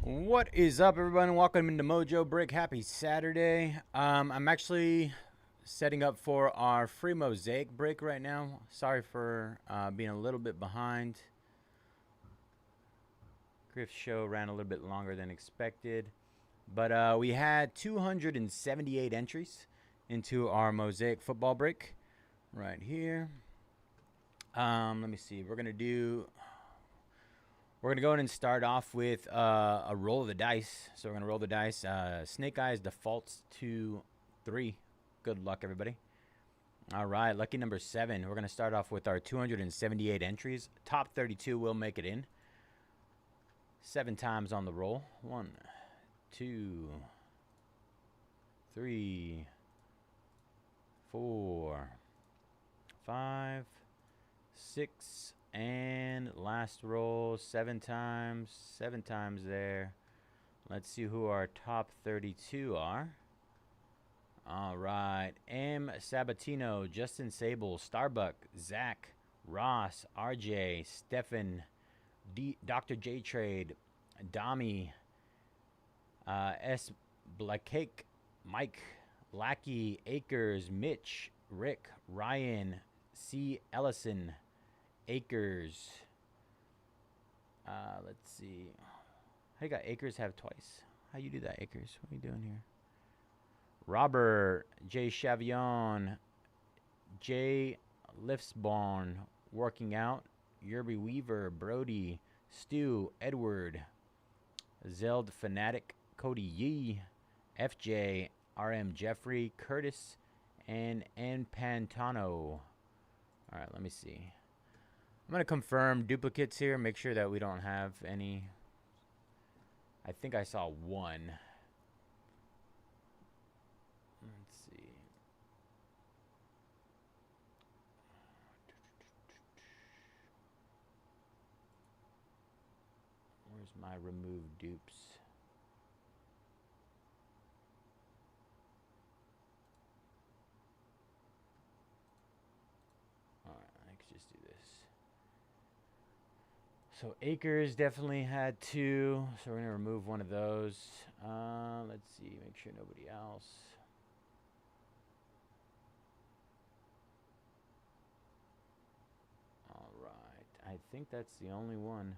What is up, everyone? Welcome into Mojobreak. Happy Saturday. I'm actually setting up for our free Mosaic break right now. Sorry for being a little bit behind. Griff's show ran a little bit longer than expected, but we had 278 entries into our Mosaic football break right here. Let me see. We're gonna go ahead and start off with a roll of the dice. So we're going to roll the dice. Snake Eyes defaults to 3. Good luck, everybody. All right, lucky number 7. We're going to start off with our 278 entries. Top 32 will make it in. 7 times on the roll. 1, 2, 3, 4, 5, 6, and last roll, 7 times. 7 times there. Let's see who our top 32 are. All right. M. Sabatino, Justin Sable, Starbuck, Zach, Ross, RJ, Stefan, Dr. J Trade, Dami, S. Blackcake, Mike, Lackey, Akers, Mitch, Rick, Ryan, C. Ellison, Akers. Let's see. How you got Akers have twice? How you do that, Akers? What are you doing here? Robert, J. Chavion, J. Liftsborn, Working Out, Yerby Weaver, Brody, Stu, Edward, Zeld Fanatic, Cody Yee, FJ, RM Jeffrey, Curtis, and N. Pantano. All right, let me see. I'm going to confirm duplicates here, make sure that we don't have any. I think I saw one. Let's see. Where's my remove dupes? All right, I could just do this. So Akers definitely had 2, so we're going to remove one of those. Let's see, make sure nobody else. All right, I think that's the only one.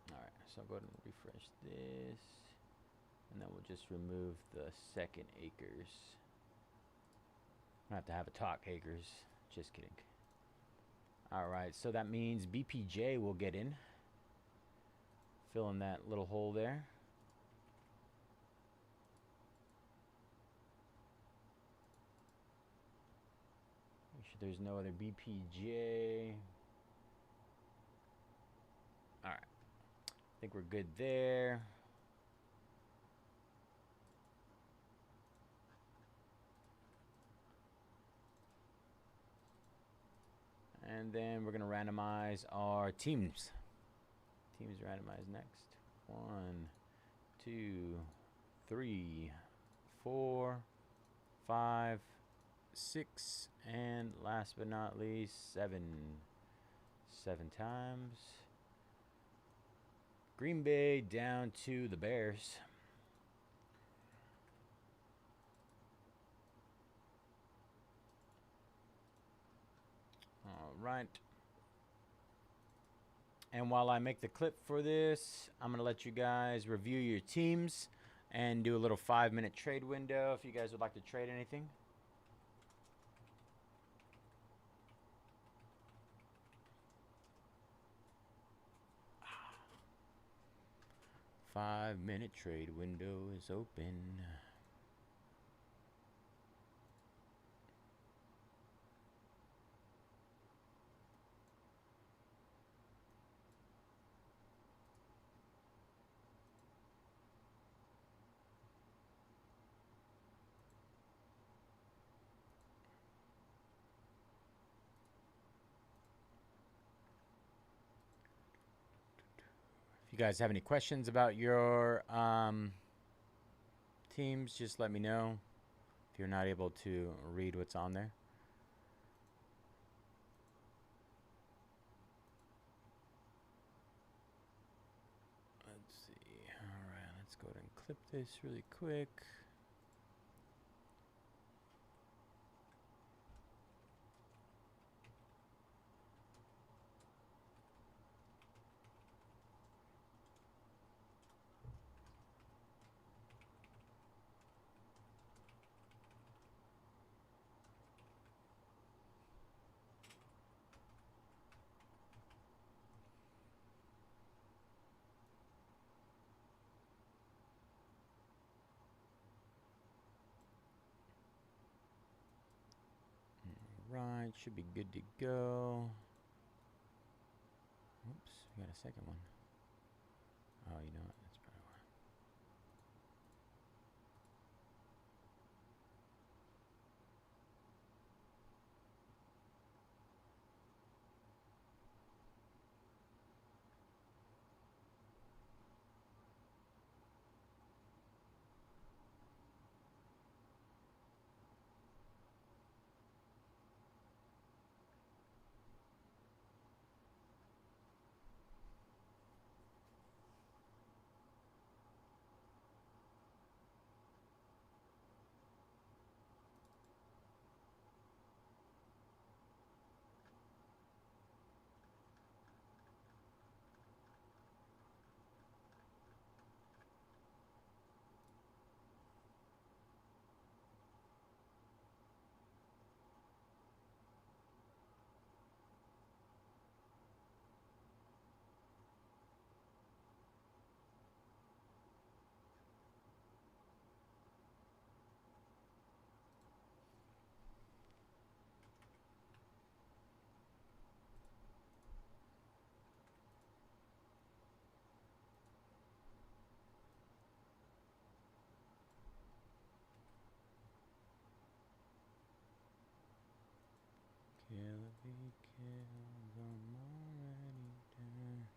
All right, so I'll go ahead and refresh this, and then we'll just remove the second Akers. I have to have a talk, Akers. Just kidding. All right, so that means BPJ will get in. Fill in that little hole there. Make sure there's no other BPJ. All right, I think we're good there. And then we're going to randomize our teams. Teams randomized next. 1, 2, 3, 4, 5, 6, and last but not least, 7. 7 times. Green Bay down to the Bears. All right. And while I make the clip for this, I'm going to let you guys review your teams and do a little 5-minute trade window if you guys would like to trade anything. Five-minute trade window is open. If you guys have any questions about your teams, just let me know if you're not able to read what's on there. clip this really quick. Right, should be good to go. Oops, we got a second one. Oh, you know what? That's probably why. Kill be killed, I'm already dead.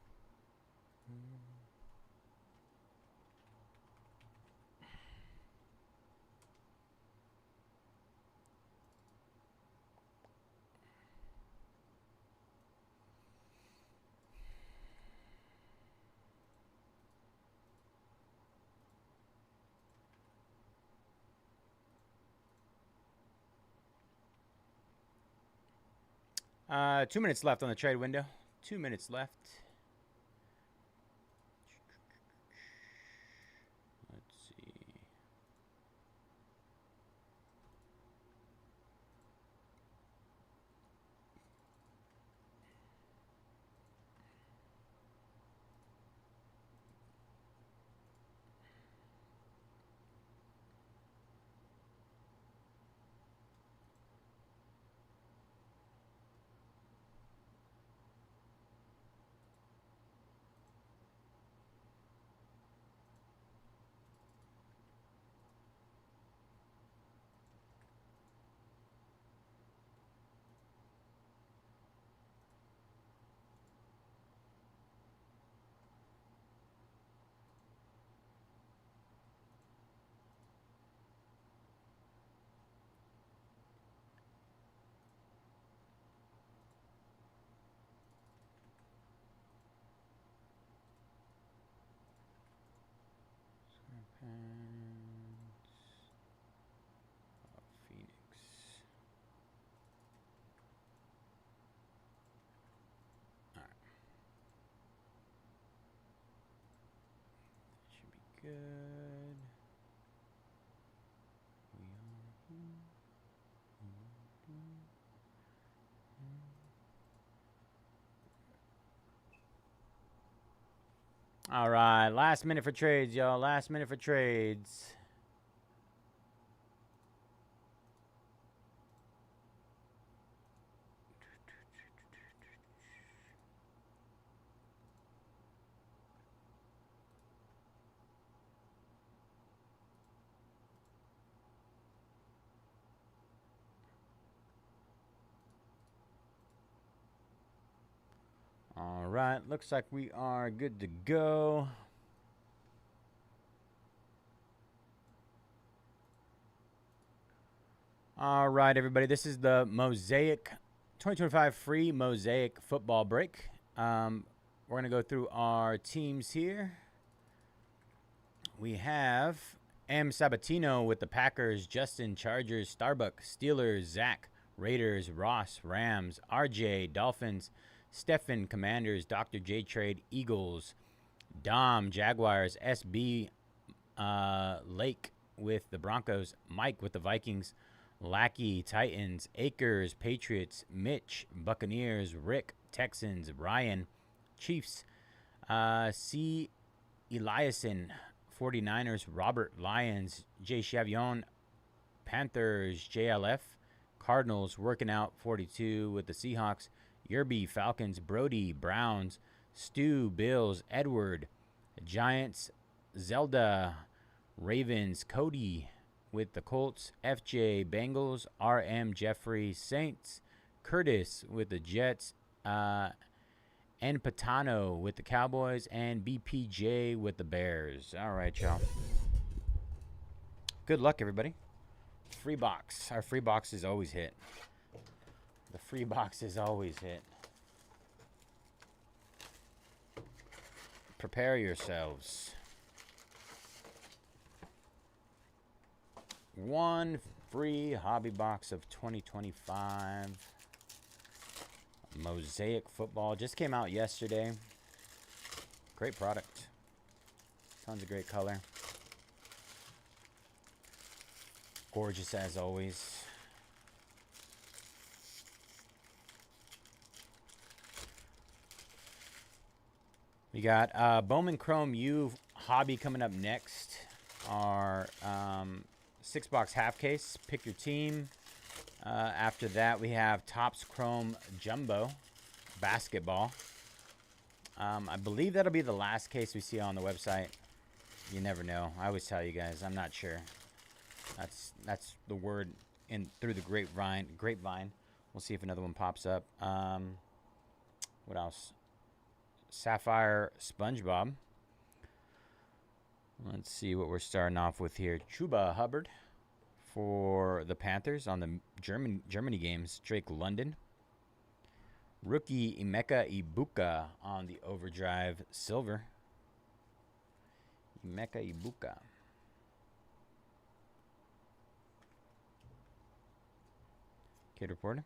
Mm. 2 minutes left on the trade window. 2 minutes left. Let's see. Phoenix. All right. Should be good. We are here. All right, last minute for trades, y'all. Last minute for trades. All right, looks like we are good to go. All right, everybody, this is the Mosaic 2025 free Mosaic football break. We're going to go through our teams here. we have M. Sabatino with the Packers, Justin, Chargers, Starbuck, Steelers, Zach, Raiders, Ross, Rams, RJ, Dolphins, Stefan, Commanders, Dr. J Trade, Eagles, Dom, Jaguars, SB, Lake with the Broncos, Mike with the Vikings, Lackey, Titans, Akers, Patriots, Mitch, Buccaneers, Rick, Texans, Ryan, Chiefs, C. Eliason, 49ers, Robert, Lions, J. Chavion, Panthers, JLF, Cardinals, working out 42 with the Seahawks, Yerby, Falcons, Brody, Browns, Stu, Bills, Edward, Giants, Zelda, Ravens, Cody with the Colts, FJ, Bengals, RM, Jeffrey, Saints, Curtis with the Jets, and Patano with the Cowboys, and BPJ with the Bears. All right, y'all. Good luck, everybody. Free box. Our free boxes always hit. The free boxes always hit. Prepare yourselves. One free hobby box of 2025. Mosaic football. Just came out yesterday. Great product. Tons of great color. Gorgeous as always. We got Bowman Chrome U hobby coming up next. Our 6-box half case. Pick your team. After that, we have Topps Chrome Jumbo basketball. I believe that'll be the last case we see on the website. You never know. I always tell you guys, I'm not sure. That's the word in through the grapevine. We'll see if another one pops up. What else? Sapphire SpongeBob. Let's see what we're starting off with here. Chuba Hubbard for the Panthers on the Germany games. Drake London. Rookie Emeka Ibuka on the Overdrive Silver. Emeka Ibuka. Kid Reporter.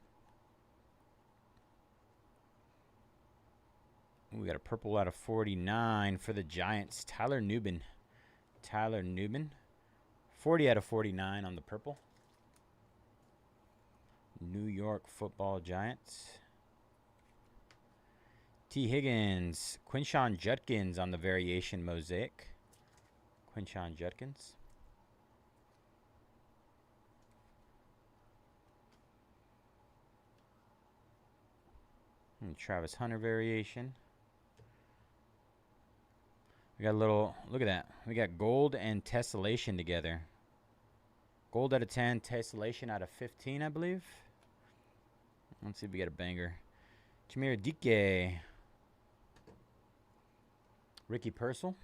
We got a purple out of 49 for the Giants. Tyler Nubin. 40 out of 49 on the purple. New York Football Giants. T. Higgins. Quinshon Judkins on the variation mosaic. Quinshon Judkins. And Travis Hunter variation. We got a little, look at that. We got gold and tessellation together. Gold out of 10, tessellation out of 15, I believe. Let's see if we get a banger. Jameer Dike. Ricky Purcell.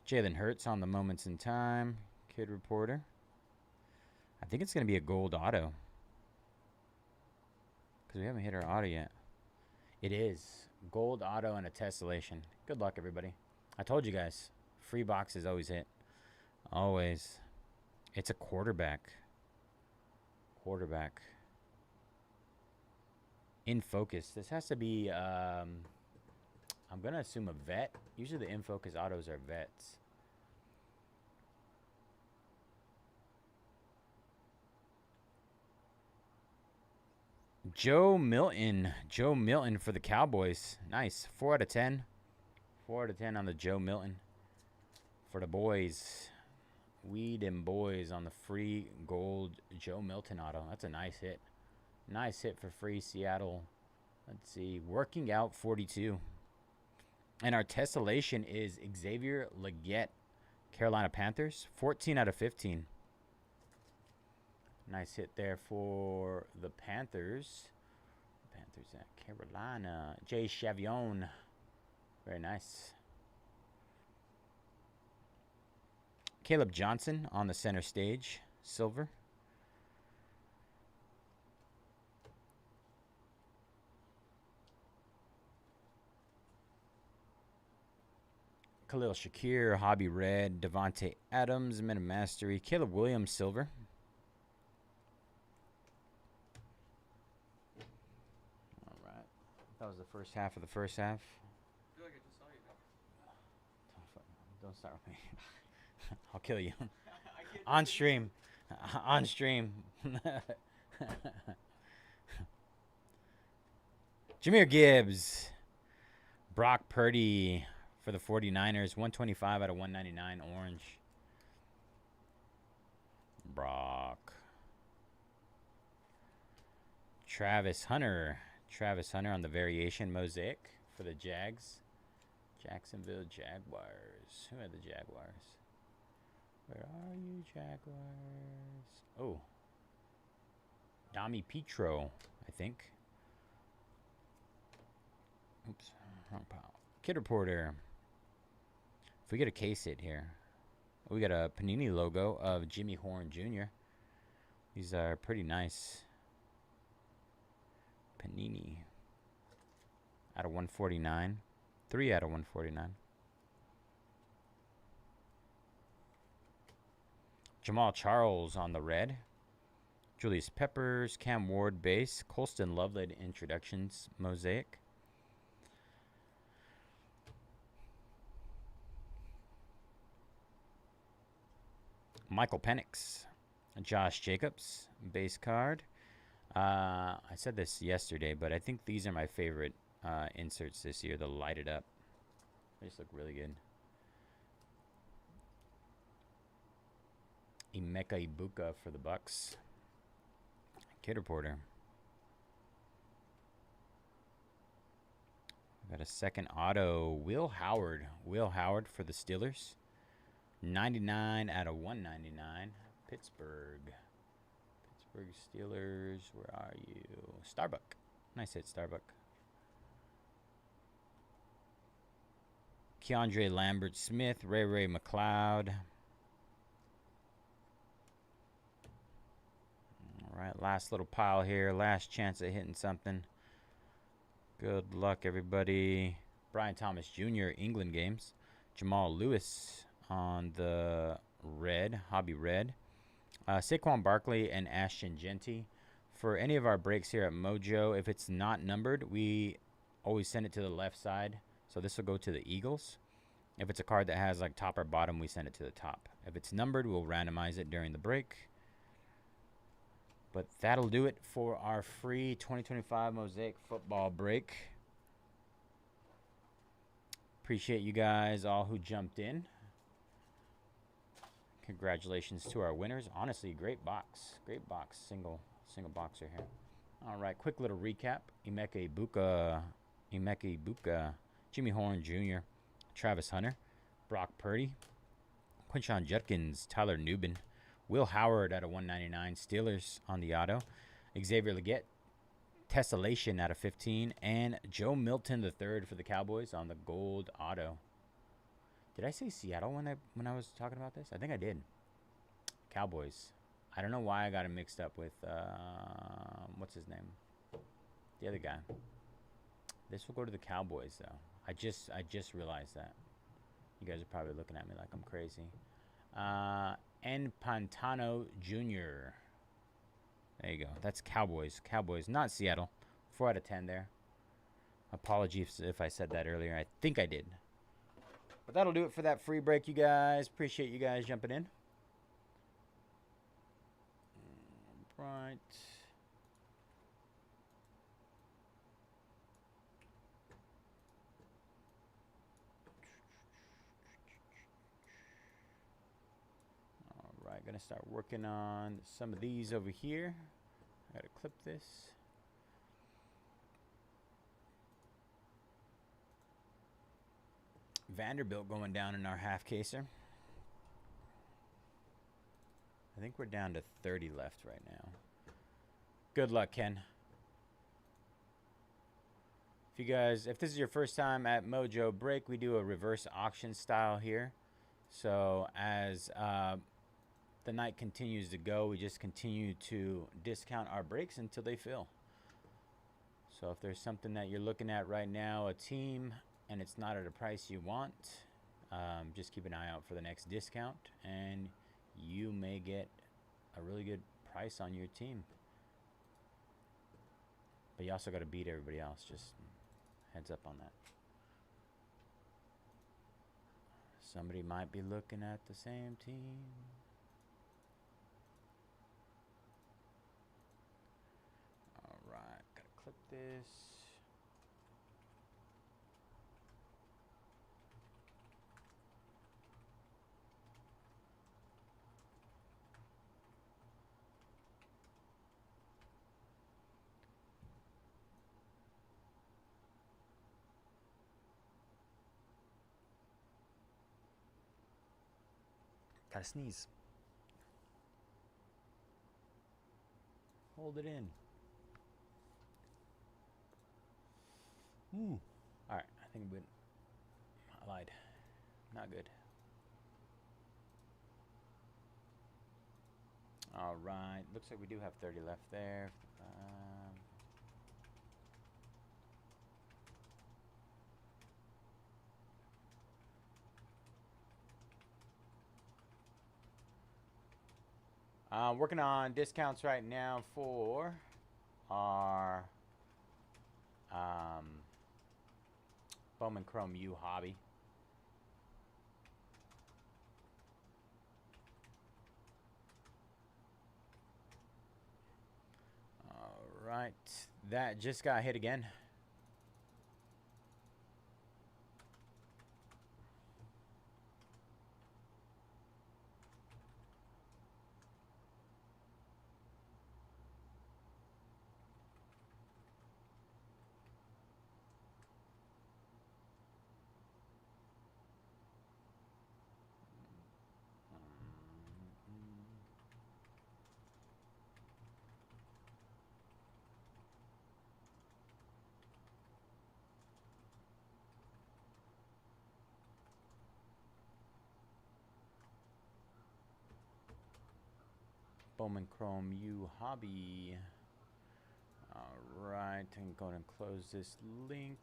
Jalen Hurts on the Moments in Time. Kid Reporter. I think it's going to be a gold auto. Because we haven't hit our auto yet. It is. Gold auto and a tessellation. Good luck, everybody. I told you guys. Free boxes always hit. Always. It's a quarterback. In focus. This has to be, I'm going to assume a vet. Usually the in focus autos are vets. Joe Milton for the Cowboys. Nice. 4 out of 10. 4 out of 10 on the Joe Milton for the boys. Weed and boys on the free gold Joe Milton auto. That's a nice hit. Nice hit for free Seattle. Let's see. Working out 42. And our tessellation is Xavier Legette, Carolina Panthers. 14 out of 15. Nice hit there for the Panthers. Panthers at Carolina. Jay Chavion. Very nice. Caleb Johnson on the center stage. Silver. Khalil Shakir, Hobby Red, Devontae Adams, Meta Mastery, Caleb Williams, Silver. All right. That was the first half of the first half. I feel like I just saw you there. Don't start with me. I'll kill you. On stream. On stream. Jahmyr Gibbs. Brock Purdy for the 49ers. 125 out of 199 orange. Brock. Travis Hunter. Travis Hunter on the variation mosaic for the Jags. Jacksonville Jaguars. Who had the Jaguars? Where are you, Jaguars? Oh. Dami Petro, I think. Oops. Wrong pile. Kid Reporter. If we get a case hit here. We got a Panini logo of Jimmy Horn Jr. These are pretty nice. Panini. Out of 149. 3 out of 149. Jamal Charles on the red. Julius Peppers, Cam Ward base. Colston Loveland introductions mosaic. Michael Penix. Josh Jacobs base card. I said this yesterday, but I think these are my favorite inserts this year. The lighted up. They just look really good. Emeka Ibuka for the Bucks. Kid Reporter. Got a second auto. Will Howard. Will Howard for the Steelers. 99 out of 199. Pittsburgh. Pittsburgh Steelers. Where are you? Starbuck. Nice hit, Starbuck. Keandre Lambert Smith. Ray McLeod. All right, last little pile here. Last chance at hitting something. Good luck, everybody. Brian Thomas Jr., England games. Jamal Lewis on the red, hobby red. Saquon Barkley and Ashton Genty. For any of our breaks here at Mojo, if it's not numbered, we always send it to the left side. So this will go to the Eagles. If it's a card that has like top or bottom, we send it to the top. If it's numbered, we'll randomize it during the break. But that'll do it for our free 2025 Mosaic football break. Appreciate you guys all who jumped in. Congratulations to our winners. Honestly, great box. Great box. Single boxer here. All right, quick little recap. Emeka Ibuka, Jimmy Horn Jr., Travis Hunter, Brock Purdy, Quinshon Judkins, Tyler Nubin, Will Howard out of 199, Steelers on the auto, Xavier Legette, Tessellation out of 15, and Joe Milton III for the Cowboys on the gold auto. Did I say Seattle when I was talking about this? I think I did. Cowboys. I don't know why I got him mixed up with what's his name? The other guy. This will go to the Cowboys though. I just realized that. You guys are probably looking at me like I'm crazy. N. Pantano Jr. There you go. That's Cowboys. Cowboys, not Seattle. 4 out of 10 there. Apologies if I said that earlier. I think I did. But that'll do it for that free break, you guys. Appreciate you guys jumping in. Right. All right, gonna start working on some of these over here. I gotta clip this. Vanderbilt going down in our half caser. I think we're down to 30 left right now. Good luck, Ken. If this is your first time at Mojobreak, we do a reverse auction style here. So as the night continues to go, we just continue to discount our breaks until they fill. So if there's something that you're looking at right now, a team, and it's not at a price you want, Just keep an eye out for the next discount, and you may get a really good price on your team. But you also got to beat everybody else. Just heads up on that. Somebody might be looking at the same team. All right, gotta click this. Gotta sneeze. Hold it in. Ooh. All right, I think I lied. Not good. All right, looks like we do have 30 left there. Working on discounts right now for our Bowman Chrome U hobby. All right, that just got hit again. Bowman Chrome U hobby. All right, I'm going to close this link.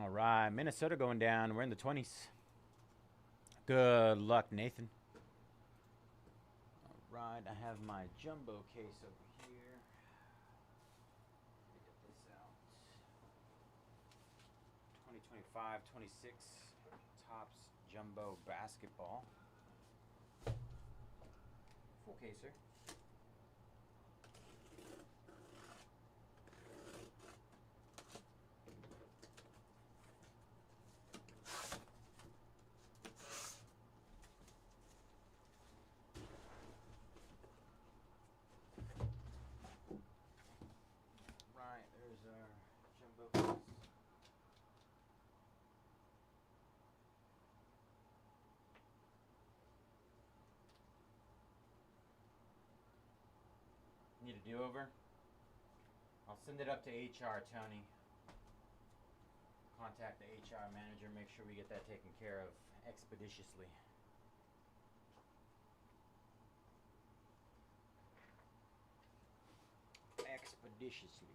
All right, Minnesota going down. We're in the 20s. Good luck, Nathan. All right, I have my jumbo case over here. Let me get this out. 2025-26 Topps Jumbo Basketball. Full caser. Right, there's our jumbo case. Need a do-over? I'll send it up to HR, Tony. Contact the HR manager, make sure we get that taken care of expeditiously. Expeditiously.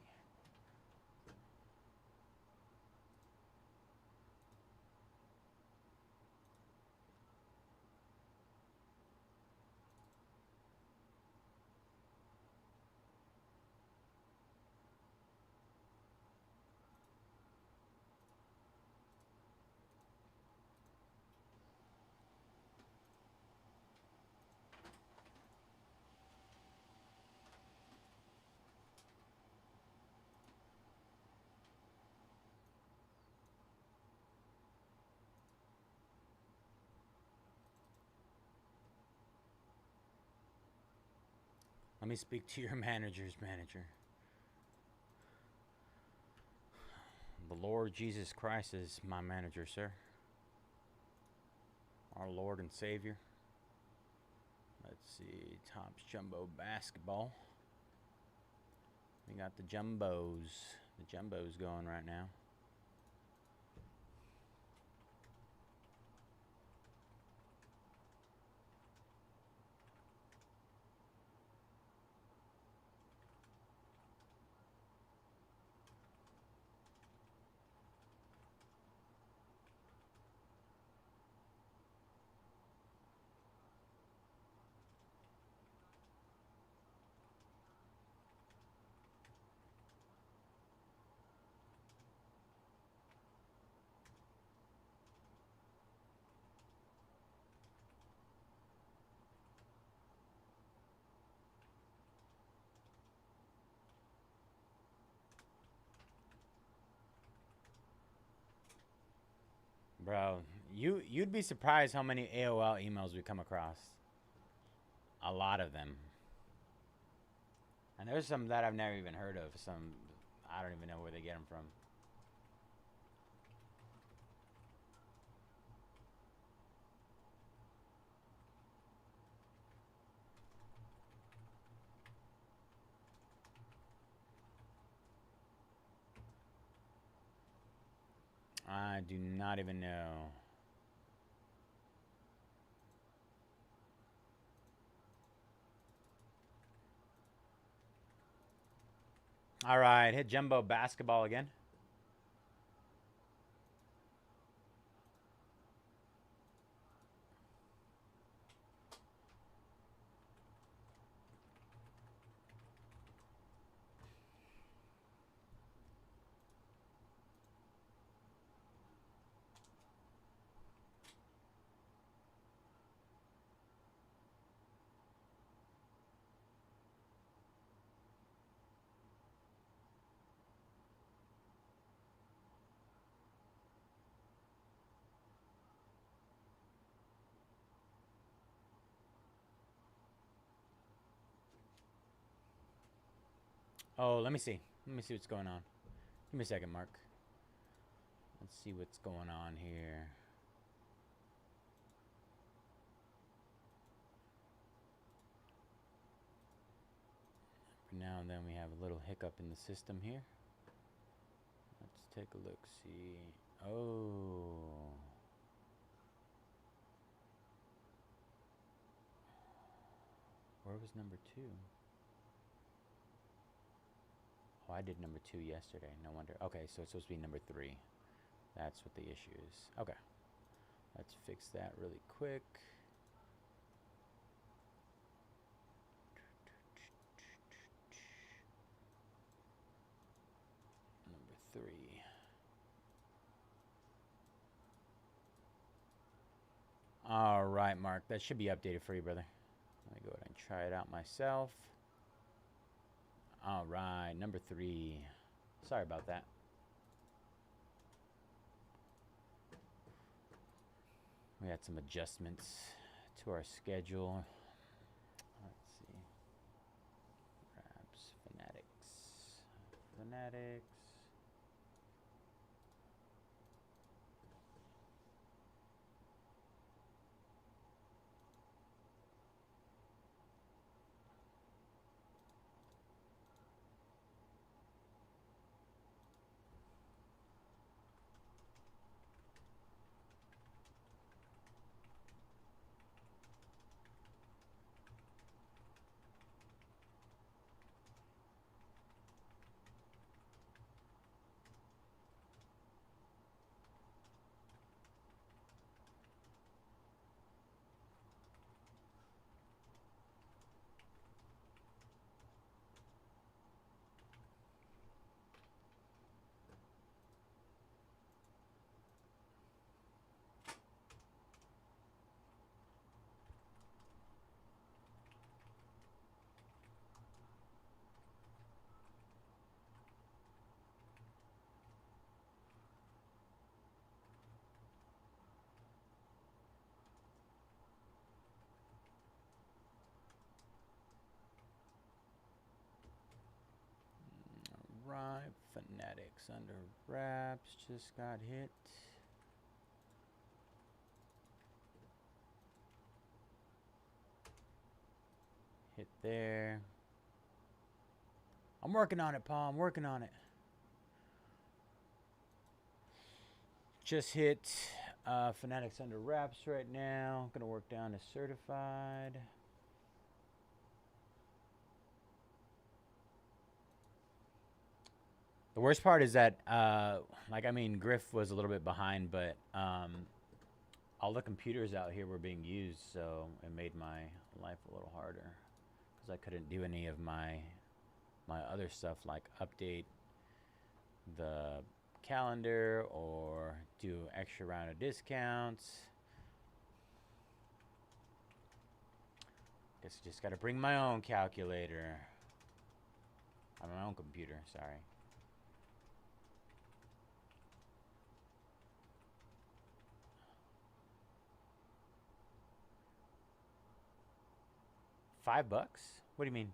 Let me speak to your manager's manager. The Lord Jesus Christ is my manager, sir. Our Lord and Savior. Let's see. Topps Jumbo Basketball. We got the Jumbos. The Jumbos going right now. Bro, you'd be surprised how many AOL emails we come across. A lot of them. And there's some that I've never even heard of. Some I don't even know where they get them from. I do not even know. All right, hit Jumbo Basketball again. Oh, let me see. Let me see what's going on. Give me a second, Mark. Let's see what's going on here. For now and then we have a little hiccup in the system here. Let's take a look, see. Oh. Where was number 2? Oh, I did number 2 yesterday. No wonder. Okay, so it's supposed to be number 3. That's what the issue is. Okay. Let's fix that really quick. Number 3. All right, Mark. That should be updated for you, brother. Let me go ahead and try it out myself. All right, number 3. Sorry about that. We had some adjustments to our schedule. Let's see. Perhaps Fanatics. right. Fanatics under wraps just got hit. Hit there. I'm working on it, Paul. I'm working on it. Just hit Fanatics under wraps right now. Gonna work down to certified. The worst part is that, Griff was a little bit behind, but all the computers out here were being used, so it made my life a little harder because I couldn't do any of my other stuff like update the calendar or do extra round of discounts. Guess I just gotta bring my own calculator. On my own computer, sorry. $5? What do you mean?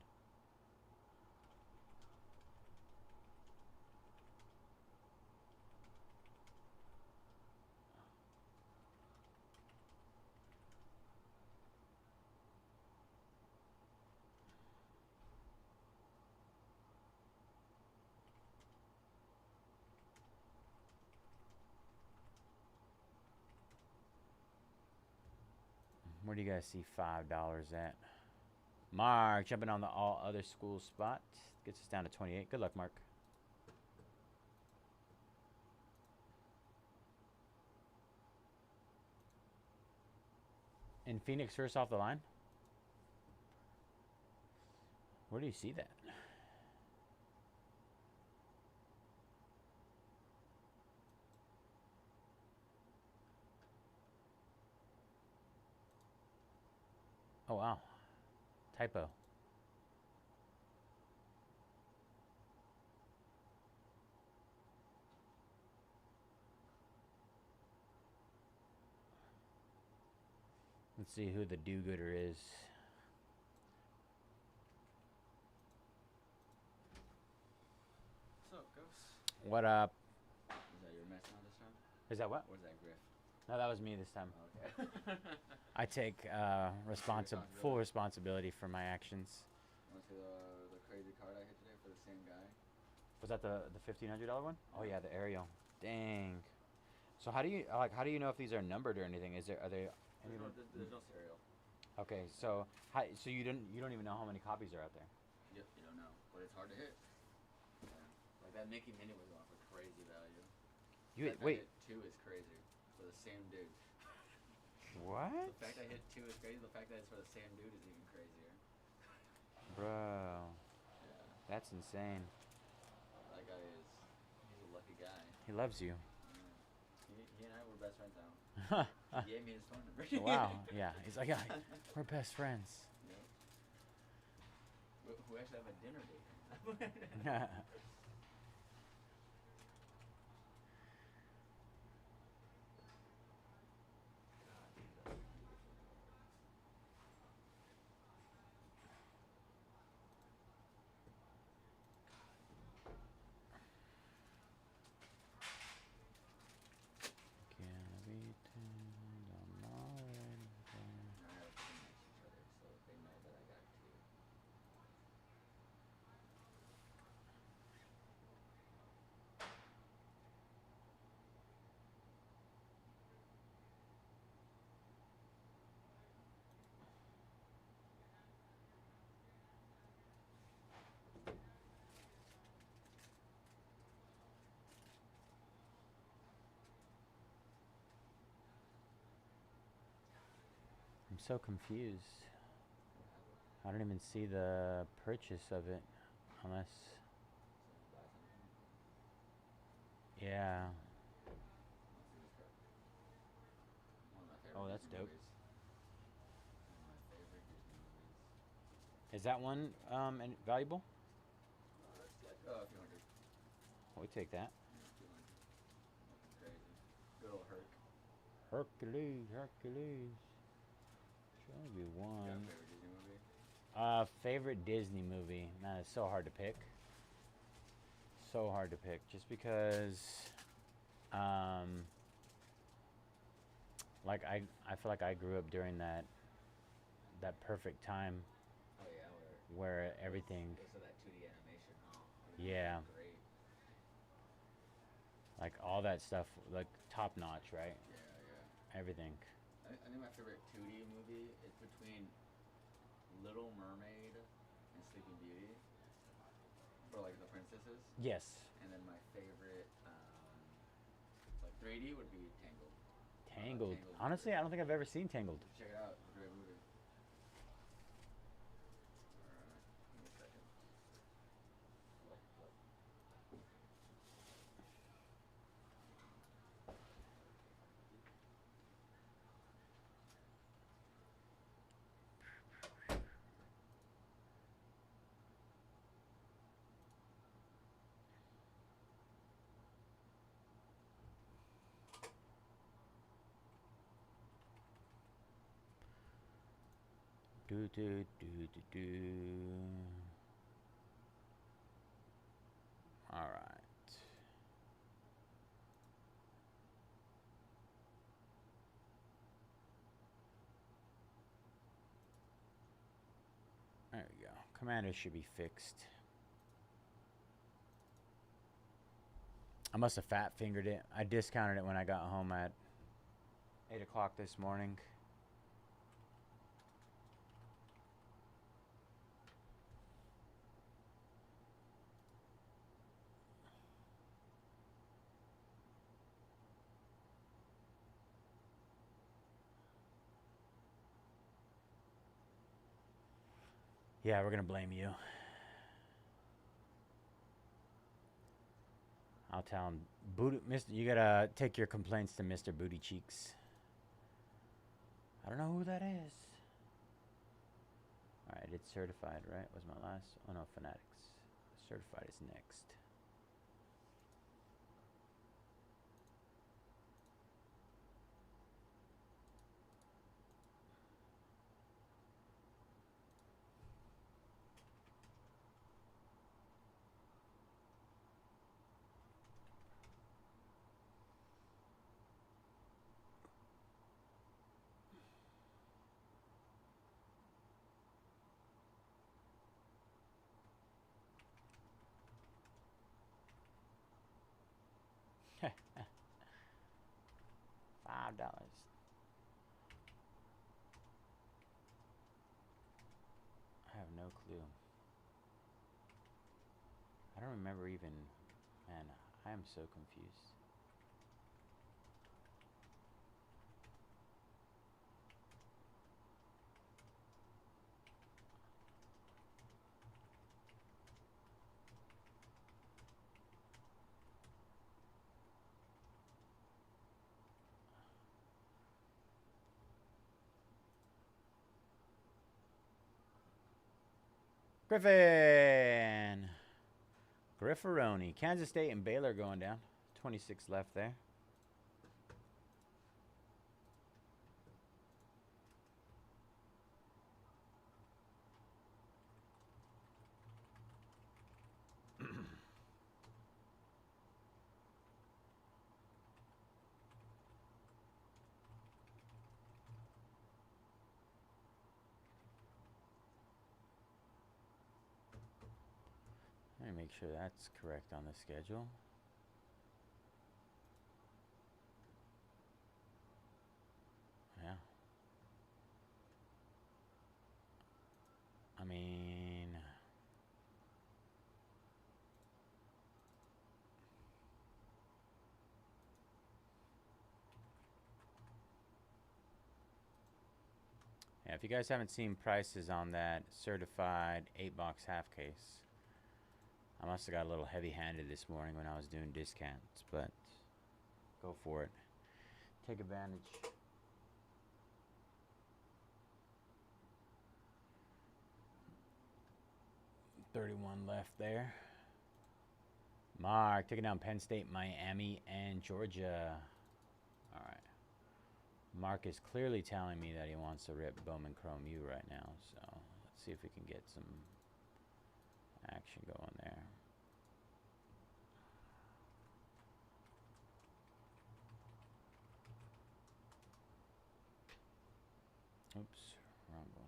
Where do you guys see $5 at? Mark jumping on the all other school spot. Gets us down to 28. Good luck, Mark. In Phoenix first off the line? Where do you see that? Oh, wow. Typo. Let's see who the do-gooder is. What's up, Ghost? What up? Is that your mess now this time? Is that what? Or is that Griff? No, that was me this time. Okay. I take full responsibility for my actions. Want to see the crazy card I hit today for the same guy? Was that the $1,500 one? Oh yeah, the aerial. Dang. So how do you know if these are numbered or anything? Are they? There's no serial. Okay, so you don't even know how many copies are out there. Yep, you don't know, but it's hard to hit. Yeah. Like that Mickey Minute was going for crazy value. Wait. I hit 2 is crazy for the same dude. What? The fact I hit 2 is crazy. The fact that it's for the same dude is even crazier. Bro, Yeah. that's insane. That guy he's a lucky guy. He loves you. Yeah. He and I were best friends now. He gave me his phone number. Wow. Yeah. He's like, yeah, we're best friends. Yep. We actually have a dinner date. I'm so confused. I don't even see the purchase of it, unless. Yeah. Oh, that's dope. Is that one valuable? A few hundred. We take that. Yeah, 200. Nothing crazy. Good old Herc. Hercules. Should be You one. got a favorite Disney movie? Favorite Disney movie? Man, it's so hard to pick. so hard to pick just because like I feel like I grew up during that perfect time Oh yeah, where everything, it was that 2D animation, huh? yeah, Great. like all that stuff, like top notch, right? Yeah, yeah. Everything. I think my favorite 2D movie is between Little Mermaid and Sleeping Beauty, for like the princesses. Yes. And then my favorite, like 3D would be Tangled. Tangled. Tangled Honestly, I don't think I've ever seen Tangled. Check it out. It's a great movie. Alright, give me a second. Do do do do do. All right. There we go. Commander should be fixed. I must have fat fingered it. I discounted it when I got home at 8 o'clock this morning. Yeah, we're gonna blame you. I'll tell him, Mr. You gotta take your complaints to Mr. Booty Cheeks. I don't know who that is. All right, it's certified, right? Was my last? Oh no, Fanatics. Certified is next. $5. I have no clue. I don't remember even. Man, I am so confused. Griffin! Grifferoni. Kansas State and Baylor going down. 26 left there. Let me make sure that's correct on the schedule. Yeah. I mean, yeah, if you guys haven't seen prices on that certified 8-box half case, I must have got a little heavy-handed this morning when I was doing discounts, but go for it. Take advantage. $31 left there. Mark taking down Penn State, Miami, and Georgia. All right. Mark is clearly telling me that he wants to rip Bowman Chrome U right now, so let's see if we can get some action going there. Oops, wrong one.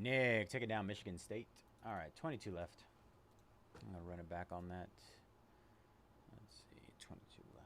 Nick, take it down, Michigan State. All right, 22 left. I'm going to run it back on that. Let's see, 22 left.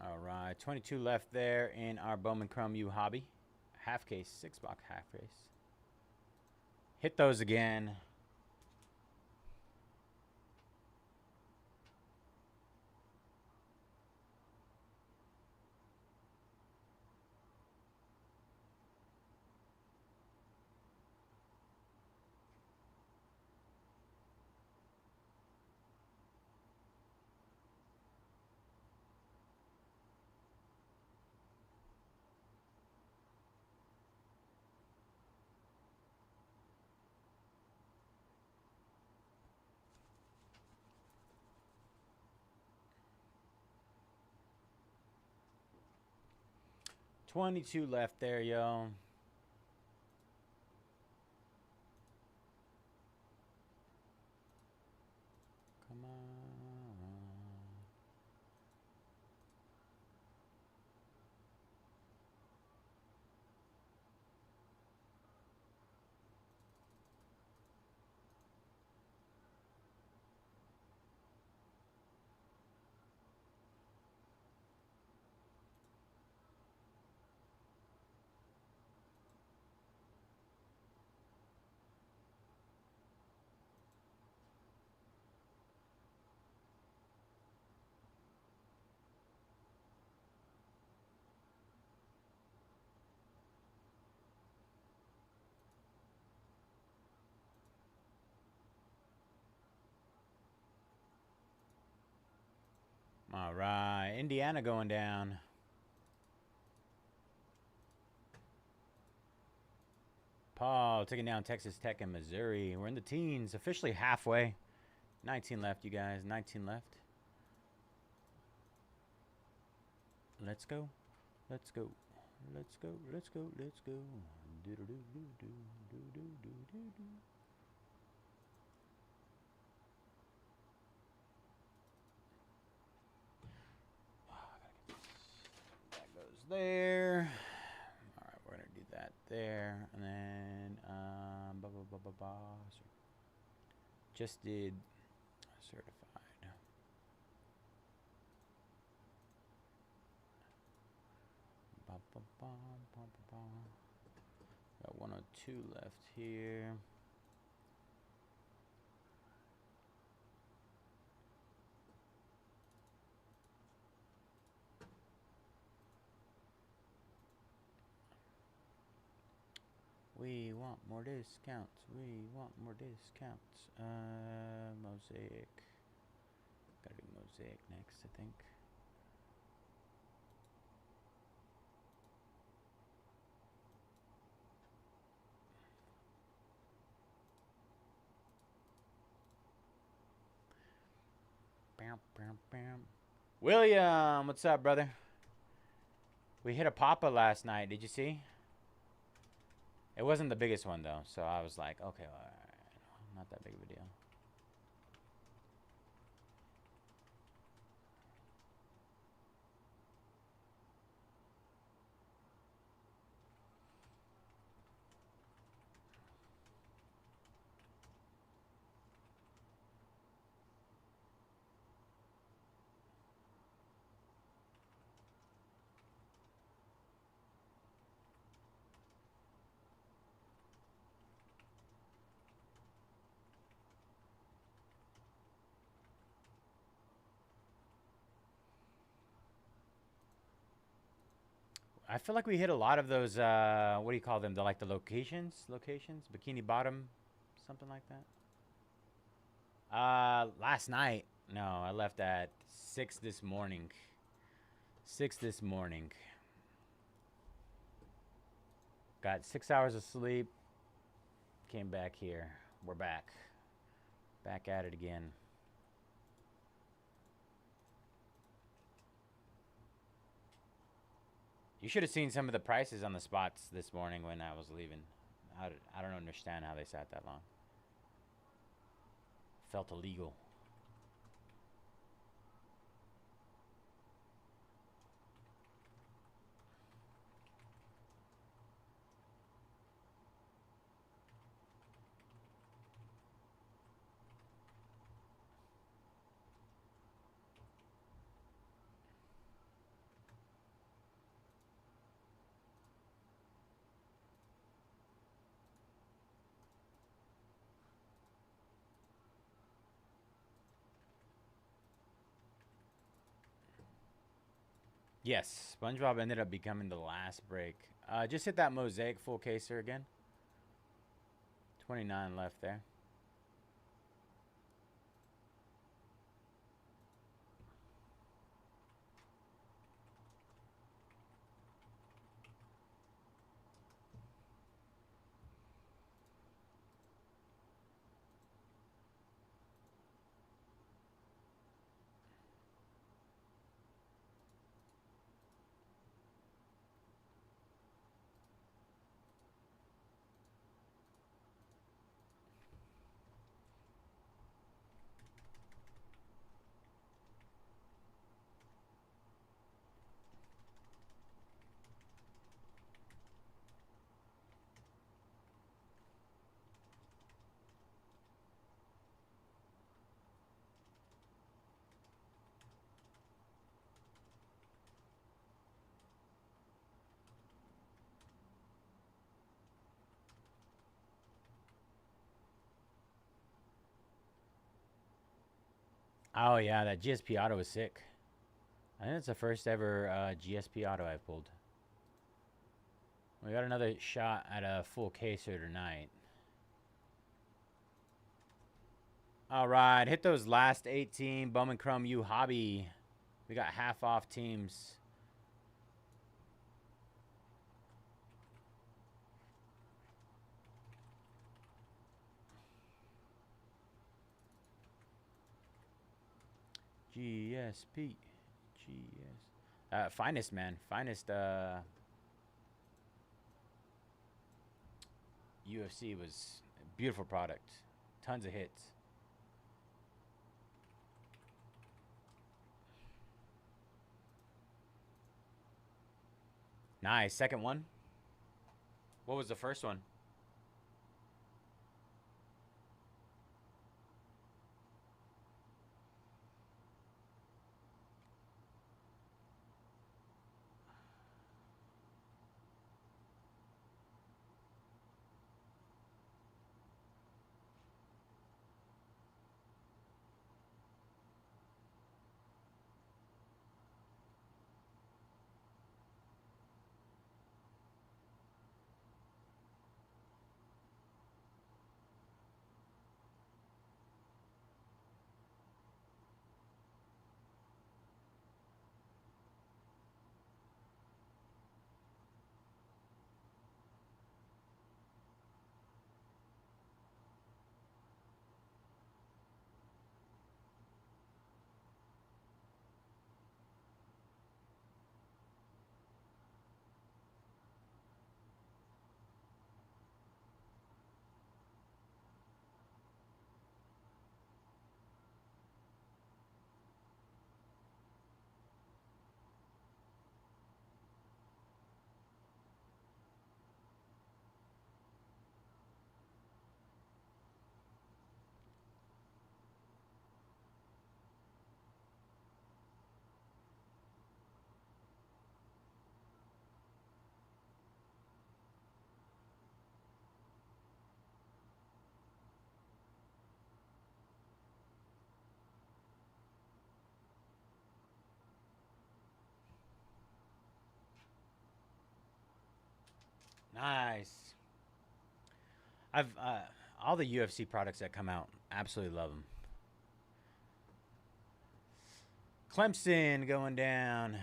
All right, 22 left there in our Bowman Chrome U hobby. Half case, 6-box half case. Hit those again. $22 left there, yo. Come on. All right, Indiana going down. Paul taking down Texas Tech and Missouri. We're in the teens, officially halfway. 19 left, you guys. 19 left. Let's go. Let's go. Let's go. Let's go. Let's go. Do do do do do do do do do. That goes there. All right, we're gonna do that there, and then just did certified. Got 102 left here. We want more discounts. We want more discounts. Mosaic. Gotta do Mosaic next, I think. Bam, bam, bam. William, what's up, brother? We hit a Papa last night. Did you see? It wasn't the biggest one, though. So I was like, okay, all right. Not that big of a deal. I feel like we hit a lot of those. What do you call them? The like the locations, Bikini Bottom, something like that. Last night. No, I left at 6 this morning. 6 this morning. Got 6 hours of sleep. Came back here. We're back. Back at it again. You should have seen some of the prices on the spots this morning when I was leaving. I don't understand how they sat that long. Felt illegal. Yes, SpongeBob ended up becoming the last break. Just hit that Mosaic full caser again. 29 left there. Oh yeah, that GSP auto was sick. I think it's the first ever GSP auto I pulled. We got another shot at a full caser tonight. All right, hit those last 18. Bowman Chrome U Hobby. We got half off teams. GSP. GS. Finest, man. Finest UFC was a beautiful product. Tons of hits. Nice. Second one. What was the first one? Nice. I've all the UFC products that come out, absolutely love them. Clemson going down.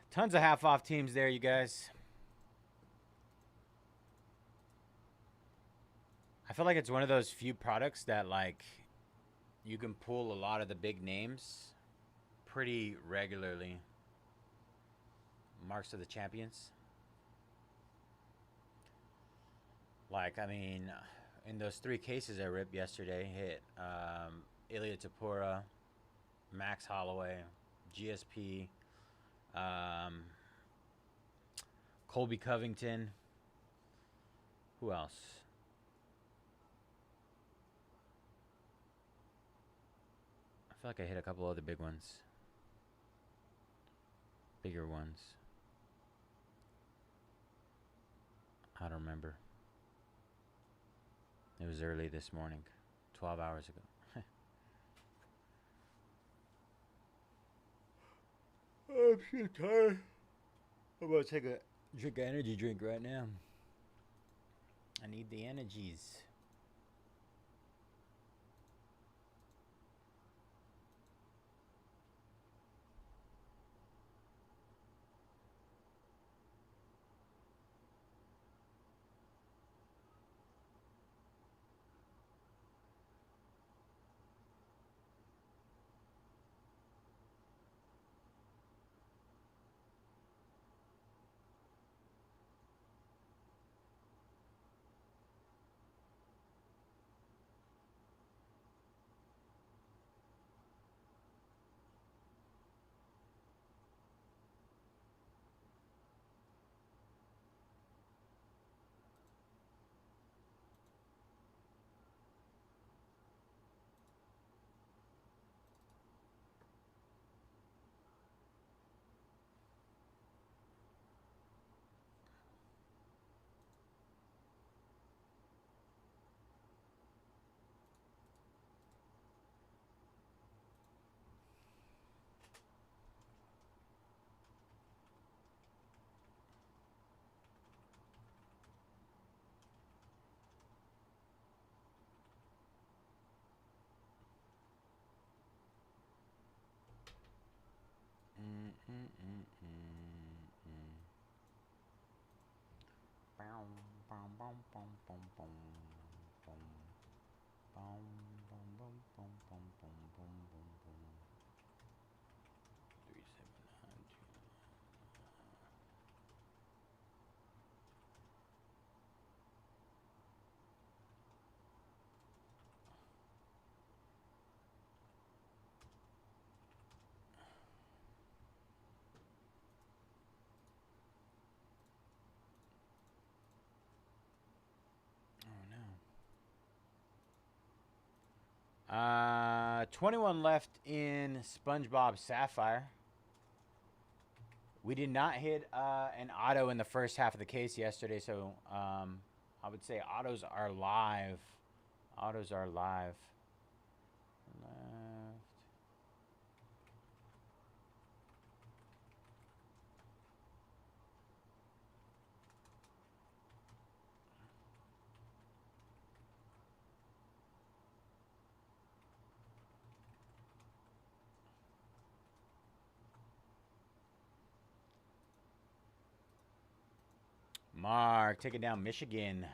Tons of half-off teams there, you guys. I feel like it's one of those few products that, like, you can pull a lot of the big names pretty regularly. Marks of the champions. Like, I mean, in those 3 cases I ripped yesterday, hit Ilya Tapura, Max Holloway, GSP, Colby Covington. Who else? I feel like I hit a couple other big ones. Bigger ones. I don't remember. It was early this morning, 12 hours ago. I'm so tired. I'm about to take a drink an energy drink right now. I need the energies. Oh no. 21 left in SpongeBob Sapphire. We did not hit an auto in the first half of the case yesterday, so I would say autos are live. Autos are live. Left. Mark taking down Michigan.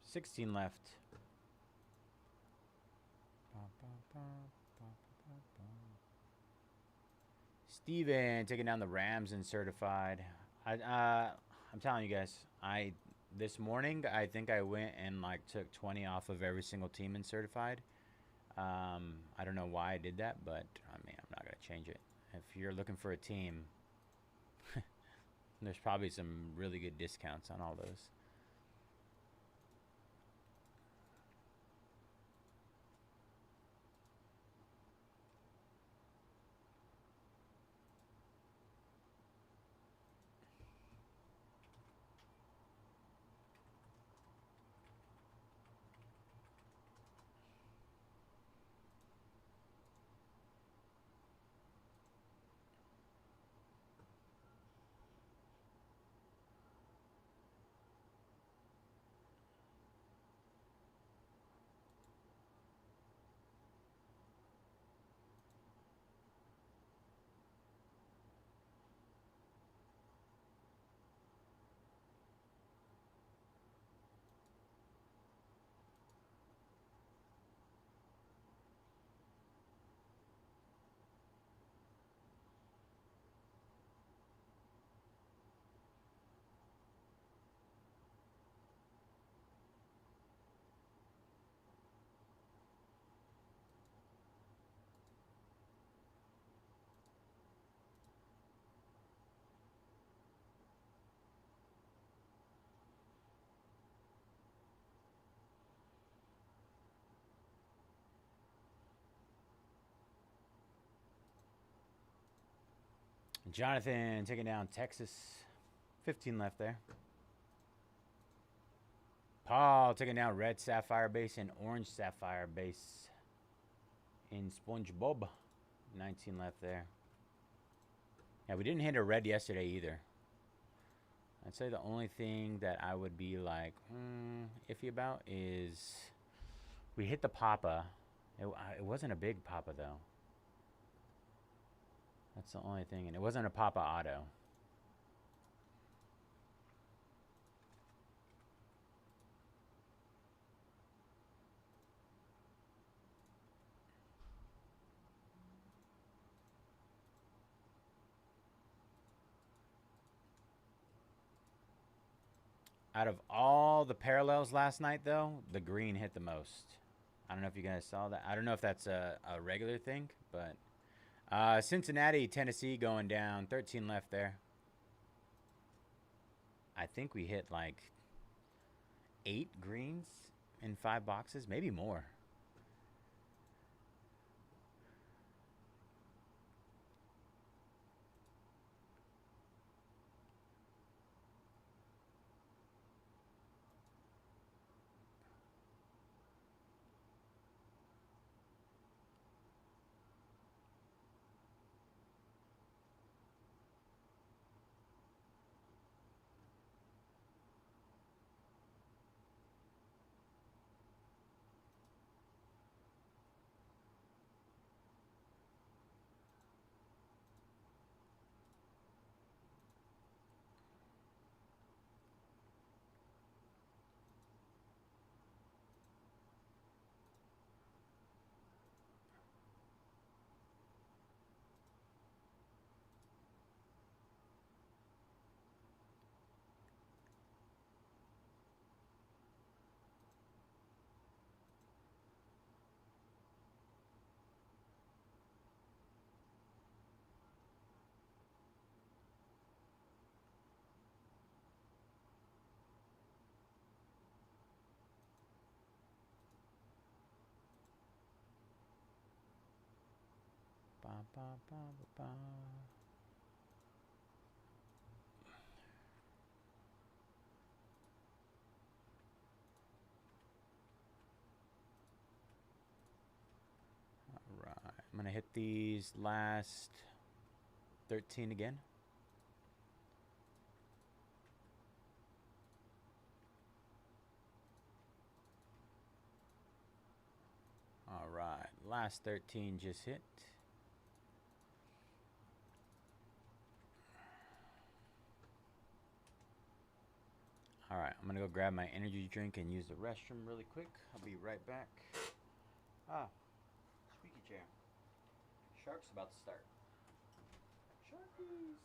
16 left. Steven taking down the Rams and certified. I'm telling you guys, this morning I think I went and like took 20 off of every single team in certified. I don't know why I did that, but I mean I'm not gonna change it. If you're looking for a team, there's probably some really good discounts on all those. Jonathan taking down Texas. 15 left there. Paul taking down red sapphire base and orange sapphire base in SpongeBob. 19 left there. Yeah, we didn't hit a red yesterday either. I'd say the only thing that I would be like iffy about is we hit the Papa. It wasn't a big Papa though. That's the only thing, and it wasn't a Papa Auto. Out of all the parallels last night, though, the green hit the most. I don't know if you guys saw that. I don't know if that's a regular thing, but Cincinnati, Tennessee going down. 13 left there. I think we hit like 8 greens in 5 boxes, maybe more. Ba, ba, ba, ba, ba. All right, I'm gonna hit these last 13 again. All right, last 13 just hit. All right, I'm gonna go grab my energy drink and use the restroom really quick. I'll be right back. Ah, squeaky chair. Shark's about to start. Sharkies.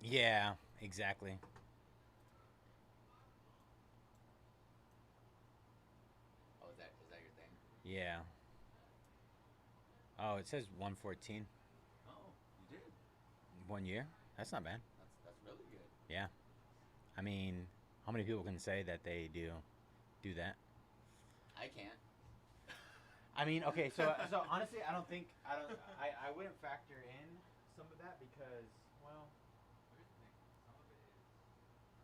Yeah, exactly. Oh, is that your thing? Yeah. Oh, it says 114. Oh, you did. 1 year. That's not bad. That's really good. Yeah. I mean, how many people can say that they do that? I can't. I mean, okay, so honestly, I wouldn't factor in some of that because, well, Here's the thing. Some of it is missing out.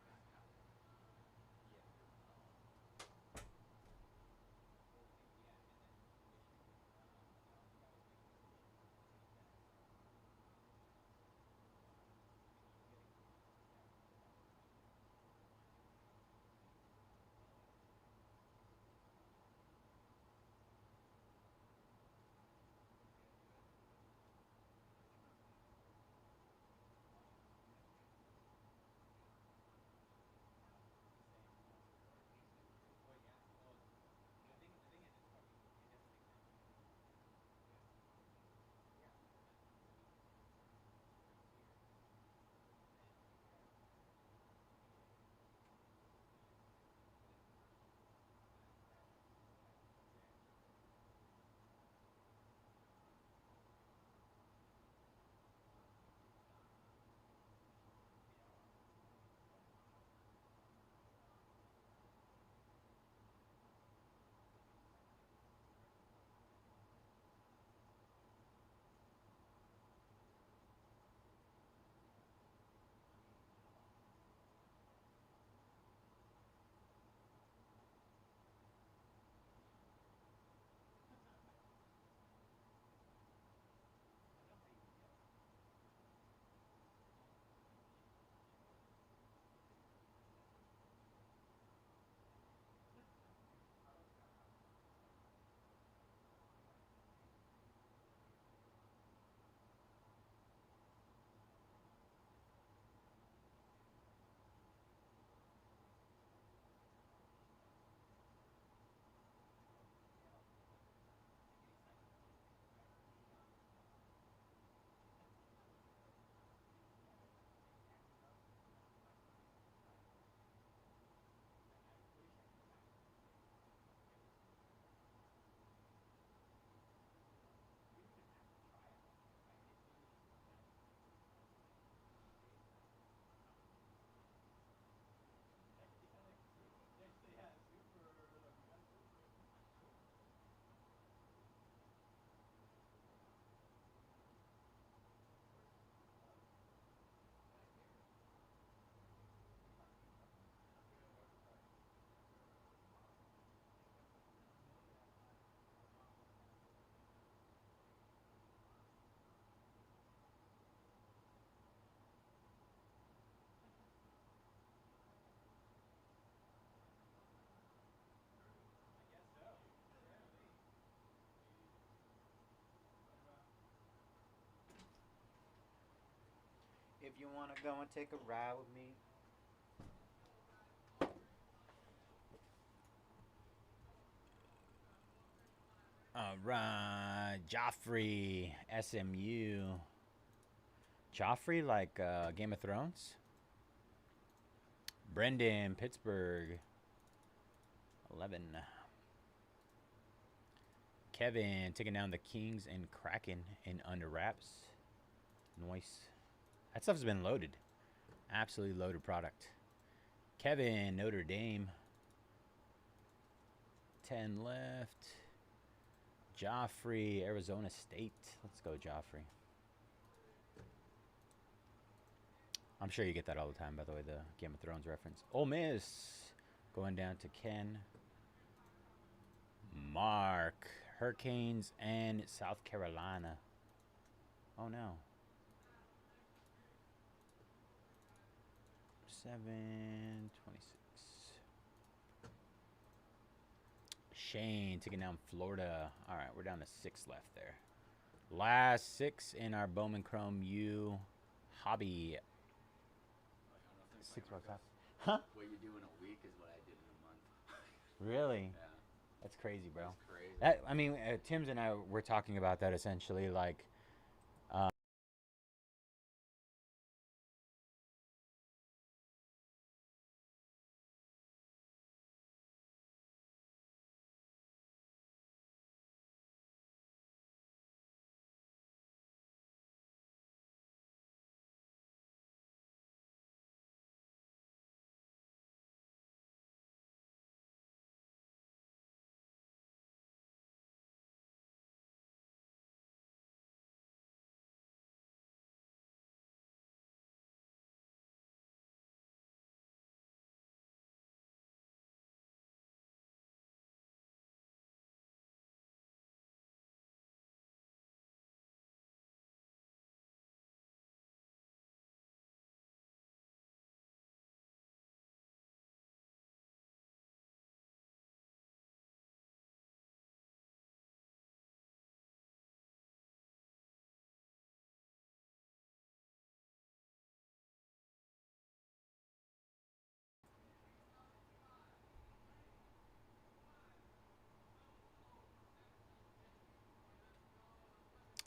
if you want to go and take a ride with me. All right, Joffrey, SMU. Joffrey, like Game of Thrones. Brendan, Pittsburgh, 11. Kevin taking down the Kings and Kraken in under wraps. Nice. That stuff's been loaded. Absolutely loaded product. Kevin, Notre Dame. 10 left. Joffrey, Arizona State. Let's go, Joffrey. I'm sure you get that all the time, by the way, the Game of Thrones reference. Ole Miss going down to Ken. Mark, Hurricanes and South Carolina. Oh no. 7:26. Shane taking down Florida. All right, we're down to 6 left there. Last 6 in our Bowman Chrome U hobby. Oh, you know something funny, 6 bucks Marcos? off. Huh? What you do in a week is what I did in a month. Really? Yeah, That's crazy, bro. that's crazy. That I mean, Tim's and I were talking about that essentially. Like,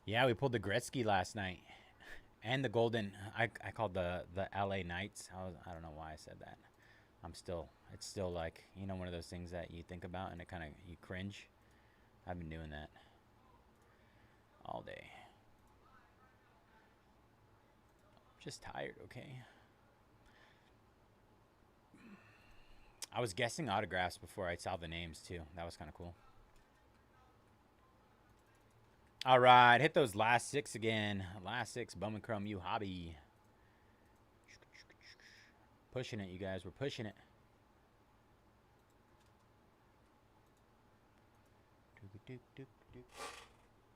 Yeah, we pulled the Gretzky last night. And the golden, I called the LA Knights. I don't know why I said that. It's still like, one of those things that you think about and it kind of, you cringe. I've been doing that all day. Just tired, okay? I was guessing autographs before I saw the names too. That was kind of cool. All right, hit those last 6 again. Last 6, Bowman Chrome U Hobby. Pushing it, you guys. We're pushing it.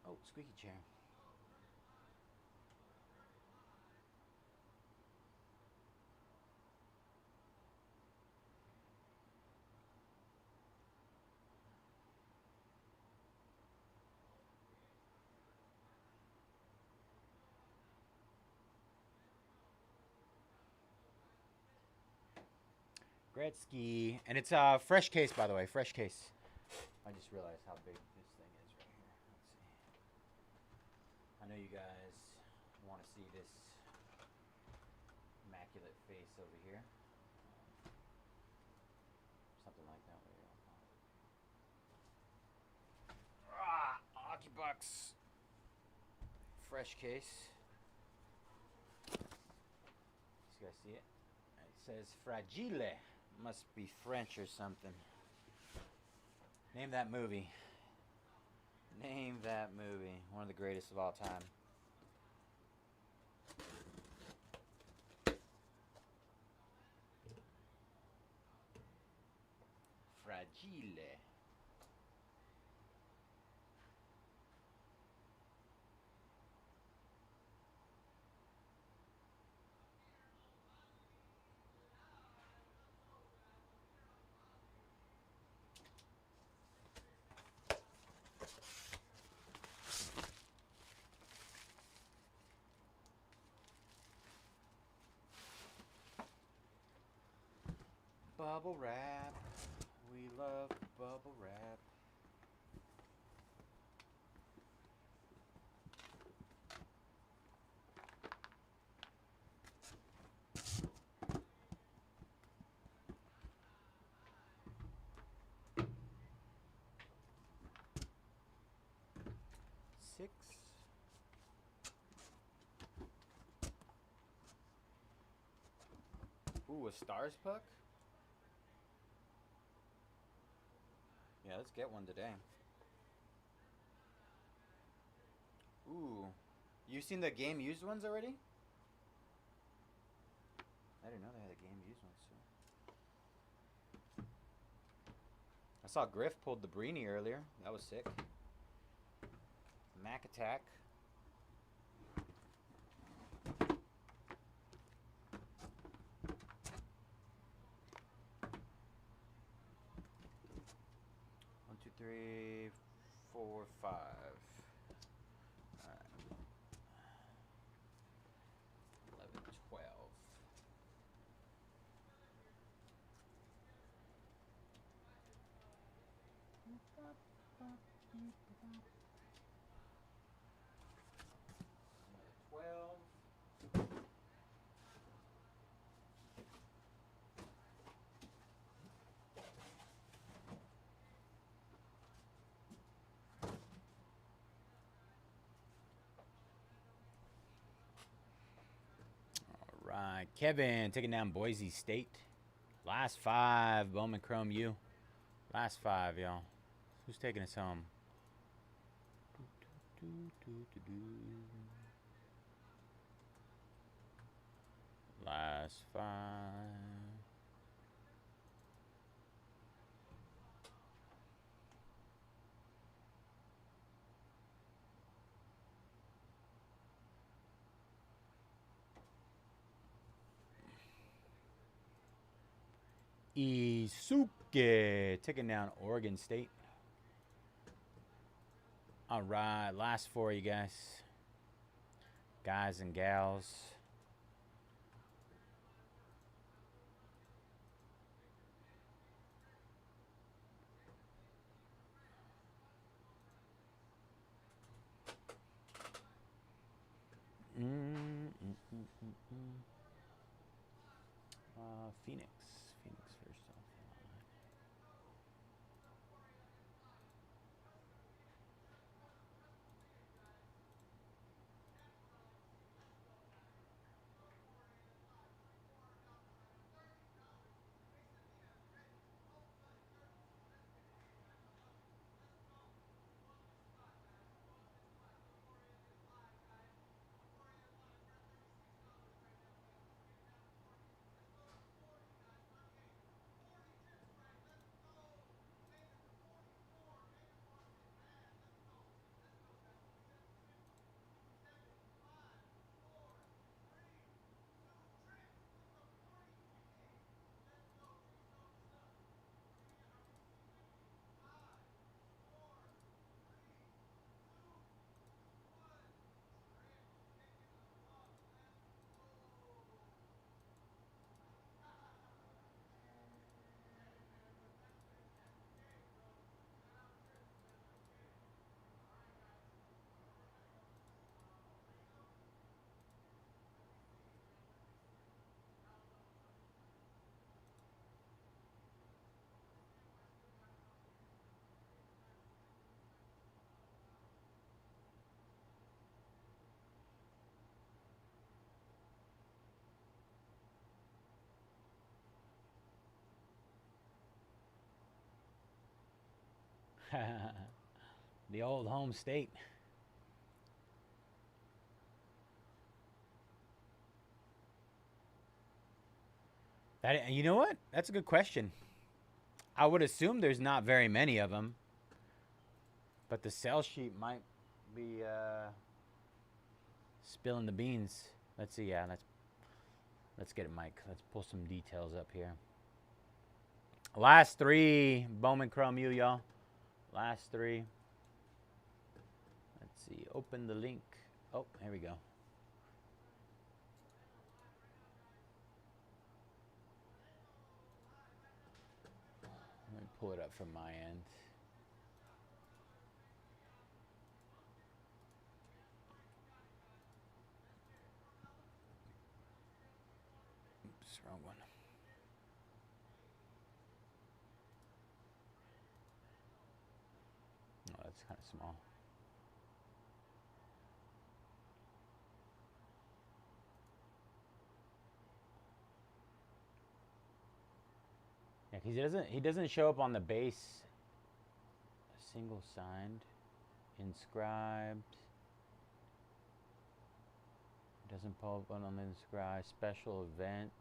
Oh, squeaky chair. Gretzky. And it's a fresh case, by the way. Fresh case. I just realized how big this thing is right here. Let's see. I know you guys want to see this immaculate face over here. Something like that. Ocubox. Fresh case. You guys see it? It says Fragile. Must be French or something. Name that movie. Name that movie. One of the greatest of all time. Fragile. Bubble wrap. We love bubble wrap. Six. Ooh, a stars puck? Yeah, let's get one today. Ooh. You seen the game used ones already? I didn't know they had a game used ones too. I saw Griff pulled the Brini earlier. That was sick. Mac Attack. One, two, three, 4, 5. All right. 11, 12. Right, Kevin taking down Boise State. Last 5, Bowman Chrome U. Last 5, y'all. Who's taking us home? Last 5. Isuke taking down Oregon State. All right, last 4, you guys. Guys and gals. Phoenix. Phoenix first off. The old home state. That, you know what? That's a good question. I would assume there's not very many of them, but the sell sheet might be spilling the beans. Let's see. Yeah, let's get it, Mike. Let's pull some details up here. Last three Bowman Chrome U, y'all. Last three. Let's see. Open the link. Oh, here we go. Let me pull it up from my end. Oops, wrong one. Oh, that's kind of small. Yeah, because he doesn't show up on the base. Single signed, inscribed. Doesn't pop up on the inscribed. Special events.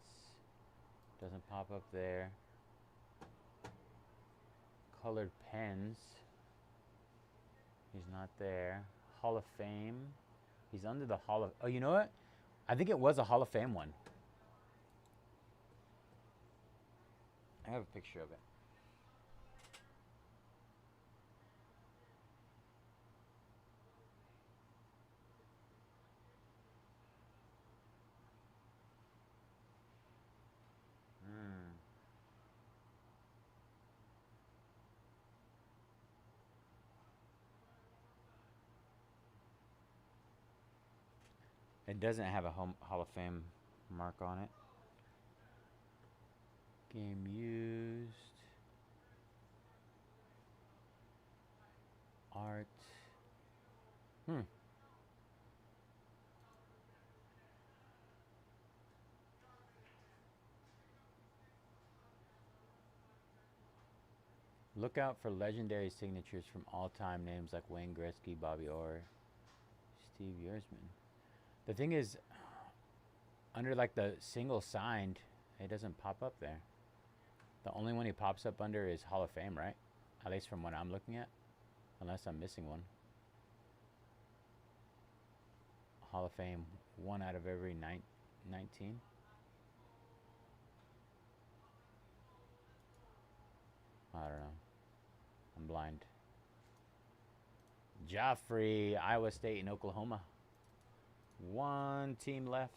Doesn't pop up there. Colored pens. He's not there. Hall of Fame. He's under the Hall of... Oh, you know what? I think it was a Hall of Fame one. I have a picture of it. It doesn't have a Hall of Fame mark on it. Game used. Art. Look out for legendary signatures from all-time names like Wayne Gretzky, Bobby Orr, Steve Yzerman. The thing is, under like the single signed, it doesn't pop up there. The only one he pops up under is Hall of Fame, right? At least from what I'm looking at. Unless I'm missing one. Hall of Fame, 1 out of every 19. I don't know. I'm blind. Joffrey, Iowa State and Oklahoma. One team left.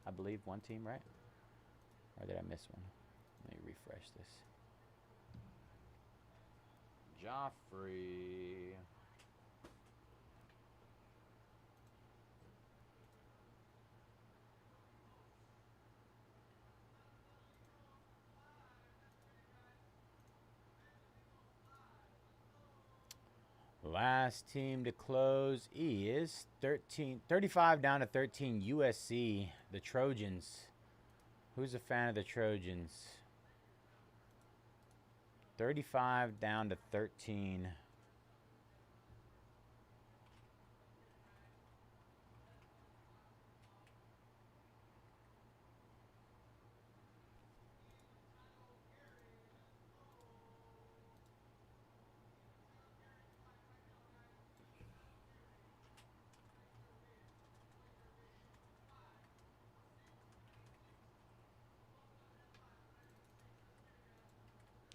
I believe one team, right? Or did I miss one? Let me refresh this. Joffrey. Last team to close is 35 down to 13 USC, the Trojans. Who's a fan of the Trojans? 35 down to 13.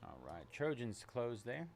All right, Trojans close there.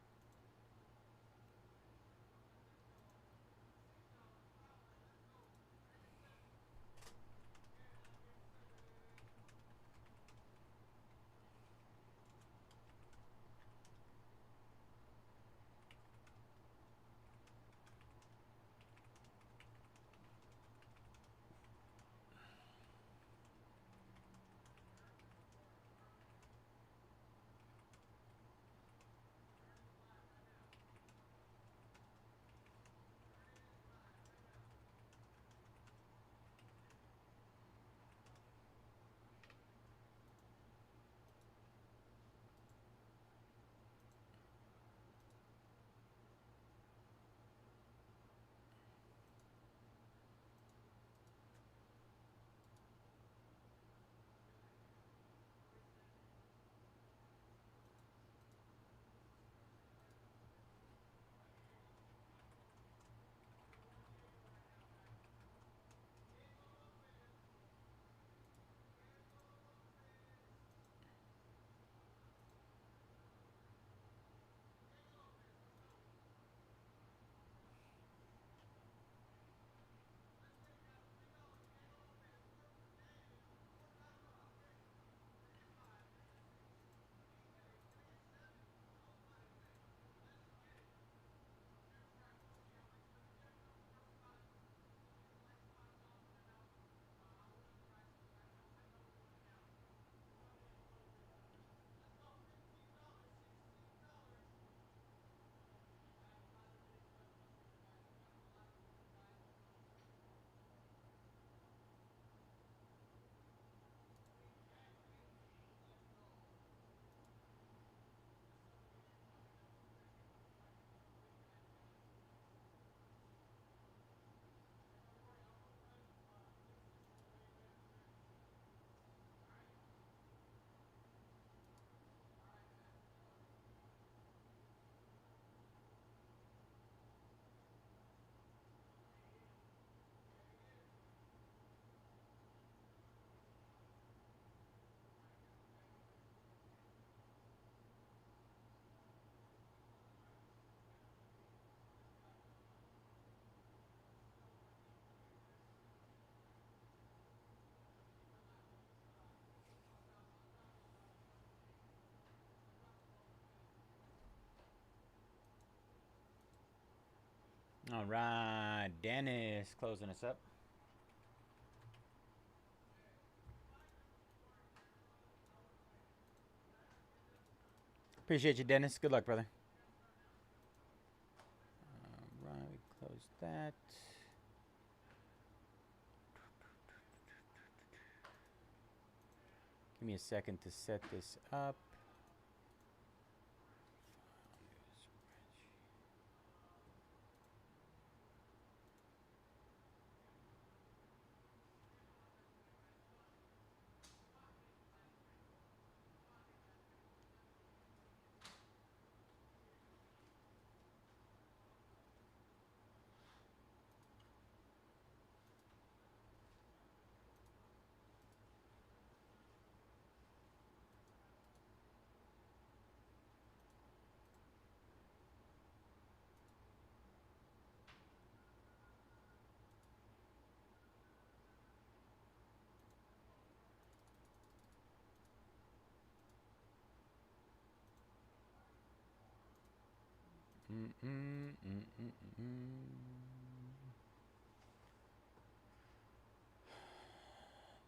All right, Dennis closing us up. Appreciate you, Dennis. Good luck, brother. All right, close that. Give me a second to set this up.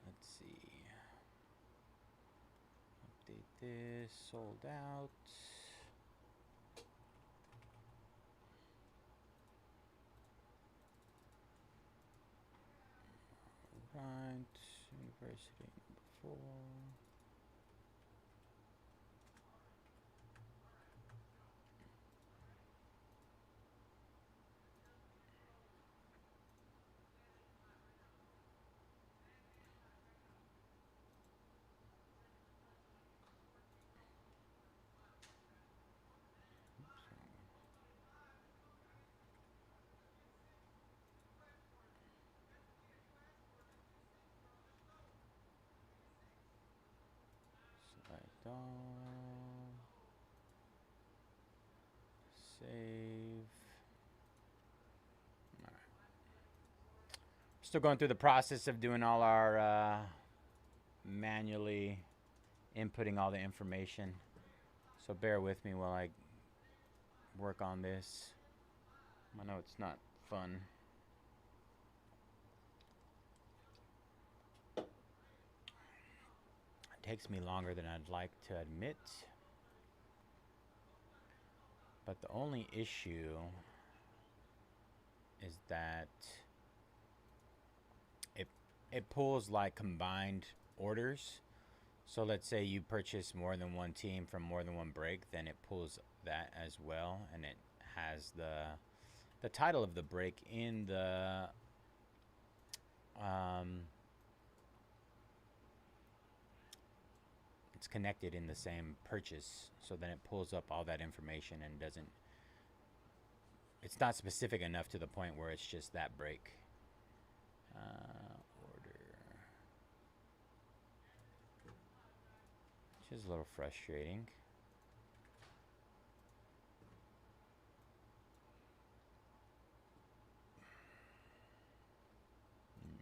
Let's see. Update this. Sold out. University #4. Select all. Save. All right. Still going through the process of doing all our manually inputting all the information. So bear with me while I work on this. I know it's not fun. It takes me longer than I'd like to admit. But the only issue is that it pulls like combined orders. So let's say you purchase more than one team from more than one break, then it pulls that as well, and it has the title of the break in the it's connected in the same purchase, so then it pulls up all that information and doesn't, it's not specific enough to the point where it's just that break. Order, which is a little frustrating.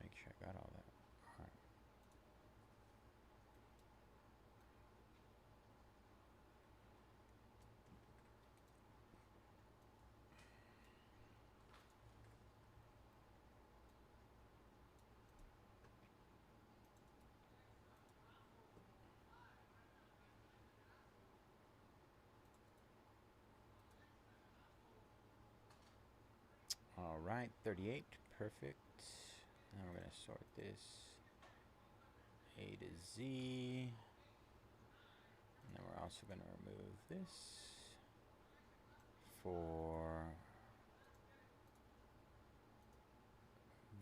Make sure I got all that. All right. All right, 38, perfect. Now we're gonna sort this A to Z. And then we're also gonna remove this for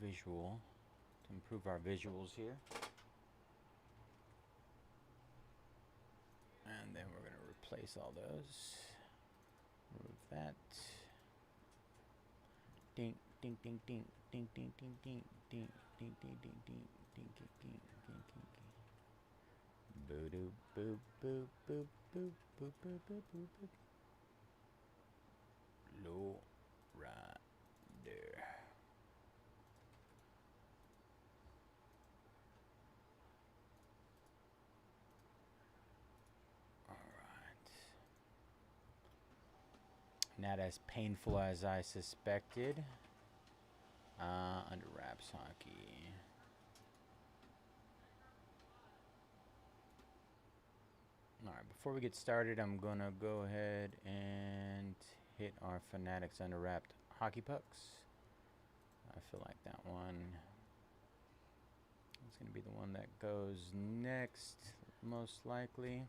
visual, to improve our visuals here. And then we're gonna replace all those. Remove that. Ding, ding, ding, ding, ding, ding, ding, ding, ding, ding, ding, ding, ding, ding, ding, ding, ding, ding. Boo doo boo boo boo boo boo boo boo boo boo. Low right there. All right. Not as painful as I suspected. Under wraps hockey. All right, before we get started, I'm gonna go ahead and hit our Fanatics under wrapped hockey pucks. I feel like that one is gonna be the one that goes next, most likely.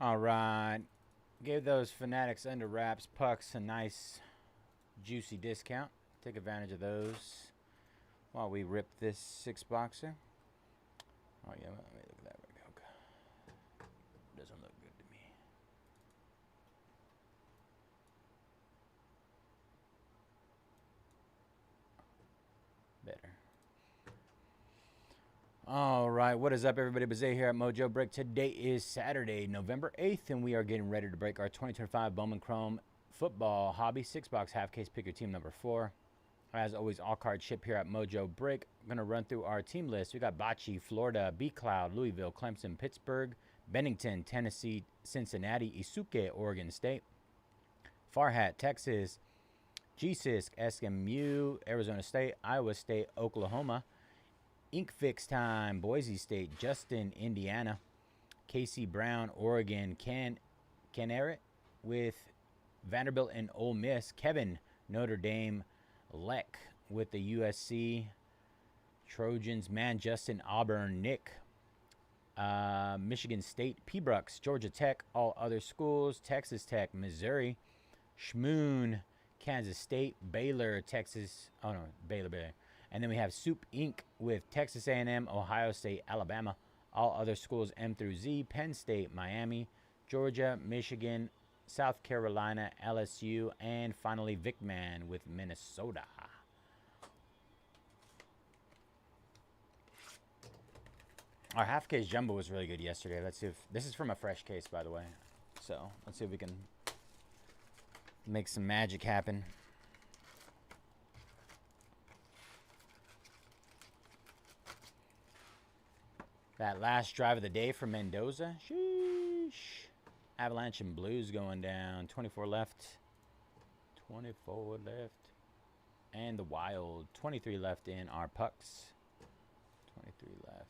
All right, gave those Fanatics under wraps pucks a nice juicy discount. Take advantage of those while we rip this 6-boxer. Oh yeah, let me look at that. Okay. All right, what is up, everybody? Bayze here at Mojobreak. Today is Saturday, November 8th, and we are getting ready to break our 2025 Bowman Chrome Football Hobby 6-box half case picker team number 4. As always, all card ship here at Mojobreak. I'm going to run through our team list. We got Bocce, Florida, B Cloud, Louisville, Clemson, Pittsburgh, Bennington, Tennessee, Cincinnati, Isuke, Oregon State, Farhat, Texas, GSISC, SMU, Arizona State, Iowa State, Oklahoma, Ink Fix Time, Boise State, Justin, Indiana, Casey Brown, Oregon, Canaret with Vanderbilt and Ole Miss, Kevin, Notre Dame, Leck with the USC, Trojans, man, Justin, Auburn, Nick, Michigan State, P-Brooks, Georgia Tech, all other schools, Texas Tech, Missouri, Schmoon, Kansas State, Baylor, Texas, Baylor. And then we have Soup Inc. with Texas A&M, Ohio State, Alabama, all other schools M through Z, Penn State, Miami, Georgia, Michigan, South Carolina, LSU, and finally Vic-Man with Minnesota. Our half case jumbo was really good yesterday. Let's see if this is from a fresh case, by the way. So let's see if we can make some magic happen. That last drive of the day for Mendoza. Sheesh. Avalanche and Blues going down. 24 left. 24 left. And the Wild. 23 left in our pucks. 23 left.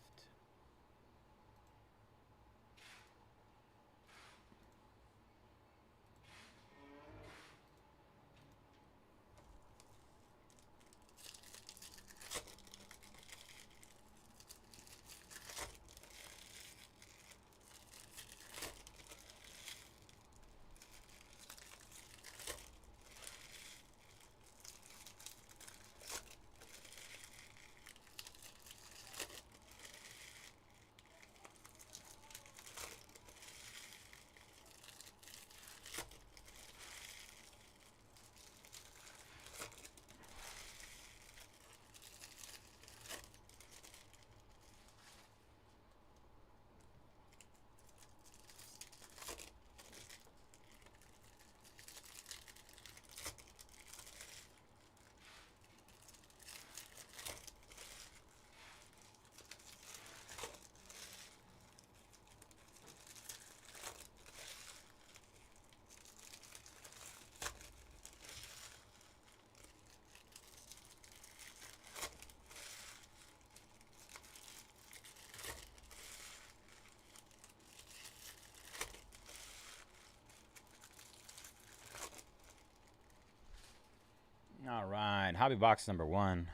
All right, hobby box number 1.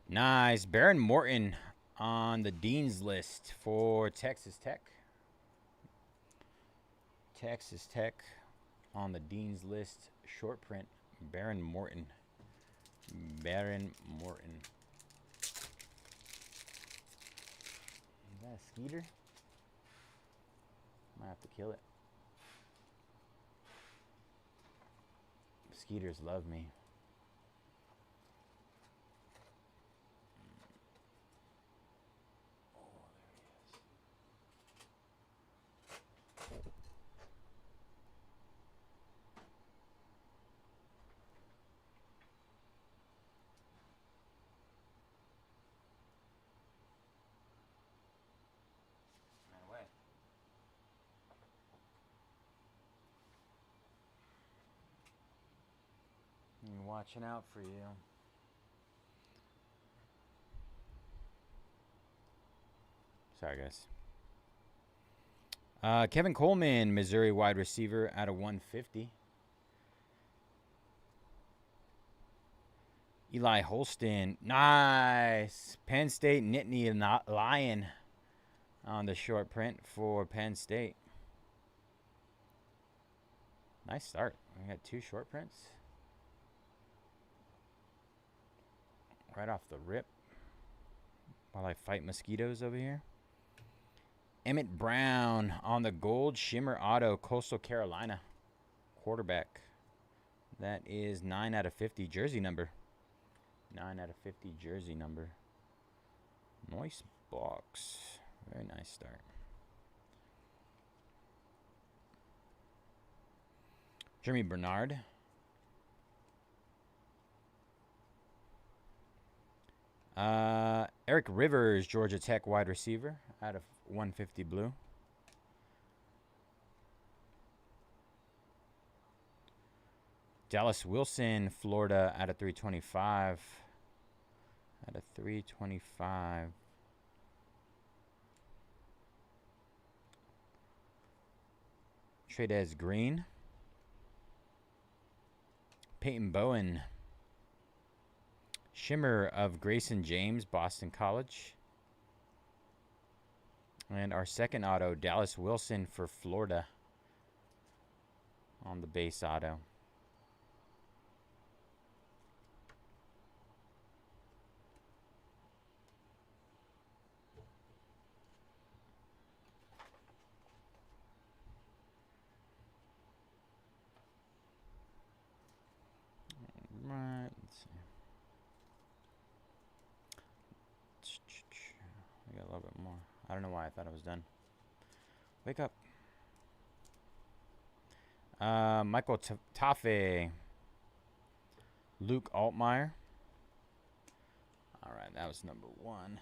Nice. Baron Morton on the Dean's list for Texas Tech. Texas Tech on the Dean's list. Short print. Baron Morton. Baron Morton. Is that a Skeeter? Might have to kill it. Skeeters love me. Watching out for you. Sorry, guys. Kevin Coleman, Missouri wide receiver out of 150. Eli Holston. Nice. Penn State, Nittany and Lion on the short print for Penn State. Nice start. We got 2 short prints. Right off the rip. While I fight mosquitoes over here. Emmett Brown on the gold shimmer auto, Coastal Carolina. Quarterback. That is 9 out of 50 jersey number. 9 out of 50 jersey number. Nice. box. Very nice start. Jeremy Bernard. Eric Rivers, Georgia Tech wide receiver, out of 150 blue. Dallas Wilson, Florida, out of 325. Out of 325. Tradez Green. Peyton Bowen. Shimmer of Grayson James, Boston College. And our second auto, Dallas Wilson for Florida on the base auto. Right, let's see. I got a little bit more. I don't know why I thought I was done. Wake up. Michael Taffe. Luke Altmaier. All right, that was number 1.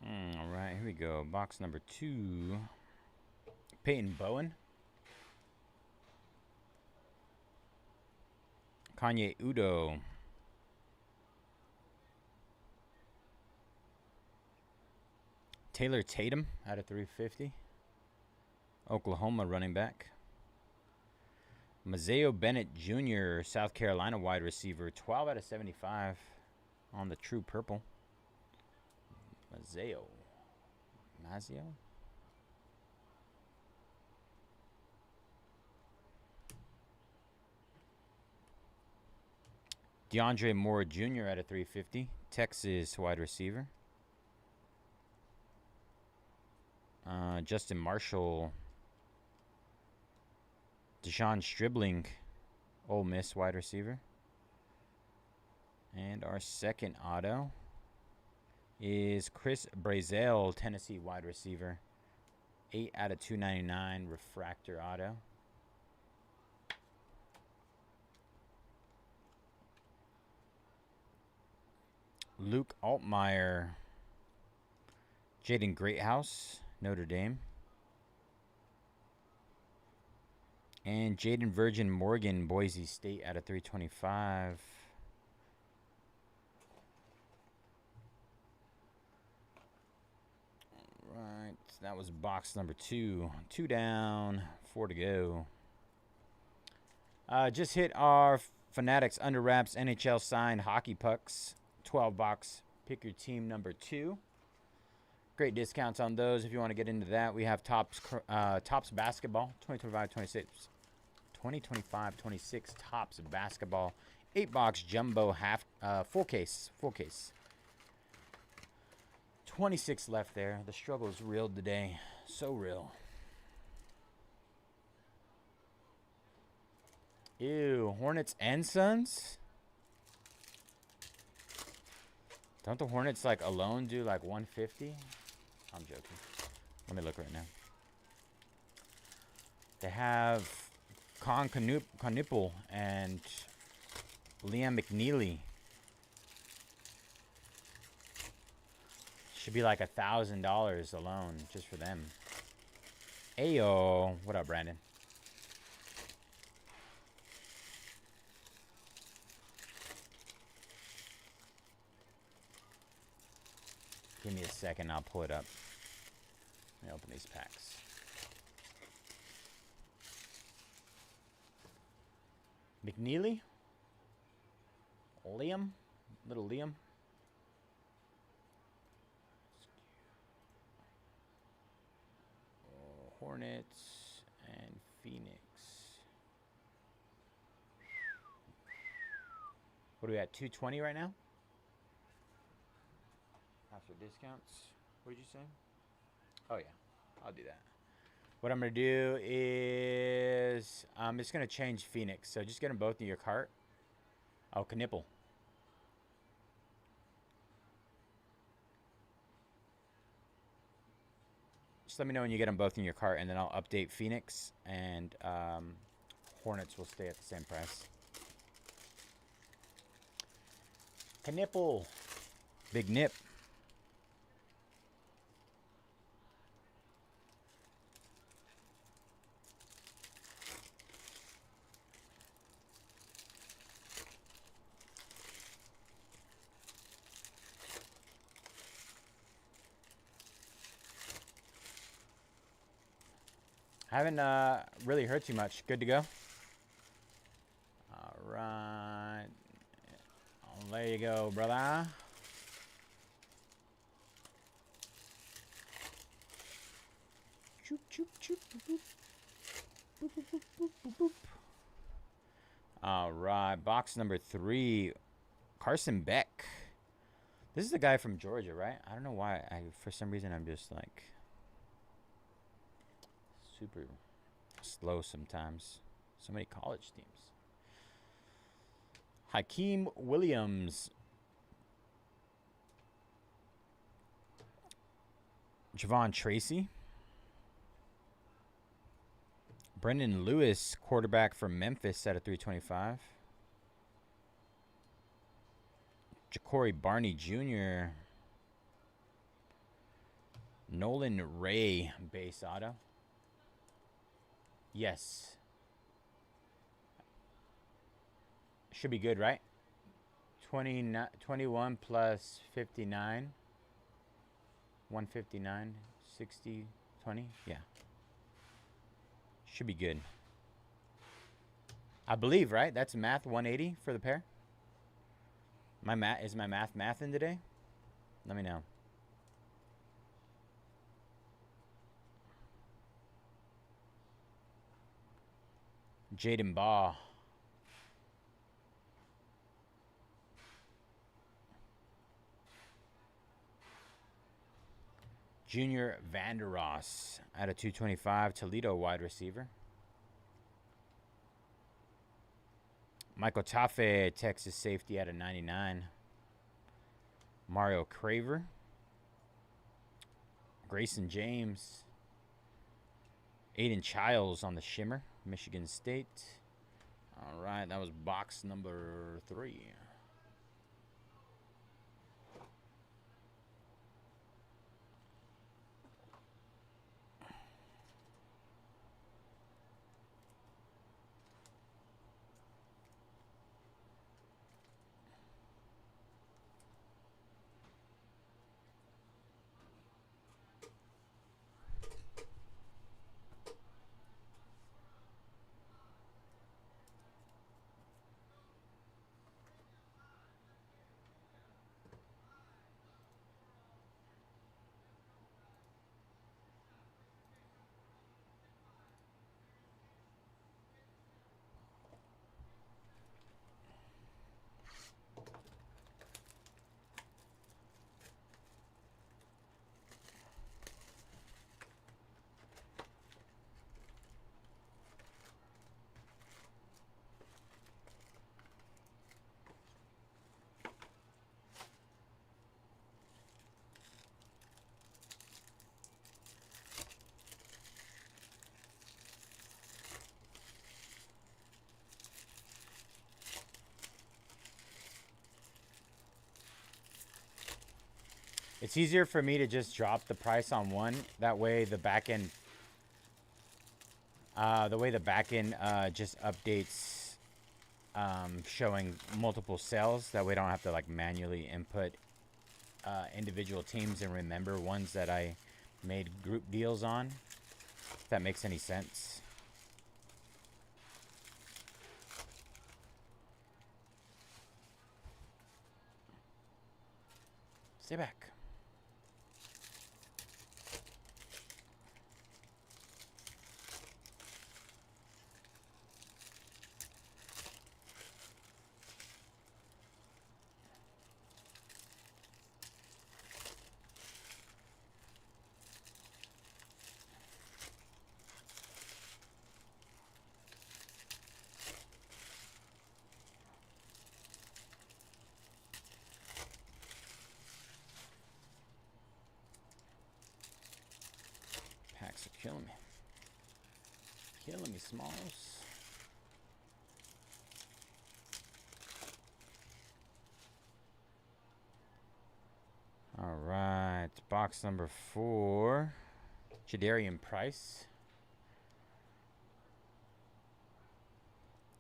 All right, here we go. Box number 2. Peyton Bowen. Kanye Udo. Taylor Tatum out of 350. Oklahoma running back. Mazeo Bennett Jr., South Carolina wide receiver. 12 out of 75 on the true purple. Mazeo. DeAndre Moore Jr. out of 350. Texas wide receiver. Justin Marshall. Deshaun Stribling, Ole Miss wide receiver. And our second auto is Chris Brazel, Tennessee wide receiver. 8 out of 299 refractor auto. Luke Altmaier, Jaden Greathouse, Notre Dame. And Jaden Virgin Morgan, Boise State out of 325. Right, that was box number 2. 2 down, 4 to go. Just hit our Fanatics Under Wraps NHL signed hockey pucks 12 box. Pick your team number 2. Great discounts on those if you want to get into that. We have Tops Basketball 2025-26. 2025-26 Tops Basketball 8-box jumbo full case. 26 left there. The struggle is real today. So real. Ew, Hornets and Suns? Don't the Hornets like alone do like 150? I'm joking. Let me look right now. They have Conipple and Liam McNeely. Should be like $1,000 alone just for them. Ayo. What up, Brandon? Give me a second. I'll pull it up. Let me open these packs. McNeely? Liam? Little Liam? Hornets and Phoenix. What are we at? 220 right now? After discounts. What did you say? Oh yeah, I'll do that. What I'm gonna do is I'm just gonna change Phoenix. So just get them both in your cart. Oh, Knipple. Just let me know when you get them both in your cart, and then I'll update Phoenix, and Hornets will stay at the same price. Knipple. Big nip. Haven't really heard too much. Good to go? All right. Oh, there you go, brother. Choop, choop, choop, boop, boop. Boop, boop, boop, boop, boop. All right. Box number 3. Carson Beck. This is the guy from Georgia, right? I don't know why. For some reason, I'm just like super slow sometimes. So many college teams. Hakeem Williams. Javon Tracy. Brendan Lewis, quarterback from Memphis at a 325. Ja'Cory Barney Jr. Nolan Ray, base auto. Yes. Should be good, right? 21 plus 59. 159, 60, 20. Yeah. Should be good. I believe, right? That's math 180 for the pair. Is my math in today? Let me know. Jaden Baugh. Junior Vandeross at a 225. Toledo wide receiver. Michael Taffe, Texas safety at a 99. Mario Craver. Grayson James. Aiden Childs on the shimmer. Michigan State. All right, that was box number 3. It's easier for me to just drop the price on one. That way the back end, just updates, showing multiple sales. That way I don't have to like manually input individual teams and remember ones that I made group deals on. If that makes any sense. Stay back. Packs are killing me. Killing me, Smalls. All right, box number 4. Jadarian Price.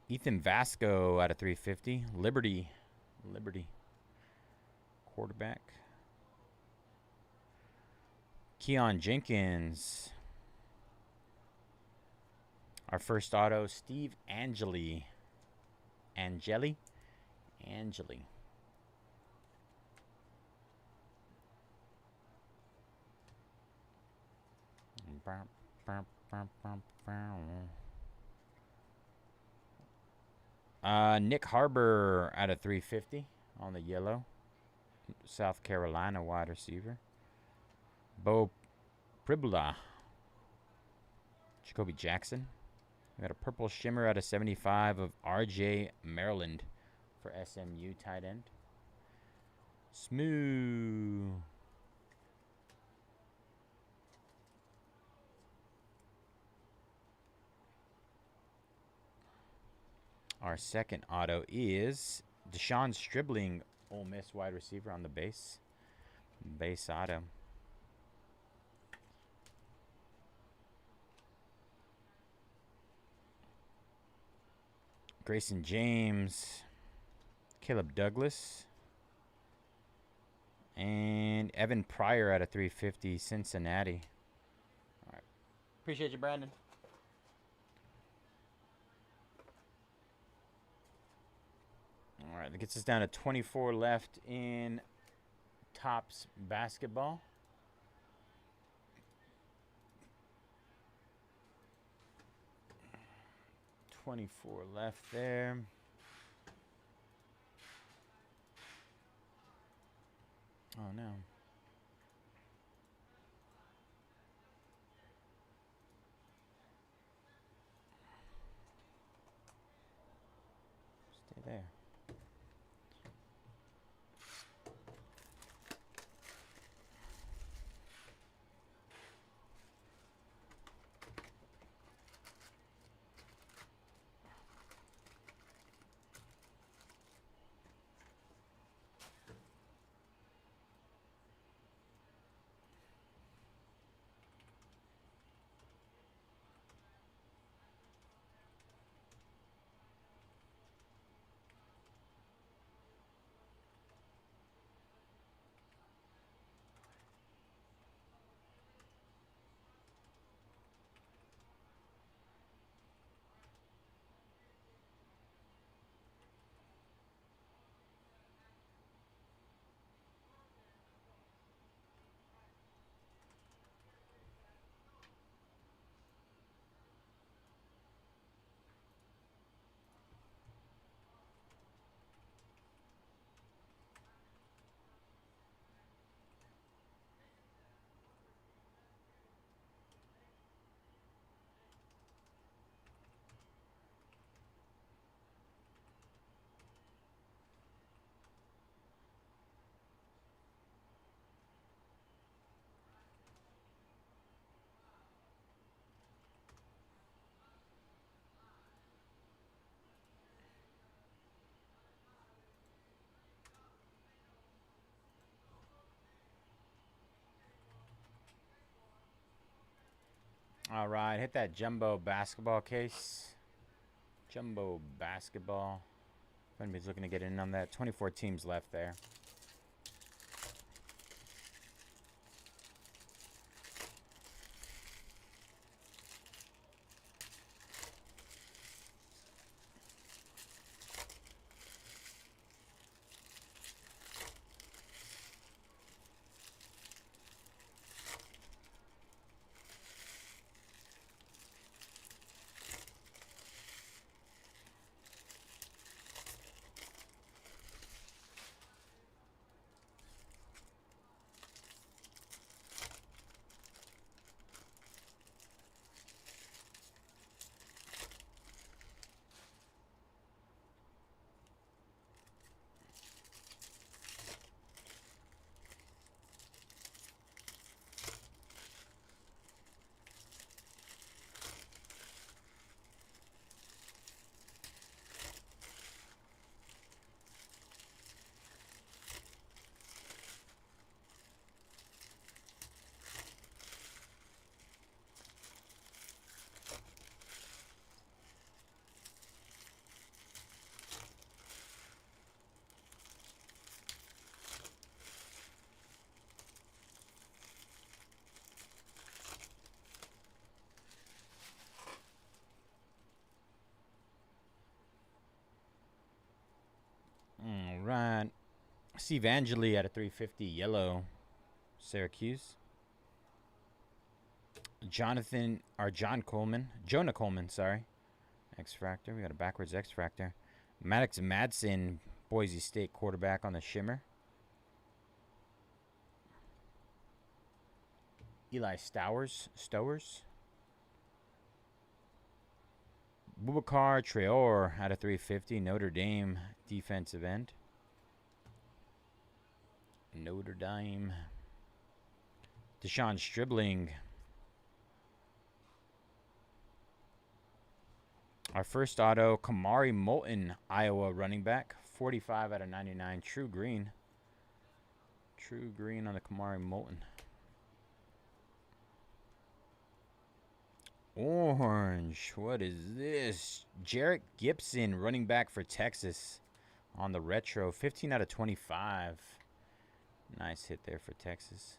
Ethan Vasco out of 350. Liberty. Quarterback. Keon Jenkins. Our first auto, Steve Angeli. Angeli. Nick Harbor out of 350 on the yellow. South Carolina wide receiver. Bo Pribula. Jacoby Jackson. We got a purple shimmer out of 75 of RJ Maryland for SMU tight end. Smooth. Our second auto is Deshaun Stribling, Ole Miss wide receiver on the base. Base auto. Grayson James, Caleb Douglas, and Evan Pryor out of 350, Cincinnati. All right. Appreciate you, Brandon. All right, that gets us down to 24 left in Topps basketball. $24 left there. Oh no. Stay there. All right, hit that jumbo basketball case. Jumbo basketball. If anybody's looking to get in on that, 24 teams left there. All right. Steve Angeli at a 350 yellow. Syracuse. Jonah Coleman, sorry. X-Fractor. We got a backwards X-Fractor. Maddox Madsen, Boise State quarterback on the shimmer. Eli Stowers. Boubacar Traore out of 350. Notre Dame defensive end. Notre Dame. Deshaun Stribling. Our first auto, Kamari Moulton, Iowa running back. 45 out of 99. True green. True green on the Kamari Moulton. Orange. What is this? Jarrett Gibson, running back for Texas on the retro. 15 out of 25. Nice hit there for Texas.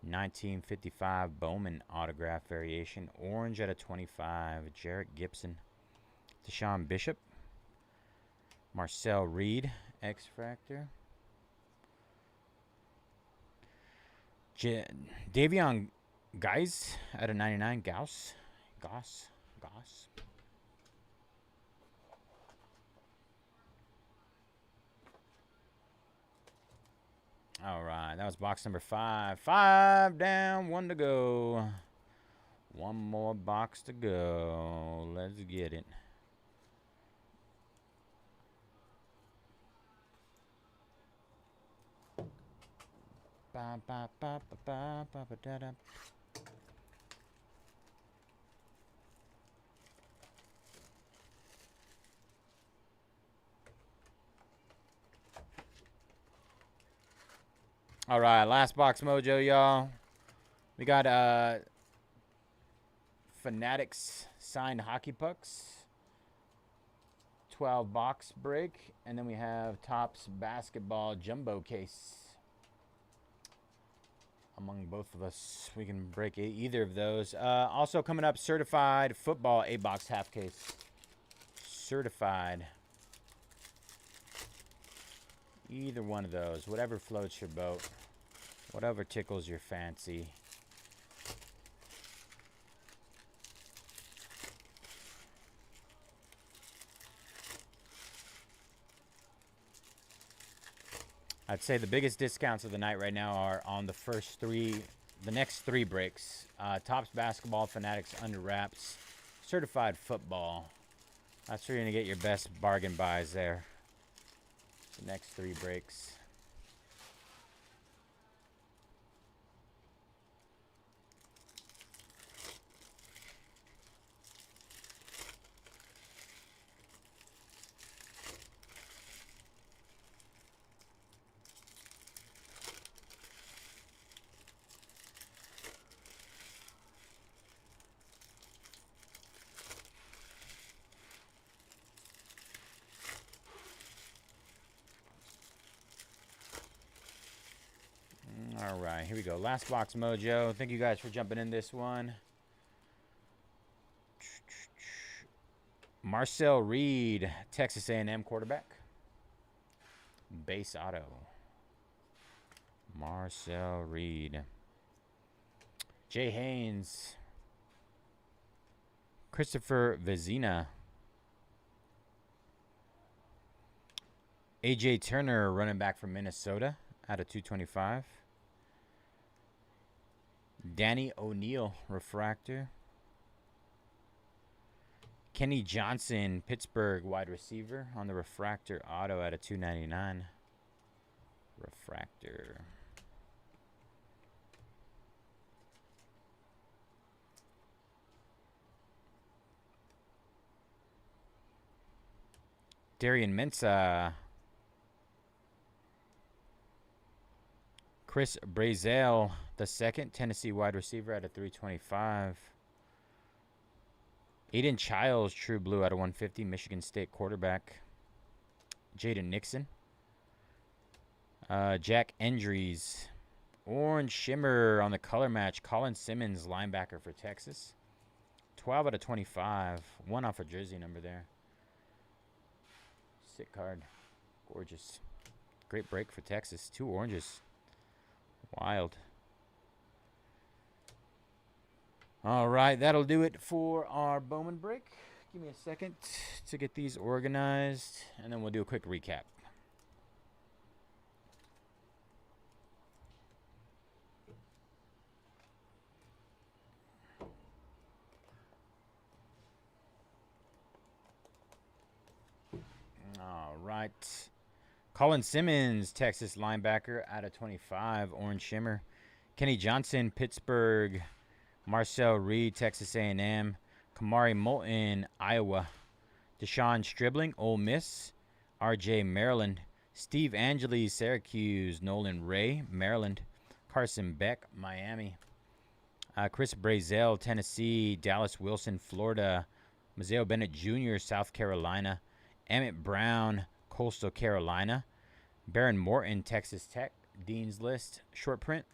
1955 Bowman autograph variation. Orange out of 25. Jarrett Gibson. Deshaun Bishop. Marcel Reed, X-Fractor. Davion Guys out of 99. Goss. All right, that was box number 5. 5 down, 1 to go. One more box to go. Let's get it. Ba ba ba ba ba ba ba da da. All right, last box mojo, y'all. We got Fanatics signed hockey pucks. 12 box break, and then we have Topps basketball jumbo case. Among both of us, we can break either of those. Also coming up, certified football 8-box half case. Certified. Either one of those, whatever floats your boat, whatever tickles your fancy. I'd say the biggest discounts of the night right now are on the next three breaks. Topps basketball, Fanatics under wraps, certified football. That's where you're going to get your best bargain buys there. The next 3 breaks. All right, here we go. Last box mojo. Thank you guys for jumping in this one. Marcel Reed, Texas A&M quarterback. Base auto. Marcel Reed. Jay Haynes. Christopher Vezina. A.J. Turner, running back from Minnesota, out of 225. Danny O'Neal, refractor. Kenny Johnson, Pittsburgh, wide receiver, on the refractor auto out of 299. Refractor. Darian Mensah. Chris Brazell, the second, Tennessee wide receiver out of 325. Aiden Childs, true blue out of 150, Michigan State quarterback. Jaden Nixon. Jack Endries. Orange shimmer on the color match. Colin Simmons, linebacker for Texas. 12 out of 25. One off a jersey number there. Sick card. Gorgeous. Great break for Texas. 2 oranges. Wild. All right, that'll do it for our Bowman break. Give me a second to get these organized, and then we'll do a quick recap. All right. Colin Simmons, Texas linebacker, out of 25, orange shimmer. Kenny Johnson, Pittsburgh. Marcel Reed, Texas A&M. Kamari Moulton, Iowa. Deshaun Stribling, Ole Miss. RJ, Maryland. Steve Angeli, Syracuse. Nolan Ray, Maryland. Carson Beck, Miami. Chris Brazell, Tennessee. Dallas Wilson, Florida. Mazeo Bennett Jr., South Carolina. Emmett Brown, Coastal Carolina. Baron Morton, Texas Tech. Dean's List, short print.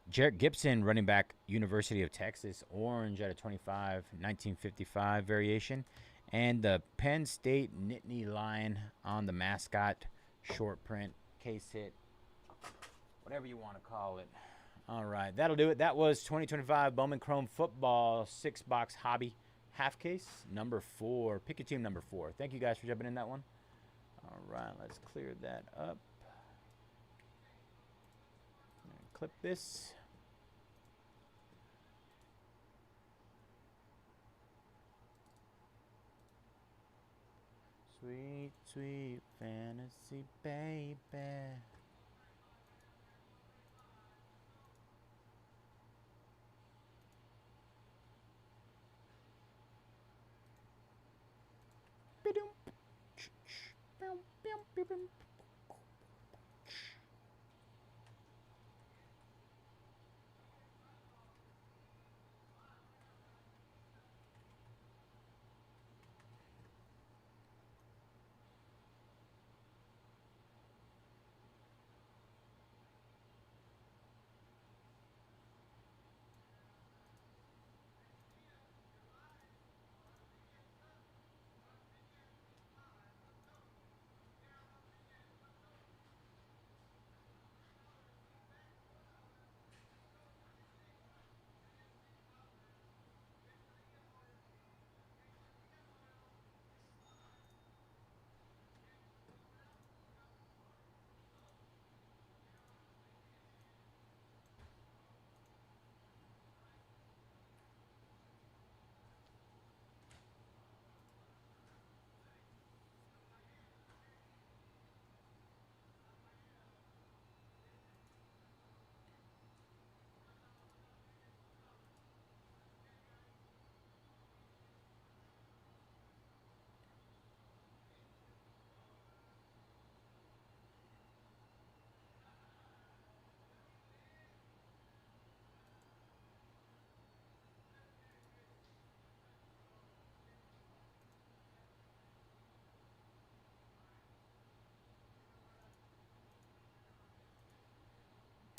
Jarrett Gibson, running back, University of Texas, orange out of 25, 1955 variation. And the Penn State Nittany Lion on the mascot, short print, case hit, whatever you want to call it. All right, that'll do it. That was 2025 Bowman Chrome Football 6-box hobby half case, number 4. Pick your team, number 4. Thank you guys for jumping in that one. All right, let's clear that up. Clip this. Sweet, sweet fantasy, baby.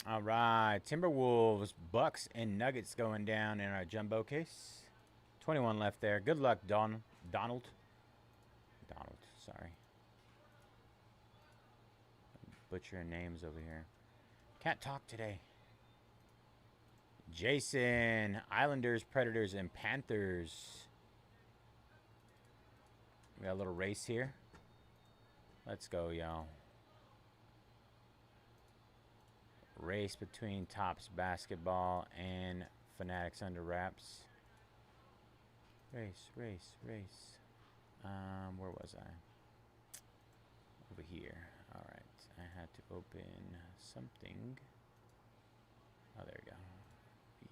All right, Timberwolves, Bucks, and Nuggets going down in our jumbo case. 21 left there. Good luck, Donald. Donald, sorry. Butchering names over here. Can't talk today. Jason, Islanders, Predators, and Panthers. We got a little race here. Let's go, y'all. Race between Tops Basketball and Fanatics Under Wraps. Race. Where was I? Over here. All right. I had to open something. Oh, there we go.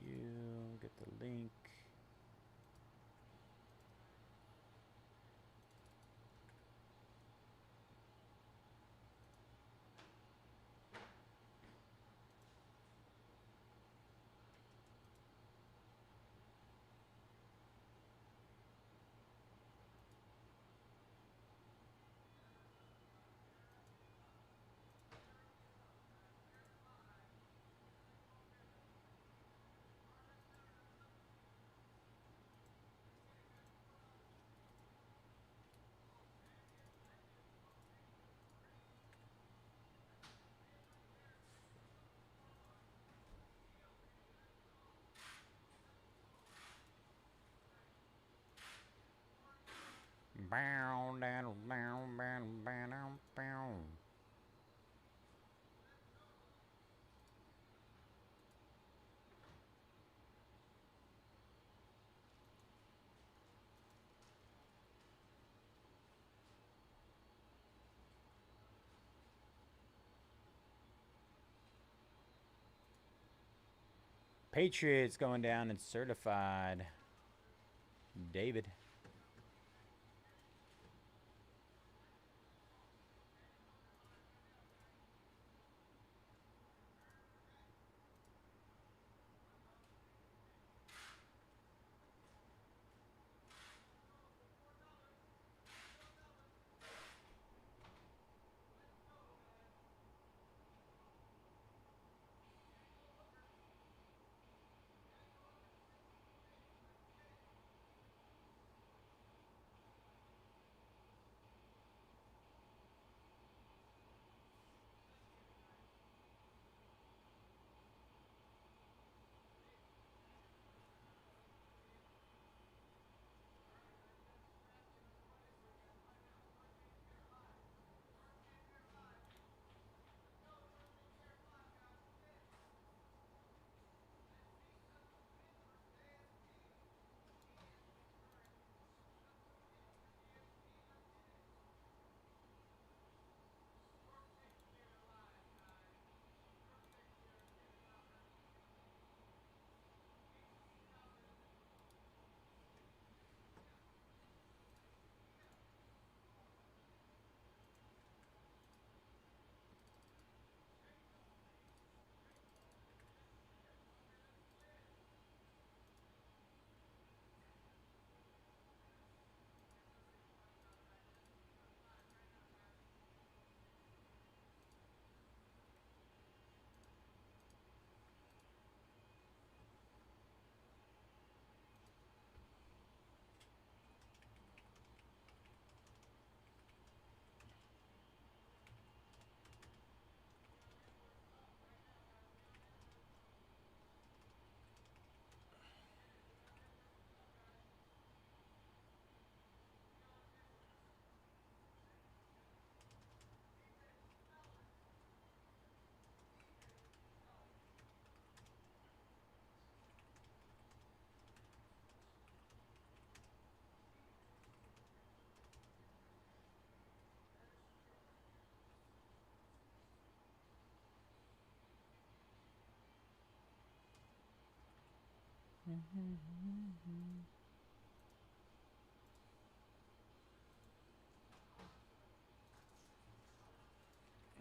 You get the link. Bow, down, bow, bow, bow, bow. Patriots going down and certified. David.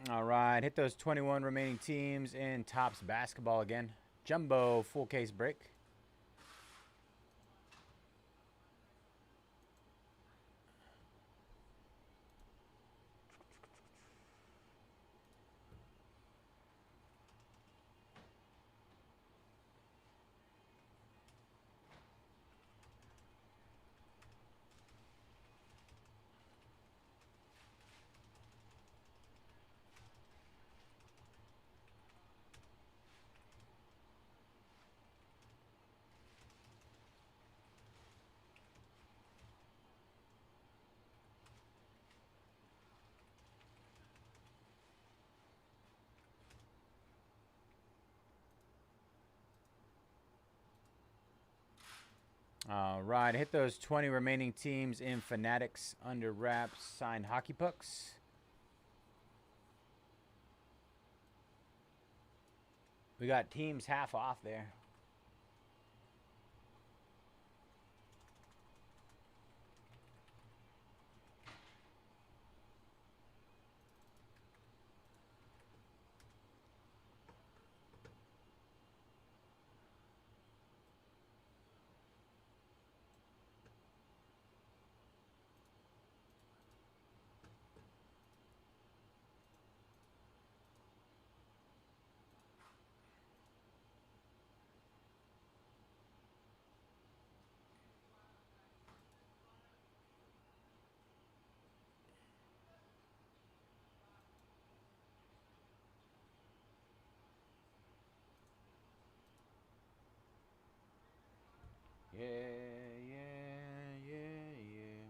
All right, hit those 21 remaining teams in Tops Basketball again. Jumbo full case break. All right, hit those 20 remaining teams in Fanatics under wraps signed hockey pucks. We got teams half off there. Yeah, yeah, yeah, yeah.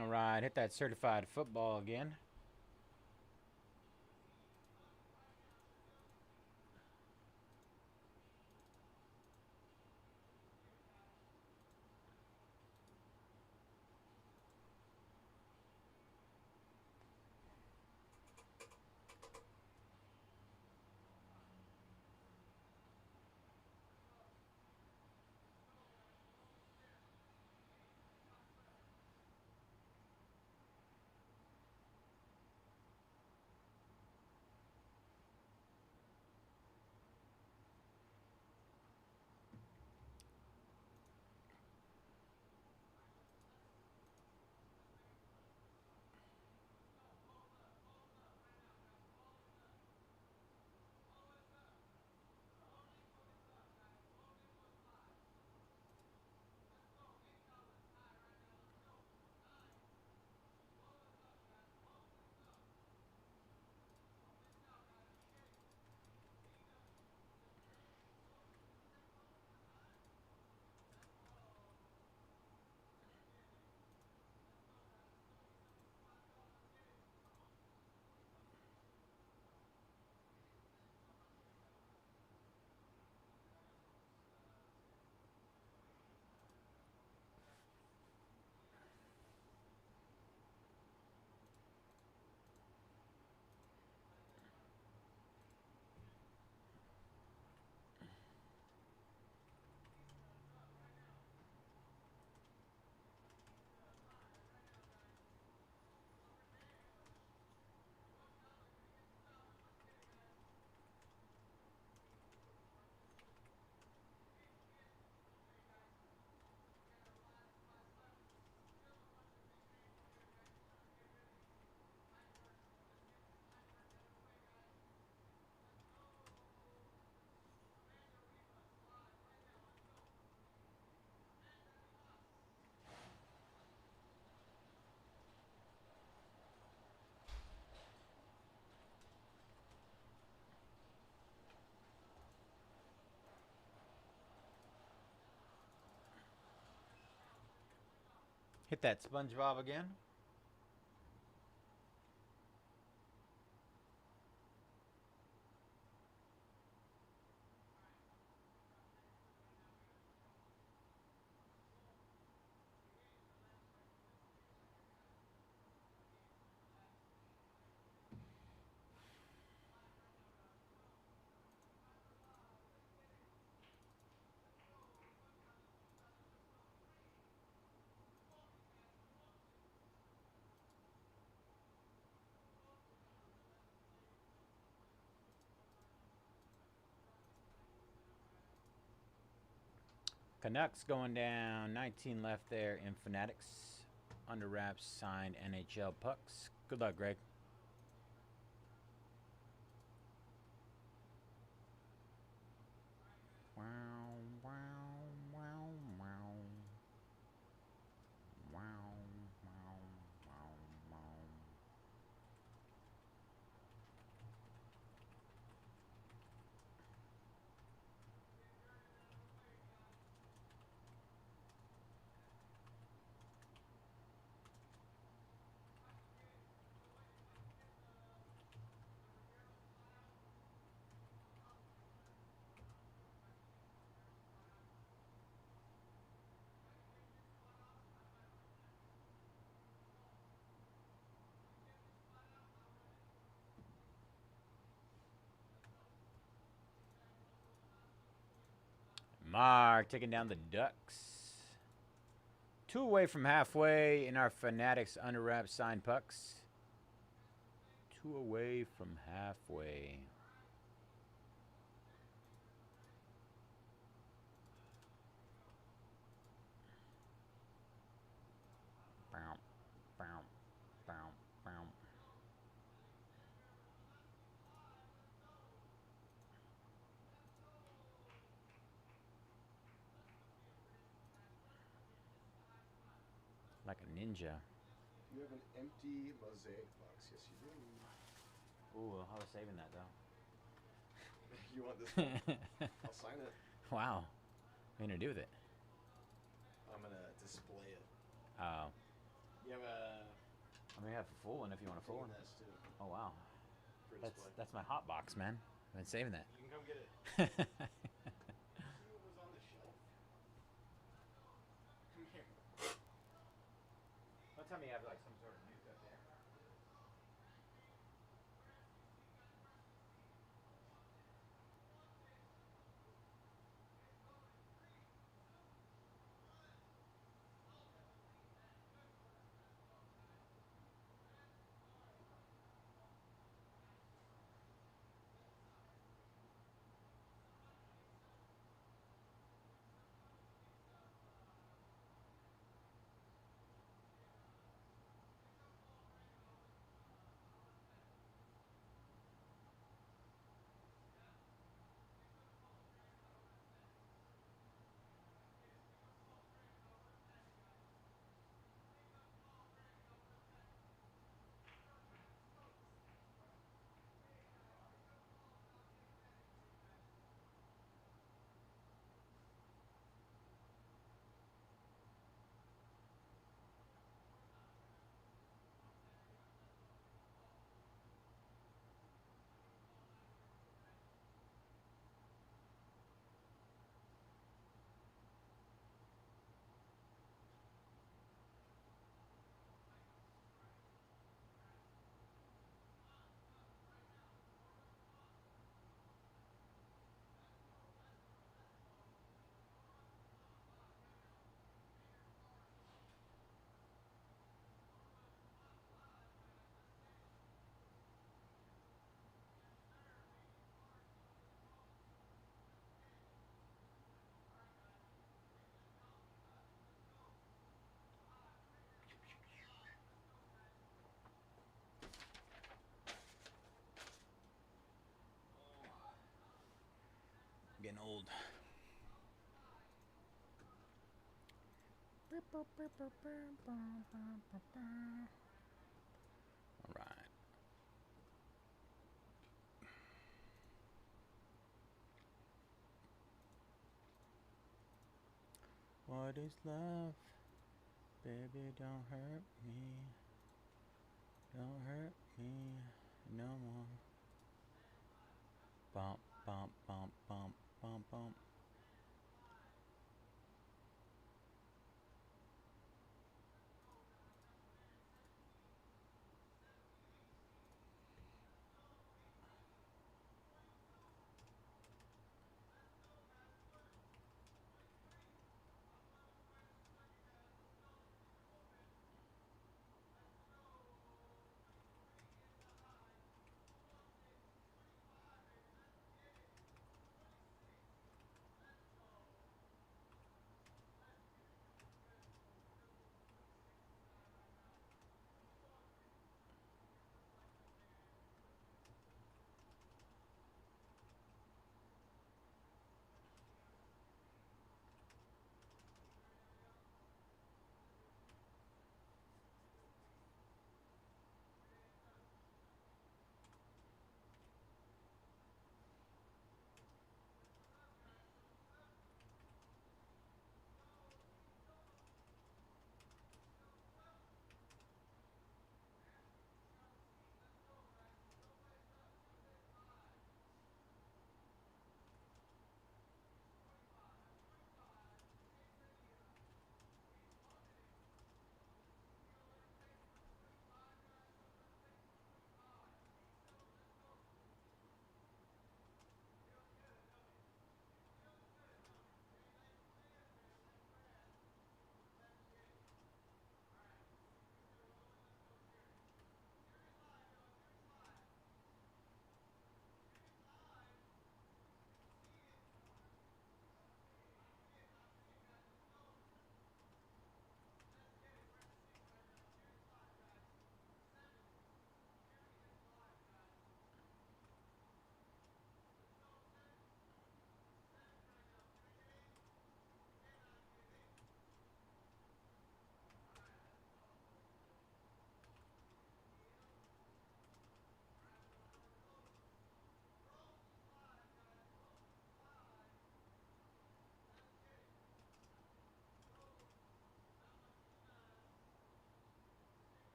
All right, hit that certified football again. Hit that SpongeBob again. Canucks going down. 19 left there in Fanatics. Under wraps signed NHL pucks. Good luck, Greg. Wow, wow, wow, wow. Wow, wow, wow, wow. Mark taking down the Ducks. 2 away from halfway in our Fanatics under wraps signed pucks. 2 away from halfway. Bow, bow, bow, bow. Like a ninja. You have an empty Mosaic box. Yes, you do. Ooh, I was saving that though. You want this one? I'll sign it. Wow. What are you gonna do with it? I'm gonna display it. Oh. You have a. I mean, I have a full one if you want a full one. This too. Oh wow. For That's display. that's my hot box, man. I've been saving that. You can come get it. See what was on the shelf? Come here. Don't tell me you have like some sort of news up there. Getting old. All right. What is love? Baby, don't hurt me. Don't hurt me no more. Bump, bump, bump, bump, bump, bump.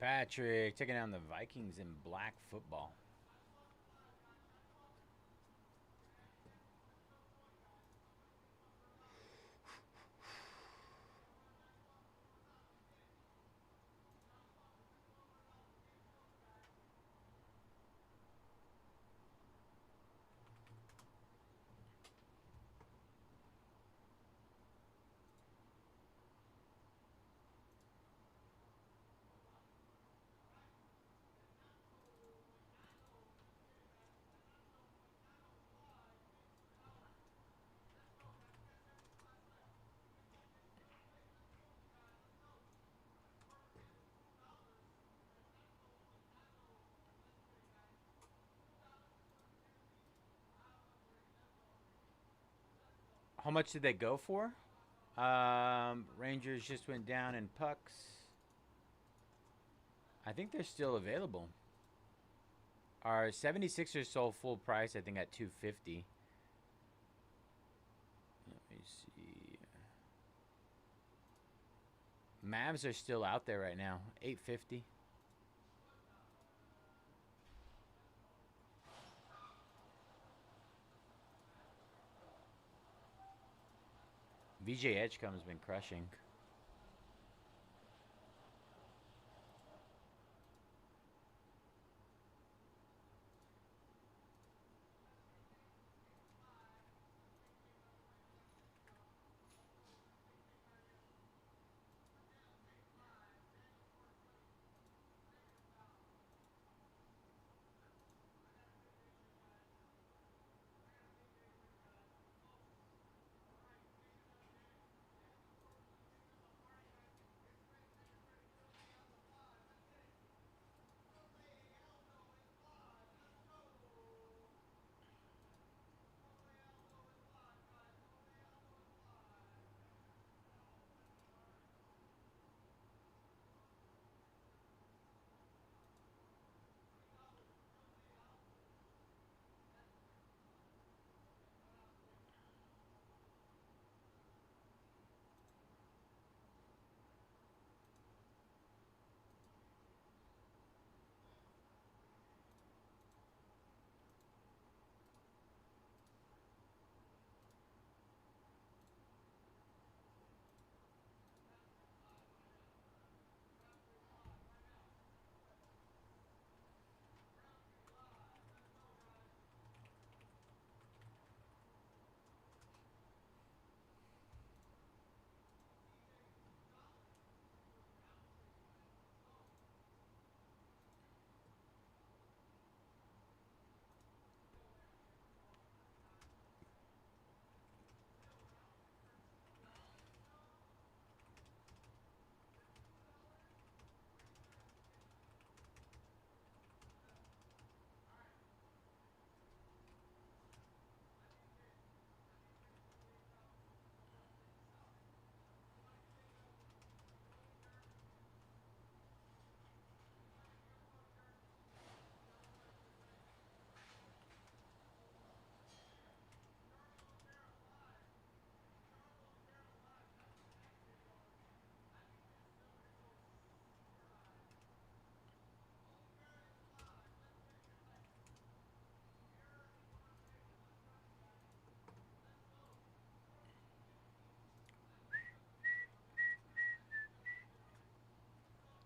Patrick taking down the Vikings in black football. How much did they go for? Rangers just went down in pucks. I think they're still available. Our 76ers sold full price, I think, at 250. Let me see. Mavs are still out there right now, 850. VJ Edgecombe's been crushing.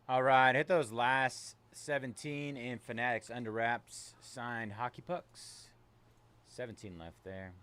All right, hit those last 17 in Fanatics Under Wraps signed hockey pucks. 17 left there.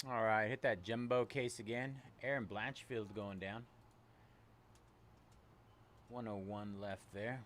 All right, hit that jumbo case again. Aaron Blanchfield's going down. 101 left there.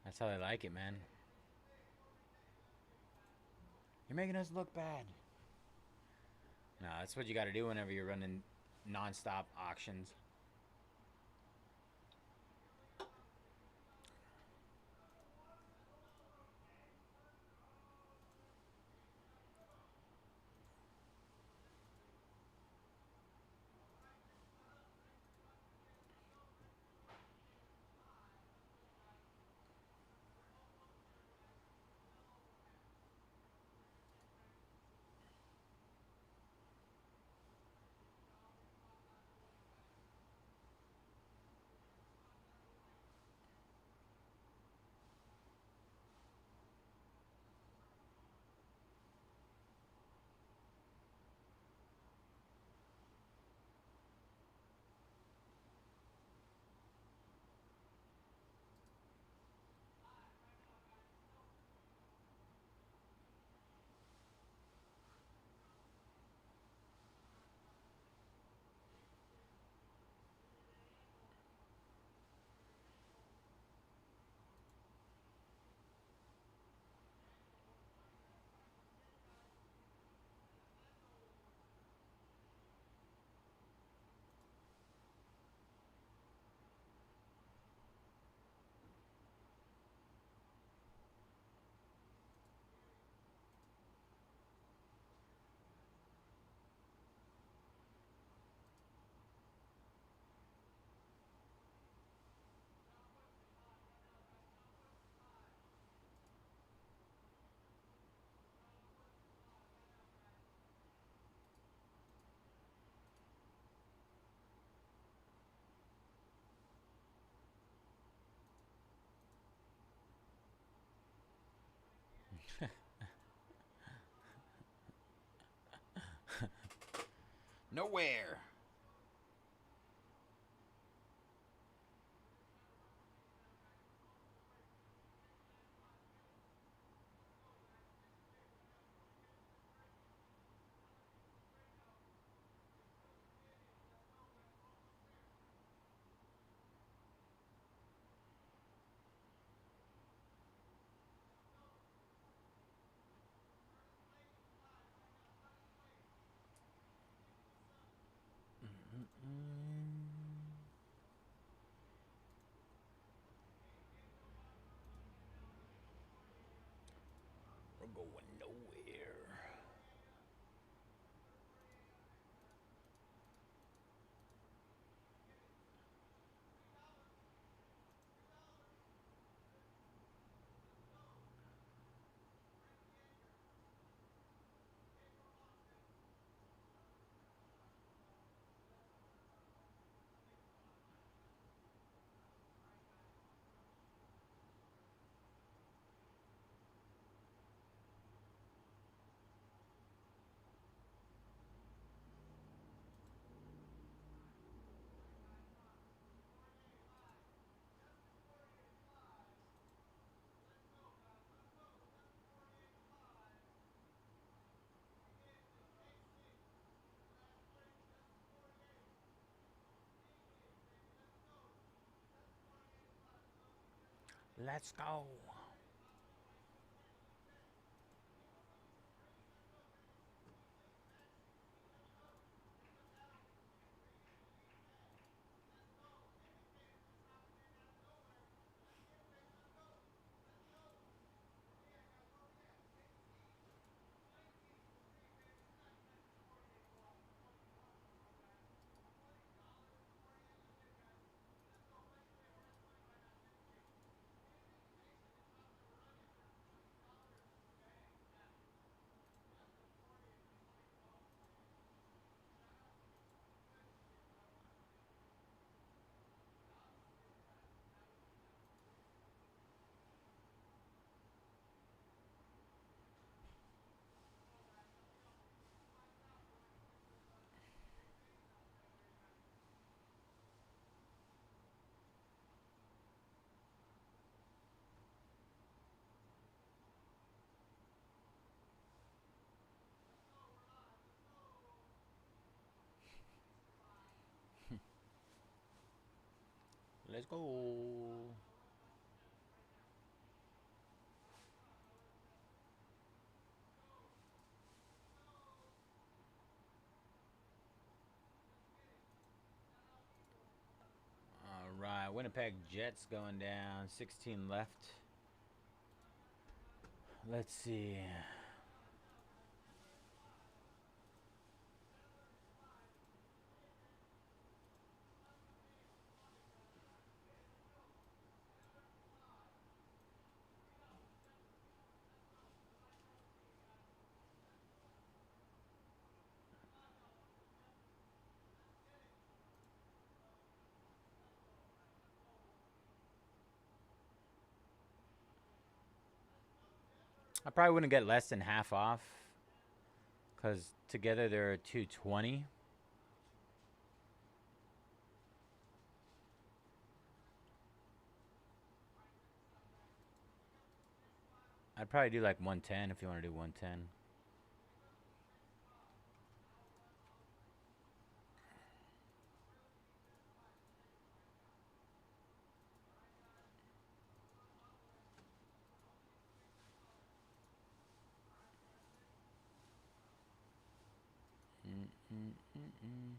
That's how they like it, man. You're making us look bad. No, that's what you got to do whenever you're running non-stop auctions. Nowhere. going nowhere. Let's go. Let's go. All right, Winnipeg Jets going down. 16 left. Let's see. I probably wouldn't get less than half off because together they're 220. I'd probably do like 110 if you want to do 110. Mm-mm-mm-mm.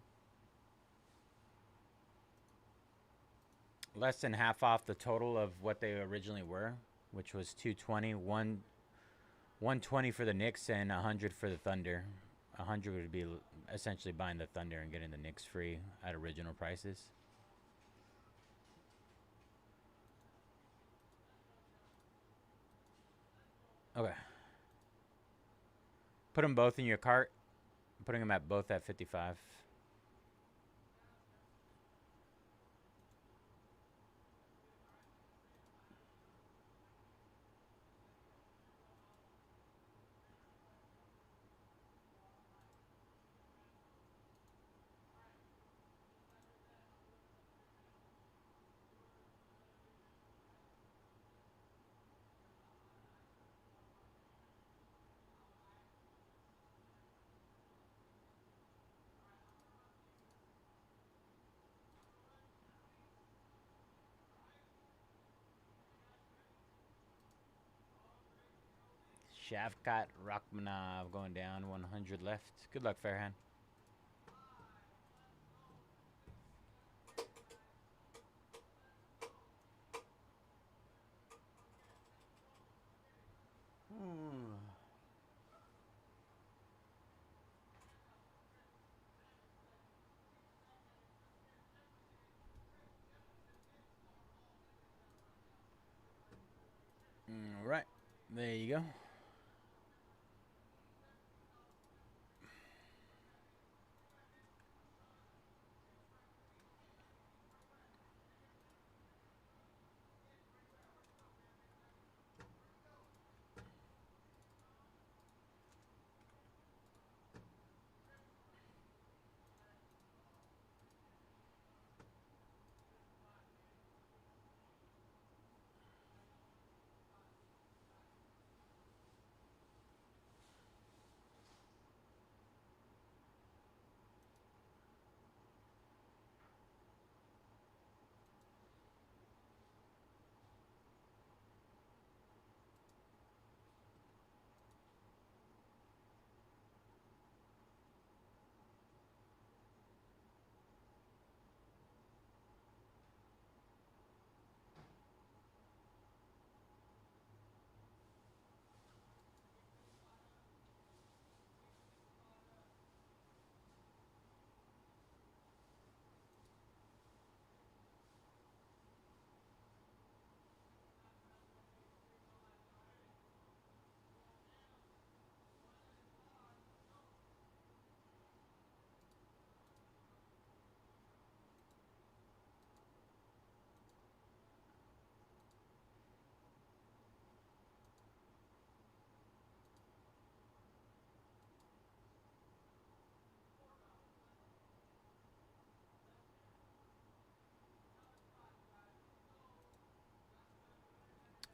Less than half off the total of what they originally were, which was 220, 120 for the Knicks and 100 for the Thunder. 100 would be essentially buying the Thunder and getting the Knicks free at original prices. Okay. Put them both in your cart. Putting them at both at 55. Shavkat Rachmanov going down. 100 left. Good luck, Fairhand. There you go.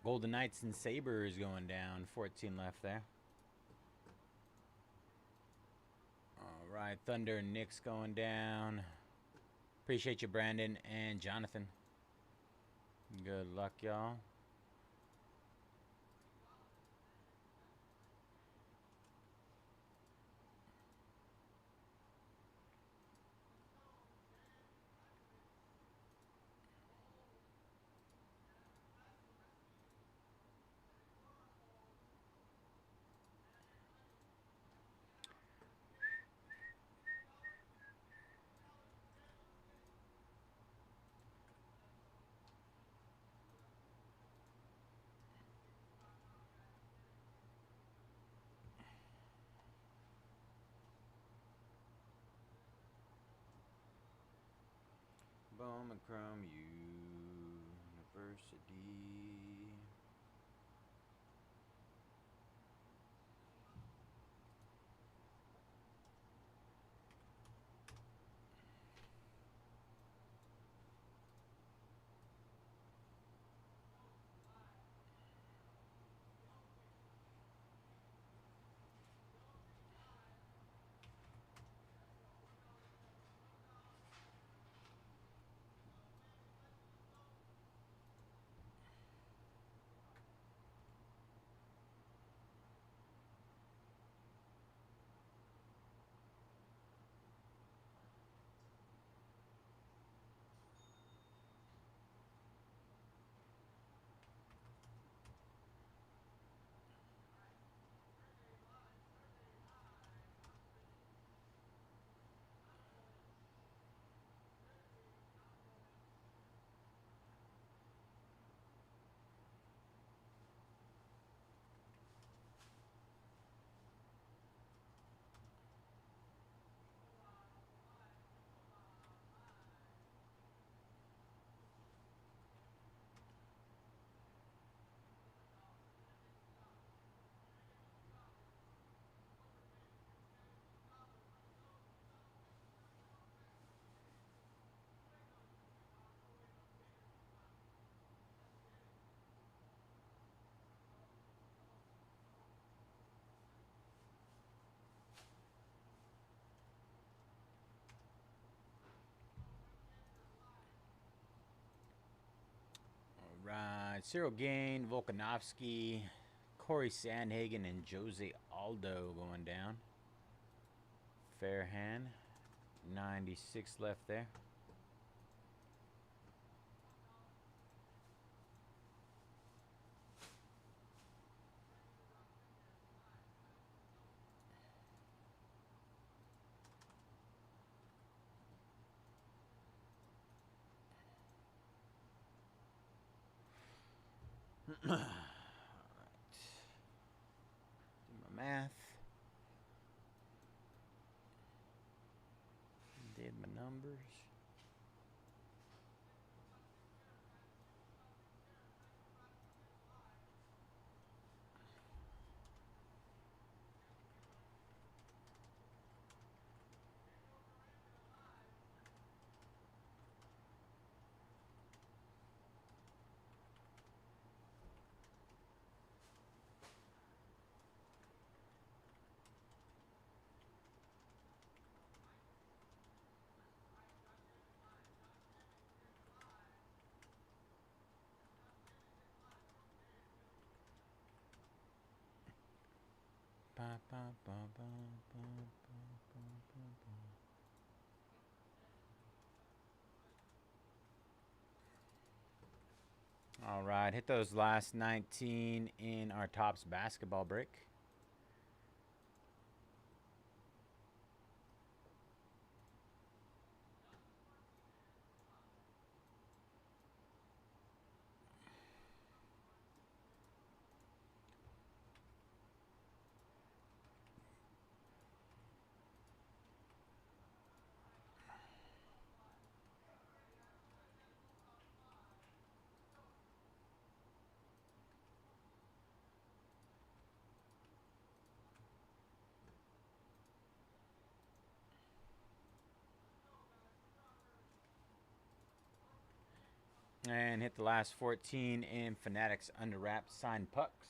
Golden Knights and Sabres going down. 14 left there. All right, Thunder and Knicks going down. Appreciate you, Brandon and Jonathan. Good luck, y'all. Bowman Chrome University. Right, Cyril Gain, Volkanovski, Corey Sandhagen, and Jose Aldo going down. Fair hand. 96 left there. All right. numbers. All right, hit those last 19 in our Tops basketball break. And hit the last 14 in Fanatics Under Wraps signed pucks.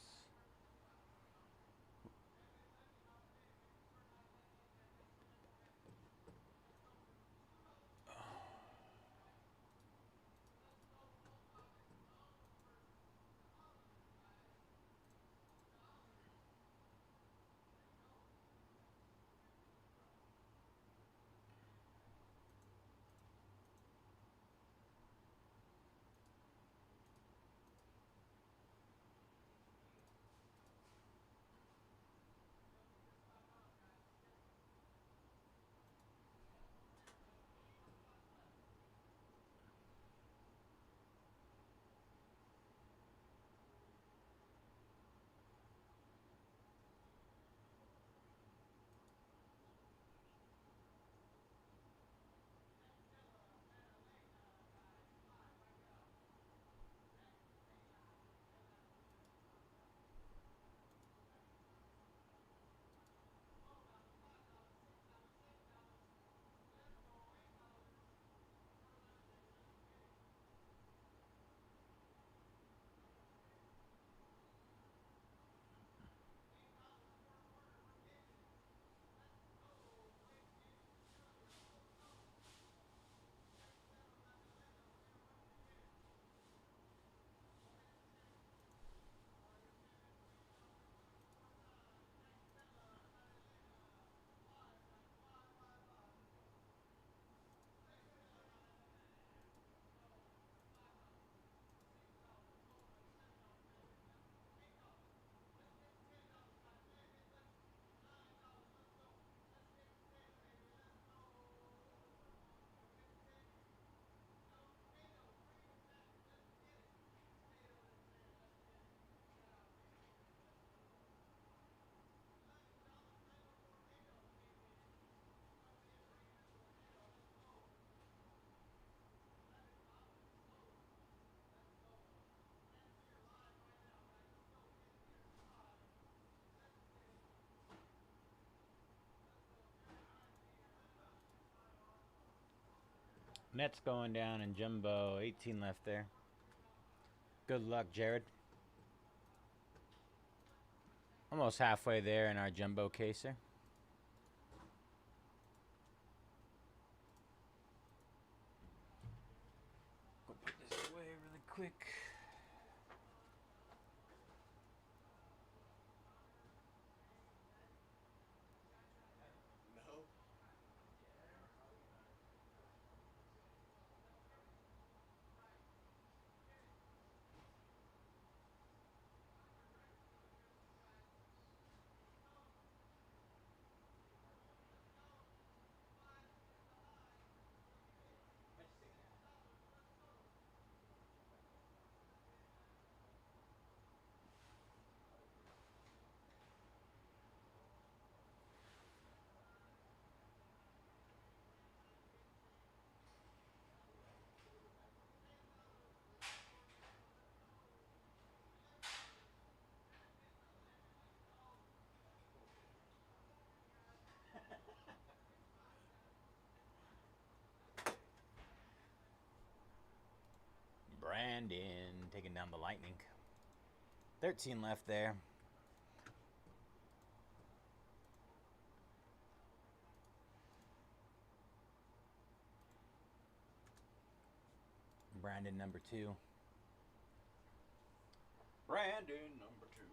Nets going down in jumbo. 18 left there. Good luck, Jared. Almost halfway there in our jumbo caser. Go put this away really quick. No. Brandon taking down the Lightning. 13 left there. Brandon number 2. Brandon number 2.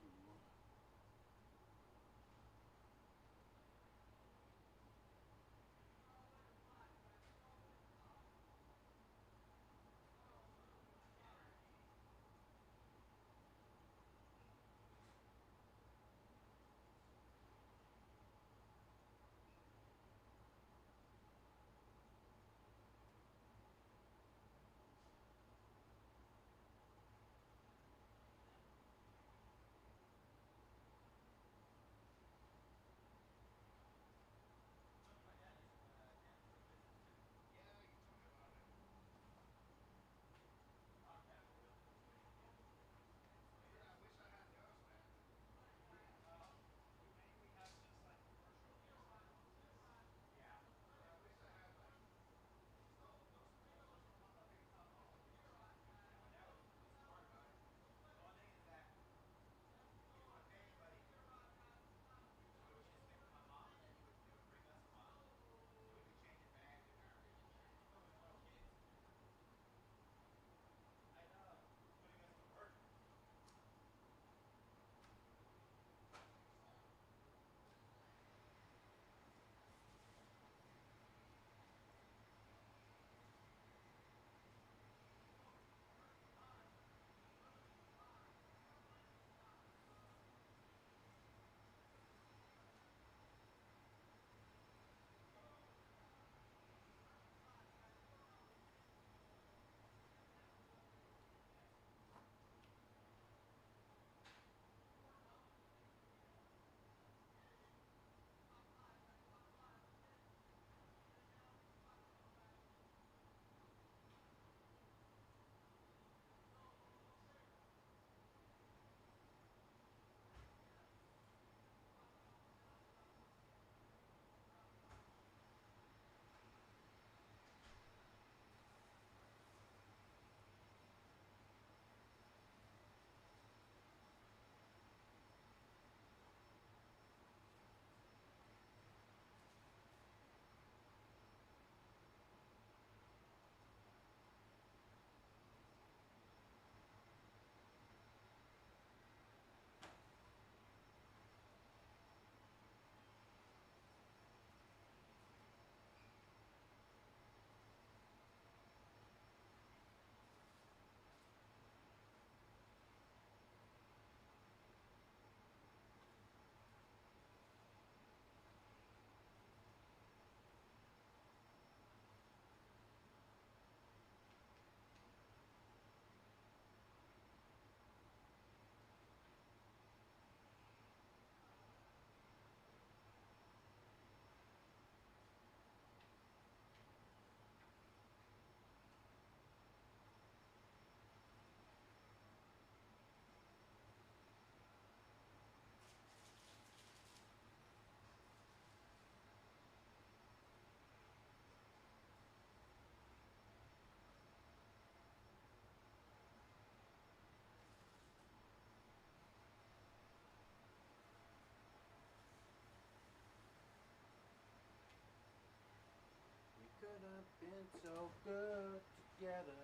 We could have been so good together.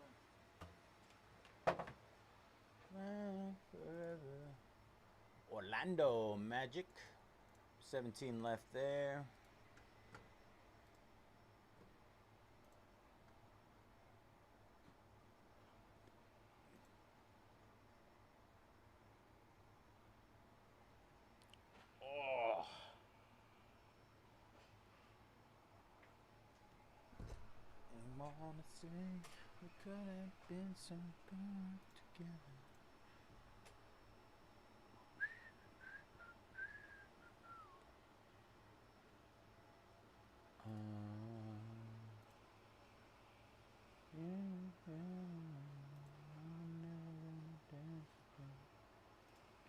Forever. Orlando Magic. 17 left there. Oh. I wanna say we could have been so good together.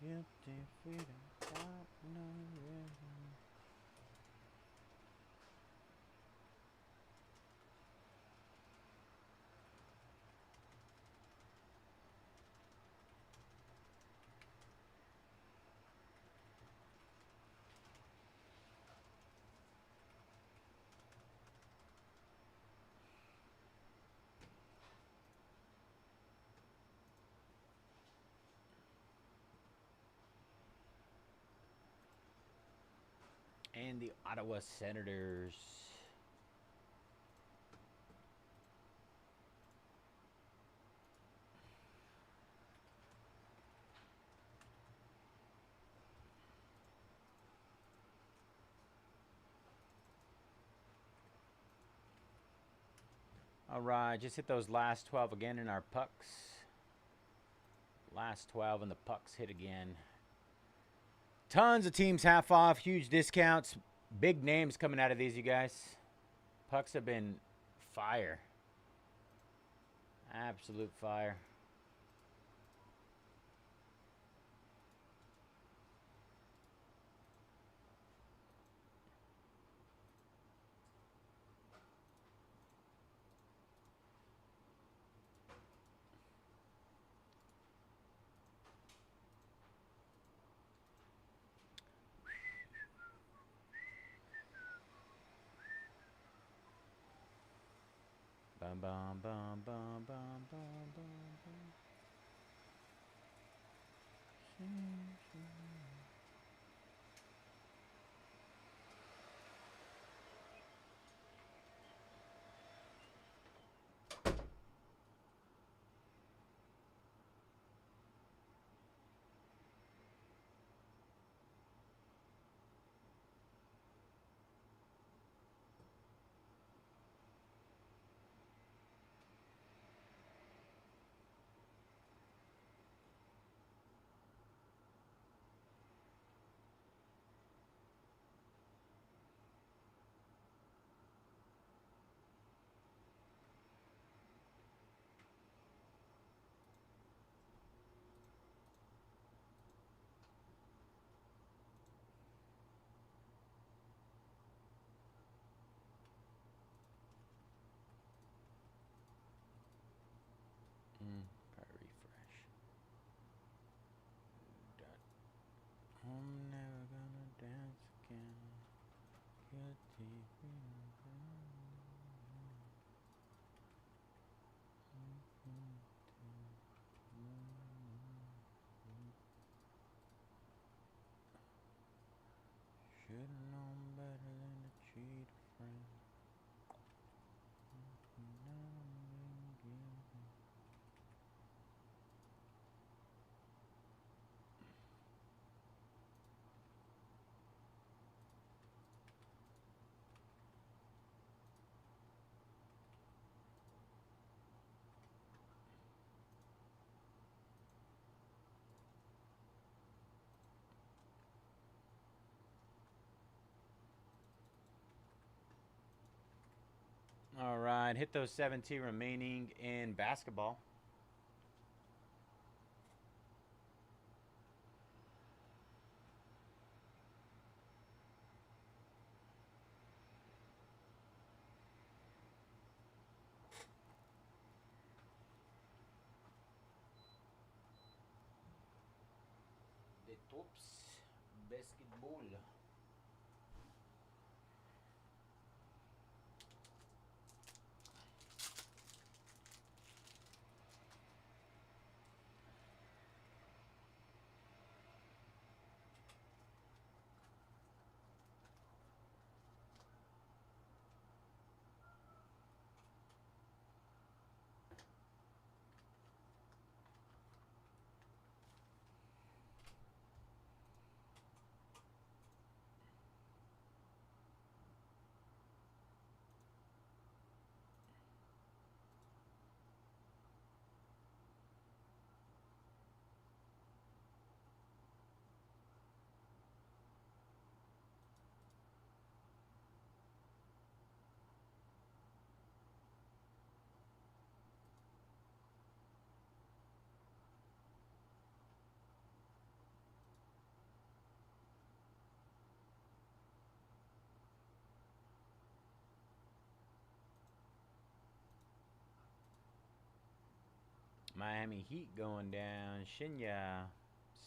Guilty freedom, got no rhythm. And the Ottawa Senators. All right, just hit those last 12 again in our pucks. Last 12 and the pucks hit again. Tons of teams half off, huge discounts, big names coming out of these, you guys. Pucks have been fire. Absolute fire. Bum bum bum bum bum bum bum bum. Probably refresh. Done. I'm never gonna dance again. Good TV. Should've known better than to cheat a friend. All right, hit those 17 remaining in basketball. The tops basketball. Miami Heat going down. Shinya,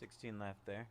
16 left there.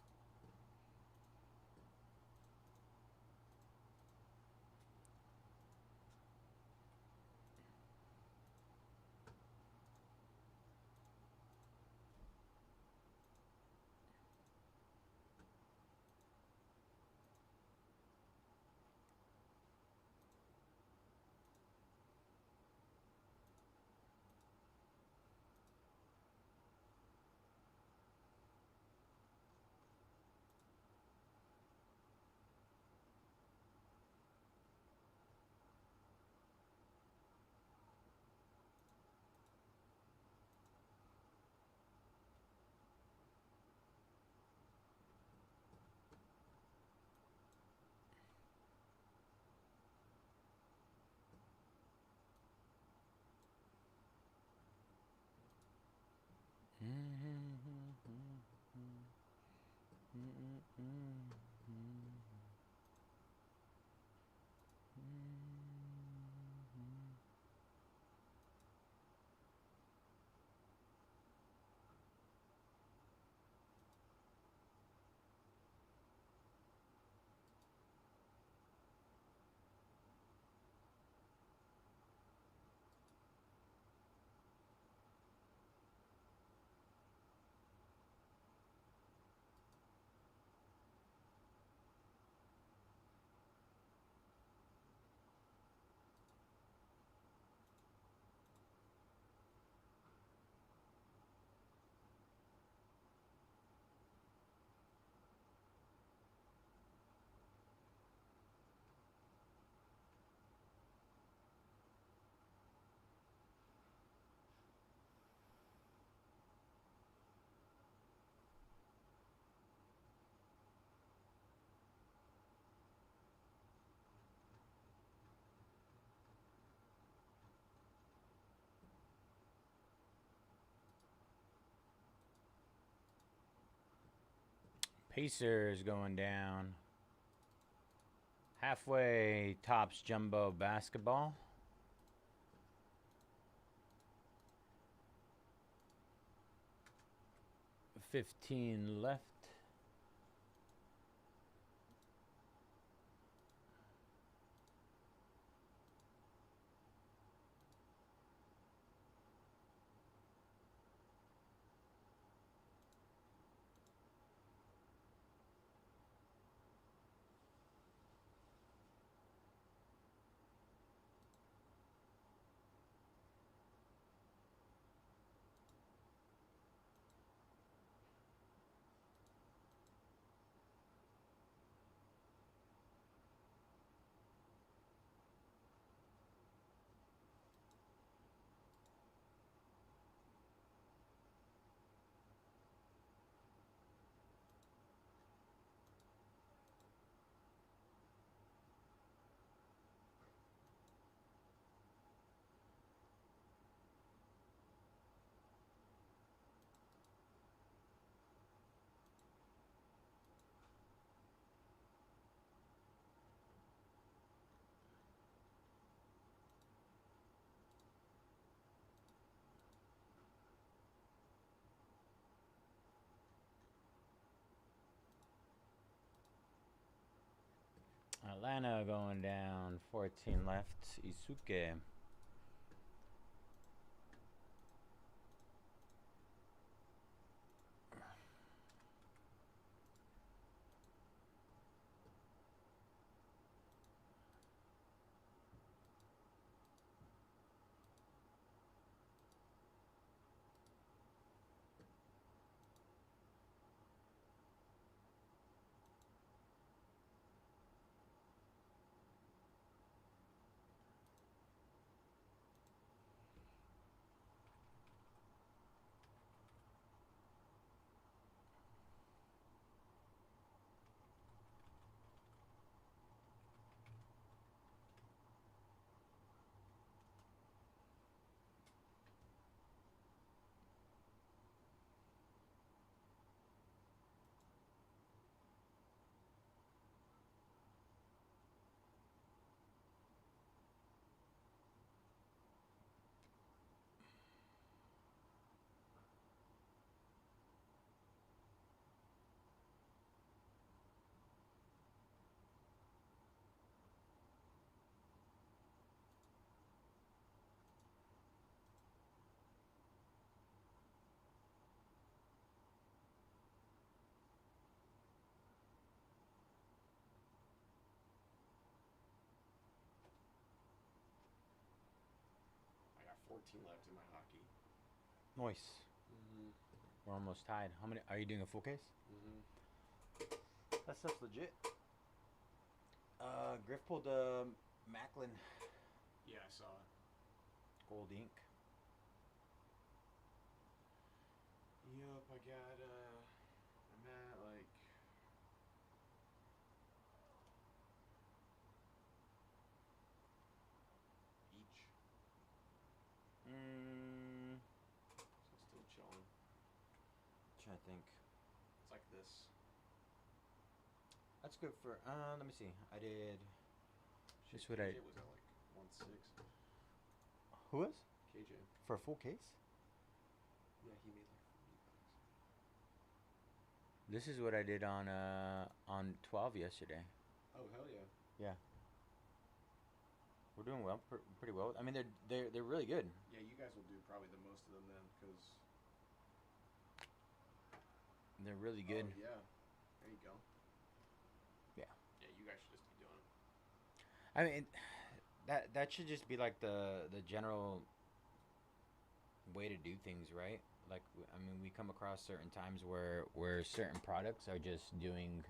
Pacers going down. Halfway, Tops Jumbo Basketball. 15 left. Atlanta going down. 14 left. Isuke. I got 14 left in my hockey. Nice. We're almost tied. How many? Are you doing a full case? That stuff's legit. Griff pulled Macklin Yeah, I saw it. Gold Ink. Yup, I got, I'm at, like, each. So still chilling. think. It's like this. That's good for. Let me see. I did. Shit, Just what I. KJ was at like 1.6. Who was KJ. for a full case? Yeah, he made like $40. This is what I did on 12 yesterday. Oh hell yeah. Yeah. We're doing well, pretty well. I mean, they're really good. Yeah, you guys will do probably the most of them then, because. They're really good. Oh yeah. There you go. Yeah. Yeah, you guys should just be doing it. I mean, that should just be like the general way to do things, right? Like, I mean, we come across certain times where certain products are just doing.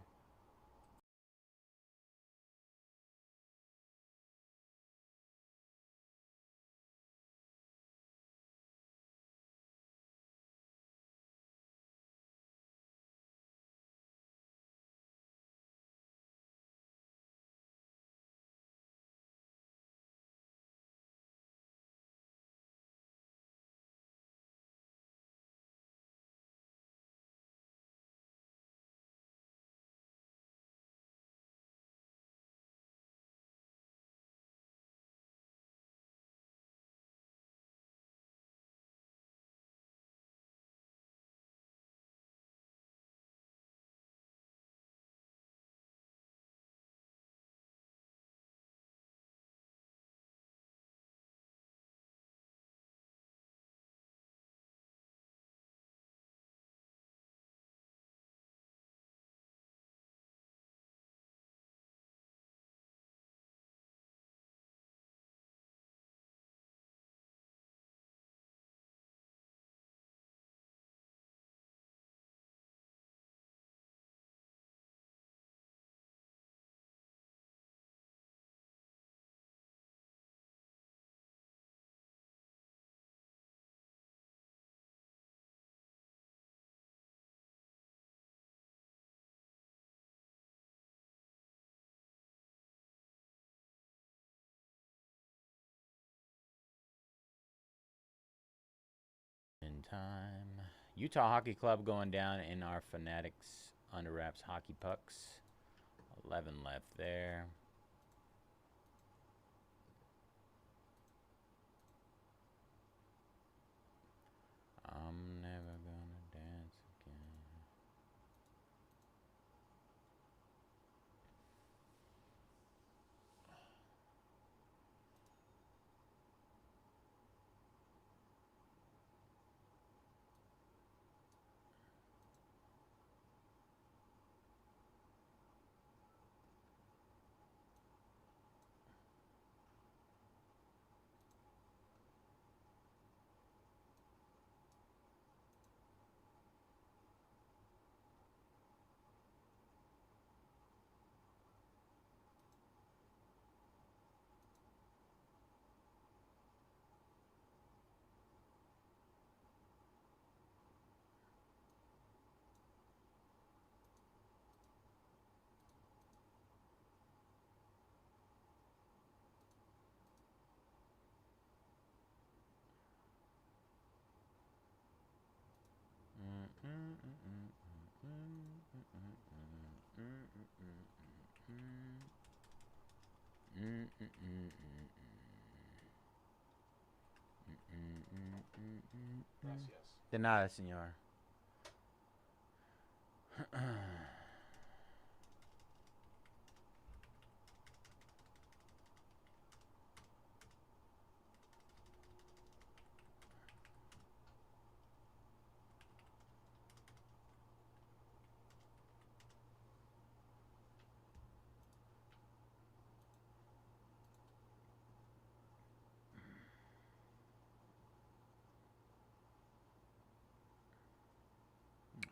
In time. Utah Hockey Club going down in our Fanatics Under Wraps hockey pucks. 11 left there. I'm never gonna dance again. Gracias. De nada, señor.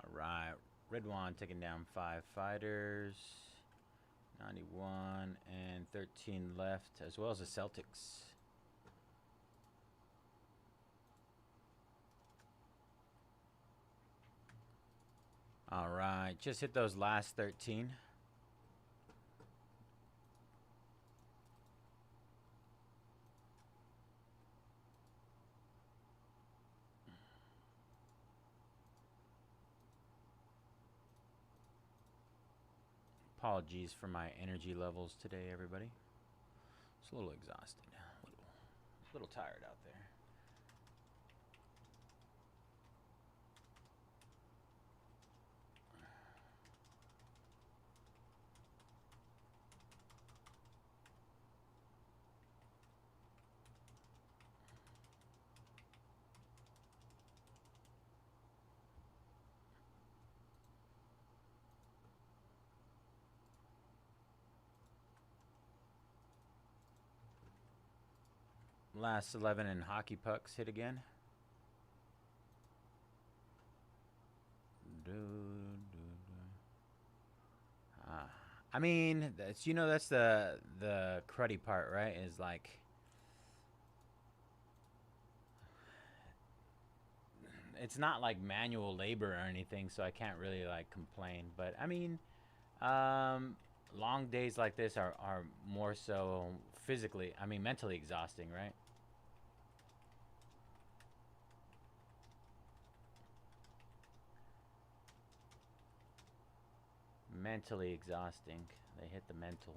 All right. Redwan taking down 5 fighters. 91 and 13 left, as well as the Celtics. All right. Just hit those last 13. Apologies for my energy levels today, everybody. It's a little exhausted, a little tired out there. Last 11 and hockey pucks hit again. I mean, that's that's the cruddy part, right? Is like it's not like manual labor or anything, so I can't really like complain. But I mean, long days like this are more so physically, I mean mentally exhausting, right? Mentally exhausting. They hit the mental.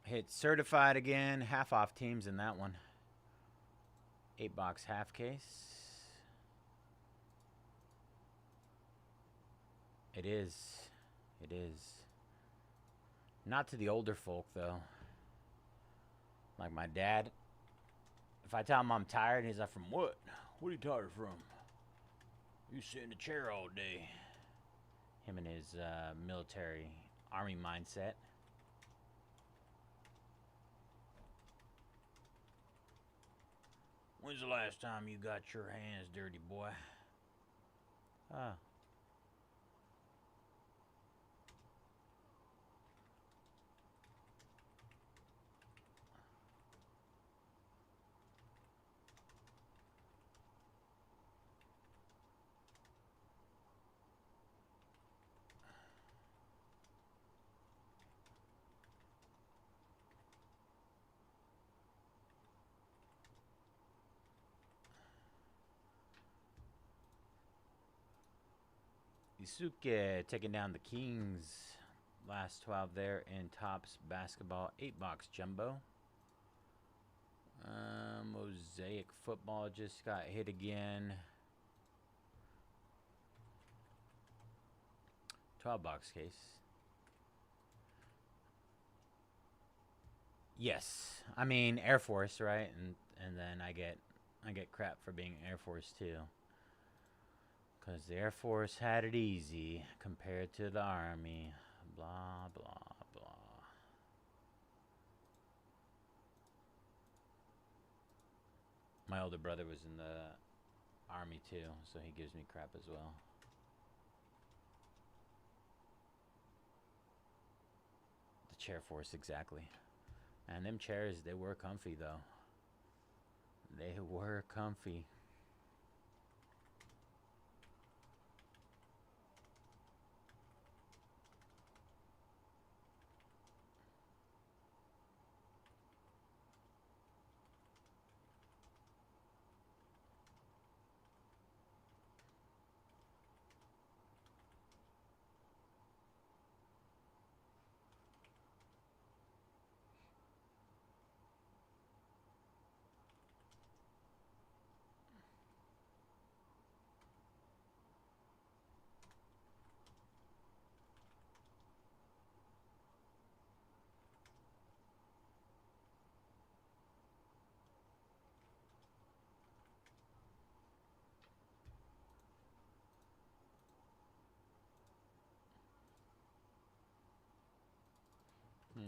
Hit certified again. Half off teams in that one. 8-box half case. It is. It is. Not to the older folk, though. Like my dad. If I tell him I'm tired, he's like, from what? What are you tired from? You sit in a chair all day. Him and his military army mindset. When's the last time you got your hands dirty, boy? Ah. Isuke taking down the Kings. Last 12 there in Topps Basketball 8-box Jumbo. Mosaic Football just got hit again. 12-box case. Yes. I mean Air Force, right? And then I get crap for being Air Force too. Because the Air Force had it easy compared to the Army. Blah, blah, blah. My older brother was in the Army too, so he gives me crap as well. The Chair Force, exactly. And them chairs, they were comfy though. They were comfy.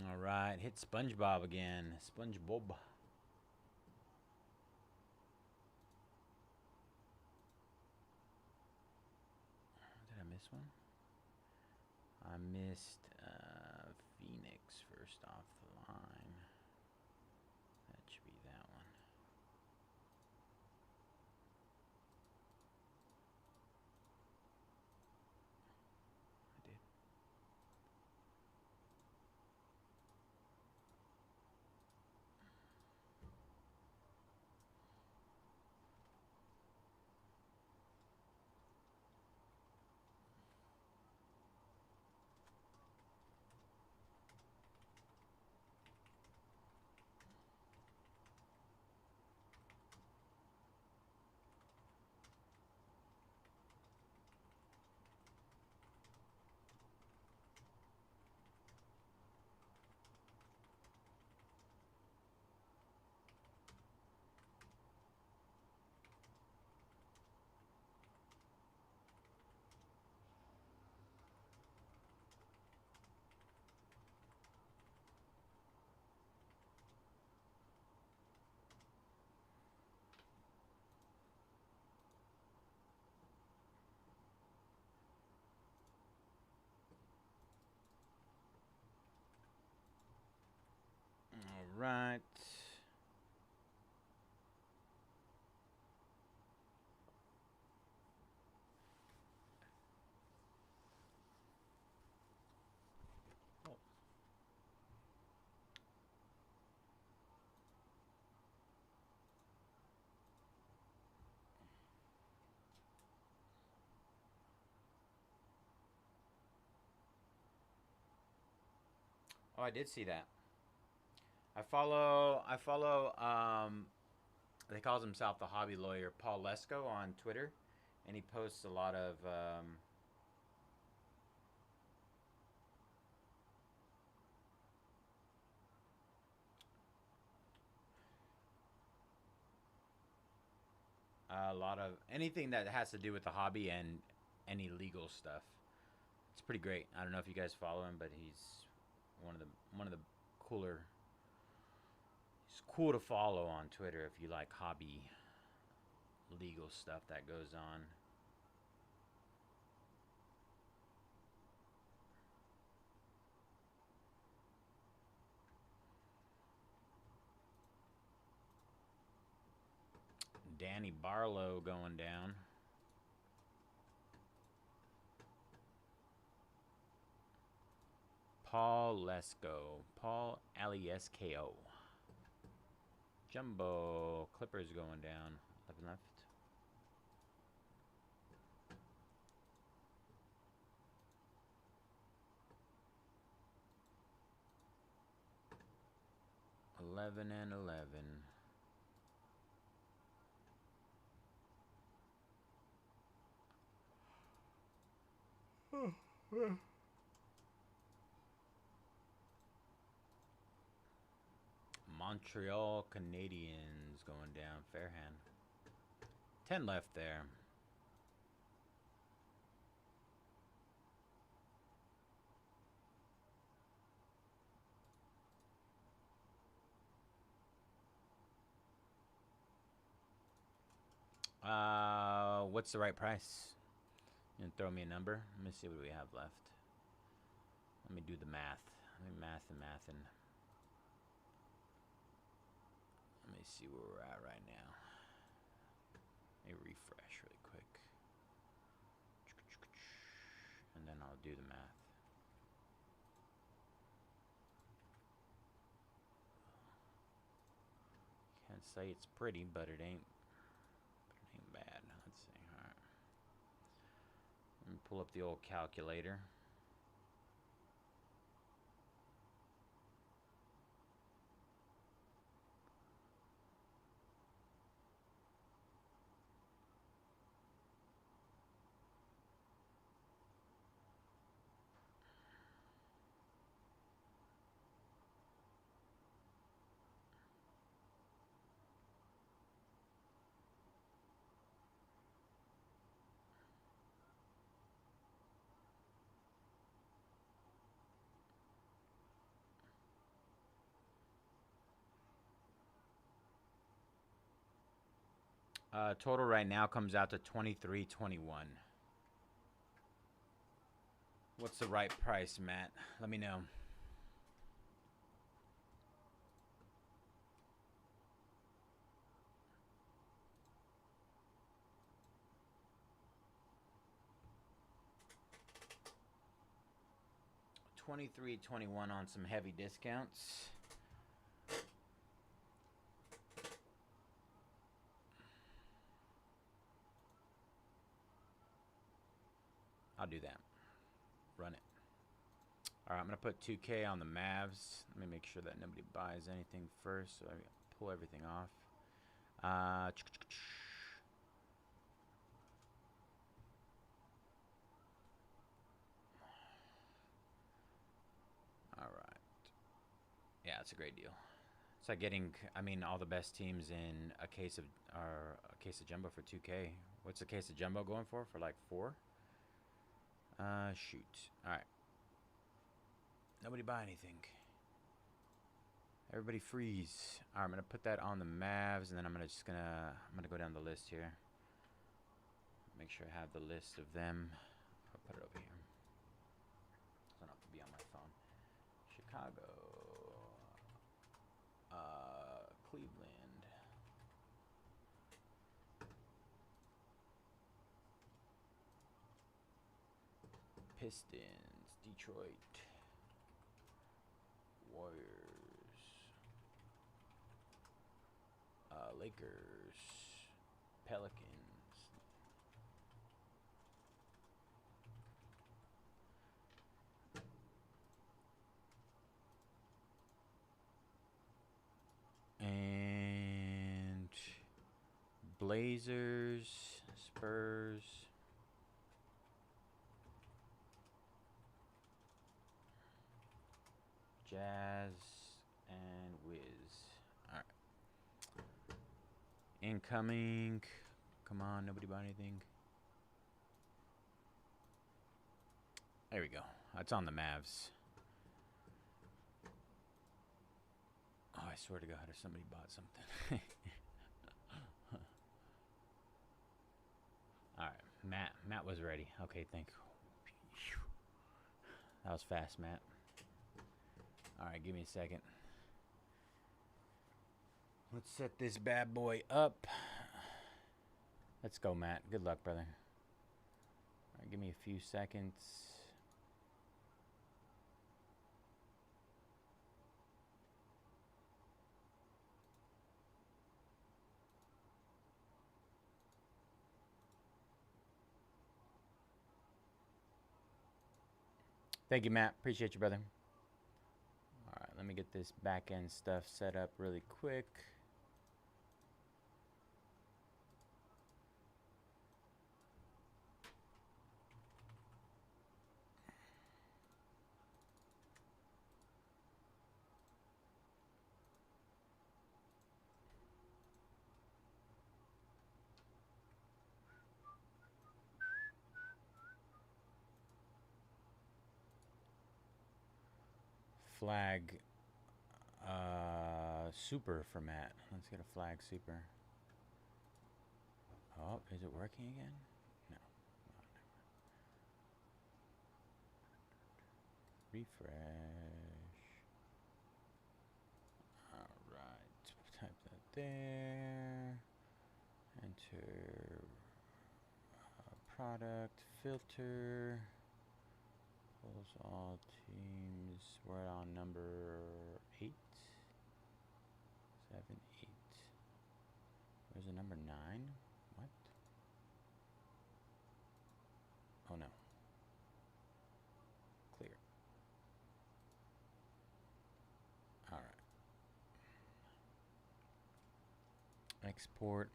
All right, hit SpongeBob again. SpongeBob. Did I miss one? I missed Phoenix first off the line. That should be that one. right. Oh, I did see that. I follow he calls himself the hobby lawyer, Paul Lesko, on Twitter, and he posts a lot of anything that has to do with the hobby and any legal stuff. It's pretty great. I don't know if you guys follow him, but he's one of the cooler. He's cool to follow on Twitter if you like hobby legal stuff that goes on. Danny Barlow going down. Paul Lesko. Paul Aliesko. Jumbo. Clippers going down. 11 left. Eleven and 11. Montreal Canadiens going down. Fair hand. 10 left there. What's the right price? You can throw me a number. Let me see what we have left. Let me do the math. Let me math and. Let me see where we're at right now. Let me refresh really quick. And then I'll do the math. Can't say it's pretty, but it ain't bad. Let's see. Alright. Let me pull up the old calculator. Total right now comes out to 23.21. What's the right price, Matt? Let me know. $23.21 on some heavy discounts. I'll do that. Run it. All right, I'm going to put 2K on the Mavs. Let me make sure that nobody buys anything first. So I pull everything off. All right. Yeah, it's a great deal. It's like getting, I mean, all the best teams in a case of jumbo for 2K. What's a case of jumbo going for? For like 4? Shoot. All right. Nobody buy anything. Everybody freeze. All right, I'm gonna put that on the Mavs, and then I'm gonna go down the list here. Make sure I have the list of them. I'll put it over here. So I don't have to be on my phone. Chicago. Pistons, Detroit, Warriors, Lakers, Pelicans. And Blazers, Spurs, Jazz, and Wiz. Alright. Incoming. Come on, nobody bought anything. There we go. That's on the Mavs. Oh, I swear to God, if somebody bought something. Alright, Matt was ready. Okay, thank you. That was fast, Matt. Alright, give me a second. Let's set this bad boy up. Let's go, Matt. Good luck, brother. Alright, give me a few seconds. Thank you, Matt. Appreciate you, brother. Alright, let me get this back end stuff set up really quick. Flag super for Matt. Let's get a flag super. Oh, is it working again? No. Refresh. Alright. Type that there. Enter product filter. Pulls all teams. We're on number 8. 7, 8. Where's the number 9? What? Oh no. Clear. Alright. Export.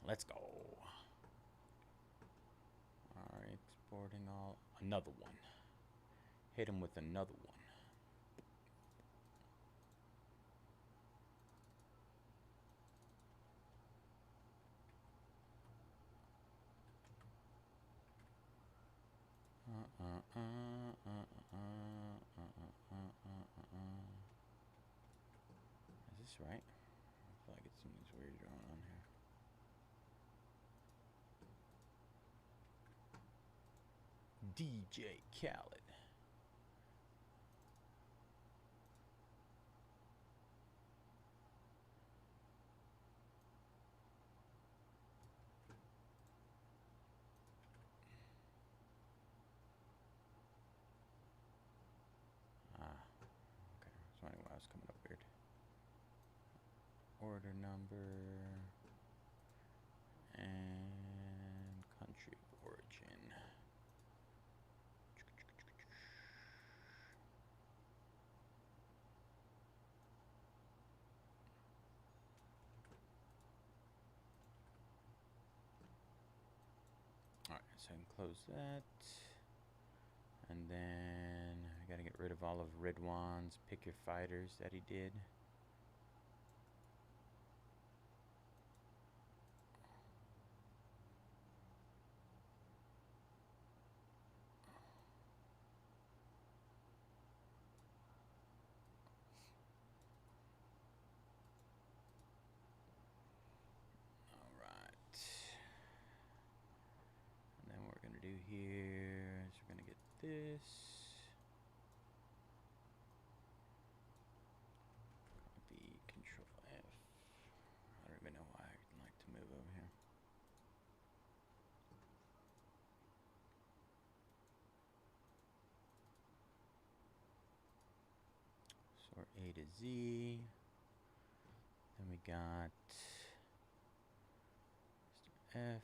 Let's go. Alright, exporting all. Another one. Hit him with another one. Is this right? I feel like it's something's weird going on here. DJ Khaled. Okay. I was wondering why it was coming up weird. Order number and country of origin. Alright, so I can close that. And then I gotta get rid of all of Ridwan's pick your fighters that he did. Alright. And then what we're gonna do here is we're gonna get this. Copy, Control F. I don't even know why I like to move over here. Z. Then we got Mr. F.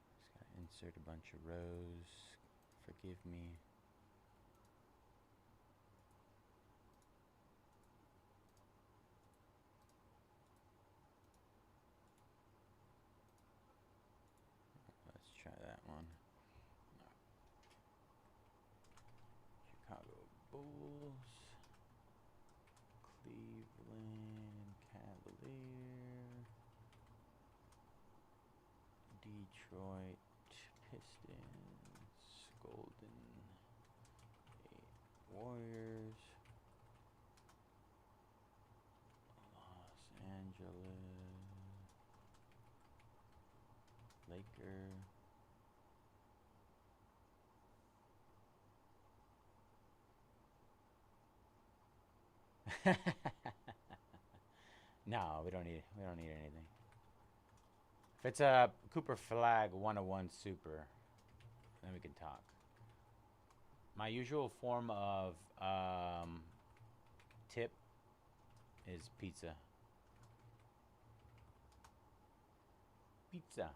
Just gotta insert a bunch of rows. Forgive me. Let's try that one. Chicago Bulls, Cleveland Cavalier, Detroit Pistons, Golden State Warriors, Los Angeles Lakers. No, we don't need anything. If it's a Cooper Flag 101 Super, then we can talk. My usual form of tip is pizza. Pizza.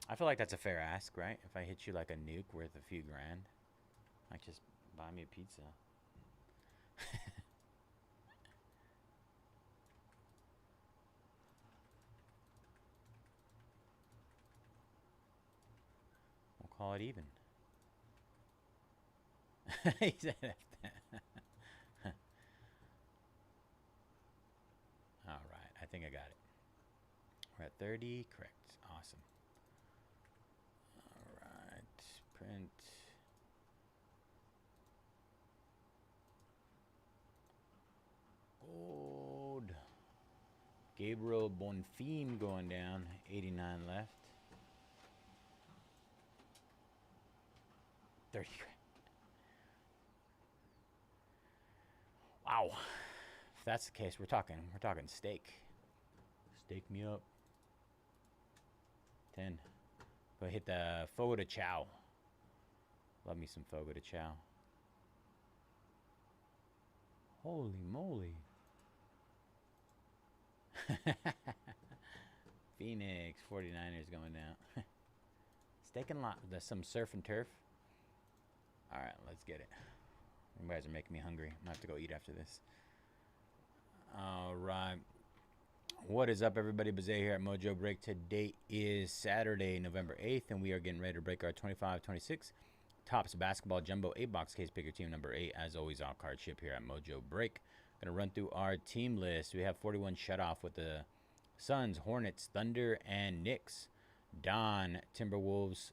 I feel like that's a fair ask, right? If I hit you like a nuke worth a few grand, like just buy me a pizza. We'll call it even. He said all right, I think I got it. We're at 30, correct. Awesome. All right, print. Gold. Gabriel Bonfim going down, 89 left. 30. Wow. If that's the case, we're talking steak. Steak me up. 10. Go hit the Fogo de Chao. Love me some Fogo de Chao. Holy moly. Phoenix 49ers going down. Steak and lot. There's some surf and turf. All right, let's get it. You guys are making me hungry. I'm gonna have to go eat after this. All right. What is up, everybody? Bayze here at Mojobreak. Today is Saturday, November 8th, and we are getting ready to break our 25-26 Topps Basketball Jumbo 8-box case picker team number 8. As always, all card ship here at Mojobreak. Gonna run through our team list. We have 41 shut off with the Suns, Hornets, Thunder, and Knicks. Don, Timberwolves,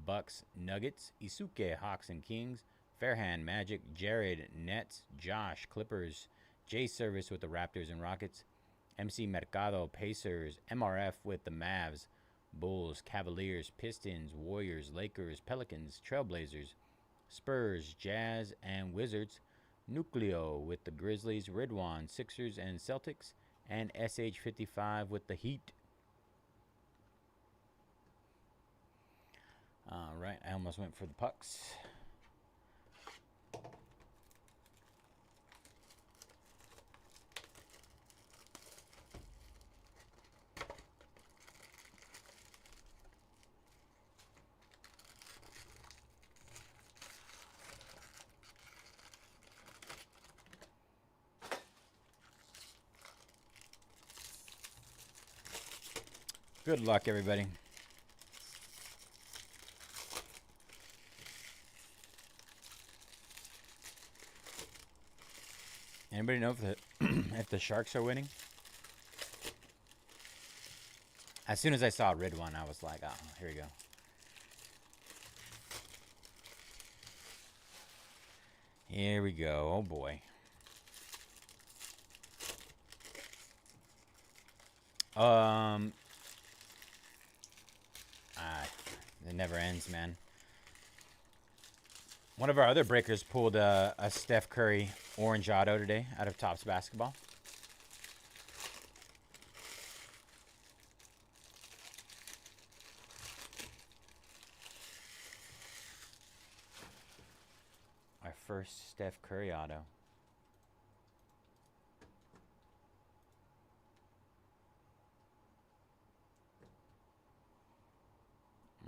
Bucks, Nuggets. Isuke, Hawks and Kings. Fairhand, Magic. Jared, Nets. Josh, Clippers. J Service with the Raptors and Rockets. MC Mercado, Pacers. MRF with the Mavs, Bulls, Cavaliers, Pistons, Warriors, Lakers, Pelicans, Trailblazers, Spurs, Jazz, and Wizards. Nucleo with the Grizzlies, Ridwan, Sixers, and Celtics. And SH55 with the Heat. All right, I almost went for the pucks. Good luck, everybody. Anybody know if the if the Sharks are winning? As soon as I saw Ridwan, I was like, oh, here we go. Here we go. Oh boy. It never ends, man. One of our other breakers pulled a Steph Curry orange auto today out of Topps Basketball. Our first Steph Curry auto.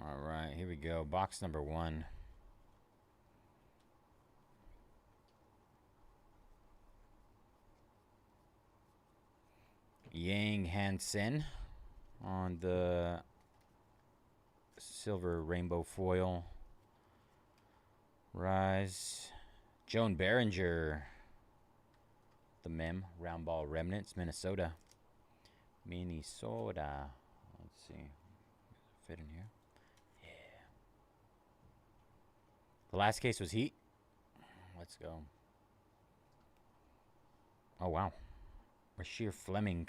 All right, here we go. Box number 1. Yang Hansen on the silver rainbow foil. Rise. Joan Behringer. The Mem. Round ball remnants. Minnesota. Minnesota. Let's see. Fit in here. Yeah. The last case was Heat. Let's go. Oh, wow. Rasheer Fleming.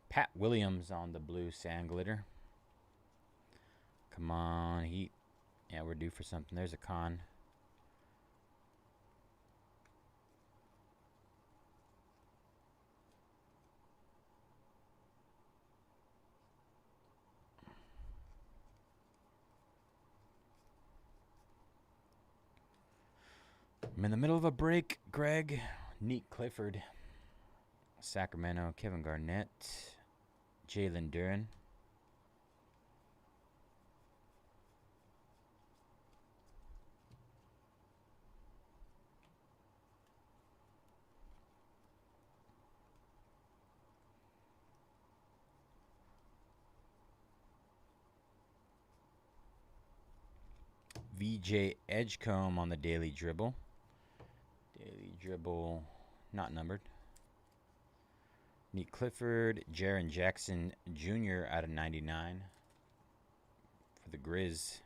Pat Williams on the blue sand glitter. Come on, Heat. Yeah, we're due for something. There's a con. I'm in the middle of a break, Greg. Neat Clifford. Sacramento, Kevin Garnett. Jalen Duren. VJ Edgecombe on the daily dribble. Daily dribble, not numbered. Neat Clifford, Jaren Jackson Jr. out of 99 for the Grizz.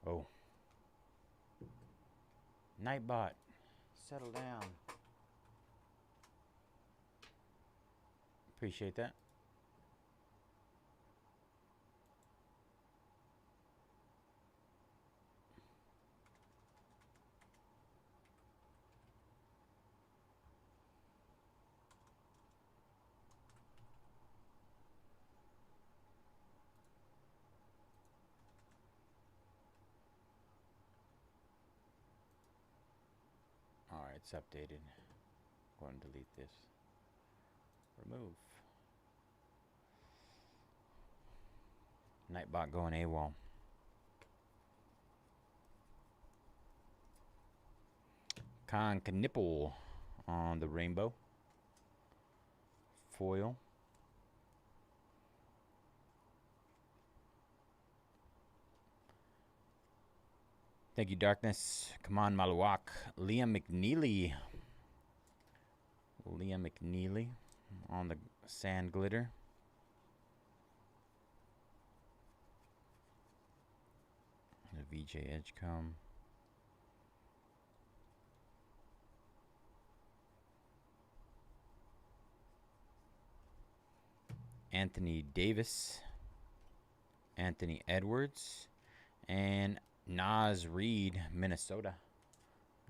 Oh. Nightbot, settle down. Appreciate that. Alright, it's updated. Go ahead and delete this. Remove. Nightbot going AWOL. Con Knipple on the rainbow. Foil. Thank you, Darkness. Come on, Maluak. Liam McNeely. Liam McNeely on the sand glitter. The VJ Edgecombe. Anthony Davis. Anthony Edwards. And Nas Reed, Minnesota.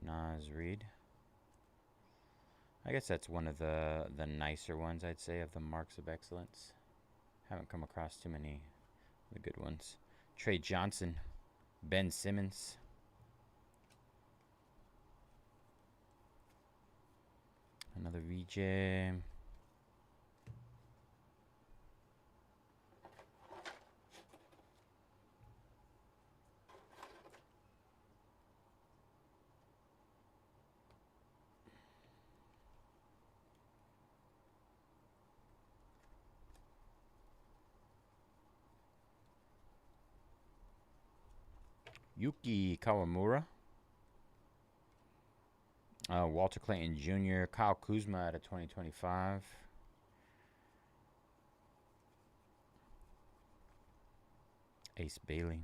Nas Reed. I guess that's one of the nicer ones, I'd say, of the marks of excellence. Haven't come across too many of the good ones. Trey Johnson. Ben Simmons. Another VJ. Yuki Kawamura. Walter Clayton Jr. Kyle Kuzma out of 2025. Ace Bailey.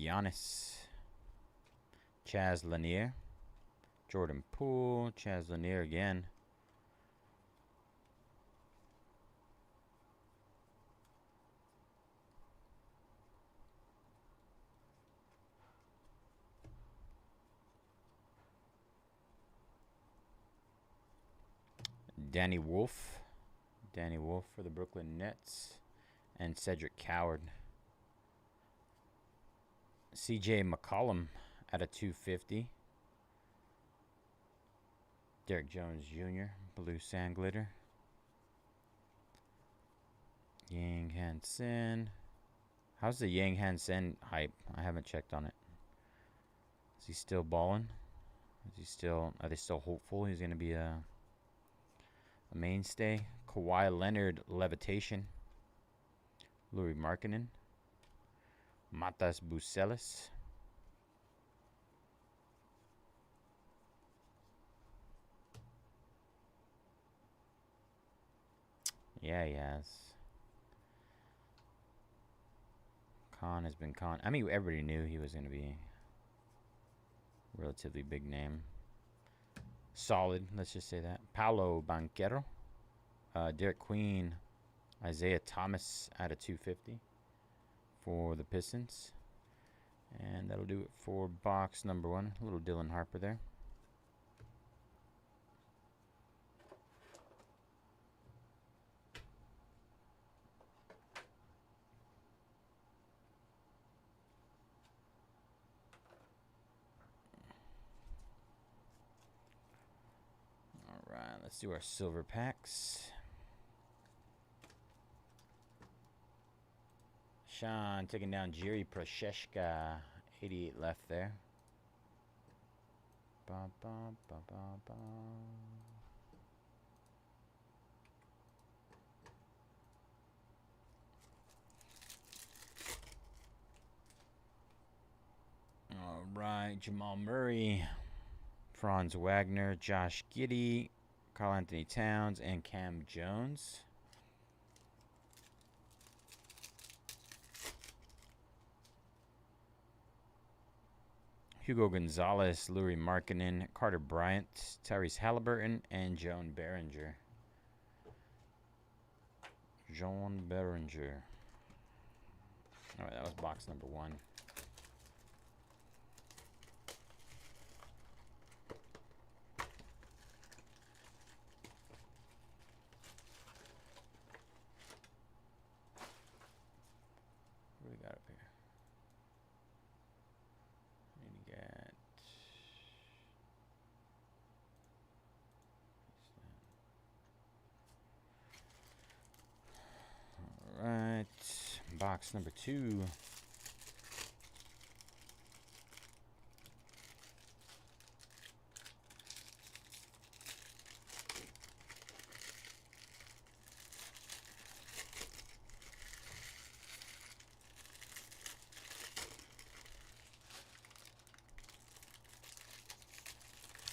Giannis. Chaz Lanier. Jordan Poole. Chaz Lanier again. Danny Wolf. Danny Wolf for the Brooklyn Nets. And Cedric Coward. CJ McCollum at a 250. Derek Jones Jr. Blue Sand Glitter. Yang Hansen. How's the Yang Hansen hype? I haven't checked on it. Is he still balling? Are they still hopeful he's going to be a mainstay? Kawhi Leonard Levitation. Louis Markkinen. Matas Bucelis. Yeah, he has. Khan has been Khan. I mean, everybody knew he was going to be a relatively big name. Solid, let's just say that. Paolo Banchero. Derek Queen. Isaiah Thomas at a 250 for the Pistons. And that'll do it for box number 1. A little Dylan Harper there. All right, let's do our silver packs. Sean taking down Jerry Prosheshka. 88 left there. Ba, ba, ba, ba, ba. All right, Jamal Murray, Franz Wagner, Josh Giddey, Karl Anthony Towns, and Cam Jones. Hugo Gonzalez, Louis Markkinen, Carter Bryant, Tyrese Halliburton, and Joan Behringer. Joan Behringer. All right, that was box number 1. What do we got up here? We got all right, box number 2.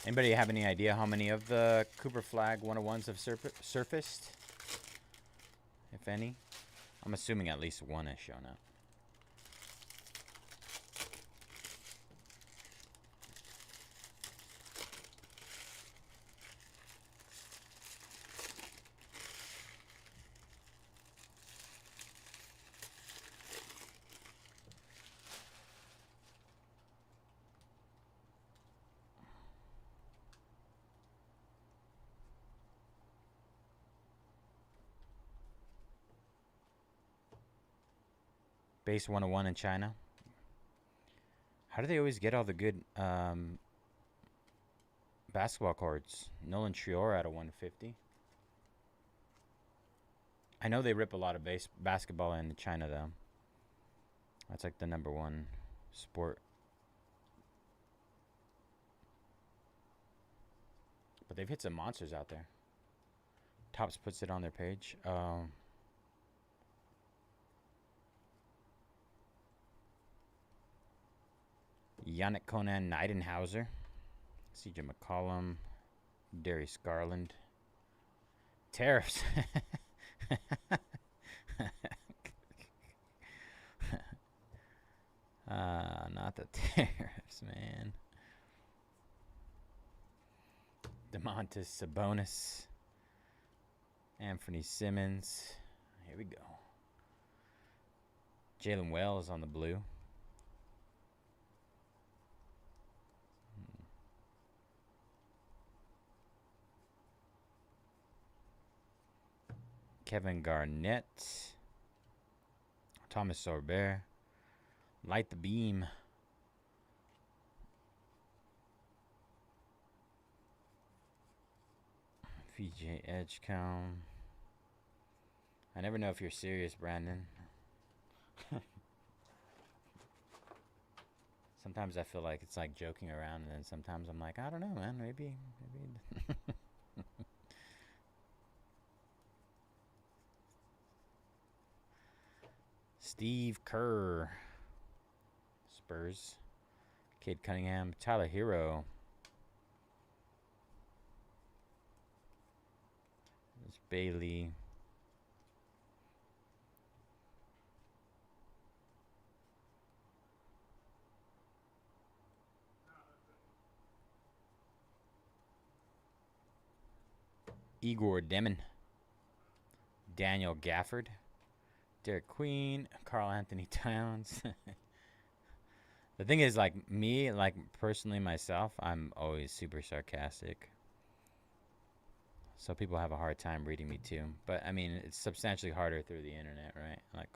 Anybody have any idea how many of the Cooper Flag 101s have surfaced? If any? I'm assuming at least one has shown up. Base 101 in China. How do they always get all the good basketball cards? Nolan Trior out of 150. I know they rip a lot of basketball in China, though. That's like the #1 sport. But they've hit some monsters out there. Topps puts it on their page. Yannick Conan Nidenhauser, CJ McCollum, Darius Garland. Tariffs. Not the tariffs, man. DeMontis Sabonis. Anthony Simmons. Here we go. Jalen Wells on the blue. Kevin Garnett. Thomas Sorbert. Light the beam. VJ Edgecombe. I never know if you're serious, Brandon. Sometimes I feel like it's like joking around, and then sometimes I'm like, I don't know, man. Maybe. Steve Kerr. Spurs. Cade Cunningham. Tyler Hero. There's Bailey. Igor Demon. Daniel Gafford. Derek Queen. Carl Anthony Towns. The thing is, like, me, like, personally myself, I'm always super sarcastic. So people have a hard time reading me, too. But, I mean, it's substantially harder through the internet, right? Like,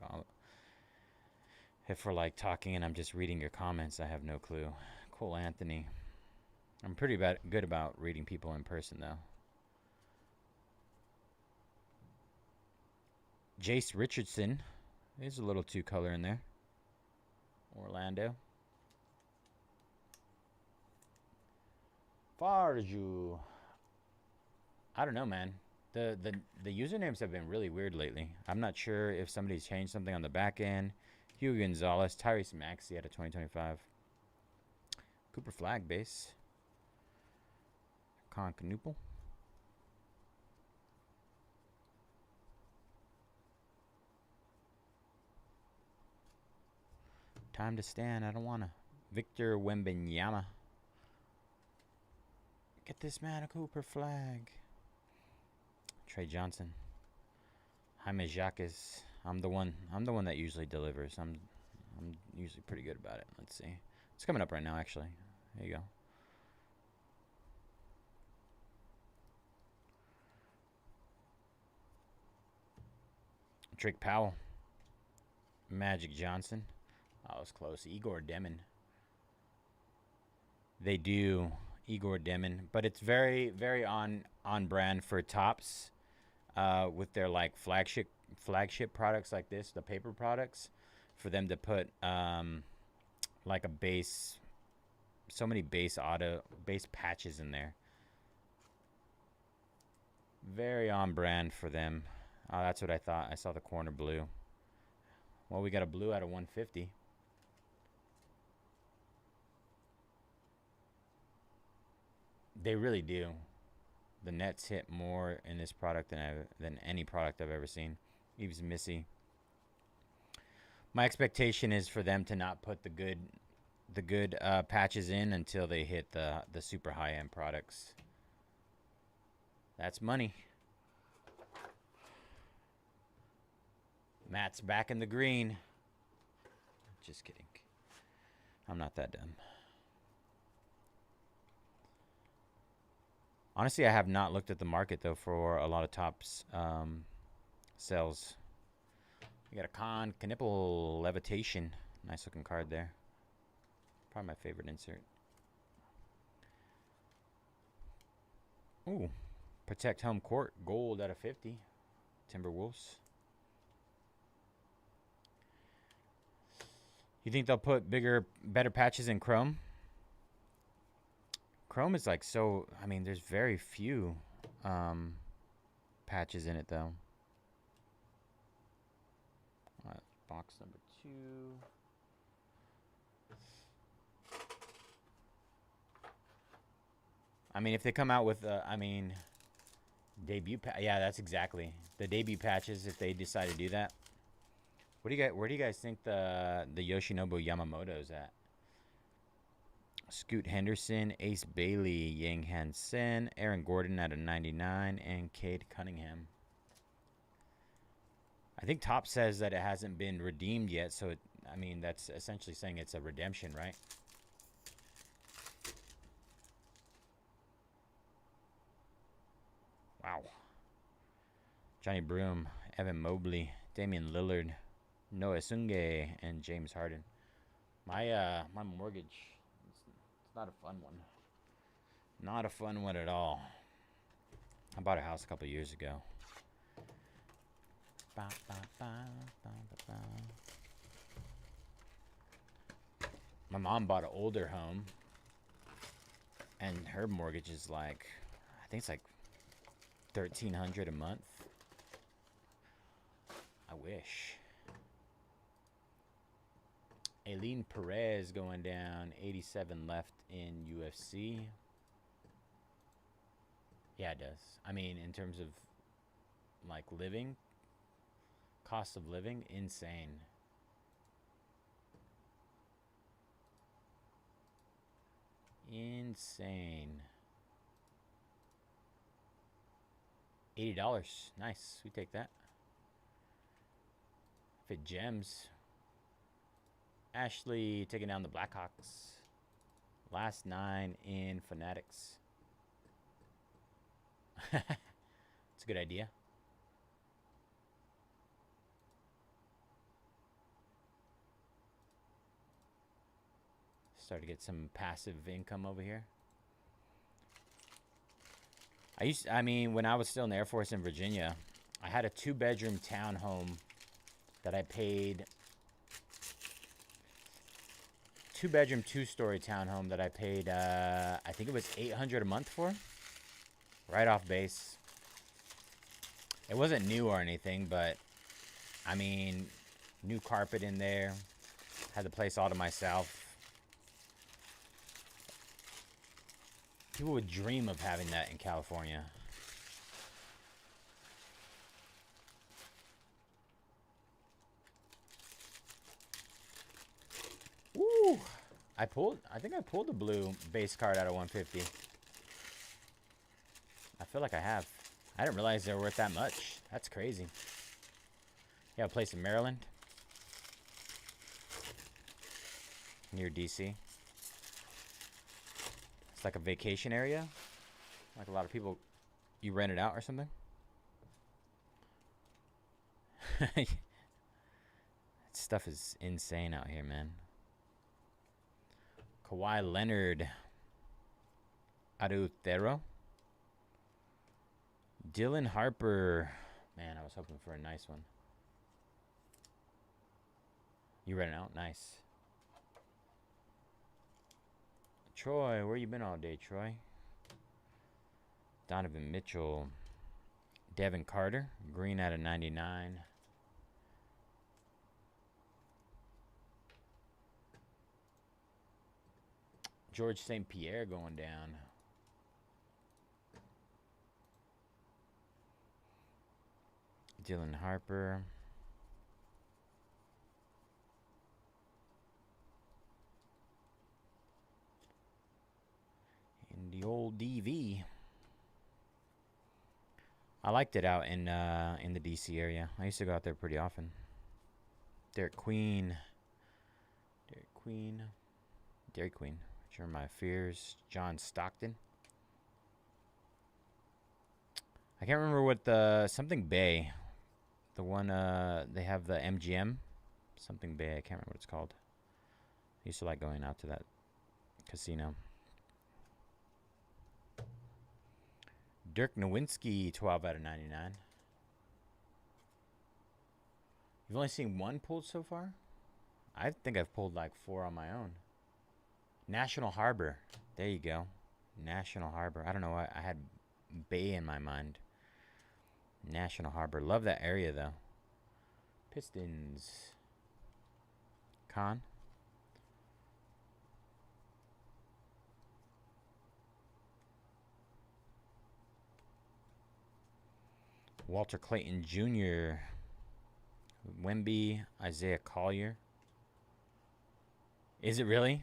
if we're, like, talking and I'm just reading your comments, I have no clue. Cole Anthony. I'm pretty good about reading people in person, though. Jace Richardson. There's a little two-color in there. Orlando. Farju. I don't know, man. The usernames have been really weird lately. I'm not sure if somebody's changed something on the back end. Hugo Gonzalez. Tyrese Maxey out of 2025. Cooper Flag base. Con Canoopel. Time to stand. I don't want to. Victor Wembanyama. Get this man a Cooper Flag. Trey Johnson. Jaime Jacques. I'm the one that usually delivers. I'm usually pretty good about it. Let's see. It's coming up right now, actually. There you go. Drake Powell. Magic Johnson. Oh, it was close. Igor Demon. They do Igor Demon, but it's very, very on brand for Topps, with their like flagship products like this, the paper products, for them to put like a base, so many base patches in there. Very on brand for them. Oh, that's what I thought. I saw the corner blue. Well, we got a blue out of 150. They really do. The nets hit more in this product than any product I've ever seen. Even Missy. My expectation is for them to not put the good patches in until they hit the super high end products. That's money. Matt's back in the green. Just kidding. I'm not that dumb. Honestly, I have not looked at the market, though, for a lot of Topps sales. We got a Con Knipple Levitation. Nice looking card there. Probably my favorite insert. Ooh. Protect Home Court. Gold out of 50. Timberwolves. You think they'll put better patches in Chrome? Chrome is like so, I mean, there's very few patches in it, though. Box number 2. I mean, if they come out with, debut, yeah, that's exactly. The debut patches, if they decide to do that, Where do you guys think the Yoshinobu Yamamoto's at? Scoot Henderson, Ace Bailey, Yang Han Sen, Aaron Gordon at a 99, and Cade Cunningham. I think Top says that it hasn't been redeemed yet, so I mean that's essentially saying it's a redemption, right? Wow. Johnny Broom, Evan Mobley, Damian Lillard, Noah Sunge, and James Harden. My mortgage, it's not a fun one. Not a fun one at all. I bought a house a couple years ago. My mom bought an older home, and her mortgage is like, I think it's like $1,300 a month. I wish. Aileen Perez going down, 87 left in UFC. Yeah, it does. I mean, in terms of like living, cost of living, insane. Insane. $80. Nice. We take that. Fit Gems. Ashley taking down the Blackhawks. Last 9 in Fanatics. It's a good idea. Start to get some passive income over here. I mean, when I was still in the Air Force in Virginia, I had a 2-bedroom townhome that I paid. 2-bedroom, 2-story townhome that I paid, I think it was $800 a month for. Right off base. It wasn't new or anything, but I mean, new carpet in there. Had the place all to myself. People would dream of having that in California. Woo! I think I pulled the blue base card out of 150. I feel like I have. I didn't realize they were worth that much. That's crazy. Yeah, a place in Maryland. Near DC. It's like a vacation area. Like a lot of people, you rent it out or something. That stuff is insane out here, man. Kawhi Leonard. Arutero. Dylan Harper. Man, I was hoping for a nice one. You rent it out? Nice. Troy, where you been all day, Troy? Donovan Mitchell. Devin Carter. Green out of 99. George St. Pierre going down. Dylan Harper. In the old DV. I liked it out in the DC area. I used to go out there pretty often. Dairy Queen. Share My Fears. John Stockton. I can't remember what the something Bay. The one they have the MGM. Something Bay. I can't remember what it's called. I used to like going out to that casino. Dirk Nowitzki, 12 out of 99. You've only seen one pulled so far? I think I've pulled like 4 on my own. National Harbor. There you go. National Harbor. I don't know why I had Bay in my mind. National Harbor. Love that area though. Pistons. Con. Walter Clayton Jr. Wemby, Isaiah Collier. Is it really?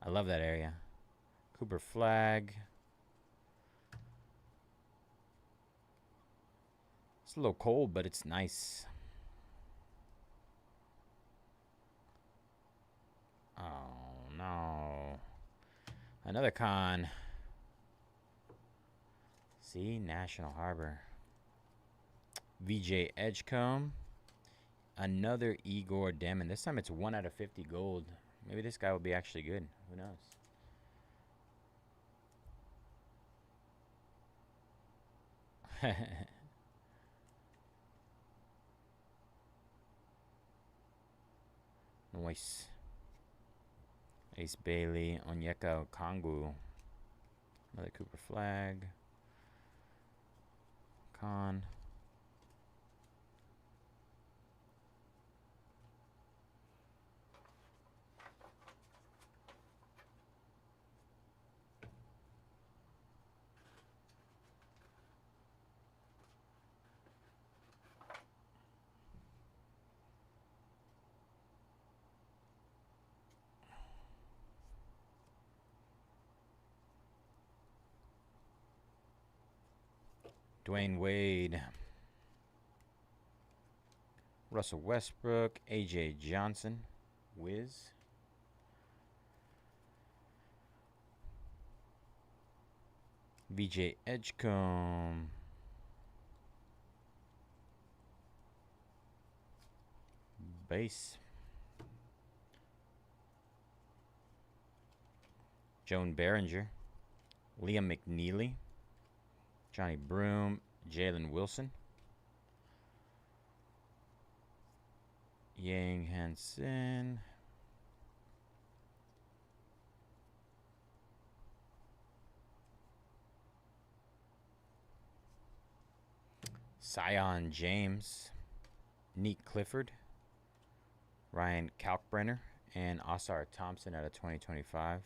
I love that area. Cooper Flag. It's a little cold, but it's nice. Oh, no. Another con. See? National Harbor. VJ Edgecombe. Another Igor Demon. This time it's 1 out of 50 gold. Maybe this guy will be actually good. Who knows? Nice. Ace Bailey, Onyeka Okongwu. Another Cooper Flag. Con. Dwayne Wade. Russell Westbrook. AJ Johnson. Wiz. VJ Edgecombe. Bayze. Joan Behringer. Liam McNeely. Johnny Broom. Jalen Wilson. Yang Hansen. Sion James. Neek Clifford. Ryan Kalkbrenner. And Osar Thompson out of 2025.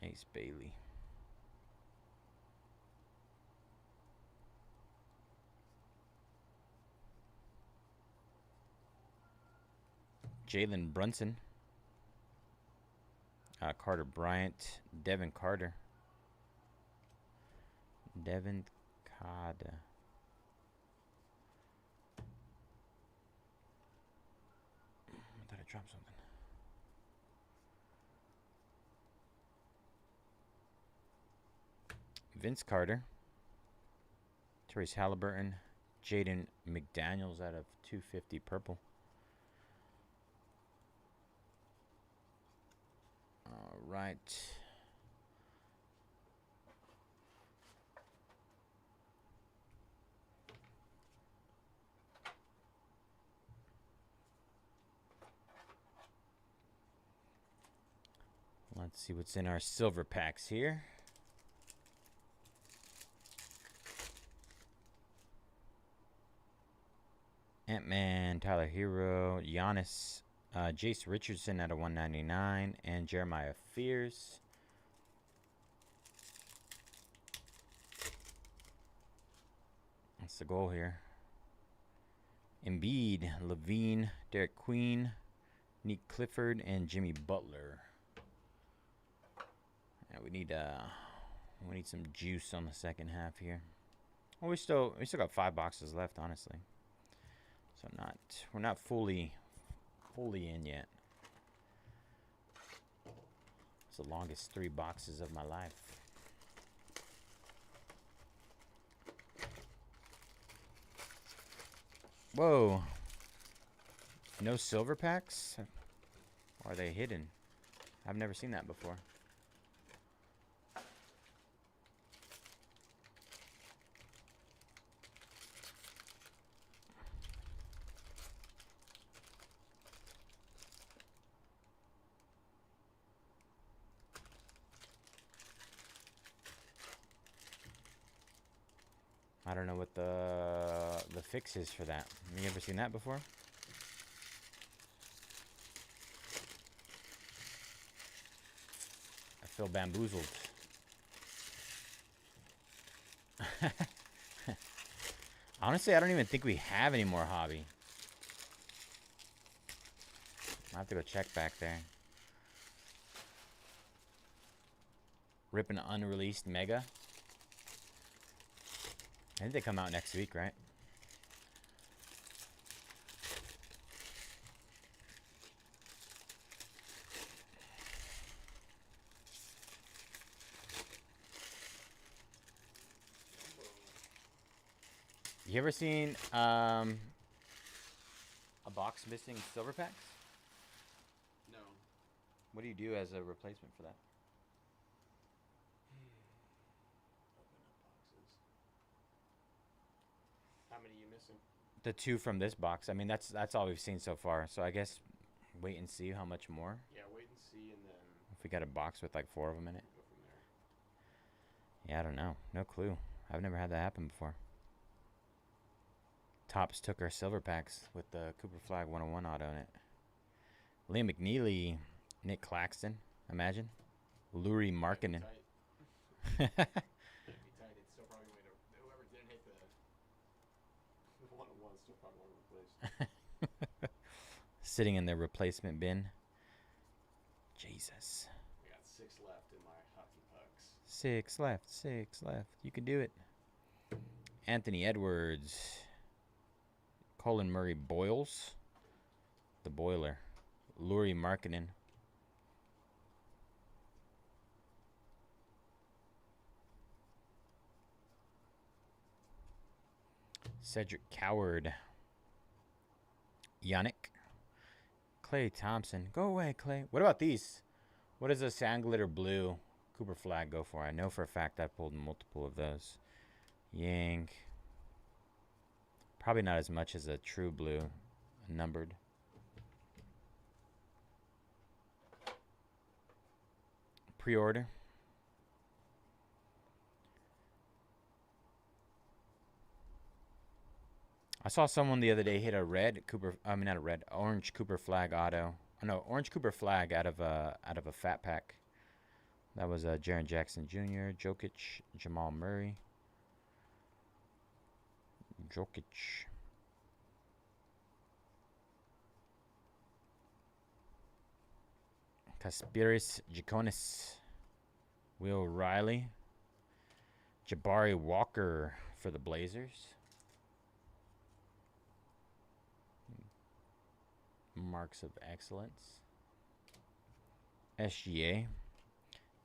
Ace Bailey. Jalen Brunson. Carter Bryant. Devin Carter. Devin Carter. I thought I dropped something. Vince Carter. Therese Halliburton. Jaden McDaniels out of 250 purple. All right. Let's see what's in our silver packs here. Ant-Man, Tyler Hero, Giannis, Jace Richardson out of 199, and Jeremiah Fears. That's the goal here. Embiid, Levine, Derek Queen, Neek Clifford, and Jimmy Butler. Yeah, we need some juice on the second half here. Well, we still got 5 boxes left, honestly. So we're not fully in yet. It's the longest 3 boxes of my life. Whoa. No silver packs? Or are they hidden? I've never seen that before. I don't know what the fix is for that. Have you ever seen that before? I feel bamboozled. Honestly, I don't even think we have any more hobby. I'll have to go check back there. Rip an unreleased Mega. I think they come out next week, right? You ever seen a box missing silver packs? No. What do you do as a replacement for that? Open up boxes. How many are you missing? The 2 from this box. I mean, that's all we've seen so far. So I guess wait and see how much more. Yeah, wait and see, and then If we got a box with like 4 of them in it. go from there. Yeah, I don't know. No clue. I've never had that happen before. Topps took our silver packs with the Cooper Flag 101 auto in it. Liam McNeely, Nick Claxton, imagine. Lurie Markkinen. It'd be tight. It's still probably way to. Whoever didn't hit the 101 still probably want to replace. Sitting in the replacement bin. Jesus. I got 6 left in my hockey pucks. 6 left. 6 left. You can do it. Anthony Edwards. Colin Murray Boyles. The Boiler. Lurie Markkinen. Cedric Coward. Yannick. Clay Thompson. Go away, Clay. What about these? What does a sand glitter blue Cooper Flag go for? I know for a fact I pulled multiple of those. Yank. Probably not as much as a true blue numbered. Pre-order. I saw someone the other day hit a red Cooper. I mean, not a red, orange Cooper Flag auto. Oh, no, orange Cooper Flag out of a fat pack. That was Jaren Jackson Jr., Jokic, Jamal Murray. Jokic. Kaspiris Jaconis. Will Riley. Jabari Walker for the Blazers. Marks of excellence. SGA.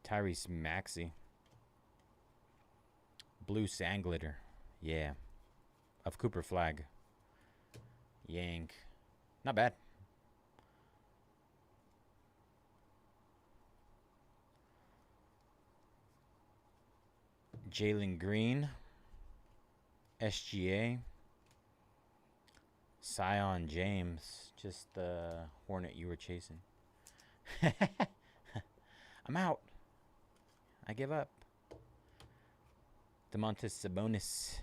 Tyrese Maxey. Blue sand glitter. Yeah. Of Cooper Flag. Yank. Not bad. Jalen Green. SGA. Sion James. Just the Hornet you were chasing. I'm out. I give up. DeMontis Sabonis.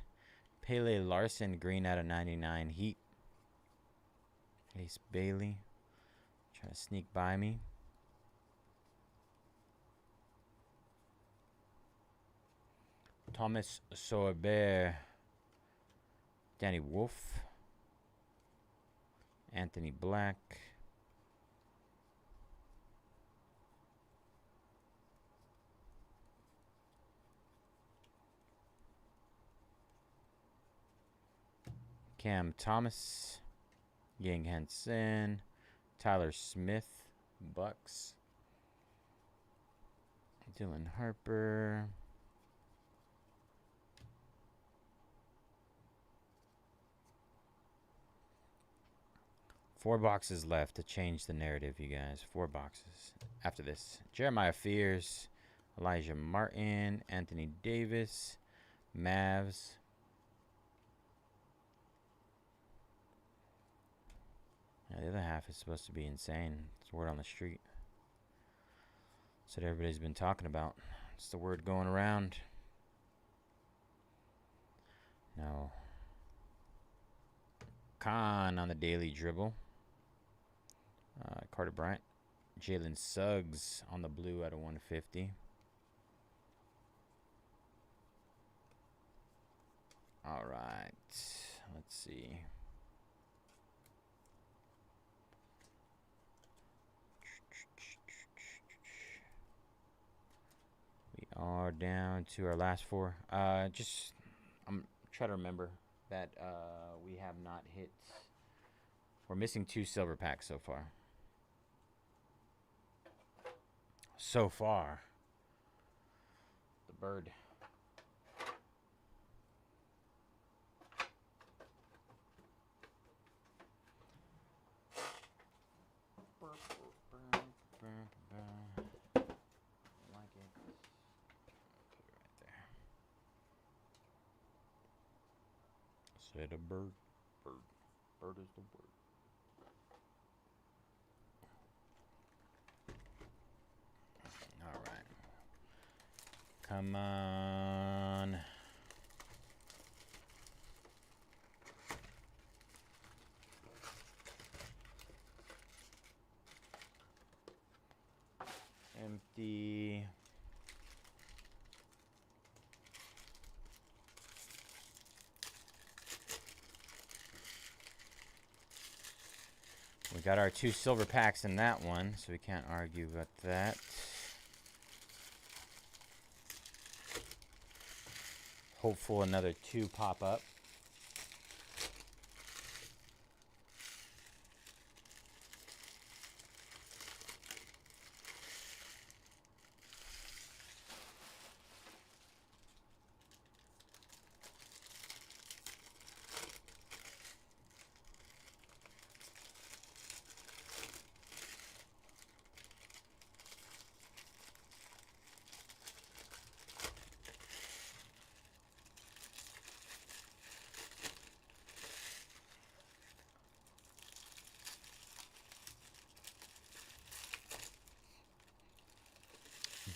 Pele Larson, green out of 99. Heat. Ace Bailey. Trying to sneak by me. Thomas Sorbert. Danny Wolf. Anthony Black. Cam Thomas. Yang Henson. Tyler Smith. Bucks. Dylan Harper. Four boxes left to change the narrative, you guys. 4 boxes after this. Jeremiah Fears, Elijah Martin, Anthony Davis, Mavs. Yeah, the other half is supposed to be insane. It's word on the street. That's what everybody's been talking about. It's the word going around. No. Khan on the daily dribble. Carter Bryant. Jalen Suggs on the blue out of 150. All right. Let's see. We are down to our last 4. I'm trying to remember that we have not hit. We're missing 2 silver packs so far. The bird. Like it. Put it right there. Said a bird. Bird is the word. All right. Come on. Empty. We got our 2 silver packs in that one, so we can't argue about that. Hopeful another 2 pop up.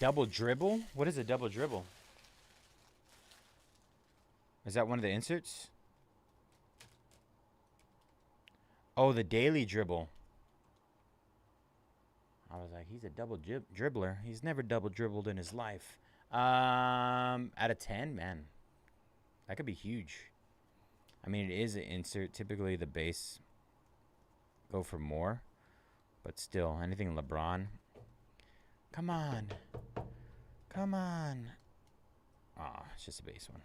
Double dribble? What is a double dribble? Is that one of the inserts? Oh, the daily dribble. I was like, he's a double dribbler. He's never double dribbled in his life. Out of 10, man. That could be huge. I mean, it is an insert. Typically, the base go for more. But still, anything LeBron. Come on. Come on. Aw, it's just a base one.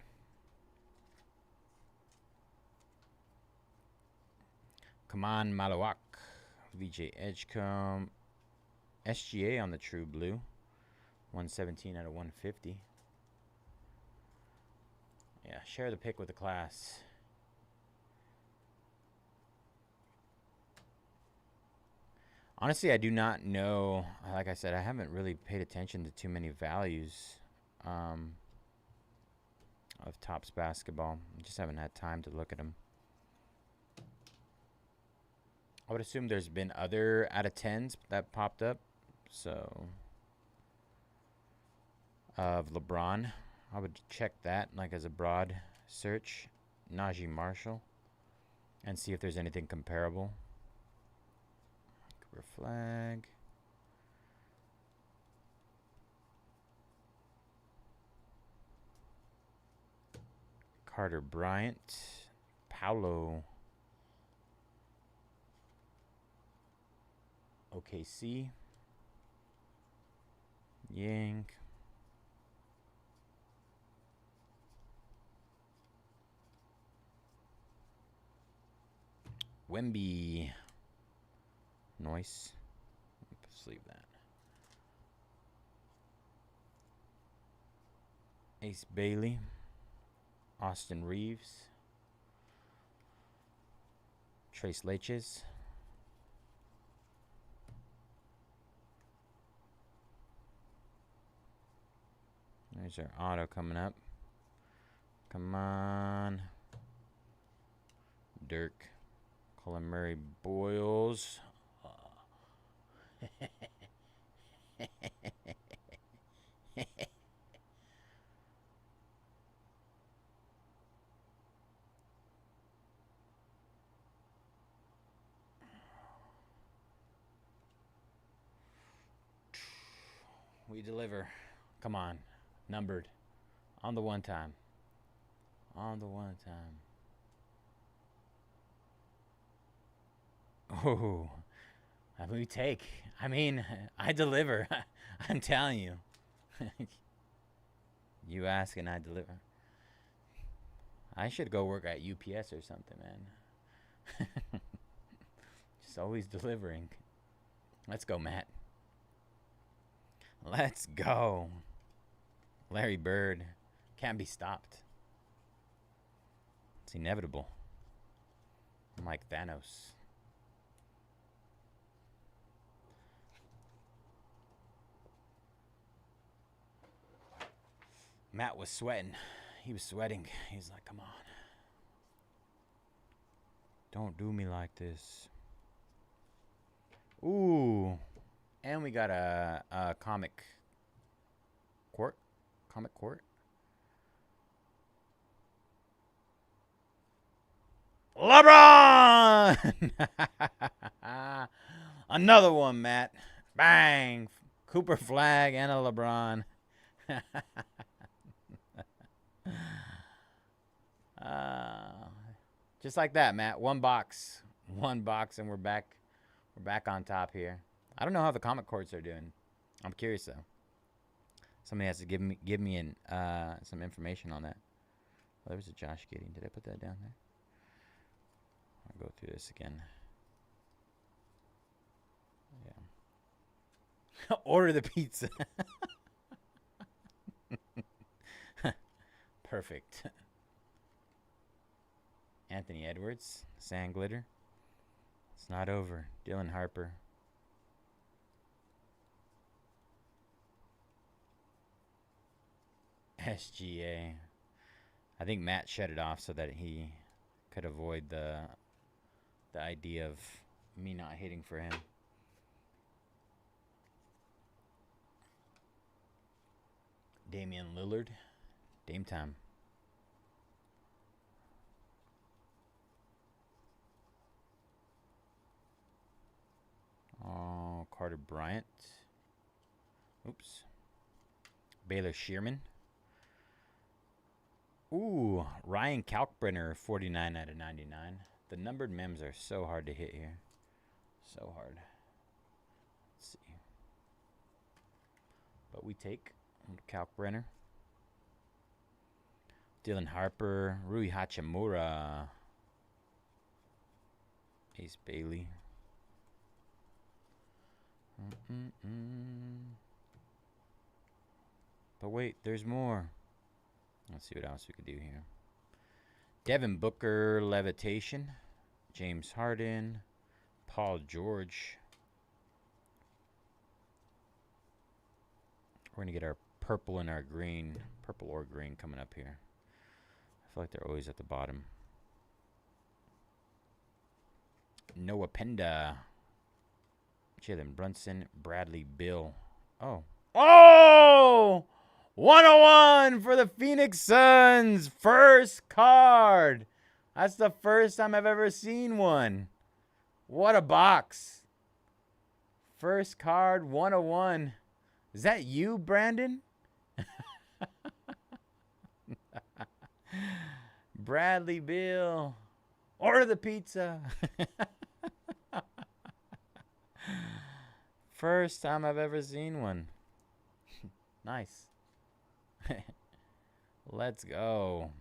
Come on, Malawak. VJ Edgecombe. SGA on the True Blue. 117 out of 150. Yeah, share the pick with the class. Honestly, I do not know. Like I said, I haven't really paid attention to too many values of Topps basketball. I just haven't had time to look at them. I would assume there's been other out of 10s that popped up. So, of LeBron, I would check that like as a broad search. Najee Marshall. And see if there's anything comparable. Cooper Flag. Carter Bryant. Paolo. OKC. Yank. Wemby. Nice. Let's leave that. Ace Bailey. Austin Reeves. Trace Leches. There's our auto coming up. Come on. Dirk. Colin Murray Boyles. We deliver. Come on. Numbered. On the one time. On the one time. Oh, we take. I mean, I deliver. I'm telling you. You ask and I deliver. I should go work at UPS or something, man. Just always delivering. Let's go, Matt. Let's go. Larry Bird. Can't be stopped. It's inevitable. I'm like Thanos. Matt was sweating. He was sweating. He's like, come on. Don't do me like this. Ooh. And we got a comic court. Comic court. LeBron! Another one, Matt. Bang. Cooper Flag and a LeBron. Just like that, Matt. One box, and we're back. We're back on top here. I don't know how the comic courts are doing. I'm curious though. Somebody has to give me some information on that. Oh, there was a Josh Giddey. Did I put that down there? I'll go through this again. Yeah. Order the pizza. Perfect. Anthony Edwards, Sand Glitter. It's not over. Dylan Harper. SGA. I think Matt shut it off so that he could avoid the idea of me not hitting for him. Damian Lillard. Dame time. Oh, Carter Bryant. Oops. Baylor Shearman. Ooh, Ryan Kalkbrenner, 49 out of 99. The numbered mems are so hard to hit here. So hard. Let's see. But we take Kalkbrenner. Dylan Harper. Rui Hachimura. Ace Bailey. But wait, there's more. Let's see what else we could do here. Devin Booker, Levitation. James Harden. Paul George. We're going to get our purple and our green. Purple or green coming up here. I feel like they're always at the bottom. Noah Penda. Jalen Brunson. Bradley Bill. Oh. Oh! 101 for the Phoenix Suns. First card. That's the first time I've ever seen one. What a box. First card, 101. Is that you, Brandon? Bradley Beal. Order the pizza. First time I've ever seen one. Nice. Let's go.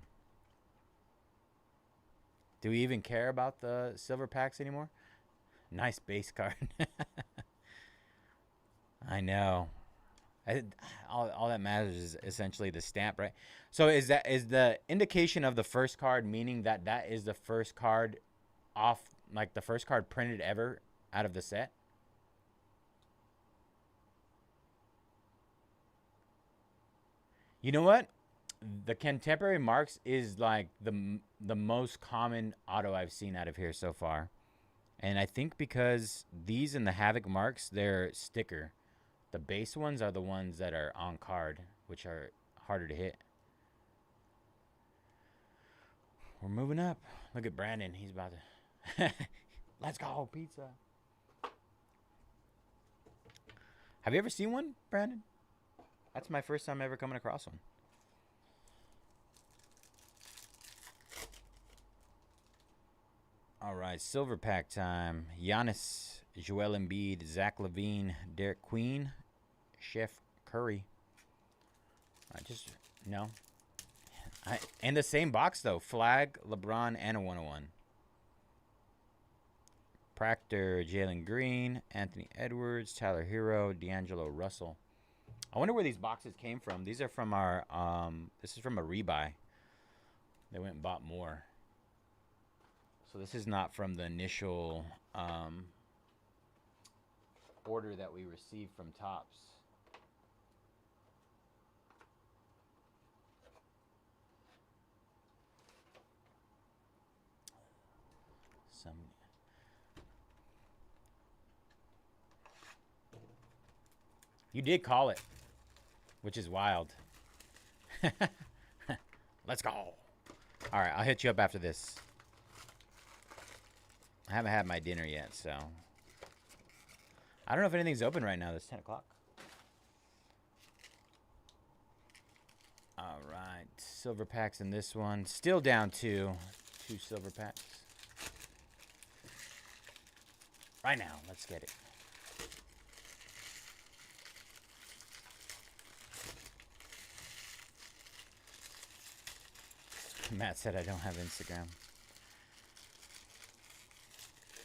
Do we even care about the silver packs anymore? Nice base card. I know. All that matters is essentially the stamp, right? So is the indication of the first card meaning that is the first card off, like the first card printed ever out of the set? You know what? The contemporary marks is like the most common auto I've seen out of here so far. And I think because these and the Havoc marks, they're sticker. The base ones are the ones that are on card, which are harder to hit. We're moving up. Look at Brandon. He's about to... Let's go, pizza. Have you ever seen one, Brandon? That's my first time ever coming across one. All right, silver pack time. Giannis, Joel Embiid, Zach LaVine, Derek Queen, Chef Curry. I just no. And the same box though. Flag, LeBron, and a 101. Proctor, Jalen Green, Anthony Edwards, Tyler Hero, D'Angelo Russell. I wonder where these boxes came from. These are from our this is from a rebuy. They went and bought more. So this is not from the initial order that we received from Topps. You did call it, which is wild. Let's go. All right, I'll hit you up after this. I haven't had my dinner yet, so. I don't know if anything's open right now. It's 10 o'clock. All right, silver packs in this one. Still down to 2 silver packs. Right now, let's get it. Matt said I don't have Instagram.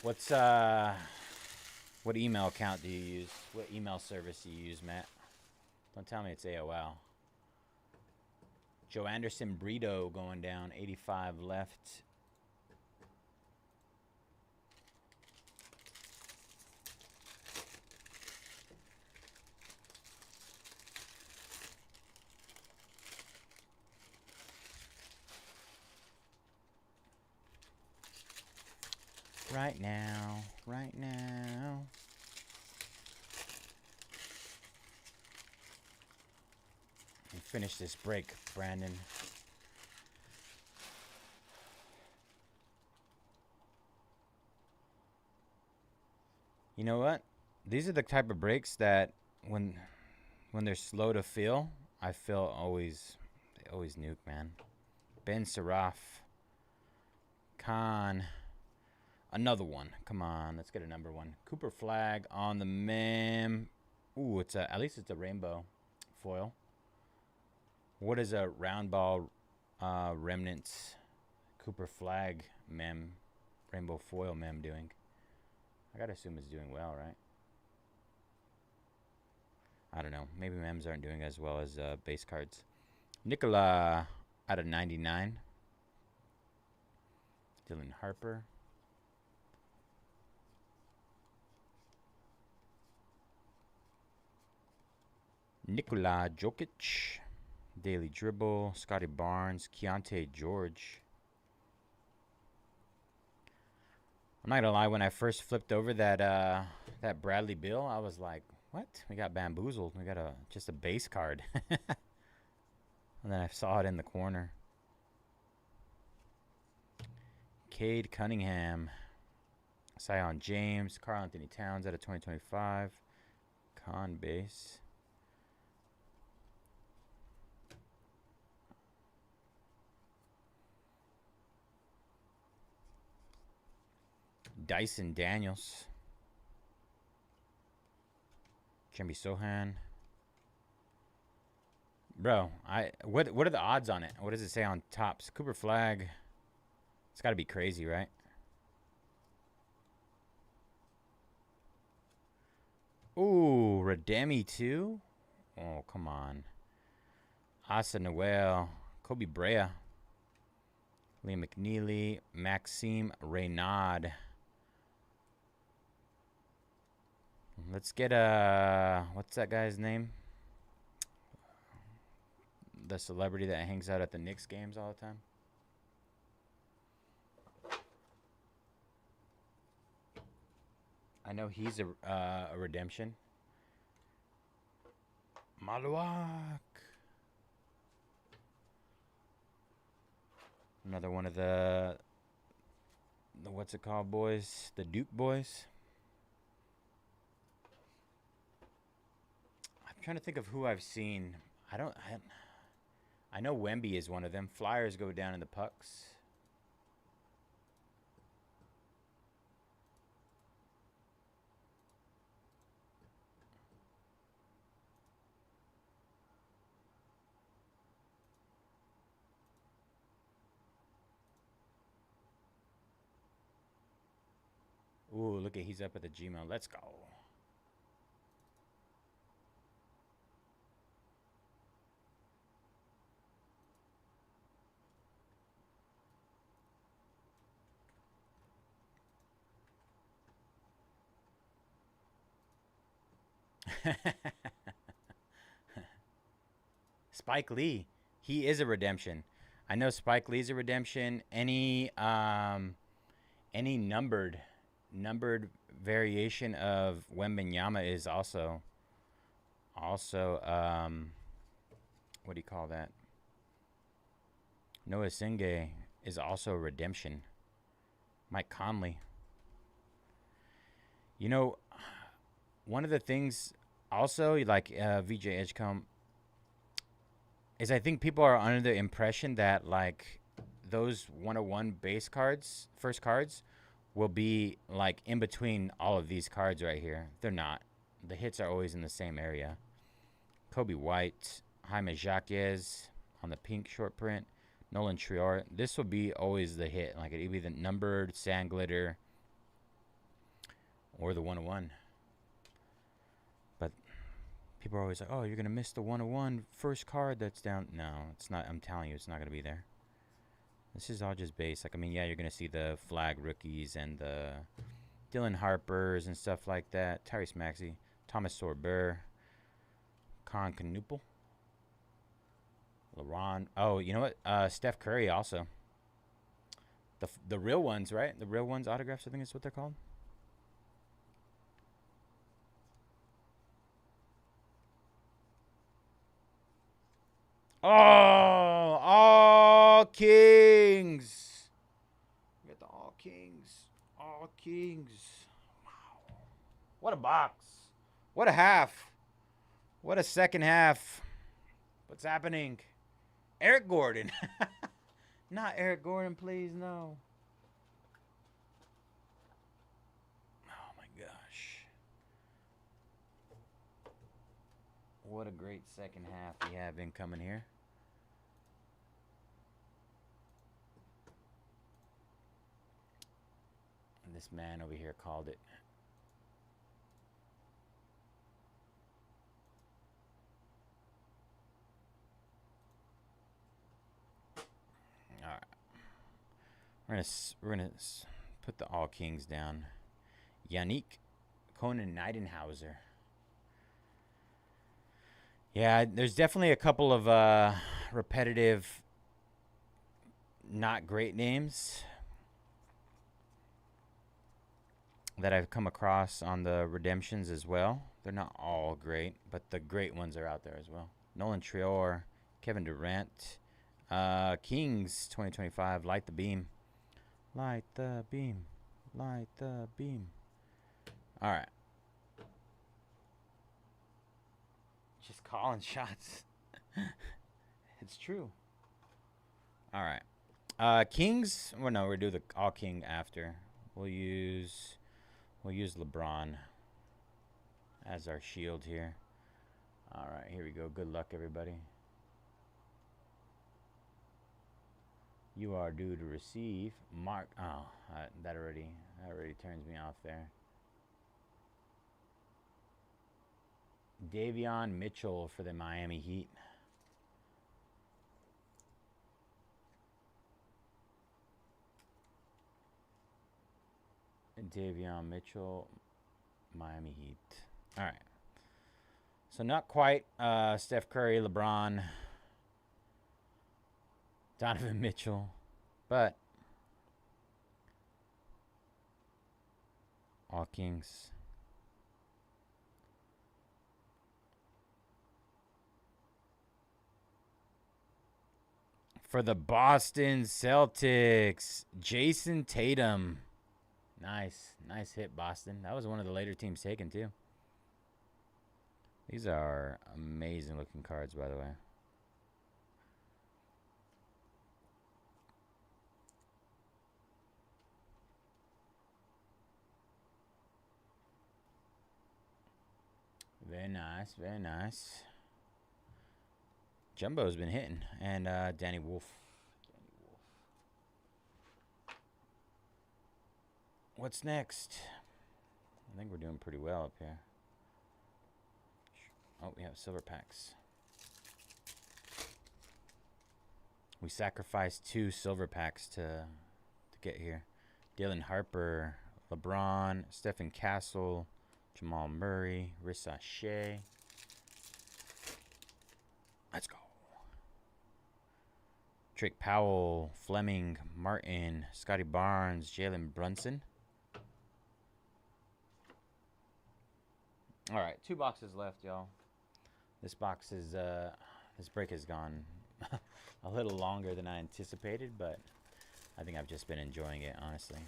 What's what email account do you use? What email service do you use, Matt? Don't tell me it's AOL. Joe Anderson Brito going down, 85 left. Right now, right now. And finish this break, Brandon. You know what? These are the type of breaks that when they're slow to fill, I feel they always nuke, man. Ben Seraph. Khan. Another one. Come on, let's get a number 1. Cooper Flag on the mem. Ooh, at least it's a rainbow foil. What is a round ball remnants Cooper Flag mem rainbow foil mem doing? I gotta assume it's doing well, right? I don't know. Maybe mems aren't doing as well as base cards. Nicola out of 99. Dylan Harper. Nikola Jokic, Daily Dribble, Scotty Barnes, Keontae George. I'm not gonna lie, when I first flipped over that Bradley Beal, I was like, what? We got bamboozled. We got just a base card. And then I saw it in the corner. Cade Cunningham, Sion James, Karl Anthony Towns out of 2025. Con base. Dyson Daniels. Jimmy Sohan. Bro, what are the odds on it? What does it say on Topps? Cooper Flag. It's got to be crazy, right? Ooh, Rademi too? Oh, come on. Asa Noel. Kobe Brea. Liam McNeely. Maxime Reynaud. Let's get what's that guy's name? The celebrity that hangs out at the Knicks games all the time. I know he's a redemption. Maluak. Another one of the what's it called, boys? The Duke boys. I'm trying to think of who I've seen. I know Wemby is one of them. Flyers go down in the pucks. Ooh, look at he's up at the Gmail. Let's go. Spike Lee, he is a redemption. I know Spike Lee's a redemption. Any numbered variation of Wembenyama is also what do you call that? Noah Singh is also a redemption. Mike Conley. You know, one of the things also like VJ Edgecombe is I think people are under the impression that like those 101 base cards, first cards, will be like in between all of these cards right here. They're not. The hits are always in the same area. Kobe White, Jaime Jaquez on the pink short print, Nolan Trior. This will be always the hit. Like it'd be the numbered sand glitter or the 101. But people are always like, oh, you're going to miss the 101 first card that's down. No, it's not. I'm telling you, it's not going to be there. This is all just base. Like, I mean, yeah, you're going to see the flag rookies and the Dylan Harpers and stuff like that. Tyrese Maxey, Thomas Sorber, Con Canoopel, LeBron. Oh, you know what? Steph Curry also. The real ones, right? The real ones autographs, I think is what they're called. Oh, all kings. We got the all kings. All kings. Wow. What a box. What a half. What a second half. What's happening? Eric Gordon. Not Eric Gordon, please, no. Oh, my gosh. What a great second half we have incoming here. And this man over here called it. All right. We're gonna put the all kings down. Yannick Conan Nidenhauser. Yeah, there's definitely a couple of repetitive, not great names that I've come across on the redemptions as well. They're not all great, but the great ones are out there as well. Nolan Trior, Kevin Durant, Kings 2025, Light the Beam. Light the beam. Light the beam. All right. Just calling shots. It's true. All right. Kings. Well, no, we'll do the all king after. We'll use LeBron as our shield here. All right, here we go. Good luck, everybody. You are due to receive Mark. Oh, that already turns me off there. Davion Mitchell for the Miami Heat. Davion Mitchell, Miami Heat. All right. So not quite Steph Curry, LeBron, Donovan Mitchell, but all Kings. For the Boston Celtics, Jason Tatum. Nice hit, Boston. That was one of the later teams taken, too. These are amazing looking cards, by the way. Very nice, very nice. Jumbo's been hitting, and Danny Wolf. What's next? I think we're doing pretty well up here. Oh, we have silver packs. We sacrificed 2 silver packs to get here. Dylan Harper, LeBron, Stephen Castle, Jamal Murray, Rissa Shea. Let's go. Drake Powell, Fleming, Martin, Scotty Barnes, Jalen Brunson. All right, 2 boxes left, y'all. This box is this break has gone a little longer than I anticipated, but I think I've just been enjoying it, honestly.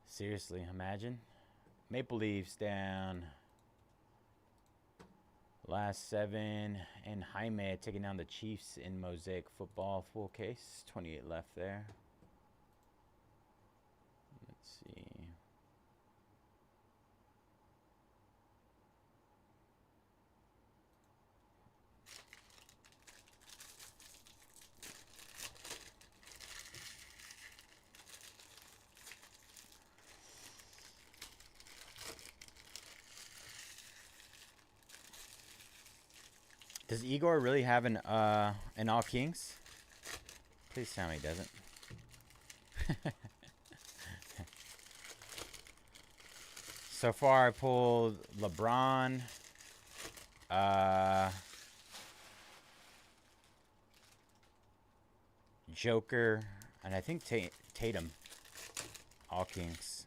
Seriously, imagine. Maple Leafs down. Last 7. And Jaime taking down the Chiefs in Mosaic football. Full case. 28 left there. Let's see. Does Igor really have an all kings? Please tell me he doesn't. So far I pulled LeBron, Joker, and I think Tatum. All kings.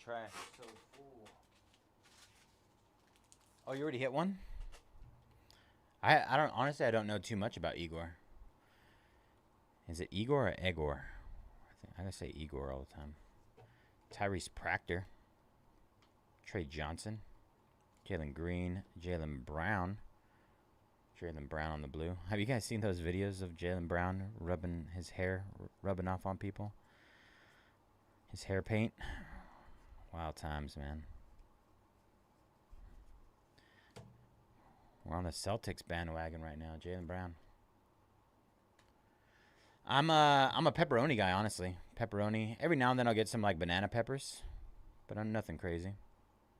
Trash so full. Oh, you already hit one? I don't honestly I don't know too much about Igor. Is it Igor or Egor? I gotta say Igor all the time. Tyrese Proctor, Trey Johnson, Jalen Green, Jalen Brown. Jalen Brown on the blue. Have you guys seen those videos of Jalen Brown rubbing his hair, rubbing off on people? His hair paint. Wild times, man. We're on the Celtics bandwagon right now. Jalen Brown. I'm a pepperoni guy, honestly. Pepperoni. Every now and then I'll get some like banana peppers, but I'm nothing crazy.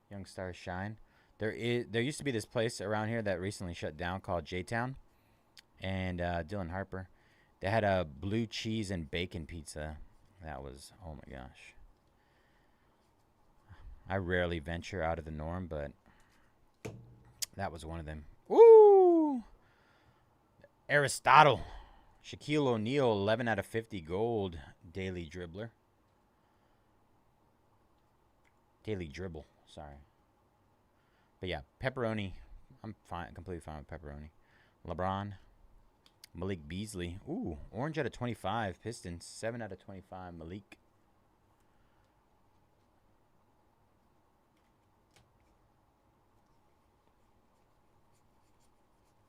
Young Stars Shine. There used to be this place around here that recently shut down called J-Town, and Dylan Harper. They had a blue cheese and bacon pizza. That was, oh my gosh. I rarely venture out of the norm, but that was one of them. Woo! Aristotle. Shaquille O'Neal, 11 out of 50 gold. Daily dribbler. Daily dribble, sorry. But yeah, pepperoni. I'm fine, completely fine with pepperoni. LeBron. Malik Beasley. Ooh, orange out of 25. Pistons, 7 out of 25. Malik.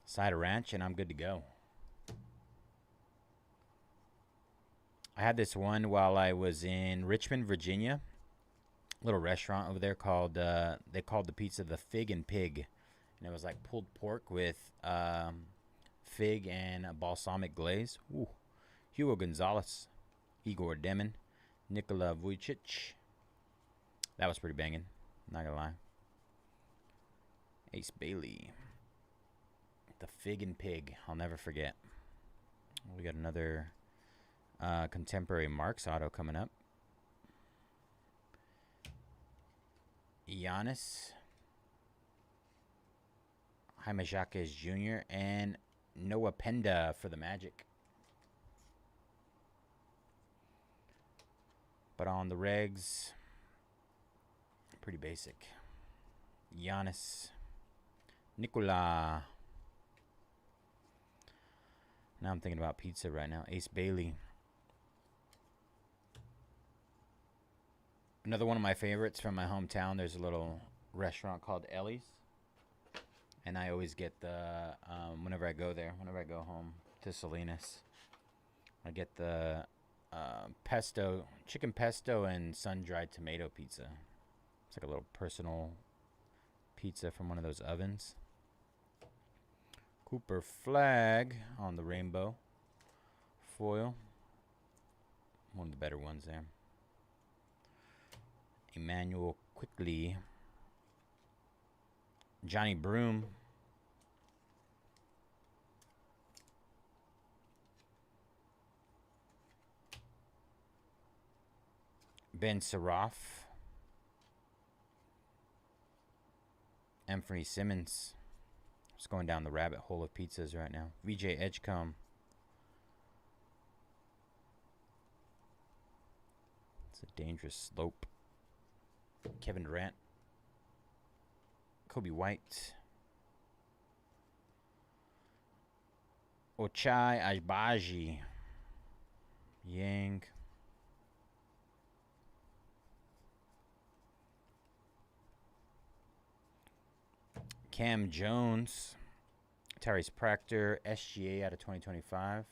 Cider Ranch, and I'm good to go. I had this one while I was in Richmond, Virginia. Little restaurant over there called, they called the pizza the Fig and Pig. And it was like pulled pork with fig and a balsamic glaze. Ooh. Hugo Gonzalez, Igor Demon, Nikola Vujicic. That was pretty banging, not gonna lie. Ace Bailey. The Fig and Pig, I'll never forget. We got another contemporary Marks auto coming up. Giannis, Jaime Jaquez Jr., and Noah Penda for the Magic. But on the regs, pretty basic. Giannis, Nikola, Now I'm thinking about pizza right now. Ace Bailey. Another one of my favorites from my hometown. There's a little restaurant called Ellie's. And I always get the, whenever I go there, whenever I go home to Salinas, I get the pesto, chicken pesto and sun-dried tomato pizza. It's like a little personal pizza from one of those ovens. Cooper flag on the rainbow foil. One of the better ones there. Emmanuel Quickly. Johnny Broom. Ben Seraph. Anthony Simmons. Just going down the rabbit hole of pizzas right now. VJ Edgecombe. It's a dangerous slope. Kevin Durant. Kobe White. Ochai Ajbaji. Yang. Cam Jones. Tyrese Proctor. SGA out of 2025.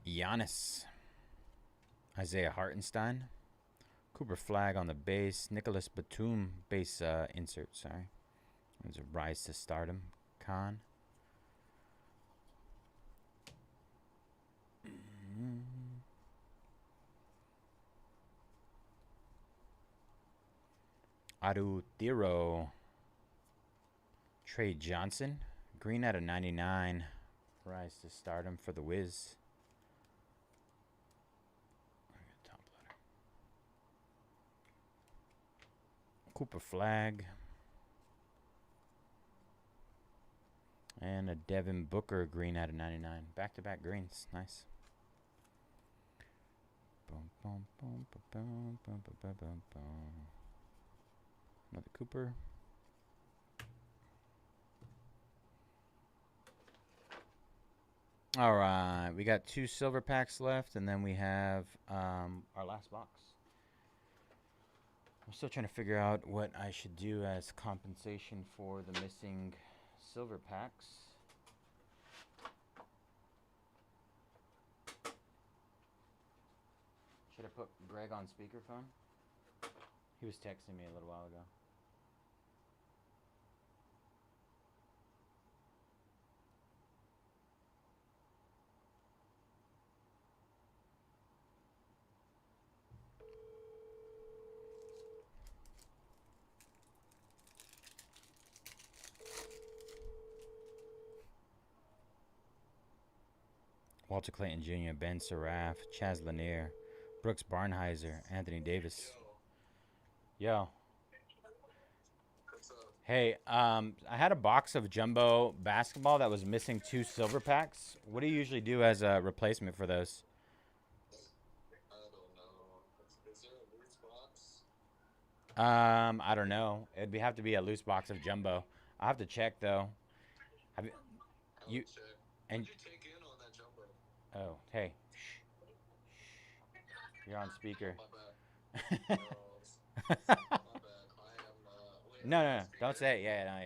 Giannis. Isaiah Hartenstein. Cooper Flag on the base. Nicholas Batum base insert, sorry. There's a rise to stardom. Khan. Adu Thiro. Trey Johnson. Green out of 99. Rise to stardom for the Wiz. Top letter. Cooper Flag. And a Devin Booker green out of 99. Back-to-back greens. Nice. Boom, boom, boom, boom, boom, boom, boom, boom, boom. Another Cooper. All right, we got 2 silver packs left, and then we have our last box. I'm still trying to figure out what I should do as compensation for the missing silver packs. Should I put Greg on speakerphone? He was texting me a little while ago. Walter Clayton Jr., Ben Seraph, Chaz Lanier, Brooks Barnheiser, Anthony Davis. Yo. Hey, I had a box of jumbo basketball that was missing 2 silver packs. What do you usually do as a replacement for those? I don't know. Is there a loose box? I don't know. It'd have to be a loose box of jumbo. I'll have to check though. Have you? Check. And What'd you take in on that jumbo? oh, hey, shh. You're on speaker. My bad. My bad. I am. Wait, No, don't say it. Yeah.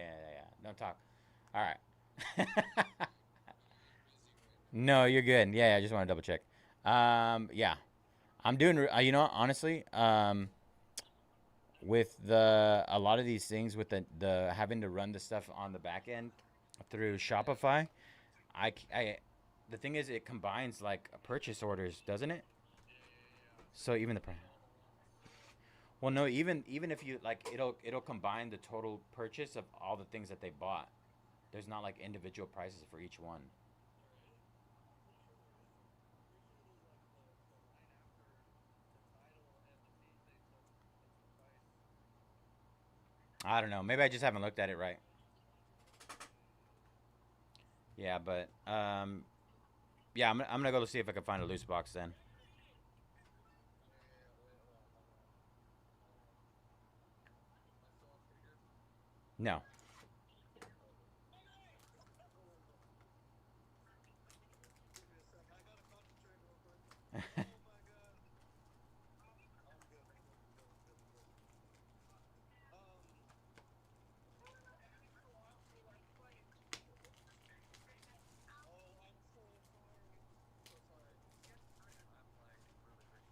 Don't talk. All right. No, you're good. Yeah, I just want to double check. Yeah, I'm doing. You know, honestly, with a lot of these things with the having to run the stuff on the back end through Shopify, the thing is, it combines like purchase orders, doesn't it? So even the price. Well, no, even if you like, it'll combine the total purchase of all the things that they bought. There's not like individual prices for each one. I don't know. Maybe I just haven't looked at it right. Yeah, but yeah, I'm gonna go to see if I can find a loose box then. No. Give me a sec. I gotta concentrate real quick. Oh my god. I'm good. I'm good. I'm good. I'm good. I'm good. Oh, I'm so sorry. I'm so sorry. I'm like really thirsty right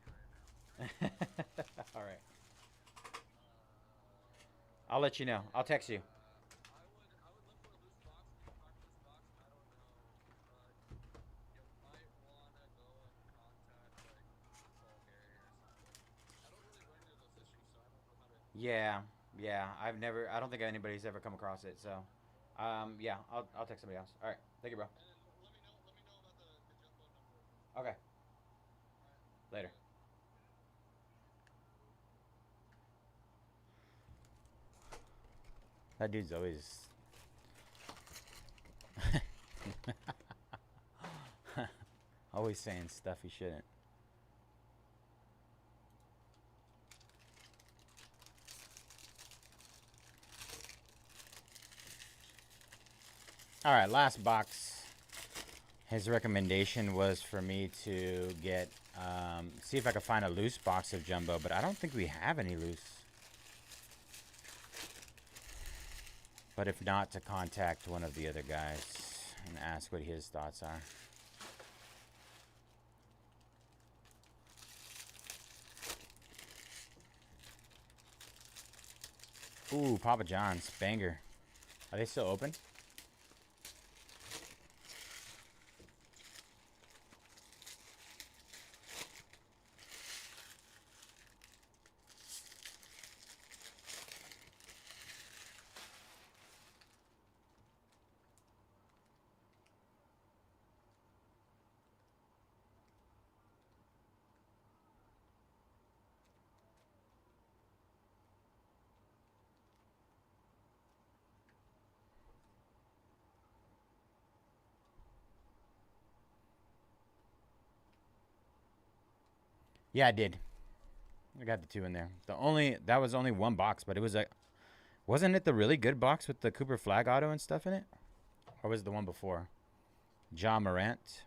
now. All right. I'll let you know. I'll text you. I would look for a loose box. If you find a loose box, I don't know. You might wanna go and contact like Paul Gary or something. I don't really run into those issues, so I don't know how to. Yeah. Yeah. I don't think anybody's ever come across it. So, yeah. I'll text somebody else. All right. Thank you, bro. And then let me know. Let me know about the jumbo number. Okay. All right. Later. That dude's always always saying stuff he shouldn't. All right, last box. His recommendation was for me to get, see if I could find a loose box of jumbo, but I don't think we have any loose. But if not, to contact one of the other guys and ask what his thoughts are. Ooh, Papa John's, banger. Are they still open? Yeah, I did. I got the two in there. That was only one box, but it was wasn't it the really good box with the Cooper Flag auto and stuff in it? Or was it the one before? John Morant.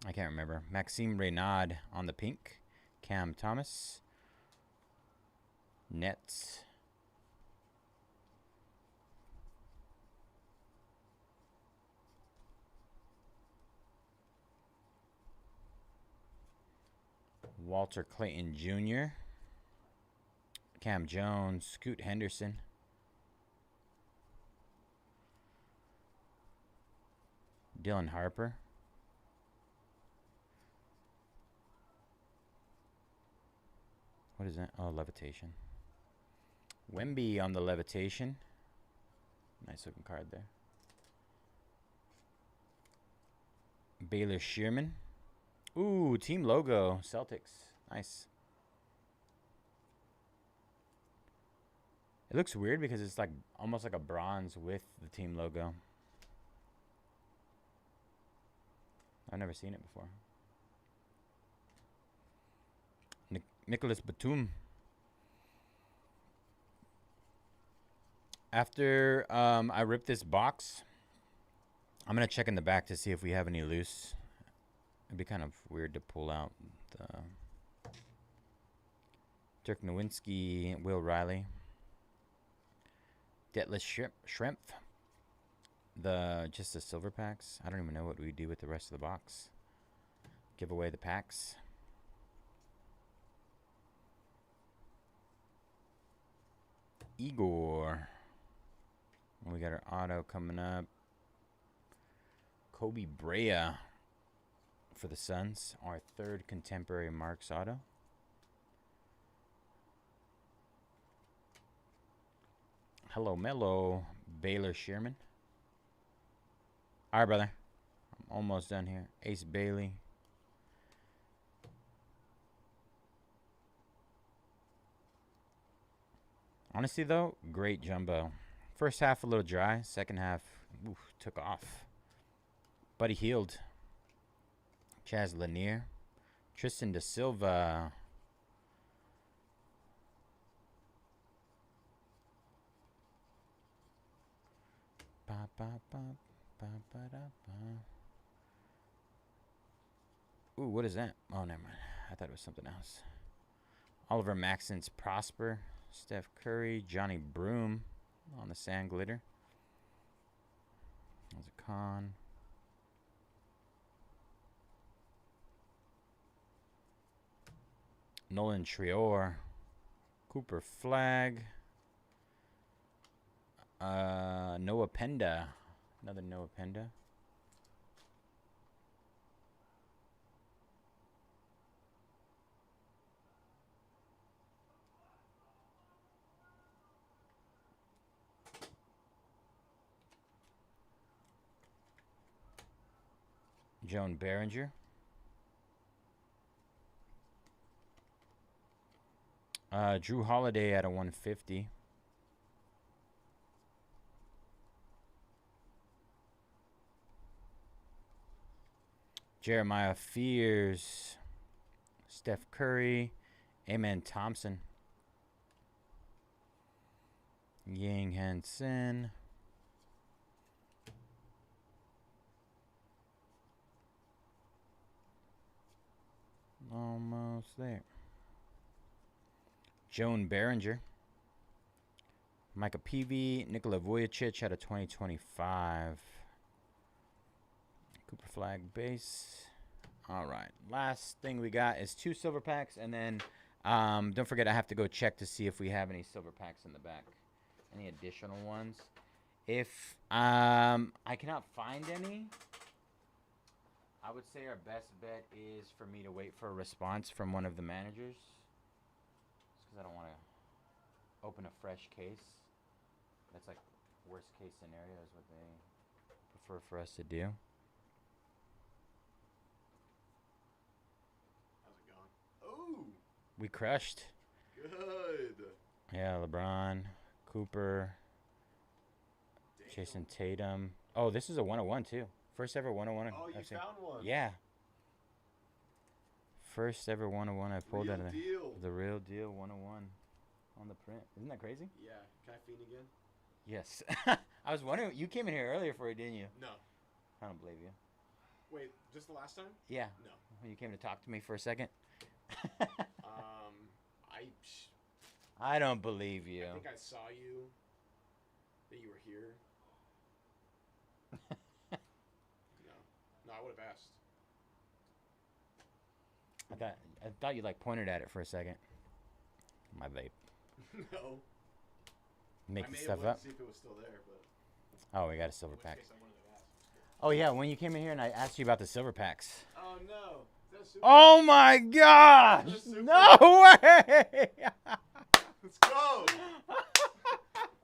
I can't remember. Maxime Reynaud on the pink. Cam Thomas. Nets. Walter Clayton Jr. Cam Jones. Scoot Henderson. Dylan Harper. What is that? Oh, levitation. Wemby on the levitation. Nice looking card there. Baylor Shearman. Ooh, team logo. Celtics. Nice. It looks weird because it's like almost like a bronze with the team logo. I've never seen it before. Nicholas Batum. After I rip this box, I'm going to check in the back to see if we have any loose. It'd be kind of weird to pull out the Dirk Nowitzki, Will Riley, Detlef Shrimp. Just the silver packs. I don't even know what we do with the rest of the box. Give away the packs. Igor. We got our auto coming up. Kobe Brea for the Suns. Our third contemporary Marks auto. Hello, Mello. Baylor Shearman. All right, brother. I'm almost done here. Ace Bailey. Honestly, though, great jumbo. First half a little dry. Second half, took off. Buddy Hield. Chaz Lanier. Tristan Da Silva. Ba, ba, ba, ba, ba, da, ba. Ooh, what is that? Oh, never mind. I thought it was something else. Oliver Maxon's Prosper. Steph Curry. Johnny Broom on the sand glitter. There's a con. Nolan Trior. Cooper Flag. Noah Penda. Another Noah Penda. Joan Behringer. Drew Holiday at a 150. Jeremiah Fears. Steph Curry. Amen Thompson. Yang Hansen. Almost there. Joan Behringer. Micah Peavy. Nikola Vujicic at a 2025. Cooper Flag base. All right. Last thing we got is 2 silver packs. And then don't forget I have to go check to see if we have any silver packs in the back. Any additional ones. If I cannot find any, I would say our best bet is for me to wait for a response from one of the managers. Just because I don't want to open a fresh case. That's like worst case scenario is what they prefer for us to do. How's it going? Oh, We crushed. good. Yeah, LeBron, Cooper, Damn. Jason Tatum. Oh, this is a 101 too. First ever 101. Oh, you I've seen. found one. Yeah. First ever 101 I pulled Real out of deal. the real deal 101 on the print. Isn't that crazy? Yeah. Can I fiend again? Yes. I was wondering. You came in here earlier for it, didn't you? No. I don't believe you. Wait, just the last time? Yeah. No. You came to talk to me for a second. I I don't believe you. I think I saw you. That you were here. No, I would have asked. I thought you like pointed at it for a second. My vape. No. Making I may stuff have up. to see if it was still there, but Oh, we got a silver in which pack. case I wouldn't have asked. Oh yeah, when you came in here and I asked you about the silver packs. Oh no. Is that a super? Oh my gosh! That's super. No way! Let's go.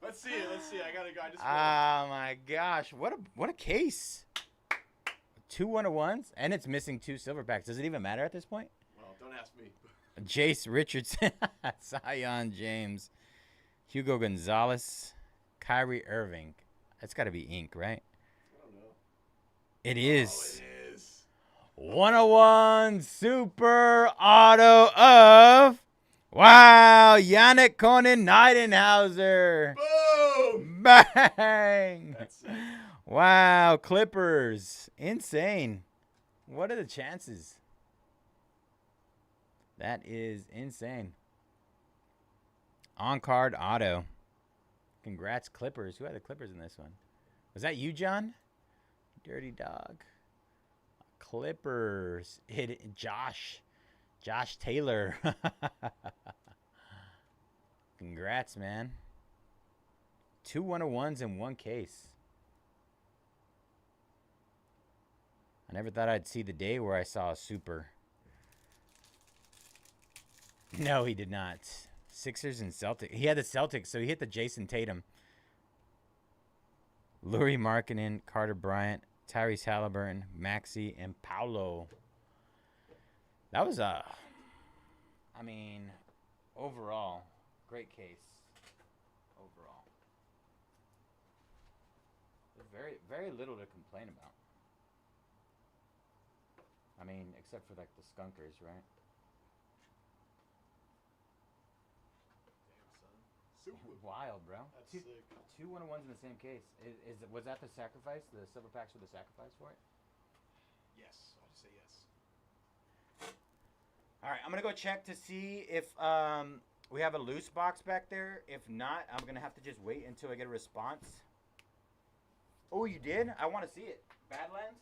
Let's see it. Let's see. I gotta go. I just. Oh my gosh! What a case! 2 101s and it's missing 2 silver packs. Does it even matter at this point? Well, don't ask me. Jace Richardson, Zion James, Hugo Gonzalez, Kyrie Irving. That's got to be ink, right? I don't know. It is. Oh, it is. 101 Super Auto of Yannick Conan Nightenhauser. Boom. Bang! That's it. Wow, Clippers. Insane. What are the chances? That is insane. On-card auto. Congrats, Clippers. Who had the Clippers in this one? Was that you, John? Dirty dog. Clippers. Josh Taylor. Congrats, man. 2 101s in one case. I never thought I'd see the day where I saw a super. No, he did not. Sixers and Celtics. He had the Celtics, so he hit the Jason Tatum. Lauri Markkanen, Carter Bryant, Tyrese Halliburton, Maxey, and Paolo. That was overall, great case. Overall. There's very, very little to complain about. Except for like the skunkers, right? Damn, son. Super. Wild, bro. That's Two, sick. two 1-on-1s in the same case. Was that the sacrifice? The silver packs were the sacrifice for it? Yes. I'll just say yes. All right, I'm gonna go check to see if we have a loose box back there. If not, I'm gonna have to just wait until I get a response. Oh, you did? I want to see it. Badlands?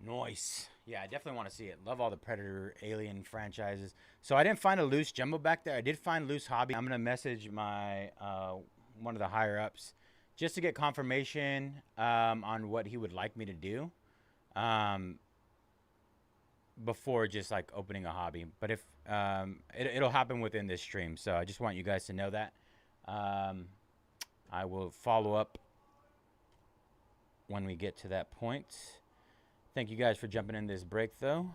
Nice. Yeah, I definitely want to see it. Love all the Predator Alien franchises. So I didn't find a loose jumbo back there. I did find loose hobby. I'm gonna message my one of the higher ups just to get confirmation on what he would like me to do before just like opening a hobby. But if it'll happen within this stream, so I just want you guys to know that. I will follow up when we get to that point. Thank you guys for jumping in this break, though.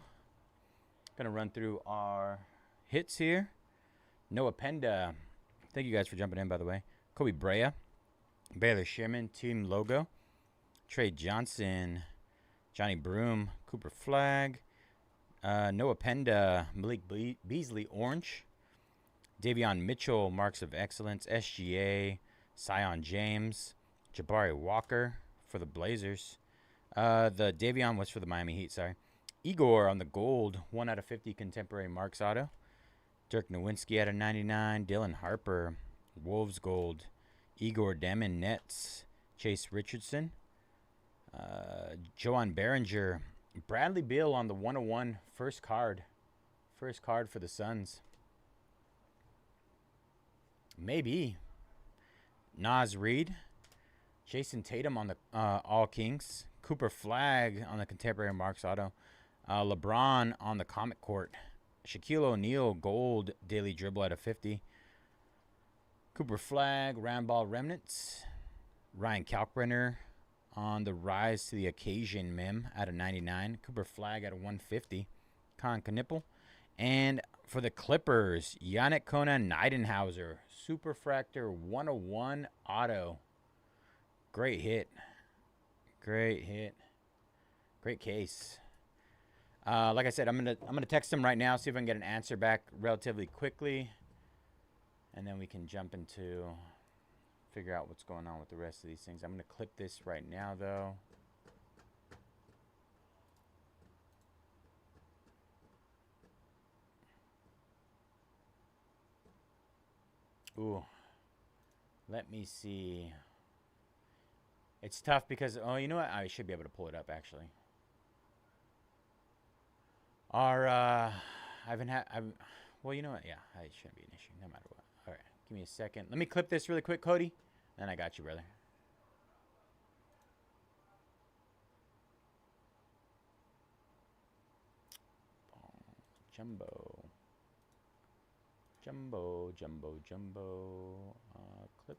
Gonna run through our hits here. Noah Penda. Thank you guys for jumping in, by the way. Kobe Brea. Baylor Sherman. Team Logo. Trey Johnson. Johnny Broom. Cooper Flag. Noah Penda. Malik Beasley Orange. Davion Mitchell. Marks of Excellence. SGA. Sion James. Jabari Walker for the Blazers. The Davion was for the Miami Heat, sorry. Igor on the gold, 1 out of 50 contemporary Marks auto. Dirk Nowinski out of 99. Dylan Harper, Wolves gold. Igor Demon Nets. Chase Richardson. Joan Behringer. Bradley Beal on the 101 first card. First card for the Suns. Maybe. Naz Reid. Jason Tatum on the All Kings. Cooper Flag on the contemporary Marks auto. LeBron on the Comic Court. Shaquille O'Neal gold daily dribble out of 50. Cooper Flag Ramball Remnants. Ryan Kalkbrenner on the Rise to the Occasion mem out of 99. Cooper Flag out of 150. Con Knipple. And for the Clippers, Yannick Kona Nidenhauser Superfractor 101 auto. Great hit. Great hit. Great case. Like I said, I'm gonna text him right now, see if I can get an answer back relatively quickly, and then we can jump into figure out what's going on with the rest of these things. I'm gonna clip this right now, though. Ooh. Let me see. It's tough because, oh, you know what? I should be able to pull it up, actually. Well, you know what? Yeah, it shouldn't be an issue, no matter what. All right, give me a second. Let me clip this really quick, Cody. Then I got you, brother. Jumbo. Jumbo, jumbo, jumbo. Clip.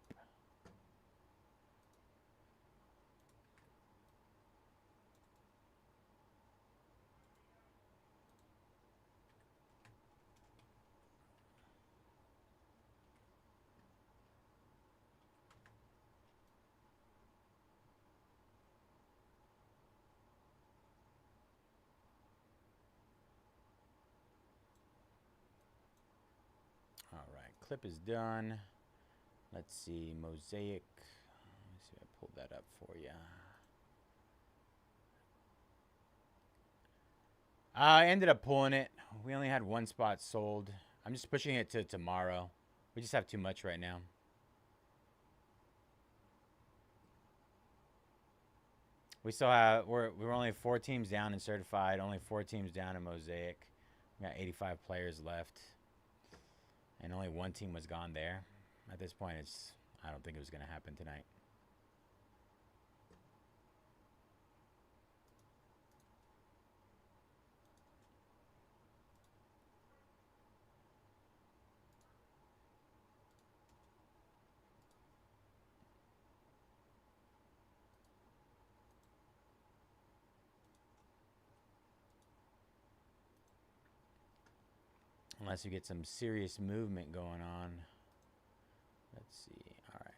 clip is done. Let's see, Mosaic. Let me see if I pulled that up for you. I ended up pulling it. We only had one spot sold. I'm just pushing it to tomorrow. We just have too much right now. We still have, we're only 4 teams down in certified, only 4 teams down in Mosaic. We got 85 players left. And only 1 team was gone there. At this point, I don't think it was going to happen tonight. Unless you get some serious movement going on. Let's see. All right.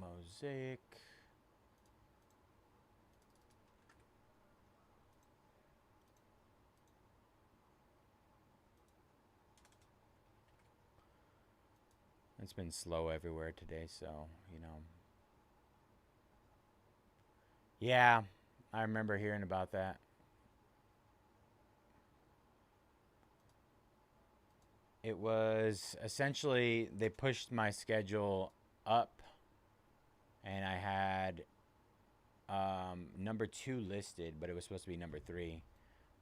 Mosaic. It's been slow everywhere today, so, you know. Yeah, I remember hearing about that. It was essentially, they pushed my schedule up, and I had number 2 listed, but it was supposed to be number 3.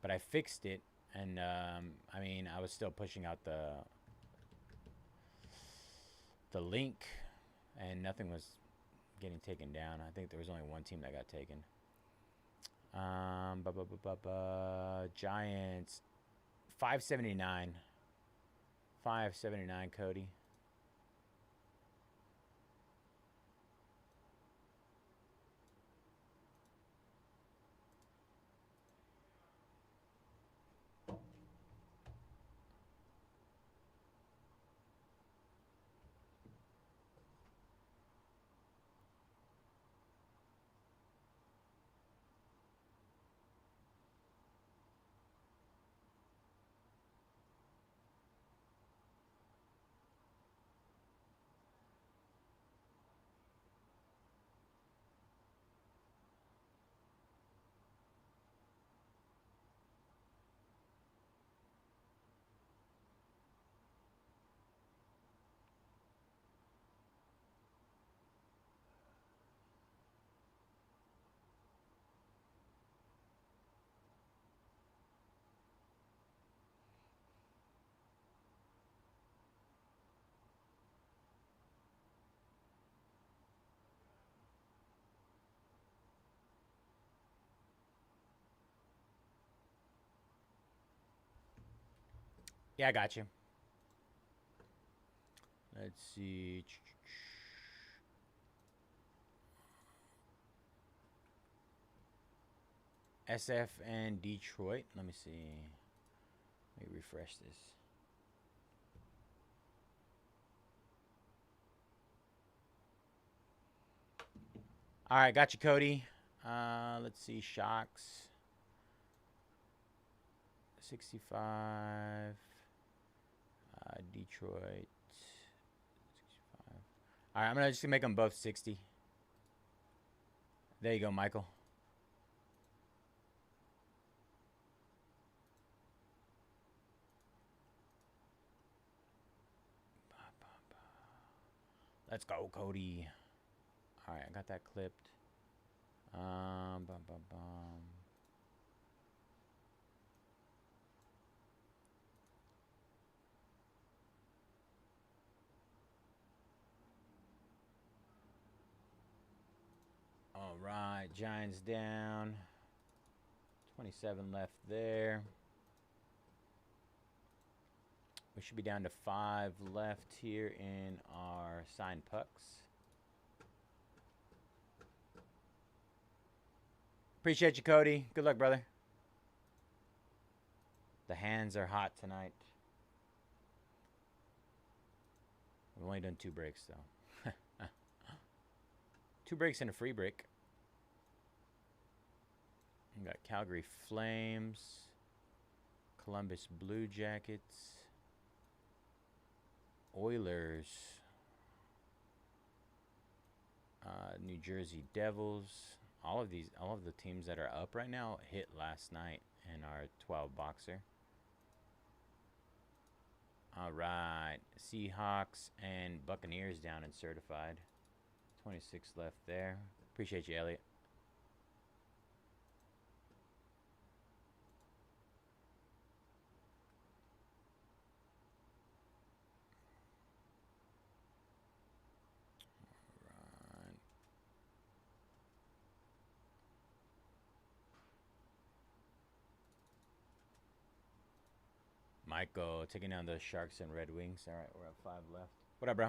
But I fixed it, and I mean, I was still pushing out the link, and nothing was getting taken down. I think there was only 1 team that got taken. Giants, 579. 579, Cody. Yeah, I got you. Let's see. SF and Detroit. Let me see. Let me refresh this. All right, got you, Cody. Let's see. Shocks. 65. Detroit. 65. All right, I'm just gonna make them both 60. There you go, Michael. Let's go, Cody. All right, I got that clipped. Bum, bum, bum. All right, Giants down. 27 left there. We should be down to 5 left here in our signed pucks. Appreciate you, Cody. Good luck, brother. The hands are hot tonight. We've only done 2 breaks, though. 2 breaks and a free break. We got Calgary Flames, Columbus Blue Jackets, Oilers. New Jersey Devils. All of the teams that are up right now hit last night in our 12 boxer. All right, Seahawks and Buccaneers down and certified. 26 left there. Appreciate you, Elliot. Right. Michael taking down the Sharks and Red Wings. All right, we're at 5 left. What up, bro?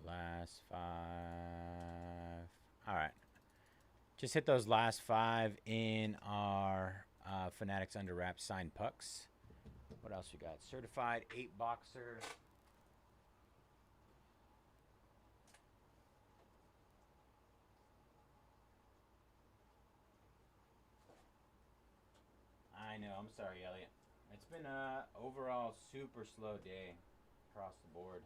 Last 5. All right. Just hit those last 5 in our Fanatics Under Wraps signed pucks. What else we got? Certified 8 boxer. I know. I'm sorry, Elliot. It's been a overall super slow day across the board.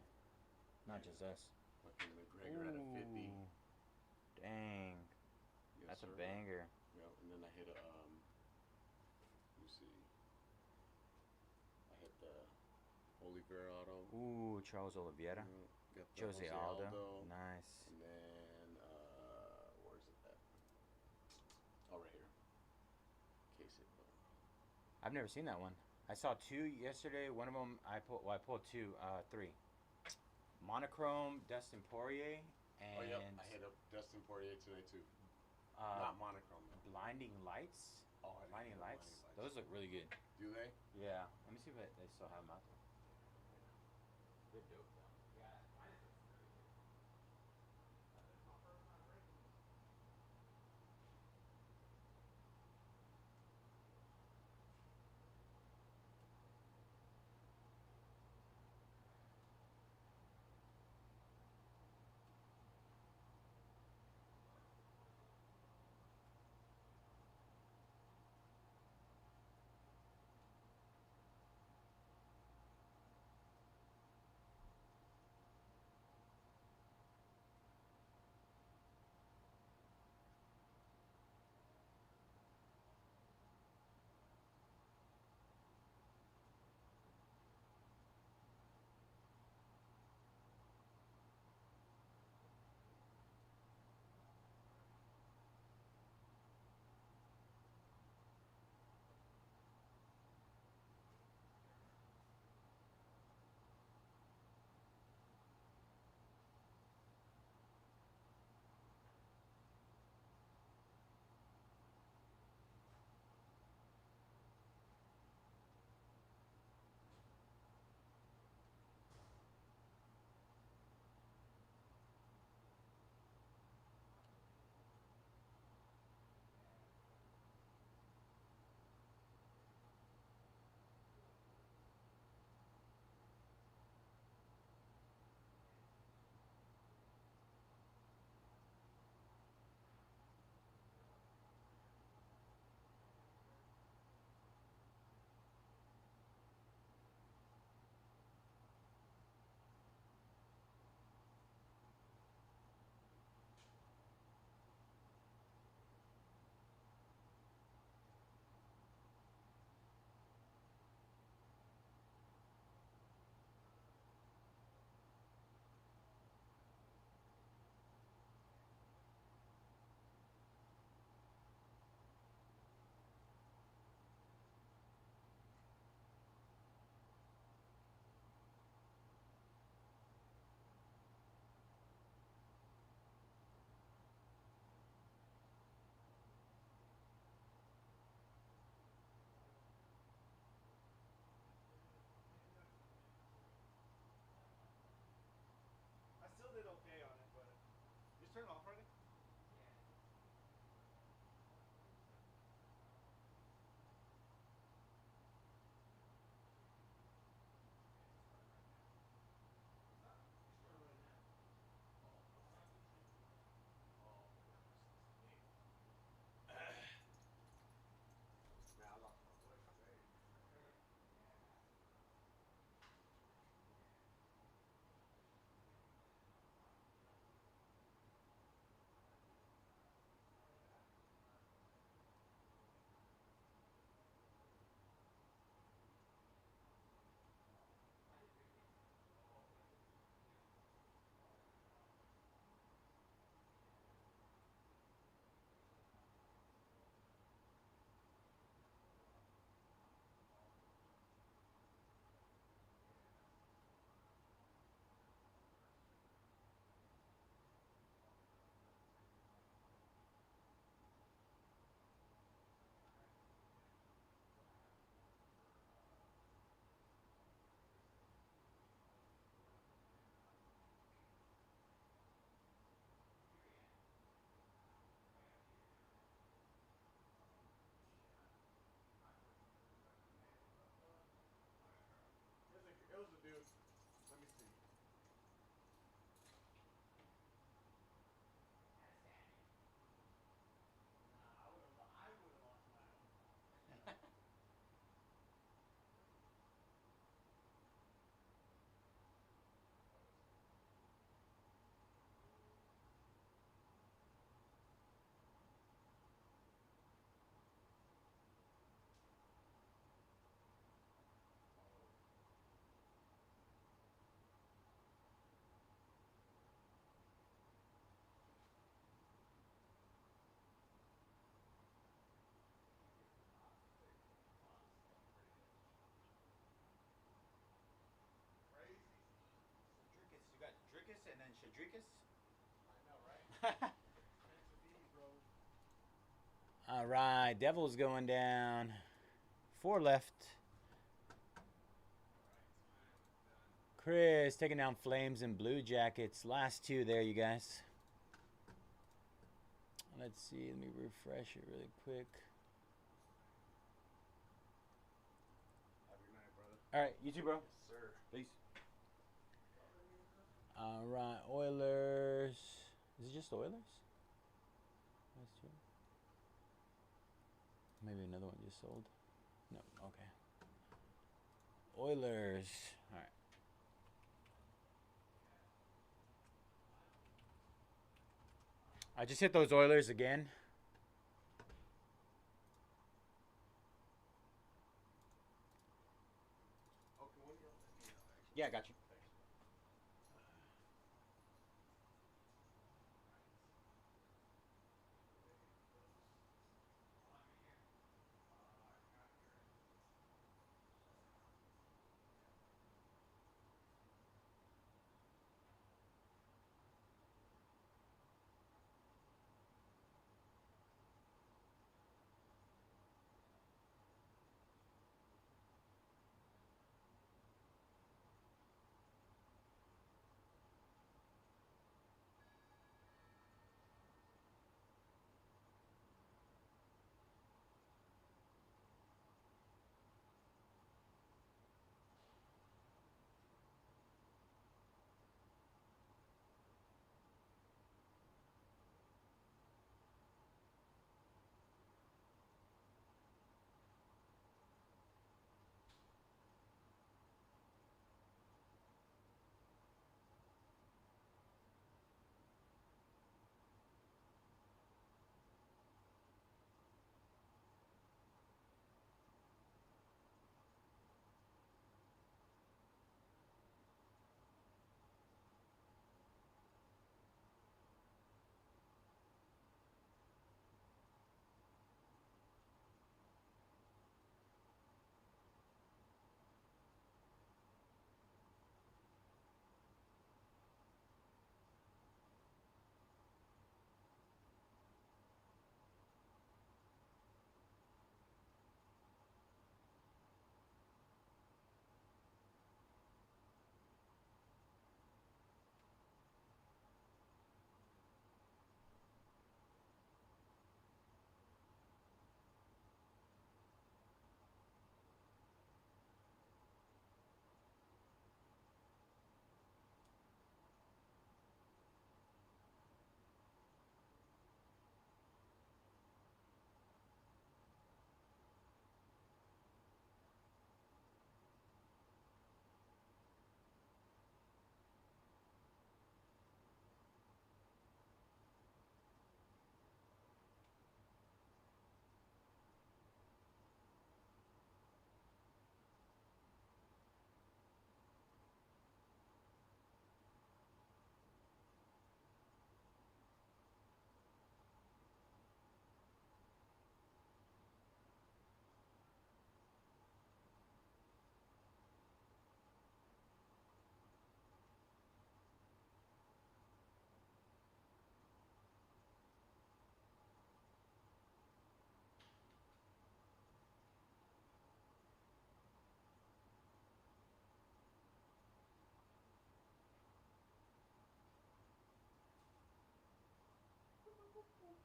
Not just us. Fucking McGregor at a 50. Dang. Yes, That's sir. a banger. Yep, and then I hit a let me see. I hit the Oliveira auto. Ooh, Charles Oliveira. Got the Jose Aldo. Nice. And then where's it at? Oh, right here. Case it. I've never seen that one. I saw 2 yesterday. One of them I pulled. Well, I pulled 2, 3. Monochrome Dustin Poirier and Oh yeah, I hit up Dustin Poirier today too. Not monochrome. Though. Blinding Lights. Oh, I Blinding didn't Lights. Blinding Lights. Those look really good. Do they? Yeah. Let me see if they still have them out there. They're dope though. Yeah. I still did okay on it, but you turn it off already? Rodriguez? I know, right? Thanks to these, bro. All right, Devil's going down. 4 left. Chris taking down Flames and Blue Jackets. Last 2 there, you guys. Let's see. Let me refresh it really quick. Have a good night, brother. All right, you too, bro. Yes, sir. Peace. All right, Oilers. Is it just Oilers? That's 2. Maybe another one just sold. No, okay. Oilers. All right. I just hit those Oilers again. Oh, can one of y'all let me actually? Yeah, I got you.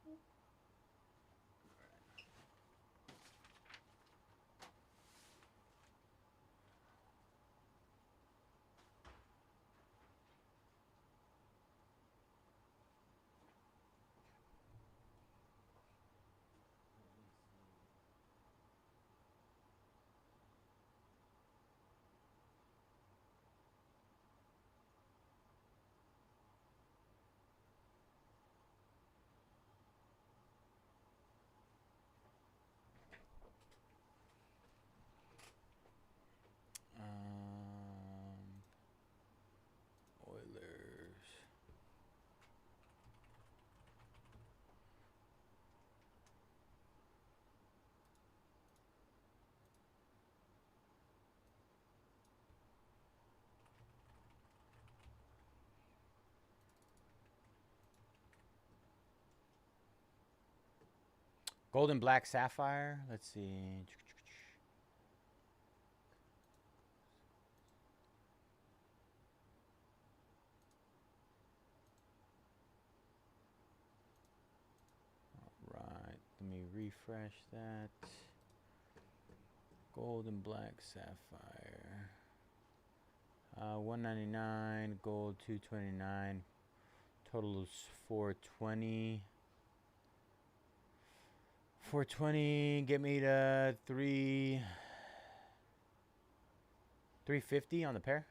Thanks. Golden black sapphire. Let's see. Right. Let me refresh that. Golden black sapphire. 199. Gold 229. Total is 420. 420. Get me to 350 on the pair.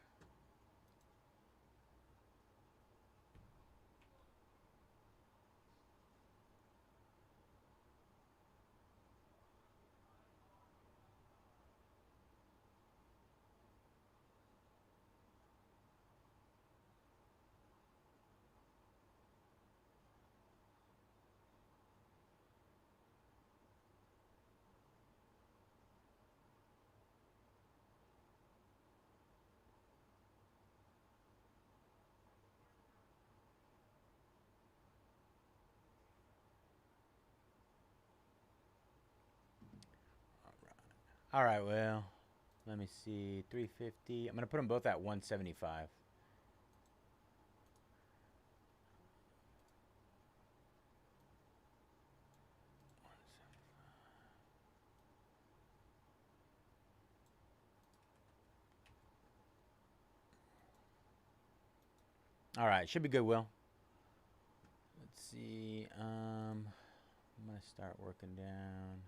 All right, well, let me see. 350. I'm going to put them both at 175. All right, should be good, Will. Let's see. I'm going to start working down.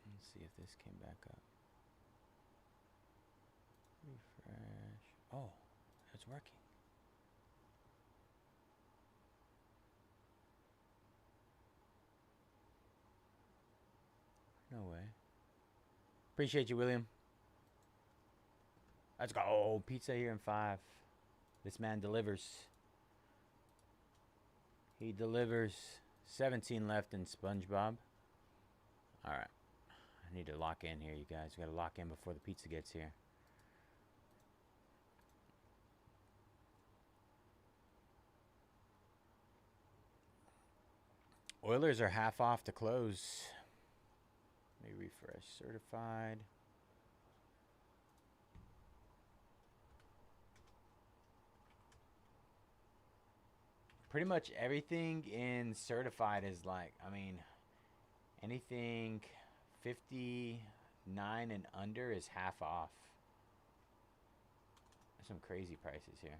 Let's see if this came back up. Refresh. Oh, it's working. No way. Appreciate you, William. Let's go. Pizza here in 5. This man delivers. He delivers. 17 left in SpongeBob. All right. I need to lock in here, you guys. We got to lock in before the pizza gets here. Oilers are half off to close. Let me refresh. Certified. Pretty much everything in certified is like, I mean, anything 59 and under is half off. There's some crazy prices here.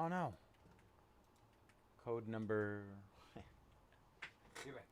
Oh no. Code number. Be right.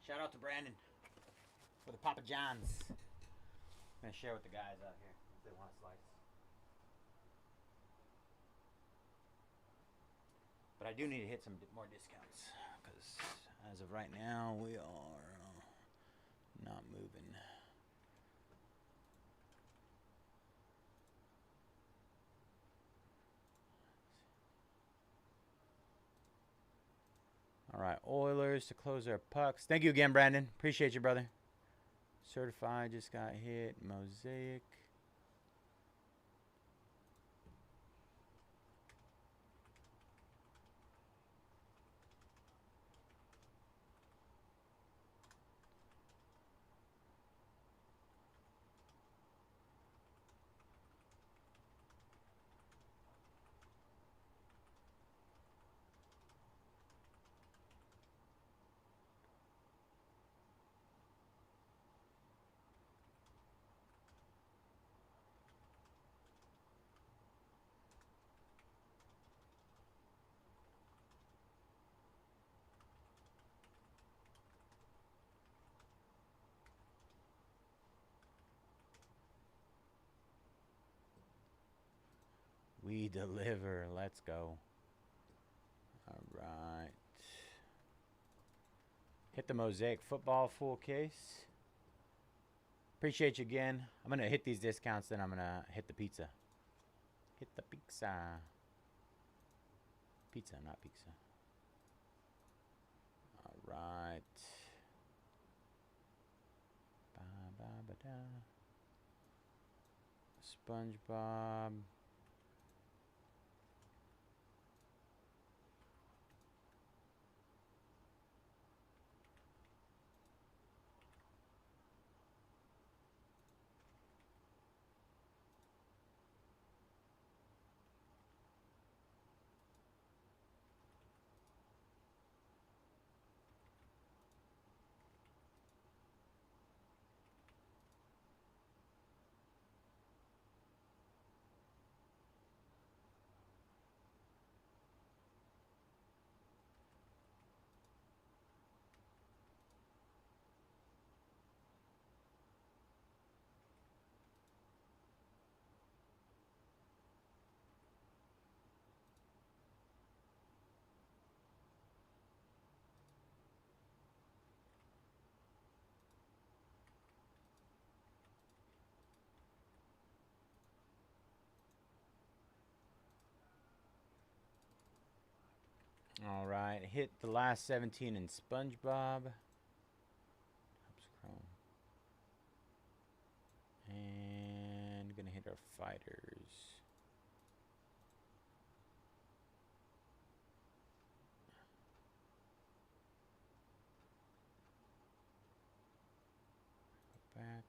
Shout out to Brandon for the Papa John's. I'm gonna share with the guys out here if they want a slice. But I do need to hit some more discounts because as of right now we are not moving. All right, Oilers to close their pucks. Thank you again, Brandon. Appreciate you, brother. Certified just got hit. Mosaic. We deliver. Let's go. All right. Hit the Mosaic football full case. Appreciate you again. I'm going to hit these discounts, then I'm going to hit the pizza. Hit the pizza. Pizza, not pizza. All right. Ba-ba-ba-da. SpongeBob. All right, hit the last 17 in SpongeBob. Oops, Chrome. And gonna hit our fighters. Go back.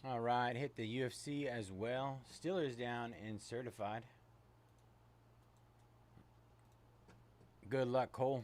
All right, hit the UFC as well. Steelers down in certified. Good luck, Cole.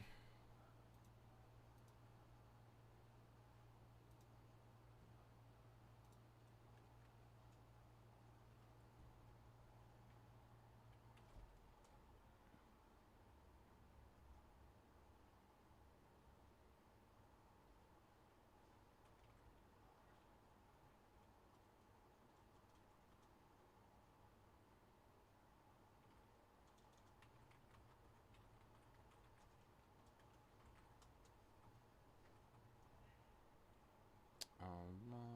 Online.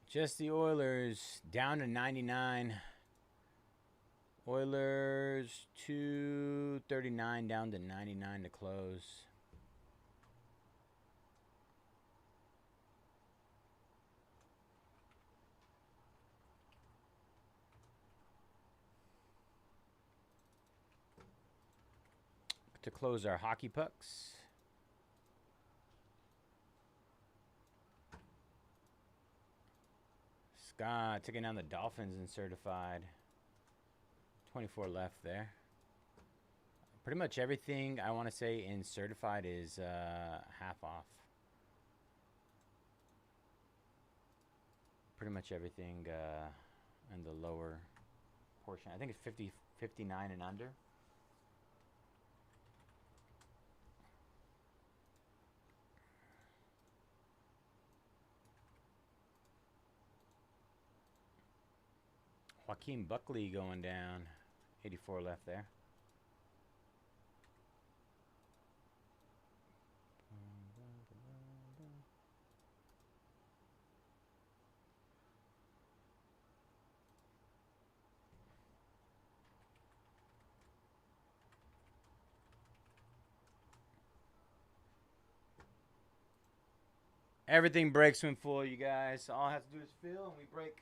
Just the Oilers down to 99. Oilers 239 down to 99 to close. To close our hockey pucks. Scott taking down the Dolphins in certified. 24 left there. Pretty much everything I want to say in certified is half off. Pretty much everything in the lower portion. I think it's 50, 59 and under. Joaquin Buckley going down. 84 left there. Everything breaks when full, you guys. All I have to do is fill and we break.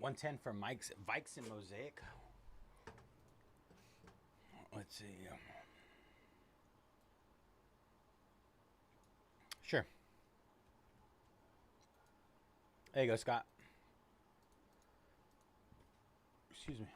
110 for Mike's Vikes and Mosaic. Let's see. Sure. There you go, Scott. Excuse me.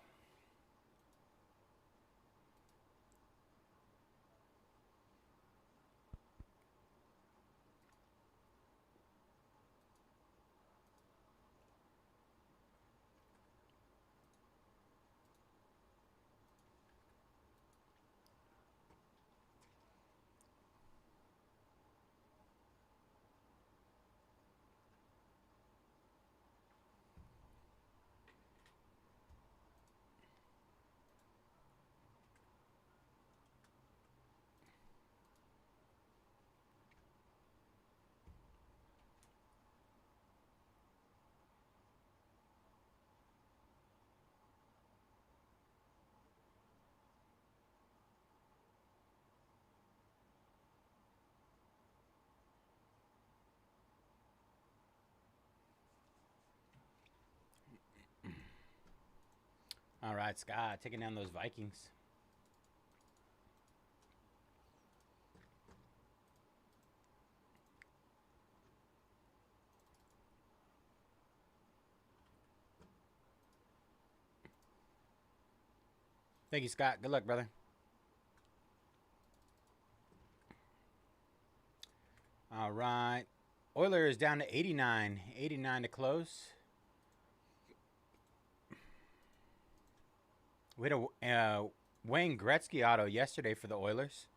All right, Scott, taking down those Vikings. Thank you, Scott. Good luck, brother. All right. Oilers down to 89. 89 to close. We had a Wayne Gretzky auto yesterday for the Oilers.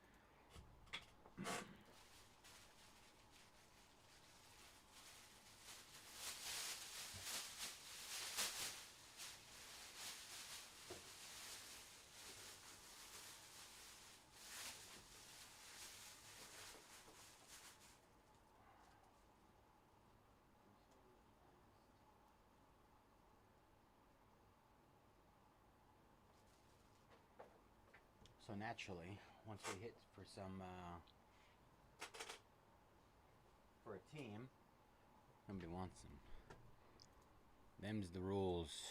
So naturally, once we hit for some for a team, nobody wants them. Them's the rules.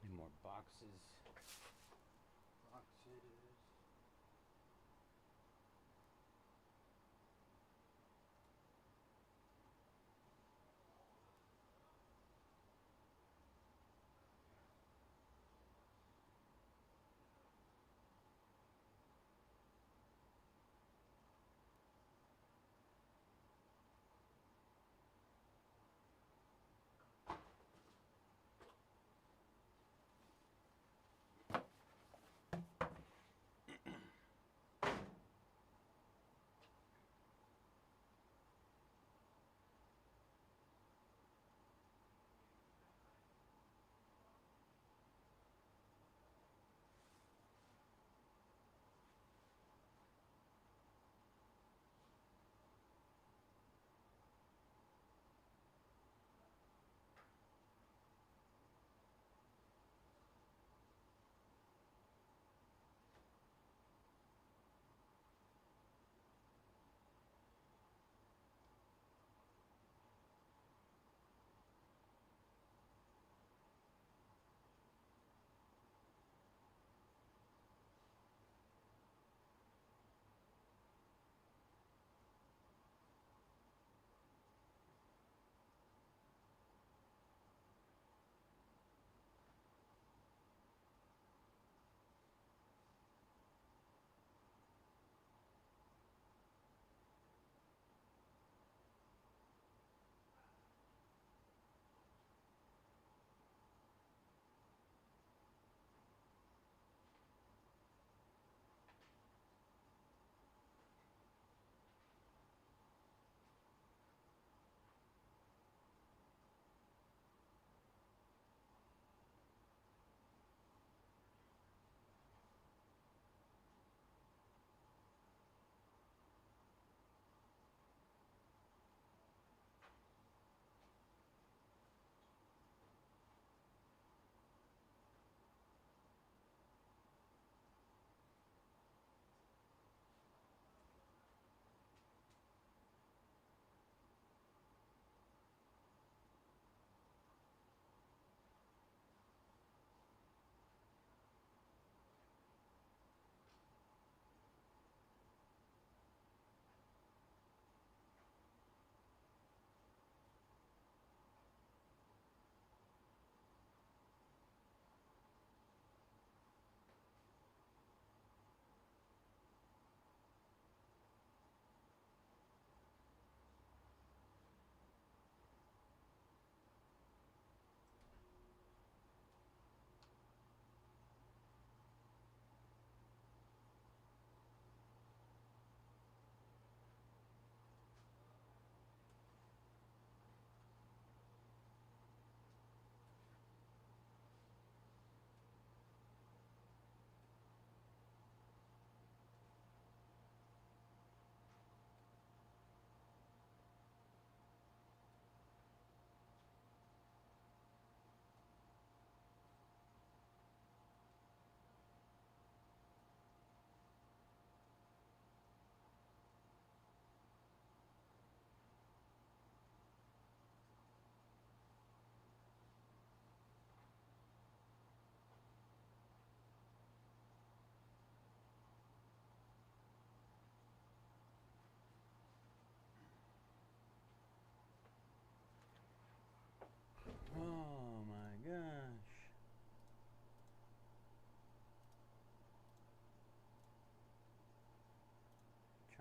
Need more boxes. Boxes.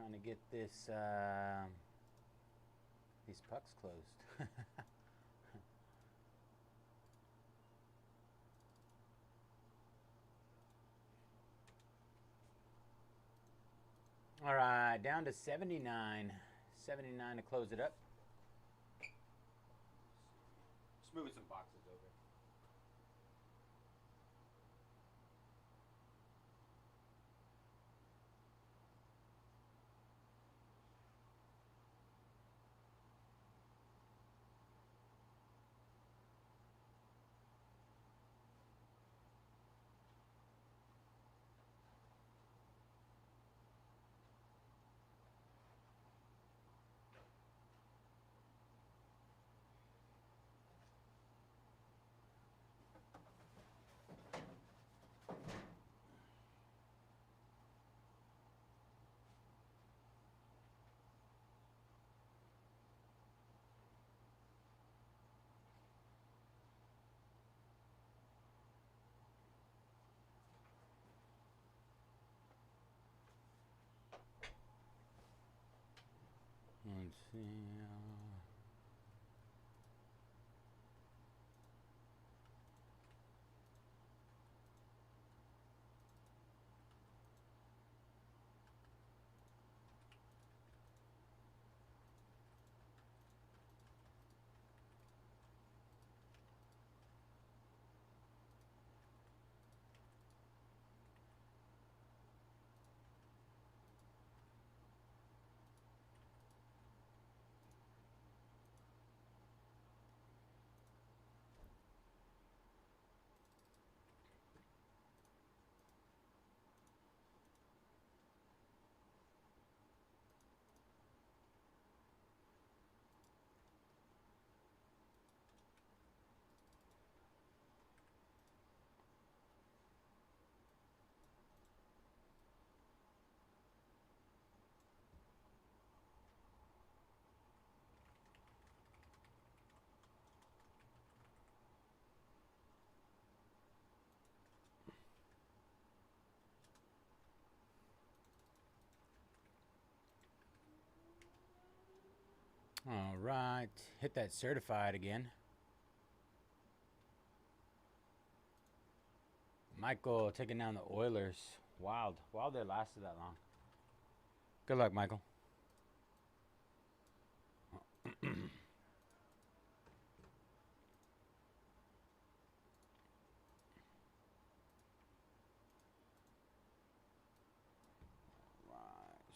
Trying to get this these pucks closed. All right, down to 79. 79 to close it up. Just moving some boxes over. Let's see. All right, hit that certified again. Michael taking down the Oilers. Wild they lasted that long. Good luck, Michael. Right,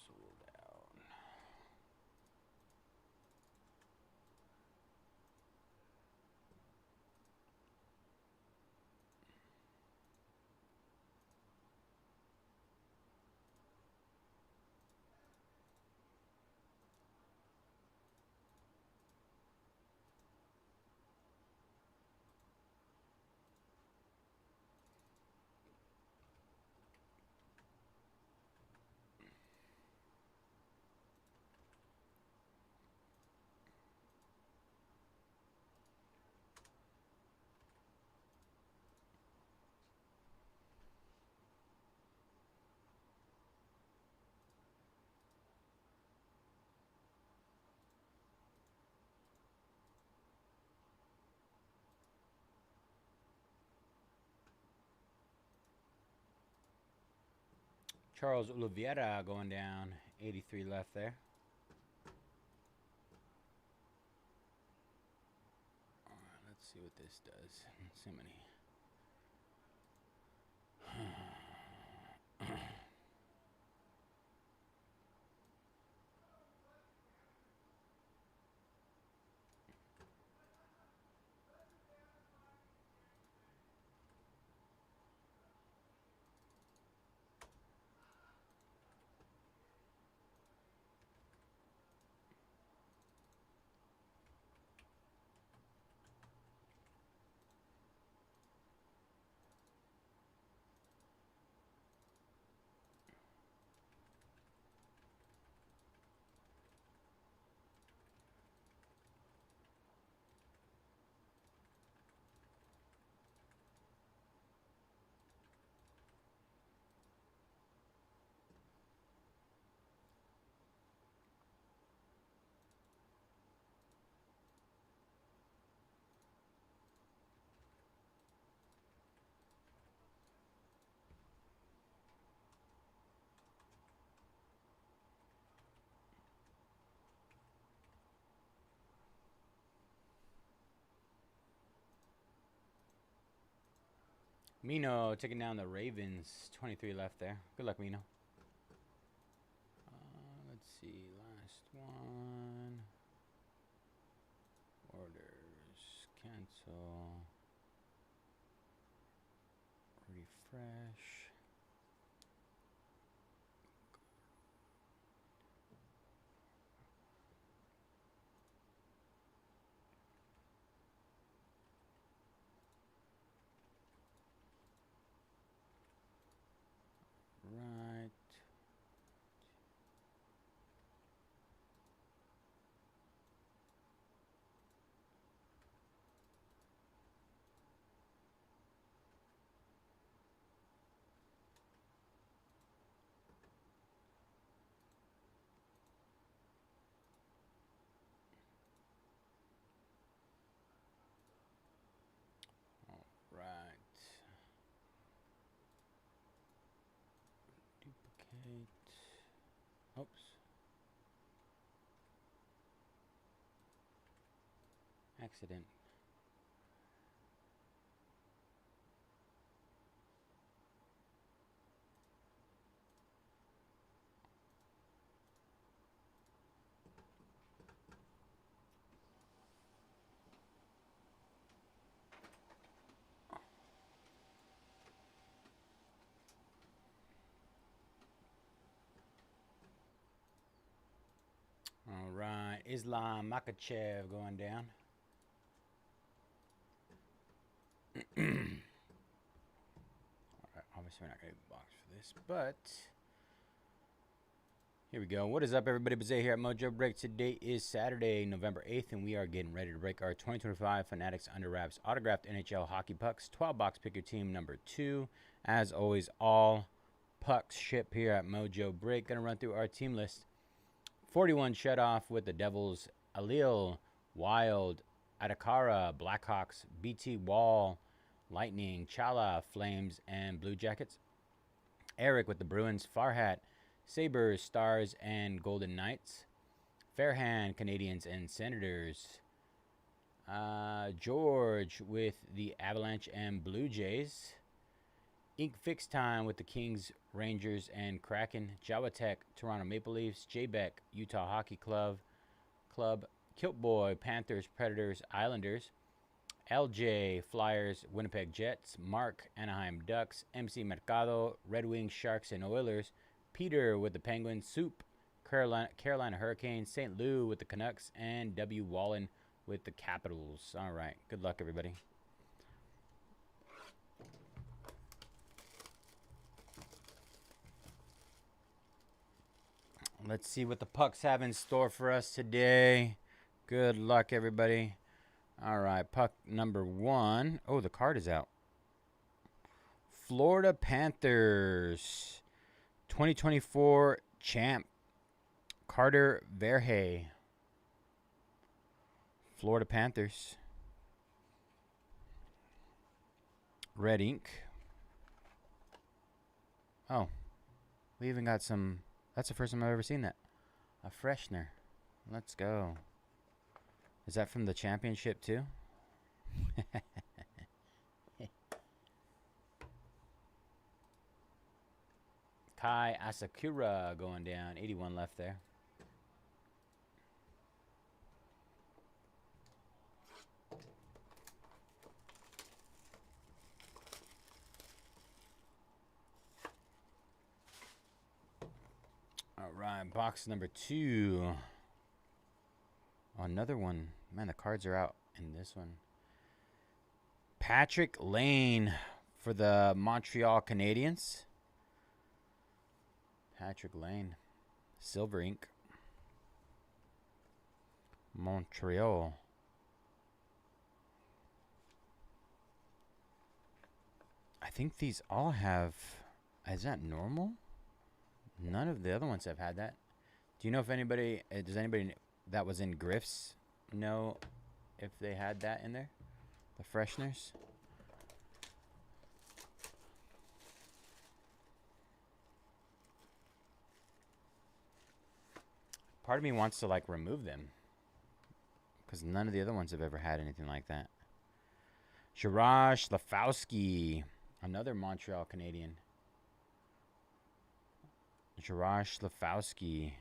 sold out. Charles Oliveira going down. 83 left there. All right, let's see what this does. Let's see how many. Mino taking down the Ravens. 23 left there. Good luck, Mino. Let's see. Last one. Orders. Cancel. Refresh. Right. Right. Duplicate. Oops. Accident. All right. Islam Makachev going down. All right. Obviously, we're not going to box for this, but here we go. What is up, everybody? Bayze here at Mojobreak. Today is Saturday, November 8th, and we are getting ready to break our 2025 Fanatics Under Wraps autographed NHL hockey pucks. 12 box pick your team number 2. As always, all pucks ship here at Mojobreak. Going to run through our team list. 41 shut off with the Devils, Alil, Wild, Atakara, Blackhawks, BT Wall, Lightning, Chala, Flames, and Blue Jackets. Eric with the Bruins, Farhat, Sabres, Stars, and Golden Knights. Fairhand, Canadians, and Senators. George with the Avalanche and Blue Jays. Ink Fix Time with the Kings, Rangers, and Kraken. Jawatek, Toronto Maple Leafs. J-Beck, Utah Hockey Club. Kilt Boy, Panthers, Predators, Islanders. LJ, Flyers, Winnipeg Jets. Mark, Anaheim Ducks. MC Mercado, Red Wings, Sharks, and Oilers. Peter with the Penguins. Soup, Carolina Hurricanes. St. Lou with the Canucks. And W. Wallen with the Capitals. All right. Good luck, everybody. Let's see what the pucks have in store for us today. Good luck, everybody. All right, puck number 1. Oh, the card is out. Florida Panthers 2024 champ Carter Verhey. Florida Panthers. Red ink. Oh, we even got some. That's the first time I've ever seen that. A freshener. Let's go. Is that from the championship too? Kai Asakura going down. 81 left there. All right, box number 2. Another one. Man, the cards are out in this one. Patrick Lane for the Montreal Canadiens. Patrick Lane. Silver ink. Montreal. I think these all have... Is that normal? None of the other ones have had that. Do you know if anybody... Does anybody that was in Griff's know if they had that in there? The fresheners? Part of me wants to, like, remove them. Because none of the other ones have ever had anything like that. Jarash Lafowski. Another Montreal Canadian. Jarash Lafowski.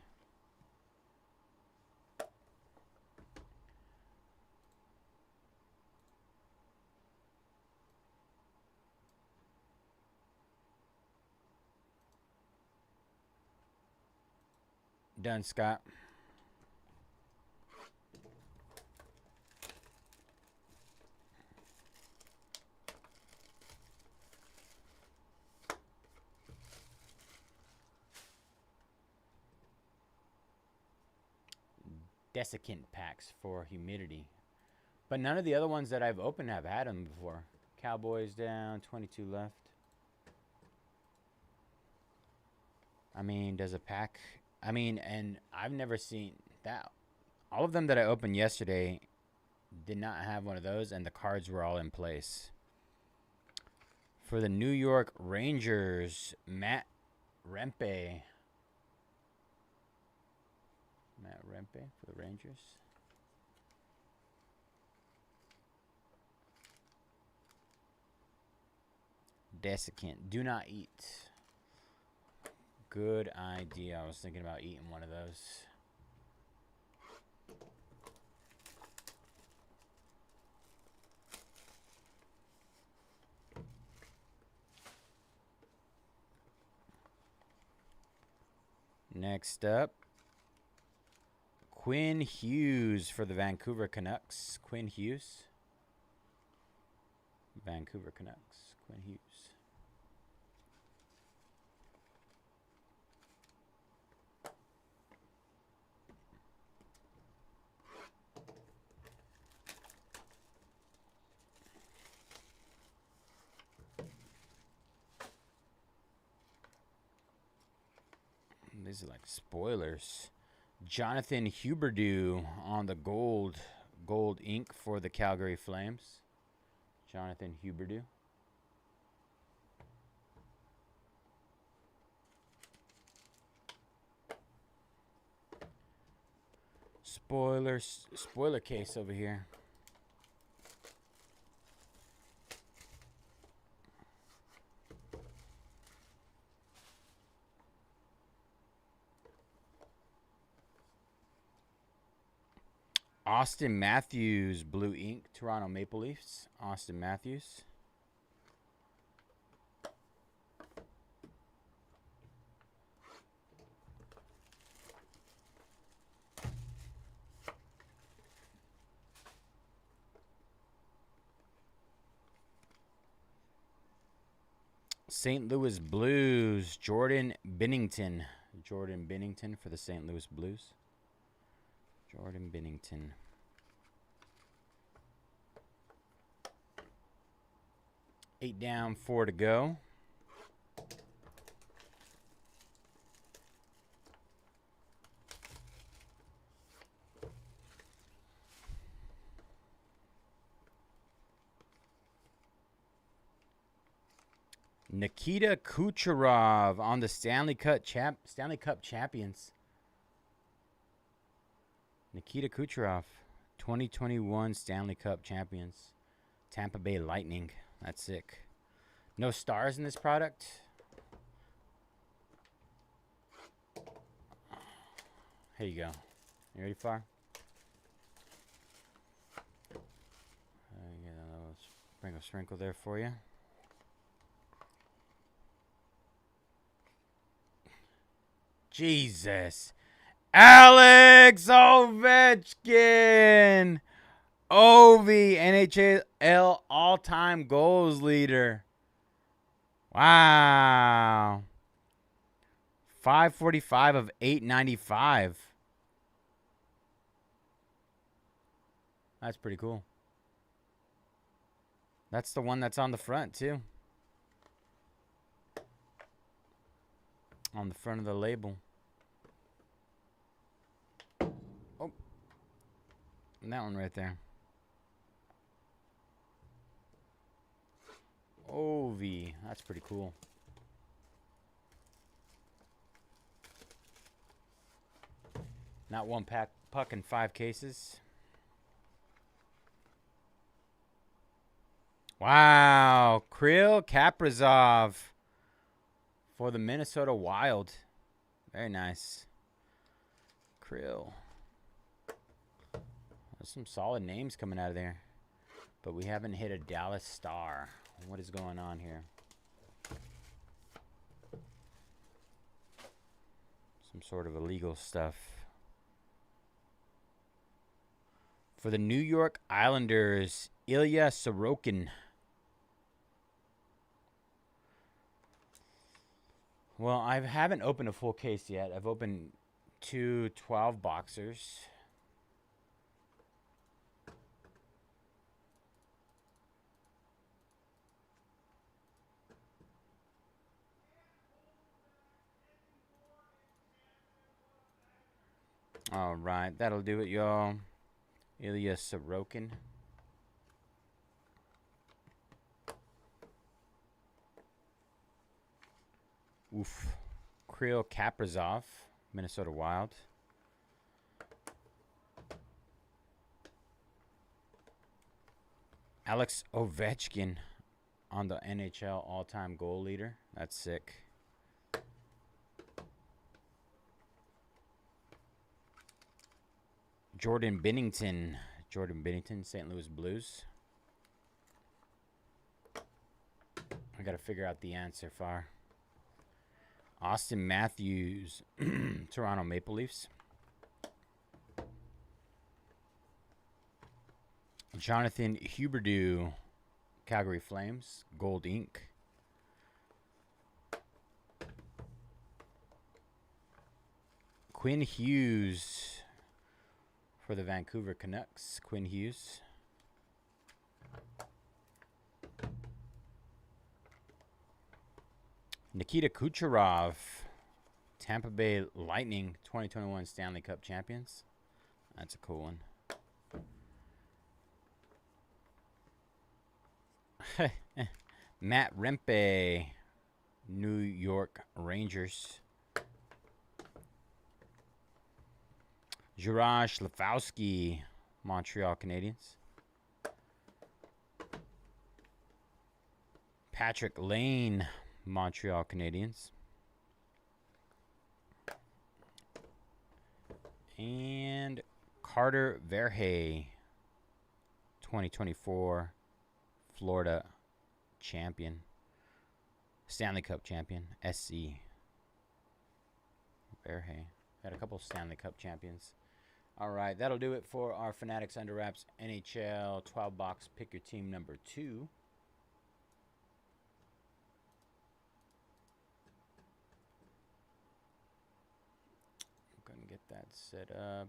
Done, Scott. Desiccant packs for humidity. But none of the other ones that I've opened have had them before. Cowboys down, 22 left. I mean, does a pack... I mean, and I've never seen that. All of them that I opened yesterday did not have one of those, and the cards were all in place. For the New York Rangers, Matt Rempe. Matt Rempe for the Rangers. Desiccant. Do not eat. Good idea. I was thinking about eating one of those. Next up, Quinn Hughes for the Vancouver Canucks. Quinn Hughes. Vancouver Canucks. Quinn Hughes. These are like spoilers. Jonathan Huberdeau on the gold ink for the Calgary Flames. Jonathan Huberdeau. Spoiler case over here. Austin Matthews, blue ink, Toronto Maple Leafs. Austin Matthews. St. Louis Blues, Jordan Binnington. Jordan Binnington for the St. Louis Blues. Jordan Binnington. Eight down, 4 to go. Nikita Kucherov on the Stanley Cup champions. Nikita Kucherov, 2021 Stanley Cup champions. Tampa Bay Lightning. That's sick. No stars in this product. Here you go. You ready, Far? Get a little sprinkle there for you. Jesus. Alex Ovechkin. Ovi, NHL all-time goals leader. Wow. 545 of 895. That's pretty cool. That's the one that's on the front, too. On the front of the label. Oh. And that one right there. Ovi. That's pretty cool. Not one puck in 5 cases. Wow. Krill Kaprizov for the Minnesota Wild. Very nice. Krill. There's some solid names coming out of there. But we haven't hit a Dallas Star. What is going on here? Some sort of illegal stuff. For the New York Islanders, Ilya Sorokin. Well, I haven't opened a full case yet. I've opened 2 12 boxers. All right, that'll do it, y'all. Ilya Sorokin. Oof. Krill Kaprizov, Minnesota Wild. Alex Ovechkin on the NHL all-time goal leader. That's sick. Jordan Binnington. St. Louis Blues. I got to figure out the answer, Far. Austin Matthews, Toronto Maple Leafs. Jonathan Huberdeau, Calgary Flames, Gold Ink. Quinn Hughes for the Vancouver Canucks. Quinn Hughes. Nikita Kucherov, Tampa Bay Lightning, 2021 Stanley Cup champions. That's a cool one. Matt Rempe, New York Rangers. Juraj Slafowski, Montreal Canadiens. Patrick Lane, Montreal Canadiens. And Carter Verhey, 2024 Florida champion. Stanley Cup champion, SC. Verhey. Got a couple Stanley Cup champions. All right, that'll do it for our Fanatics Under Wraps NHL 12-box Pick Your Team number 2. I'm going to get that set up.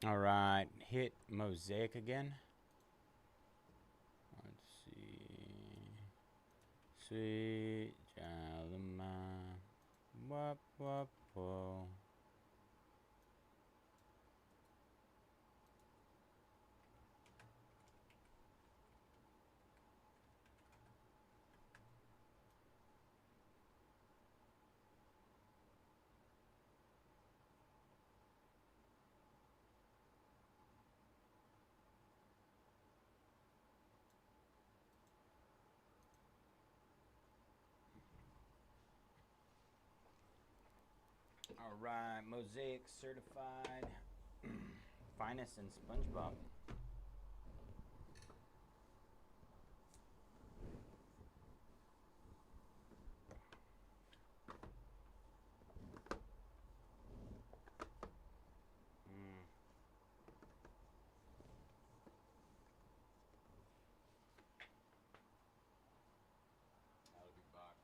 All right, hit Mosaic again. Let's see. Sweet child of mine. Wop, wop, whoa. All right, Mosaic certified. Finest in SpongeBob. I'll be back.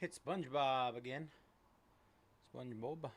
Hit SpongeBob again. SpongeBob.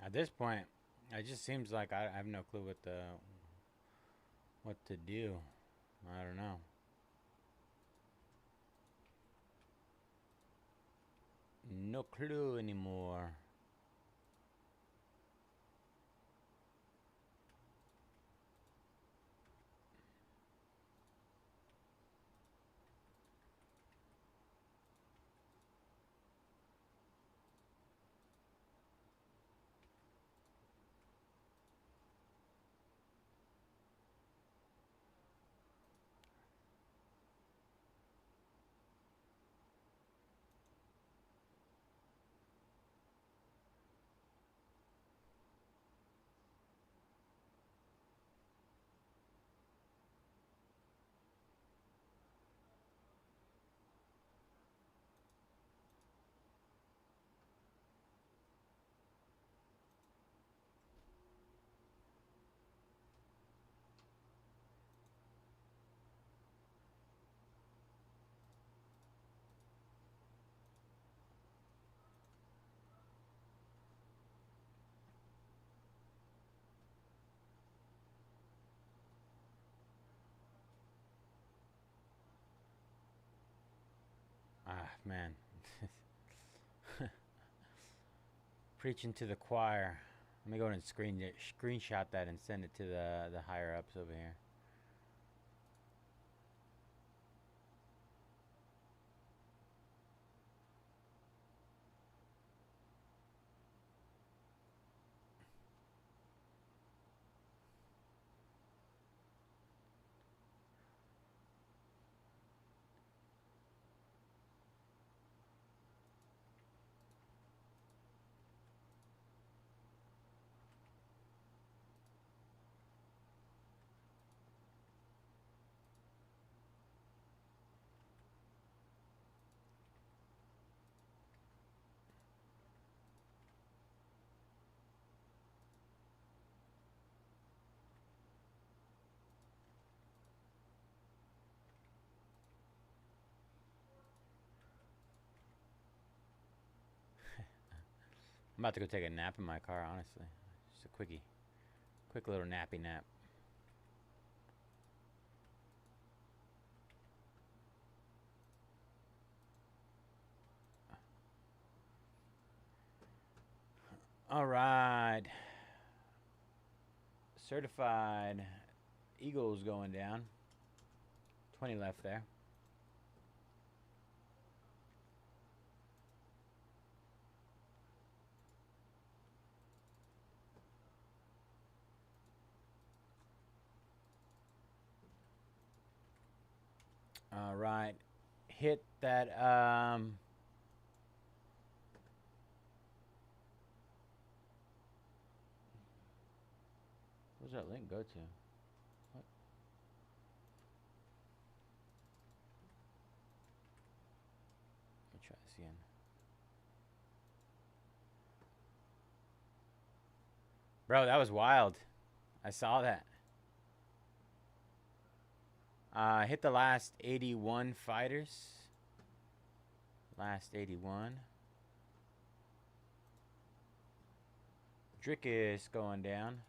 At this point, it just seems like I have no clue what to do. I don't know. No clue anymore. Ah, man. Preaching to the choir. Let me go ahead and screenshot that and send it to the higher ups over here. I'm about to go take a nap in my car, honestly. Just a quickie. Quick little nappy nap. All right. Certified Eagles going down. 20 left there. All right. Hit that where's that link go to? What? Let me try this again. Bro, that was wild. I saw that. Hit the last 81 fighters. Last 81. Drickus going down.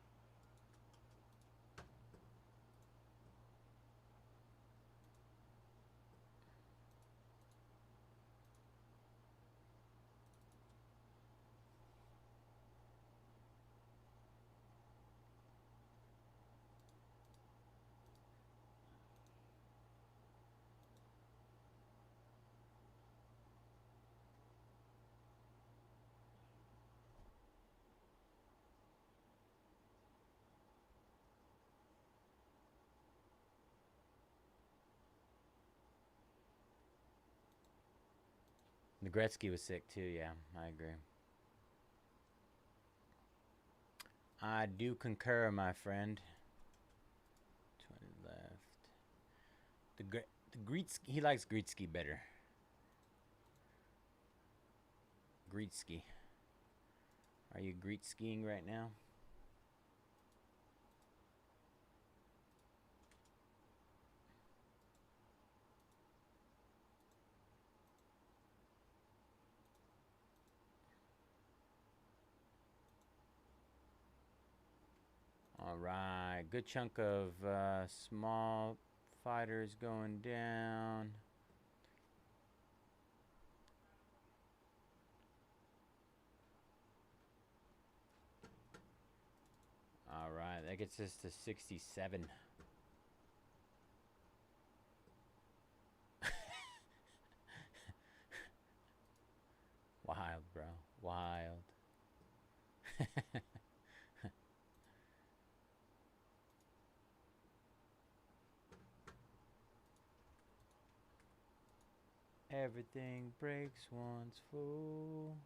Gretzky was sick too, yeah, I agree. I do concur, my friend. 20 left. The Gretzky, he likes Gretzky better. Gretzky. Are you Gretzkying right now? All right, good chunk of small fighters going down. All right, that gets us to 67. Wild, bro. Wild. Everything breaks once, fool.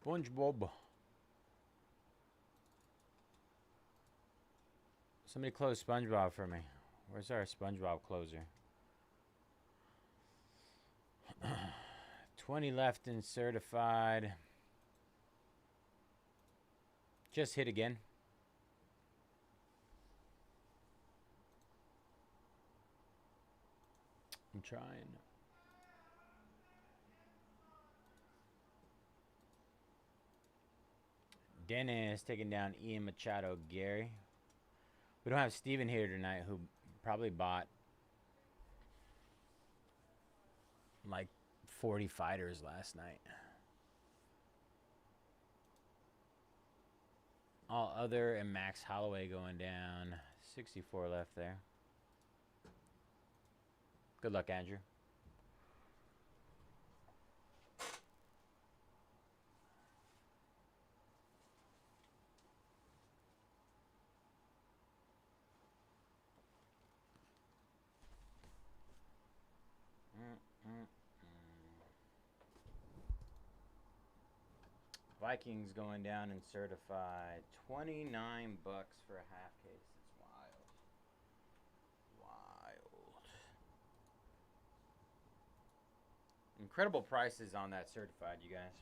SpongeBob. Somebody close SpongeBob for me. Where's our SpongeBob closer? 20 left in certified. Just hit again. I'm trying. Dennis taking down Ian Machado, Gary. We don't have Steven here tonight, who probably bought like 40 fighters last night. All other and Max Holloway going down. 64 left there. Good luck, Andrew. Vikings going down and certified. $29 for a half case. It's wild. Wild. Incredible prices on that certified, you guys.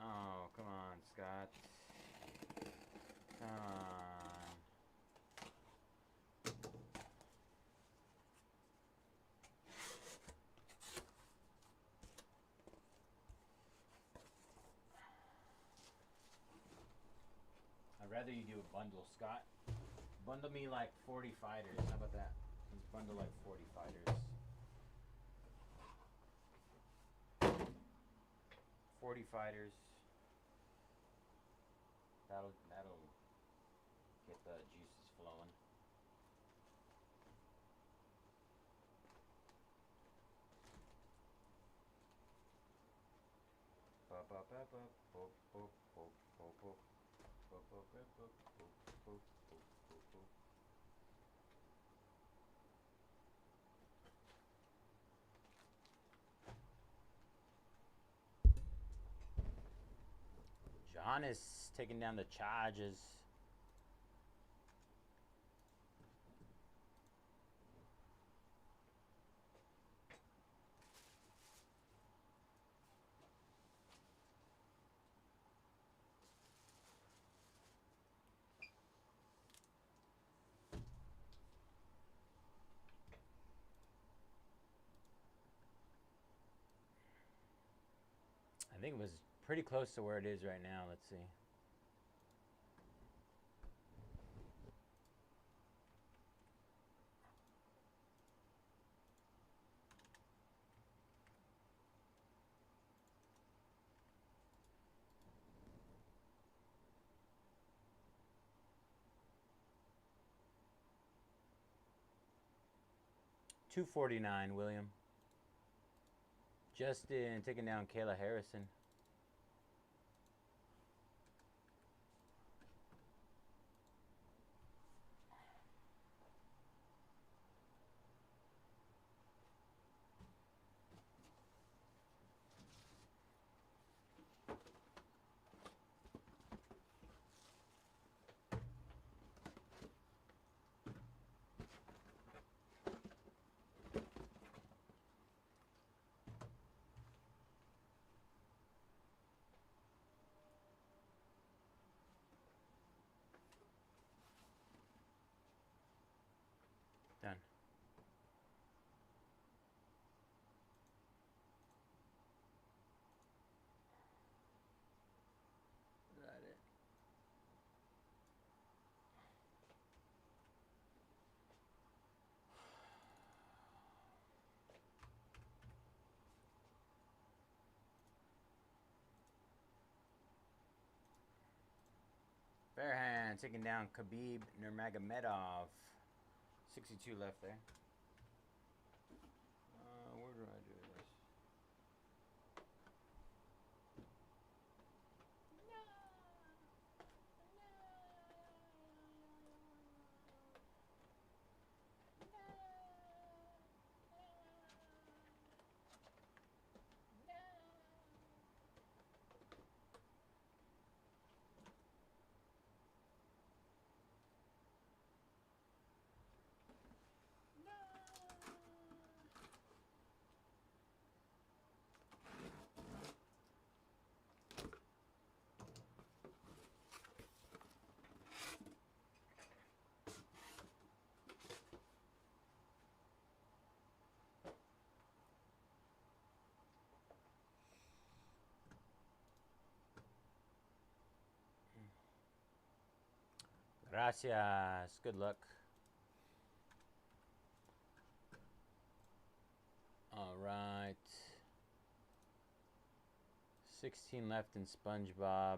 Oh, come on, Scott. Come on. I'd rather you do a bundle, Scott. Bundle me like 40 fighters. How about that? Let's bundle like 40 fighters. 40 fighters. That'll get the juices flowing. John is taking down the charges. I think it was pretty close to where it is right now. Let's see. $249, William. Justin taking down Kayla Harrison. Done. Is that it? Fairhand taking down Khabib Nurmagomedov. 62 left there. Where do I do this? Gracias. Good luck. All right. 16 left in SpongeBob.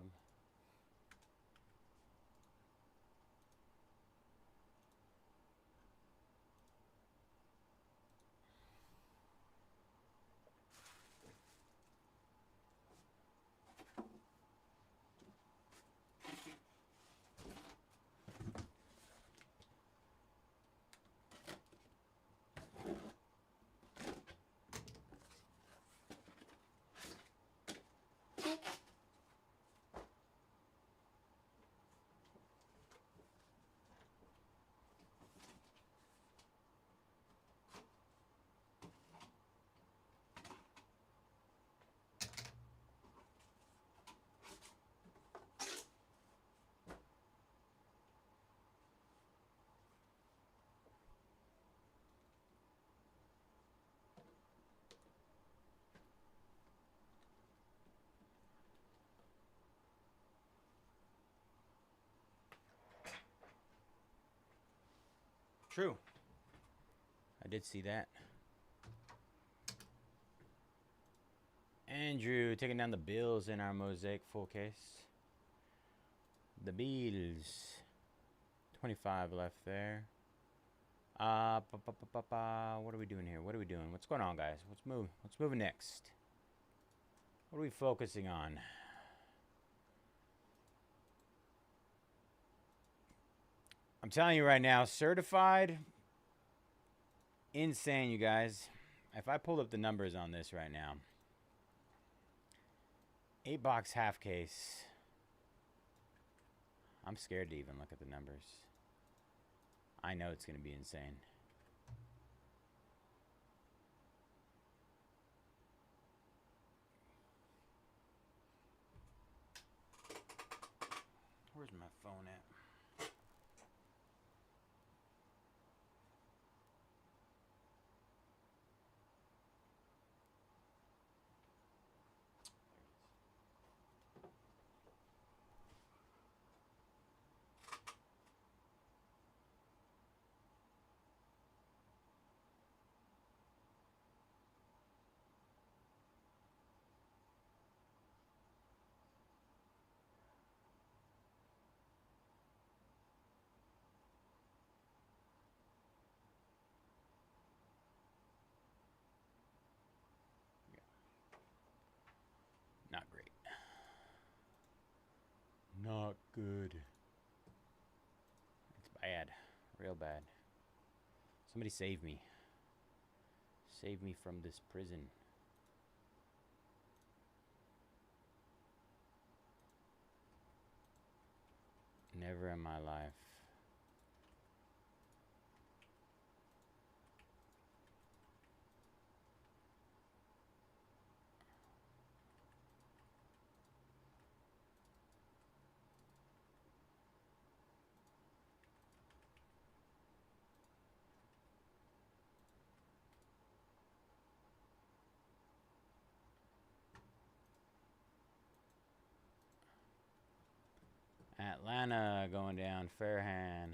True. I did see that. Andrew taking down the Bills in our Mosaic full case. The Bills. 25 left there. What are we doing here? What are we doing? What's going on, guys? What's moving next? What are we focusing on? I'm telling you right now, certified, insane, you guys. If I pulled up the numbers on this right now, 8-box half case. I'm scared to even look at the numbers. I know it's going to be insane. Where's my phone at? Not great. Not good. It's bad. Real bad. Somebody save me. Save me from this prison. Never in my life. Atlanta going down. Fairhand.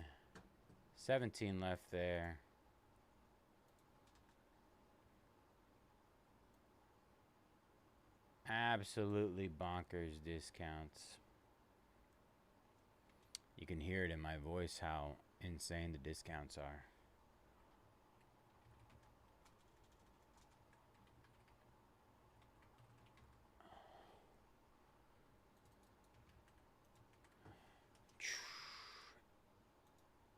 17 left there. Absolutely bonkers discounts. You can hear it in my voice how insane the discounts are.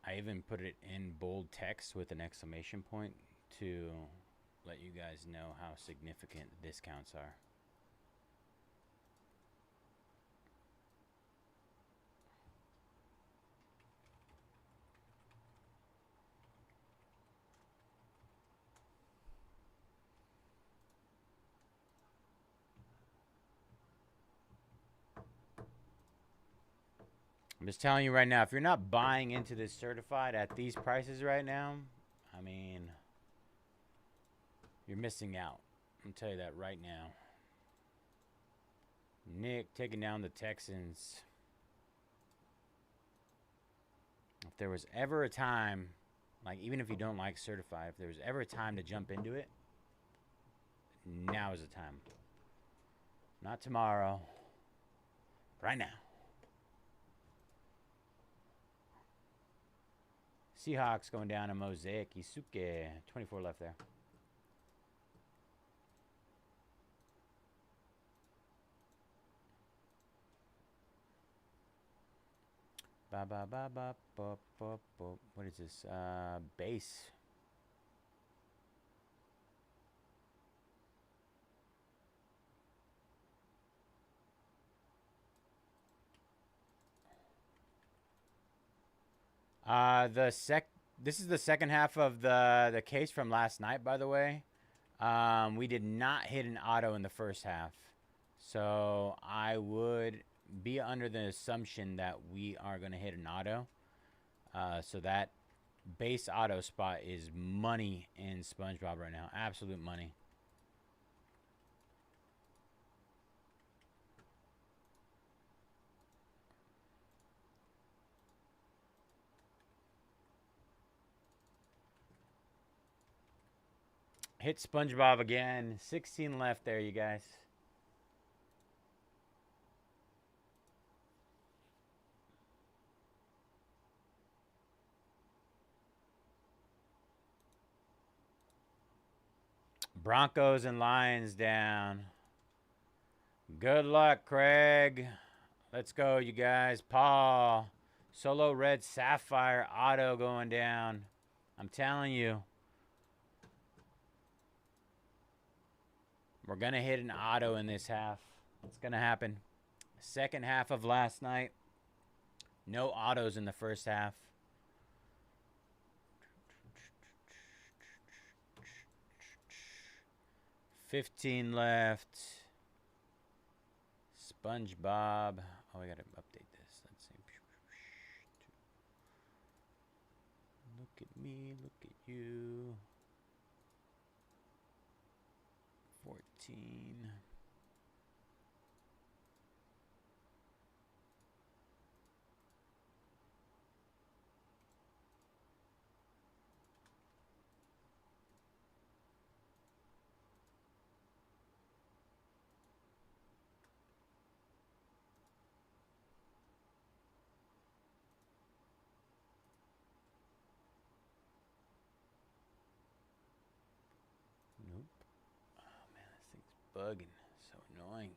I even put it in bold text with an exclamation point to let you guys know how significant the discounts are. I'm just telling you right now, if you're not buying into this certified at these prices right now, I mean, you're missing out. I'm tell you that right now. Nick taking down the Texans. If there was ever a time, like even if you don't like certified, if there was ever a time to jump into it, now is the time. Not tomorrow. Right now. Seahawks going down to Mosaic. Isuke. 24 left there. What is this? Bayze. This is the second half of the case from last night, by the way. We did not hit an auto in the first half. So I would be under the assumption that we are going to hit an auto. So that base auto spot is money in SpongeBob right now. Absolute money. Hit SpongeBob again. 16 left there, you guys. Broncos and Lions down. Good luck, Craig. Let's go, you guys. Paul. Solo red sapphire auto going down. I'm telling you. We're going to hit an auto in this half. It's going to happen. Second half of last night. No autos in the first half. $15 left. SpongeBob. Oh, I gotta update this. Let's see. Look at me. Look at you. 14. Nope. Oh man, this thing's bugging. So annoying.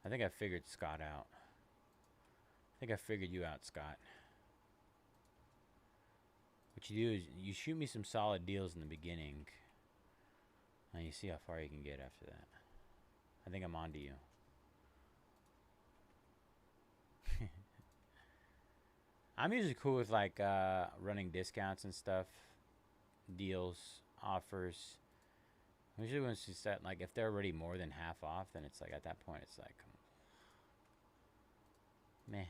I think I figured Scott out. I think I figured you out, Scott. What you do is you shoot me some solid deals in the beginning, and you see how far you can get after that. I think I'm on to you. I'm usually cool with like running discounts and stuff, deals, offers. Usually once you set, like if they're already more than half off, then it's like at that point it's like, meh.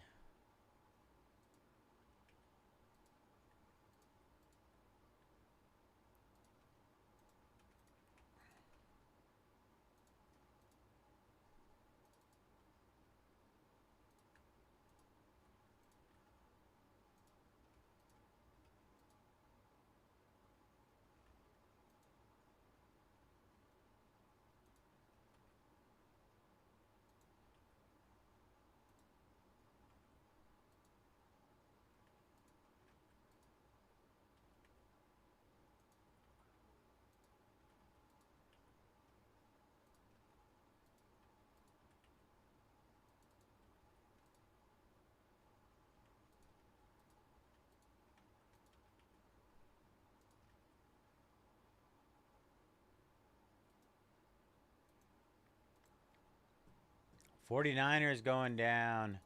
'49ers going down.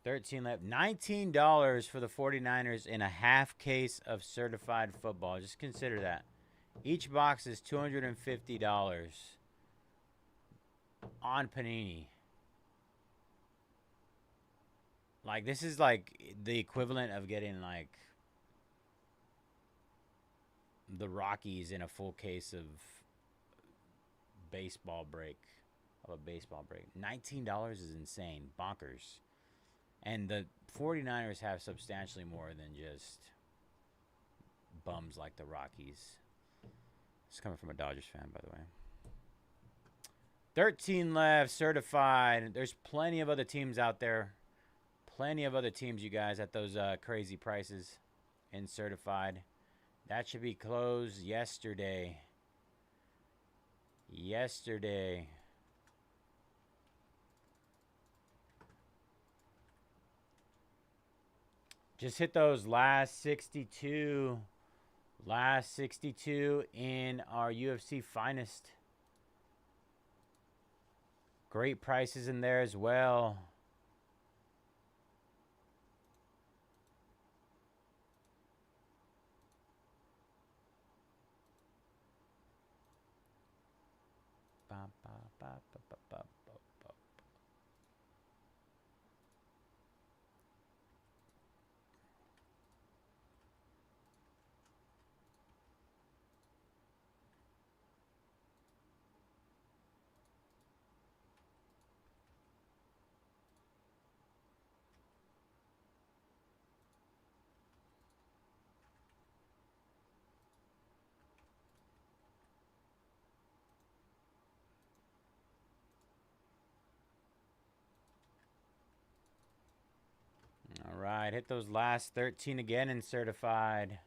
13 left. $19 for the 49ers in a half case of certified football. Just consider that. Each box is $250 on Panini. Like, this is like the equivalent of getting like the Rockies in a full case of baseball break. Of a baseball break. $19 is insane. Bonkers. And the 49ers have substantially more than just bums like the Rockies. It's coming from a Dodgers fan, by the way. 13 left, certified. There's plenty of other teams out there. Plenty of other teams, you guys, at those crazy prices in certified. That should be closed yesterday. Just hit those last 62. Last 62 in our UFC Finest. Great prices in there as well. certified. Hit those last 13 again in certified.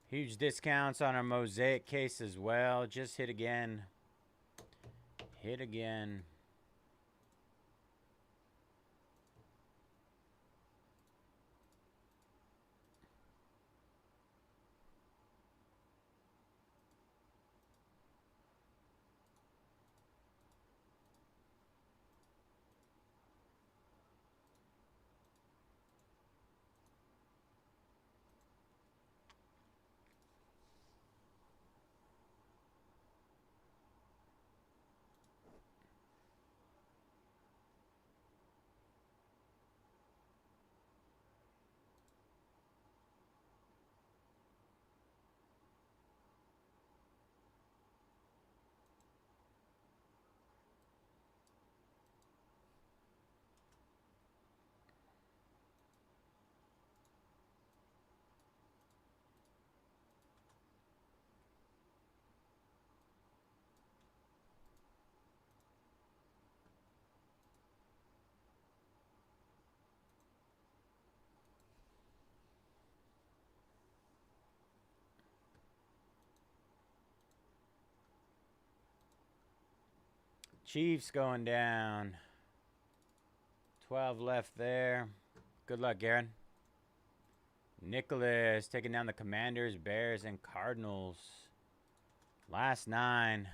Huge discounts on our Mosaic case as well. Just hit again. Hit again. Chiefs going down. 12 left there. Good luck, Garen. Nicholas taking down the Commanders, Bears, and Cardinals. Last 9.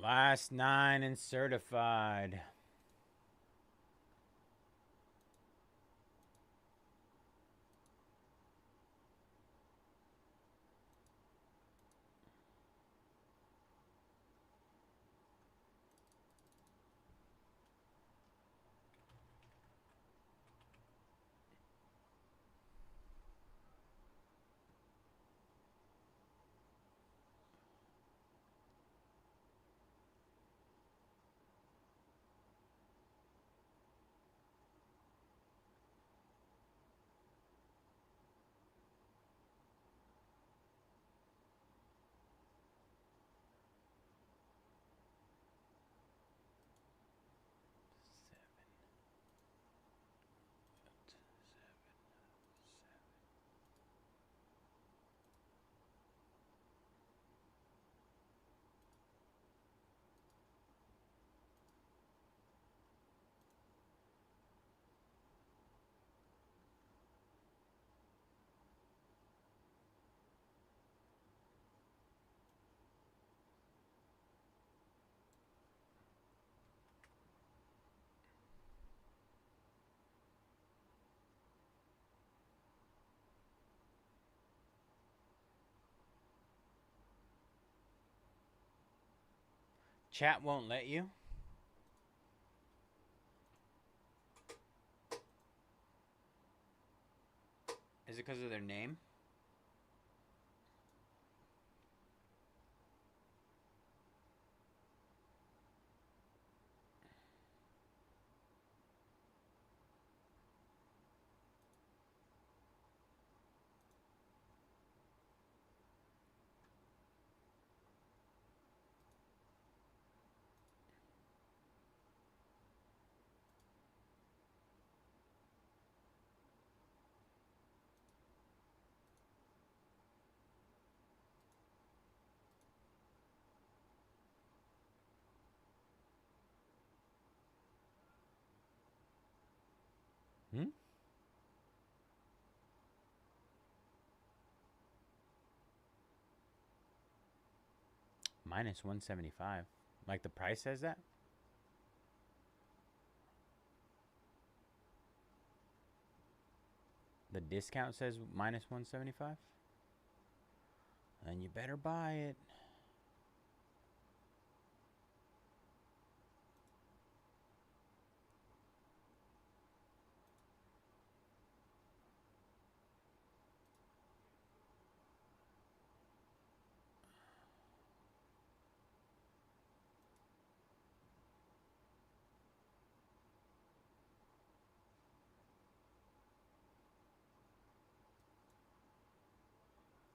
Last 9 and certified. Chat won't let you. Is it because of their name? Hmm? Minus 175. Like the price says that? The discount says minus 175? Then you better buy it.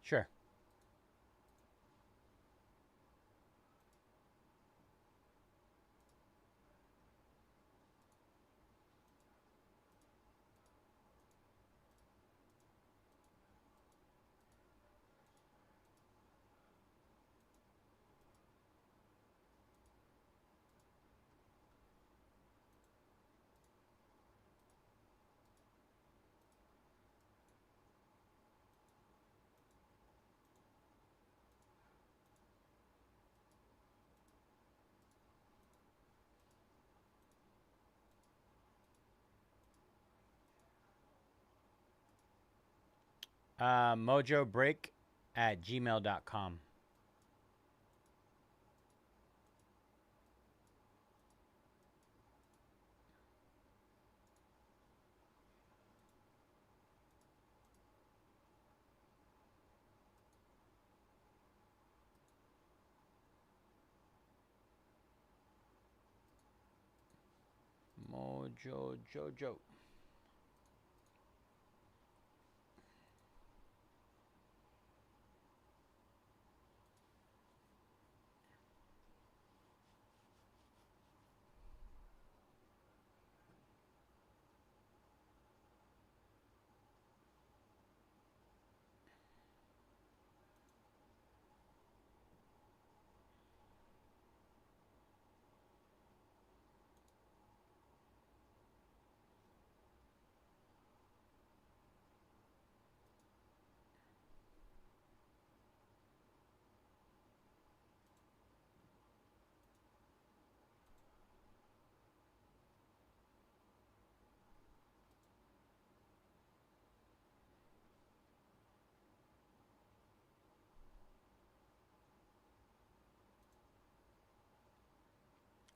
Sure. Mojobreak at gmail.com. Mojo Jojo.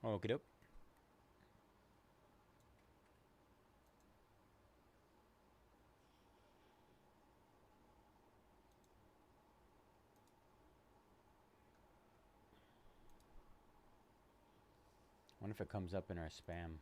Okay, dope. Wonder if it comes up in our spam.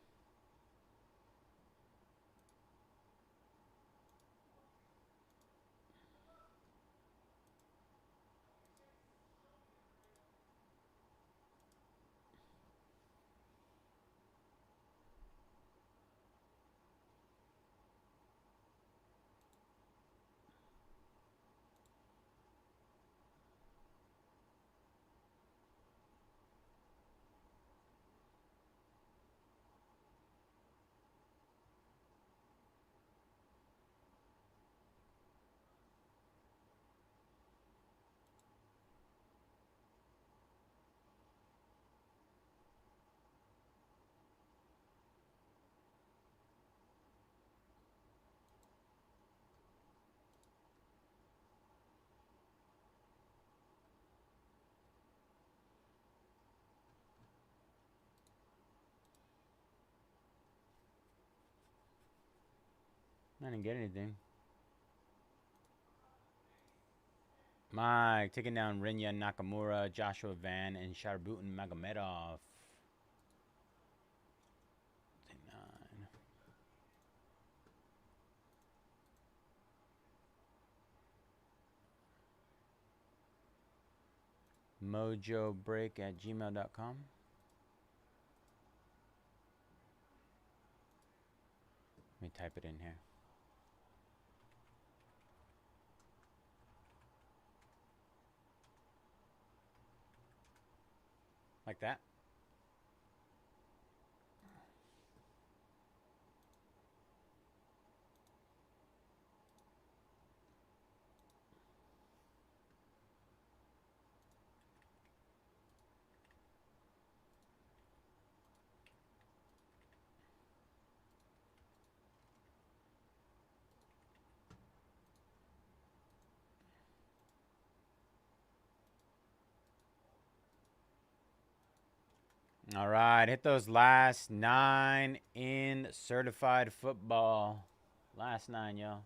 I didn't get anything. Mike taking down Rinya Nakamura, Joshua Van, and Sharbutin Magomedov. 9. Mojobreak at gmail.com. Let me type it in here. Like that. All right, hit those last 9 in certified football. Last 9, y'all.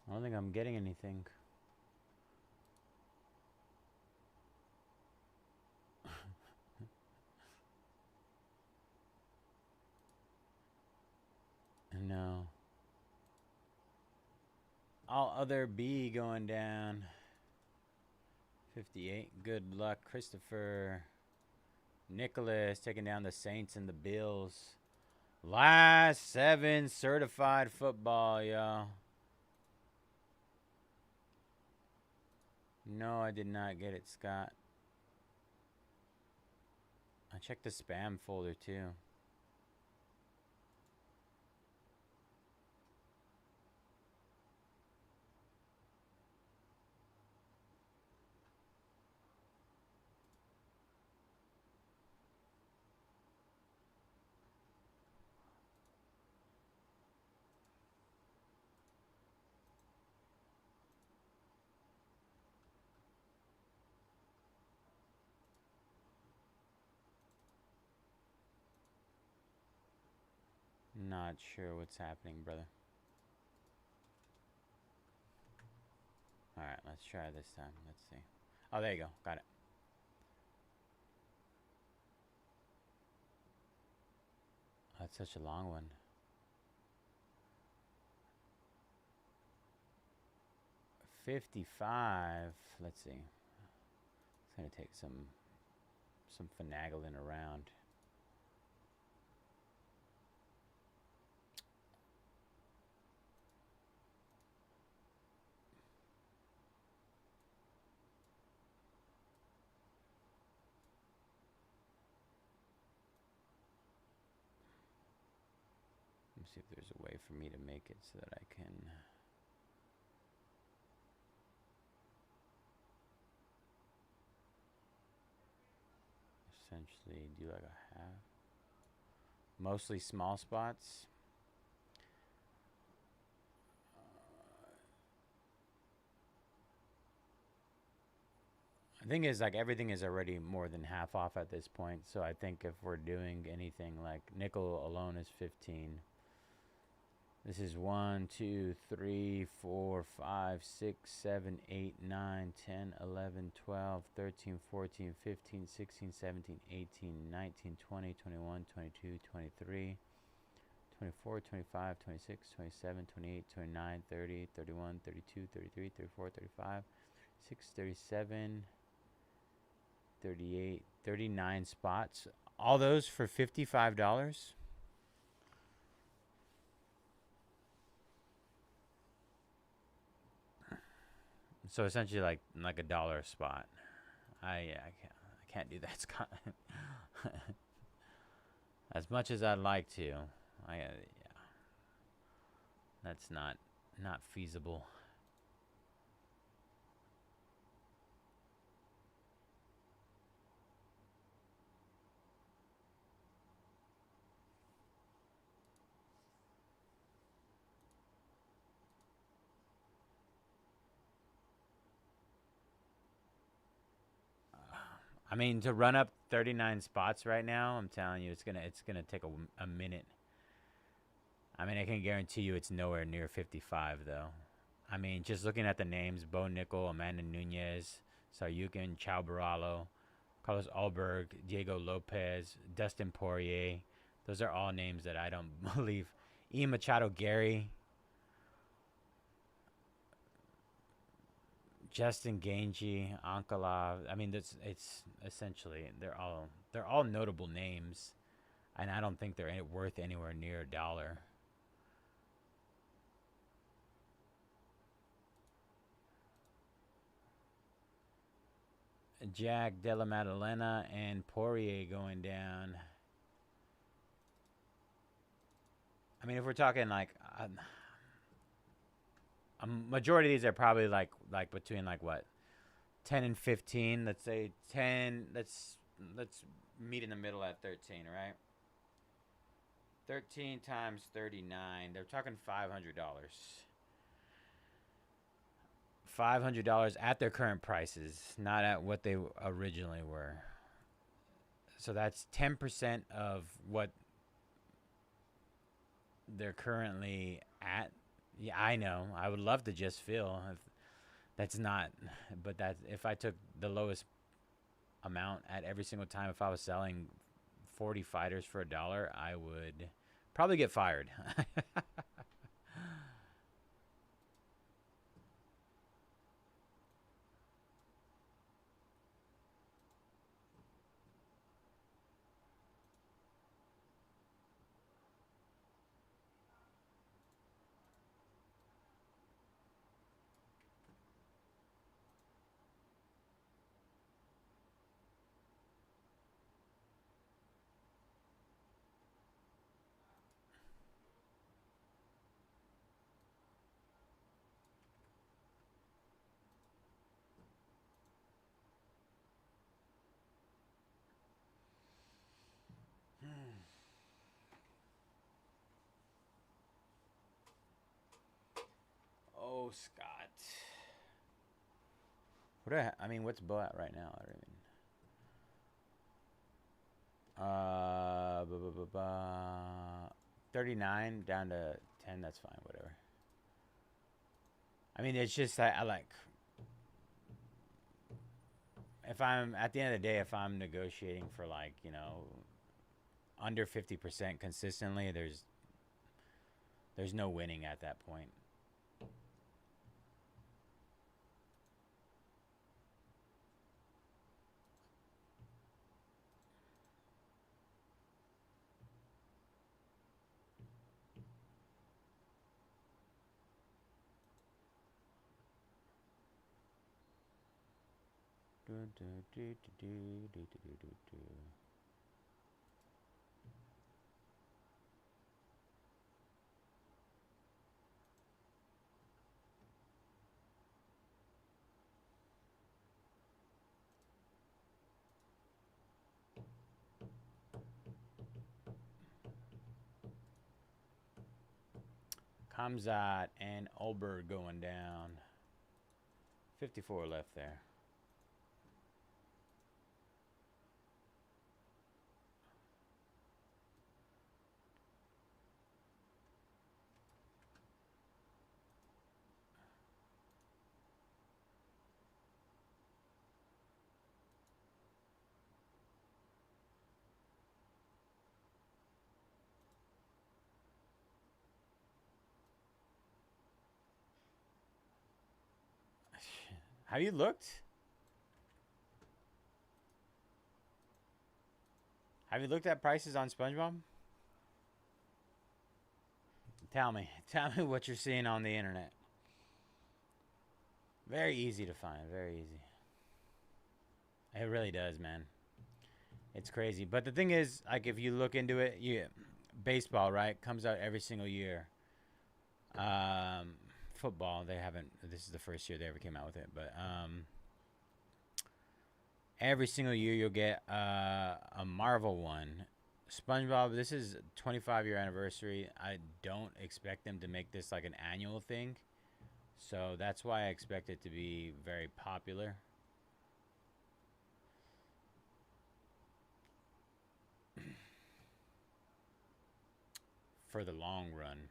I don't think I'm getting anything. No. All other B going down. 58. Good luck, Christopher. Nicholas taking down the Saints and the Bills. Last 7 certified football, y'all. No, I did not get it, Scott. I checked the spam folder too. Not sure what's happening, brother. Alright, let's try this time. Let's see. Oh, there you go. Got it. That's such a long one. $55. Let's see. It's gonna take some finagling around. see if there's a way for me to make it so that I can essentially do like a half. Mostly small spots. The thing is, like, everything is already more than half off at this point. So I think if we're doing anything, like, nickel alone is 15. This is 1, 2, 3, 4, 5, 6, 7, 8, 9, 10, 11, 12, 13, 14, 15, 16, 17, 18, 19, 20, 21, 22, 23, 24, 25, 26, 27, 28, 29, 30, 31, 32, 33, 34, 35, 6, 37, 38, 39 spots. All those for $55. So essentially like $1 a spot. I can't do that, Scott. As much as I'd like to, yeah, that's not feasible. I mean, to run up 39 spots right now, I'm telling you, it's gonna take a minute. I mean, I can guarantee you it's nowhere near 55 though. I mean, just looking at the names: Bo Nickel, Amanda Nunez, Saryukin, Chao Baralo, Carlos Alberg, Diego Lopez, Dustin Poirier. Those are all names that I don't believe. Ian Machado, Gary, Justin Gaethje, Ankalaev. I mean, it's essentially they're all notable names, and I don't think they're worth anywhere near $1. Jack Della Maddalena and Poirier going down. I mean, if we're talking like a majority of these are probably like between like what 10 and 15. Let's say 10. Let's meet in the middle at 13, right? 13 times 39. They're talking $500. $500 at their current prices, not at what they originally were. So that's 10% of what they're currently at. Yeah, I know. I would love to just feel. That's not, but that if I took the lowest amount at every single time, if I was selling 40 fighters for $1, I would probably get fired. Oh, Scott. I mean, what's Bo at right now? I mean, 39 down to 10. That's fine. Whatever. I mean, it's just I like. If I'm at the end of the day, if I'm negotiating for like under 50% consistently, there's no winning at that point. Kamzat and Ulberg going down. 54 left there. Have you looked? Have you looked at prices on SpongeBob? Tell me what you're seeing on the internet. Very easy to find, very easy. It really does, man. It's crazy. But the thing is, like, if you look into it, baseball, right, comes out every single year. Football, they haven't. This is the first year they ever came out with it, but every single year you'll get a Marvel one. SpongeBob, this is 25-year anniversary. I don't expect them to make this like an annual thing, so that's why I expect it to be very popular. For the long run.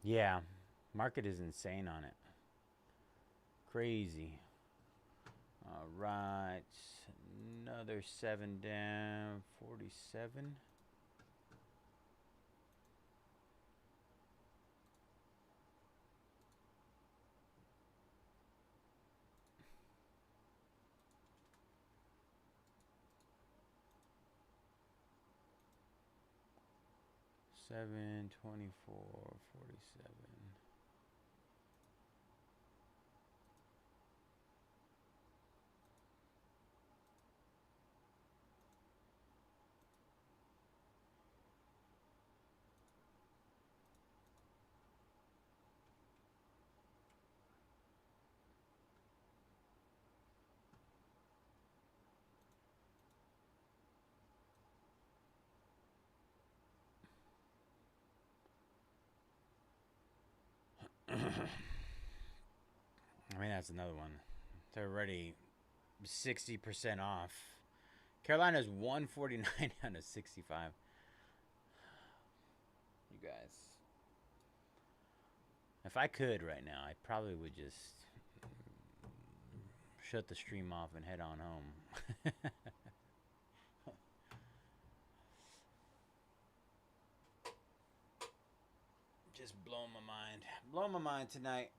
Yeah, market is insane on it. Crazy. All right, another 7 down, 47. Seven 24 47. I mean, that's another one. They're already 60% off. Carolina's 149 out of 65. You guys. If I could right now, I probably would just shut the stream off and head on home. Just blowing my mind. Blowing my mind tonight.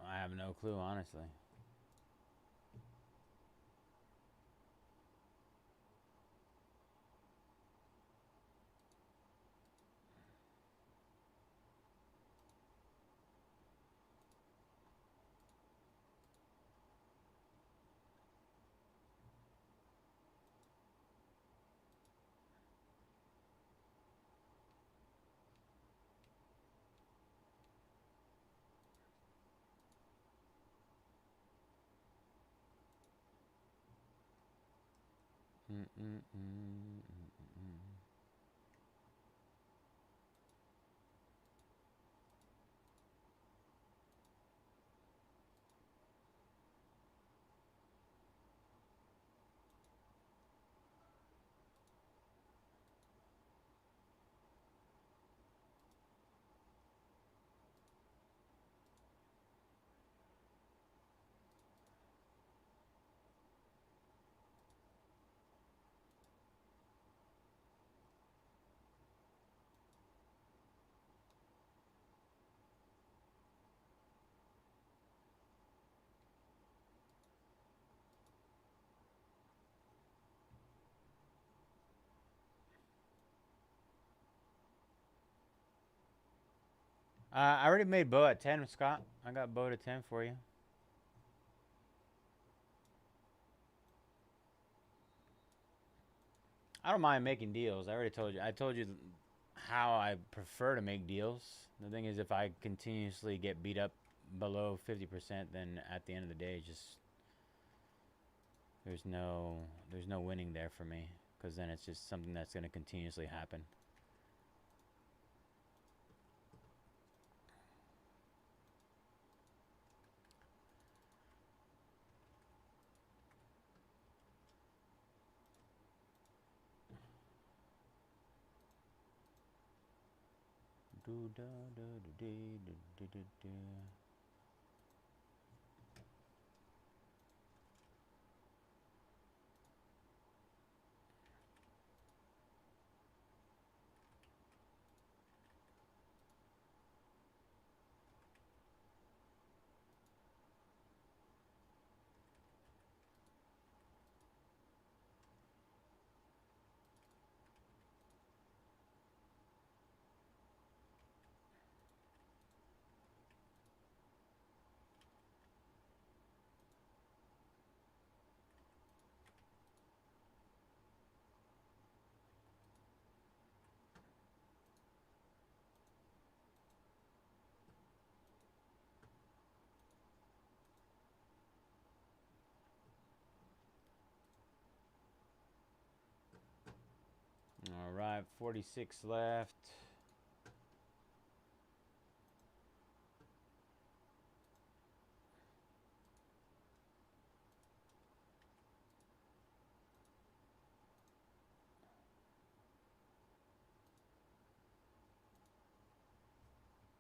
I have no clue, honestly. I already made Bo at 10, Scott. I got Bo to 10 for you. I don't mind making deals. I already told you. I told you how I prefer to make deals. The thing is, if I continuously get beat up below 50%, then at the end of the day, just there's no winning there for me, because then it's just something that's going to continuously happen. All right, 46 left.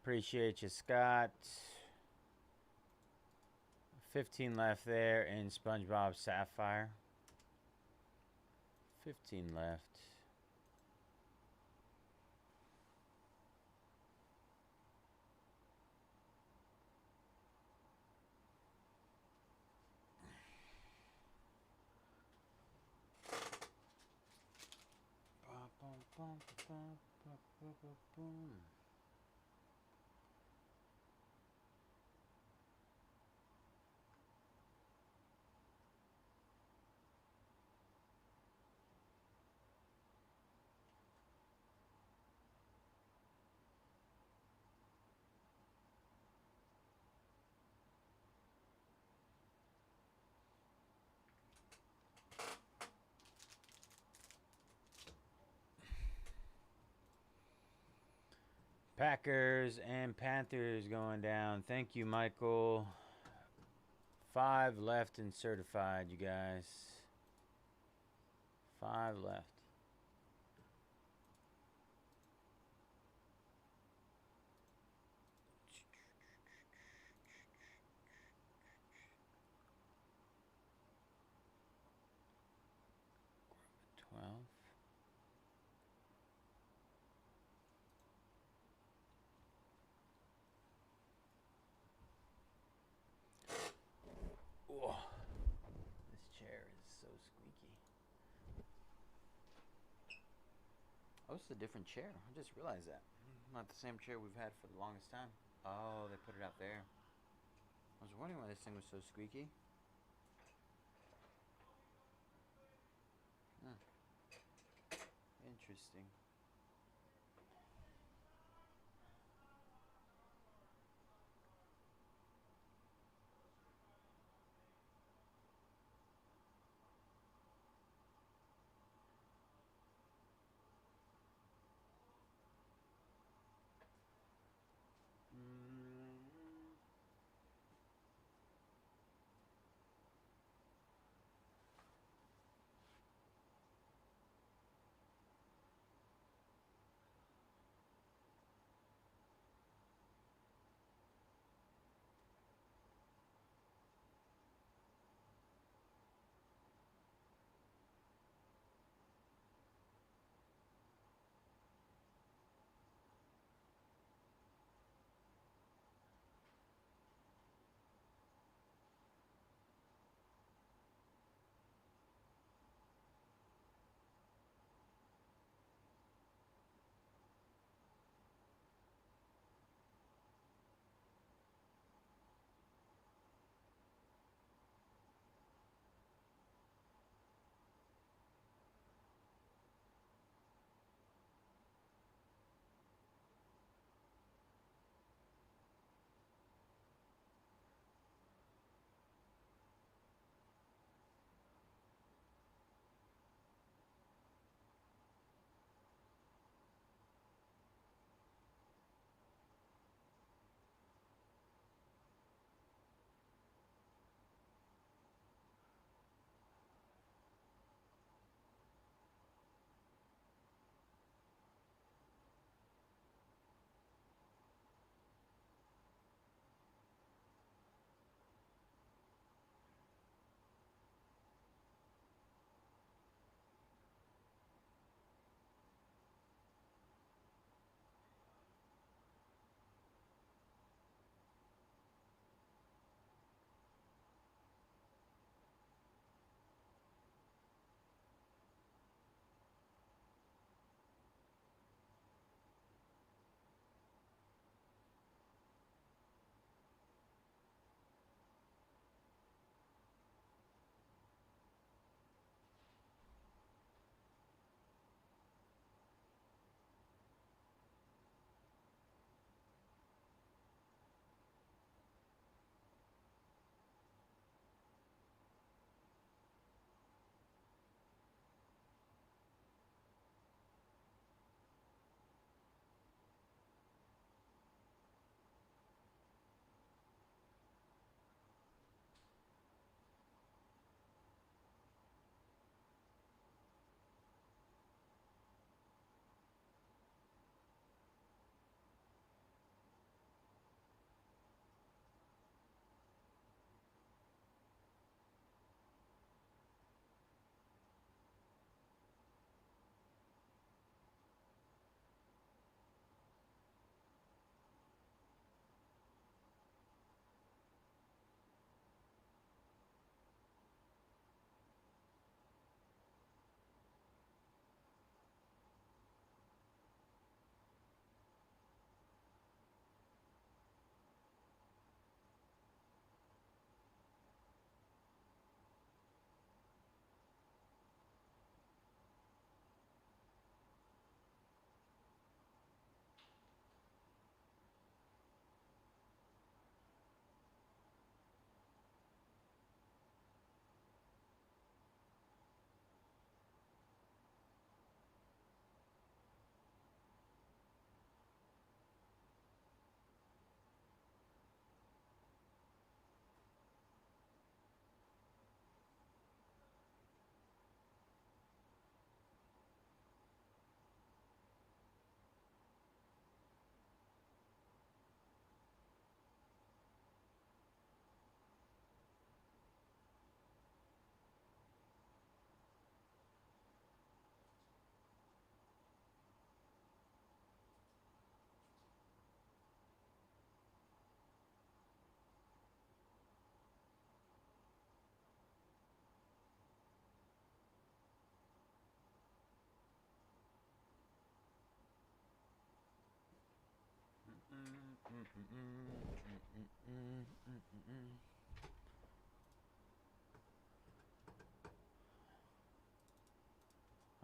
Appreciate you, Scott. 15 left there in SpongeBob Sapphire. 15 left. Packers and Panthers going down. Thank you, Michael. 5 left and certified, you guys. 5 left. Oh, this chair is so squeaky. Oh, it's a different chair. I just realized that. Not the same chair we've had for the longest time. Oh, they put it out there. I was wondering why this thing was so squeaky. Huh. Interesting.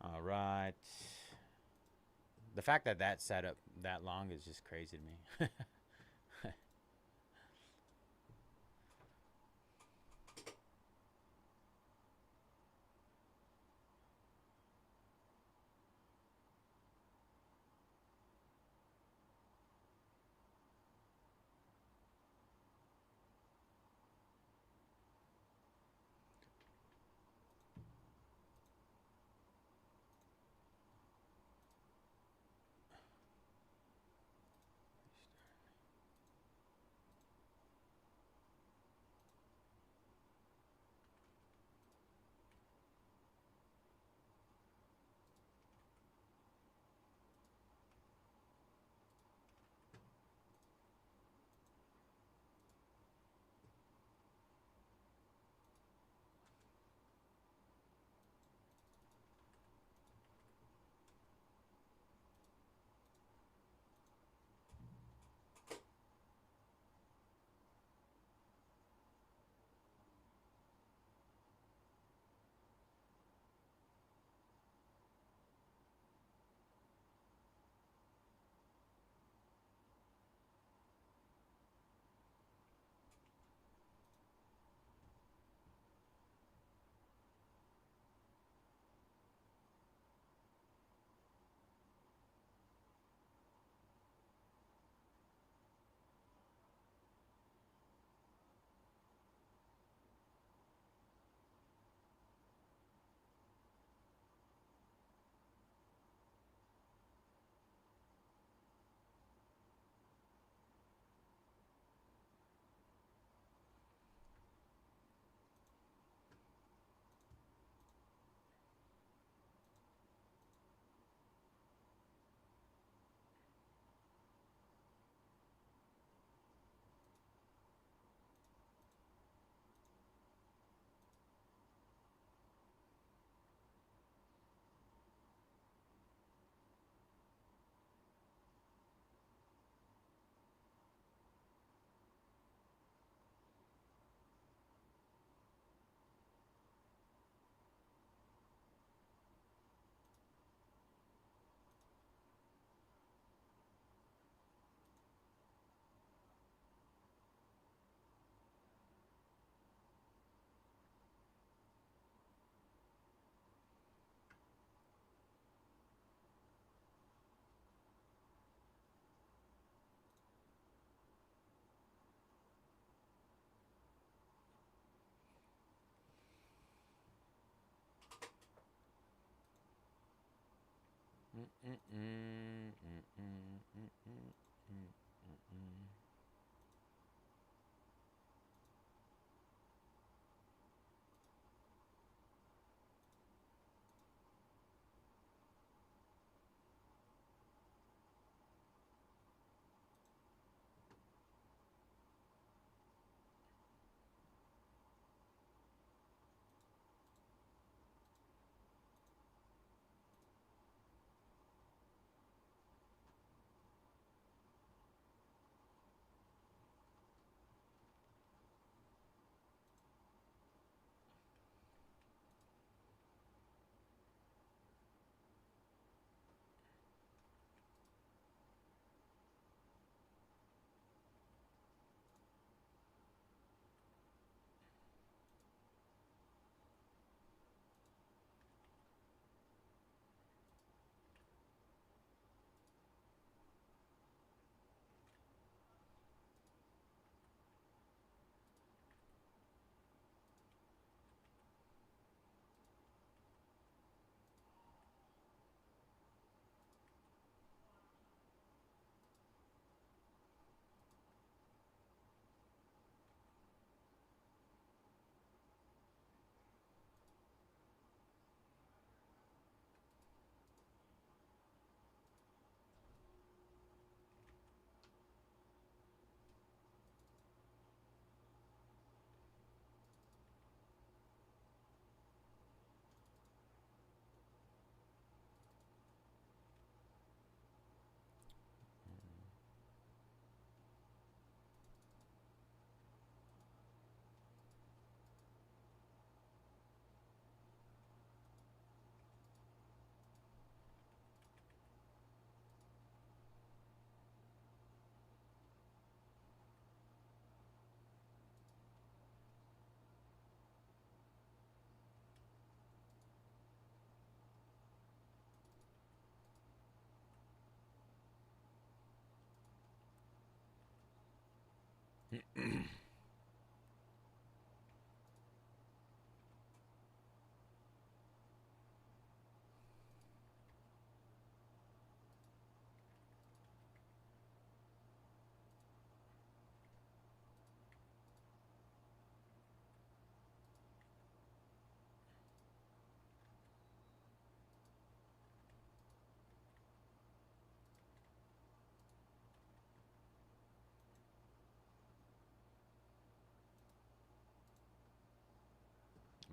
All right. The fact that that sat up that long is just crazy to me.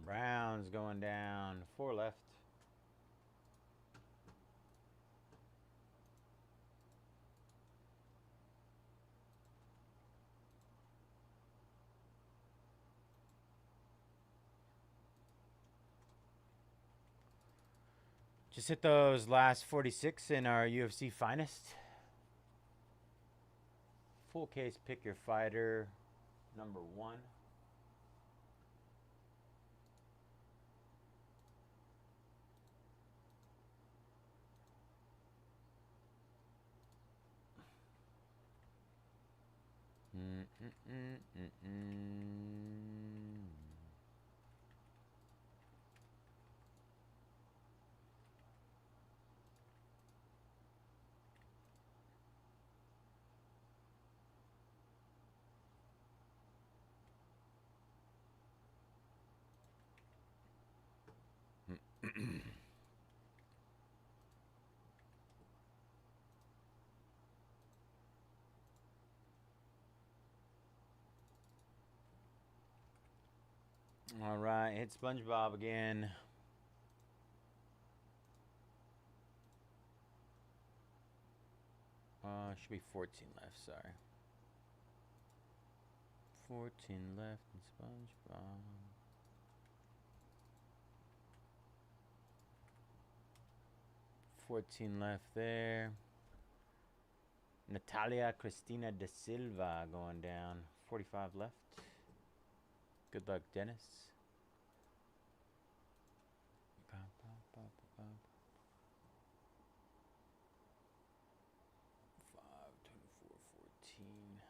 Brown's going down. 4 left. Just hit those last 46 in our UFC finest. Full case, pick your fighter. Number 1. All right, hit SpongeBob again. Should be 14 left, sorry. 14 left in SpongeBob. $14 left there. Natalia Cristina da Silva going down. 45 left. Good luck, Dennis. 5, 24, 14.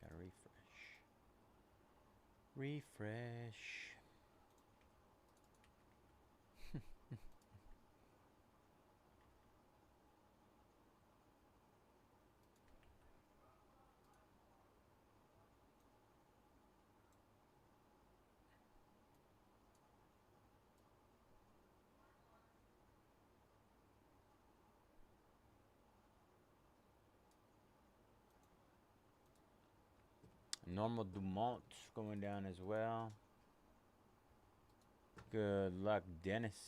Gotta refresh. Refresh. Normal Dumont going down as well. Good luck, Dennis.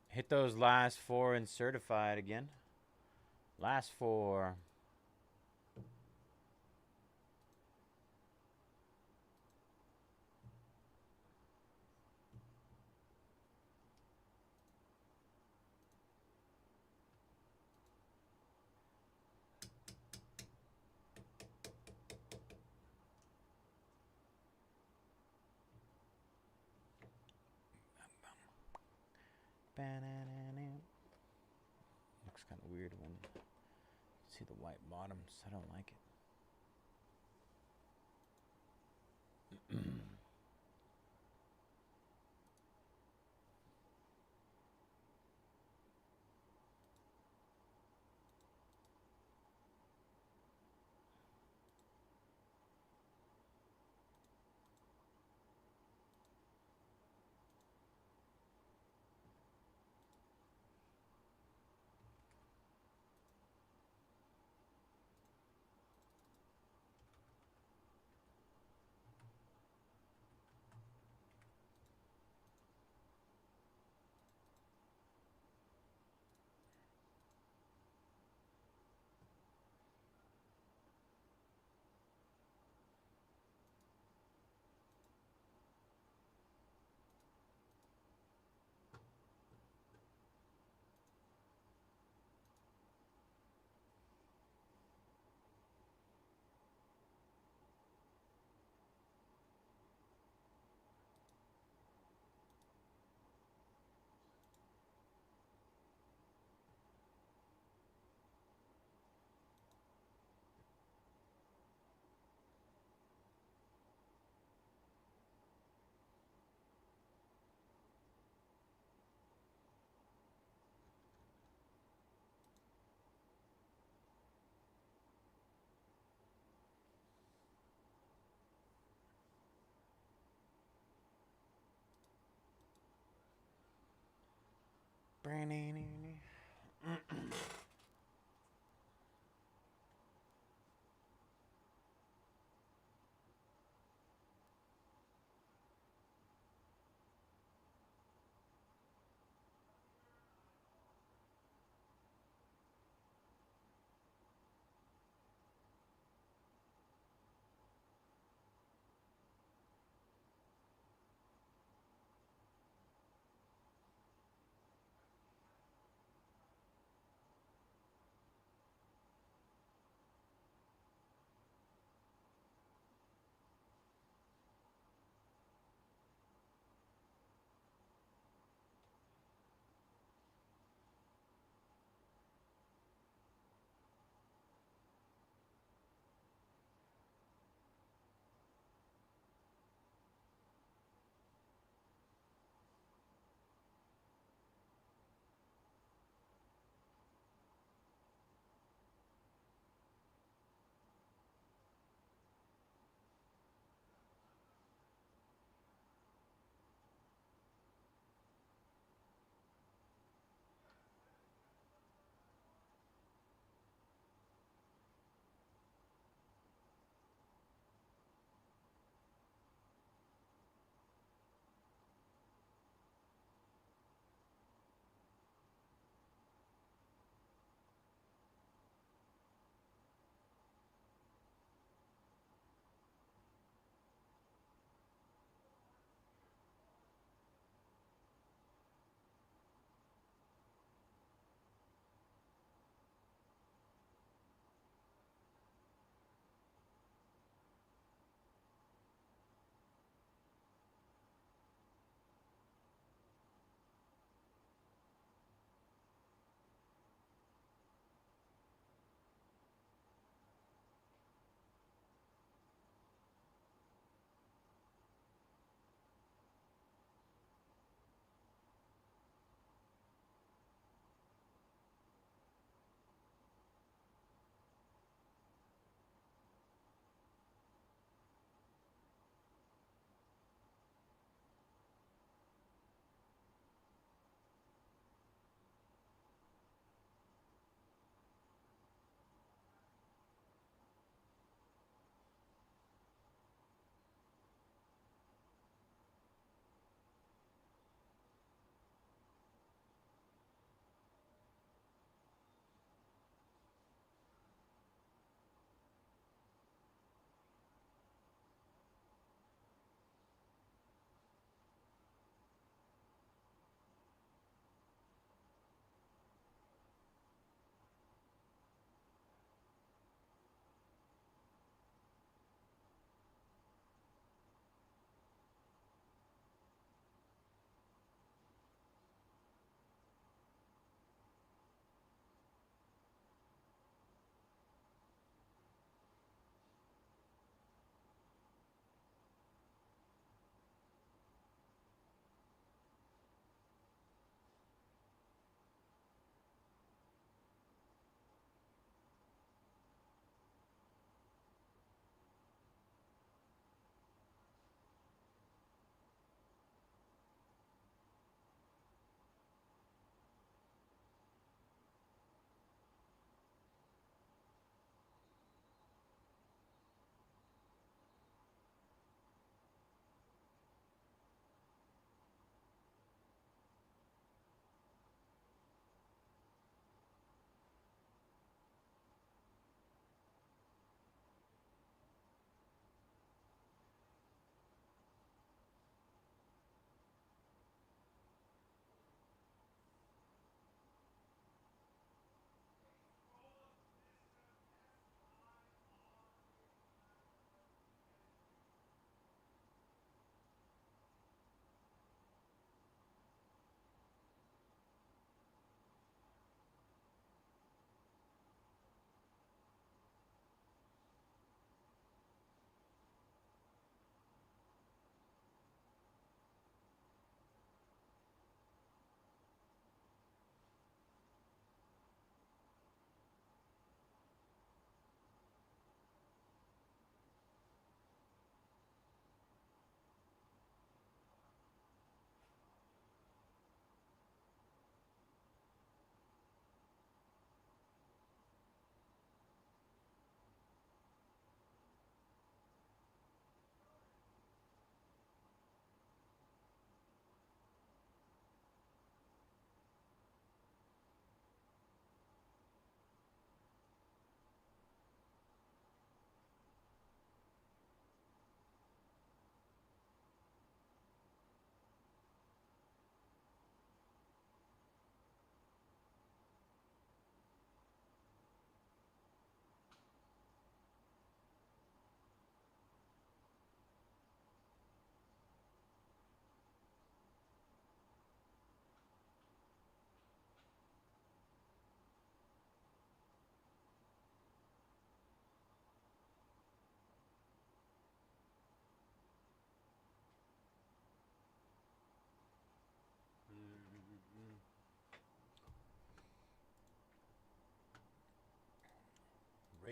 Hit those last 4 and certified again. Last 4. Looks kind of weird when you see the white bottoms. I don't like it.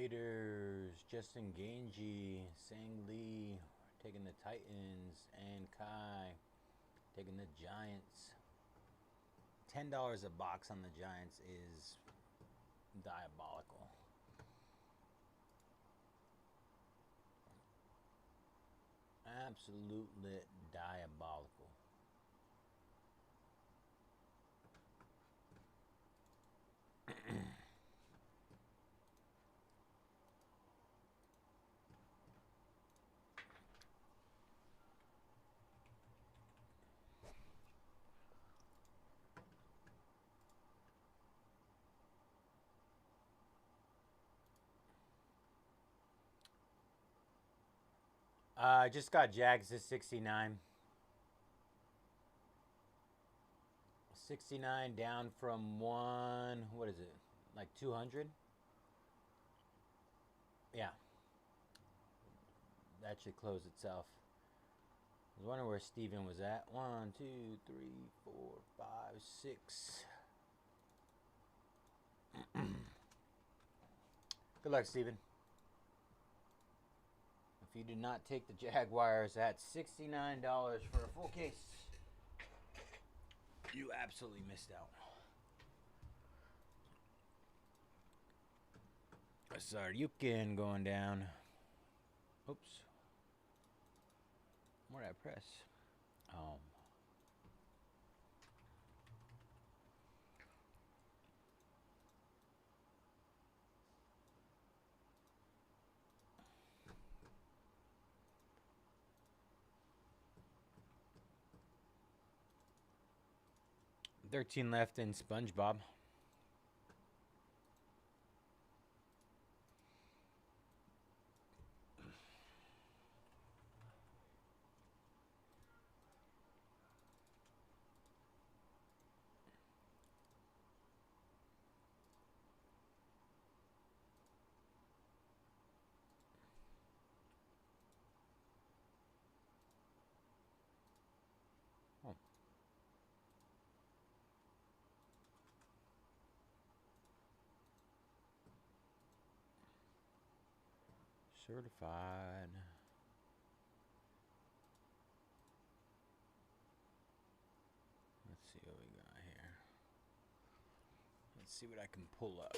Raiders, Justin Ganji, Sang Lee taking the Titans, and Kai taking the Giants. $10 a box on the Giants is diabolical. Absolutely diabolical. I just got Jags to 69. 69 down from what is it? Like 200? Yeah. That should close itself. I was wondering where Steven was at. 1, 2, 3, 4, 5, 6. Good luck, Steven. If you did not take the Jaguars at $69 for a full case, you absolutely missed out. Saryukin going down. Oops. What did I press? Oh. $13 left in SpongeBob. Oh. Certified. Let's see what we got here. Let's see what I can pull up.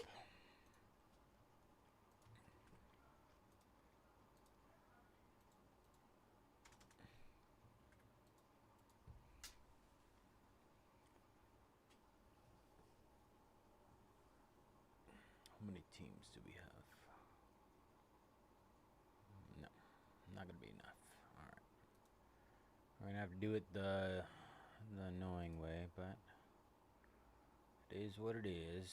How many teams do we have? No, not gonna be enough. All right, we're gonna have to do it the annoying way, but it is what it is.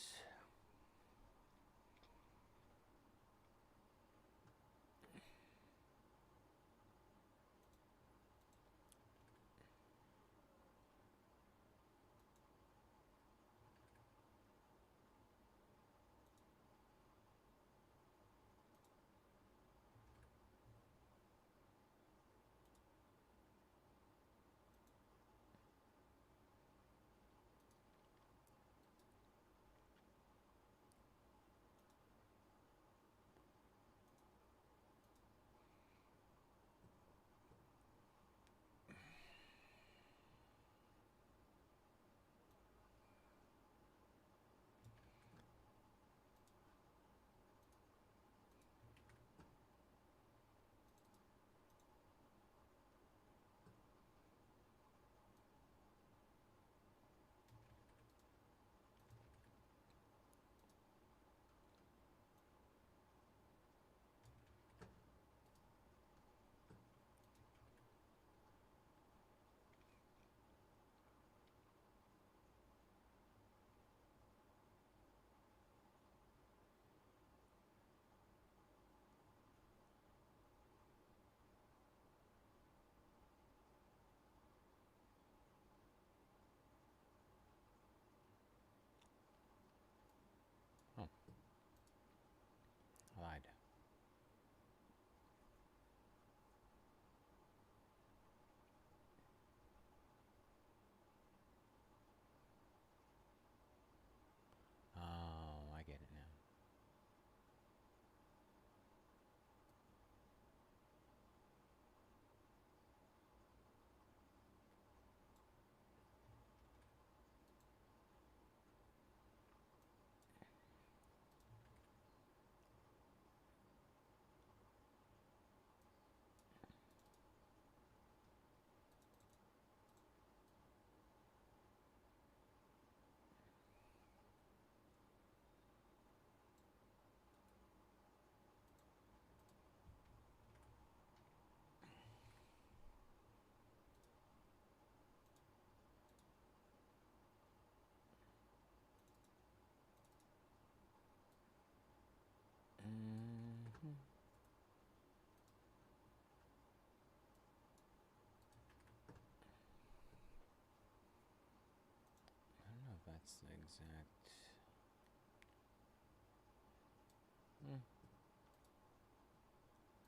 That's the exact.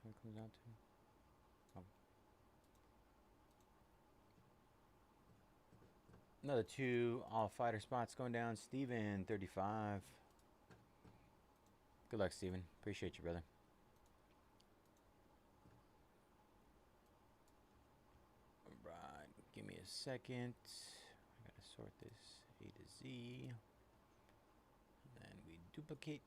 What it comes out to. Oh. Another 2 all fighter spots going down. Steven, 35. Good luck, Steven. Appreciate you, brother. Alright, give me a second. I gotta sort this A to Z. And then we duplicate.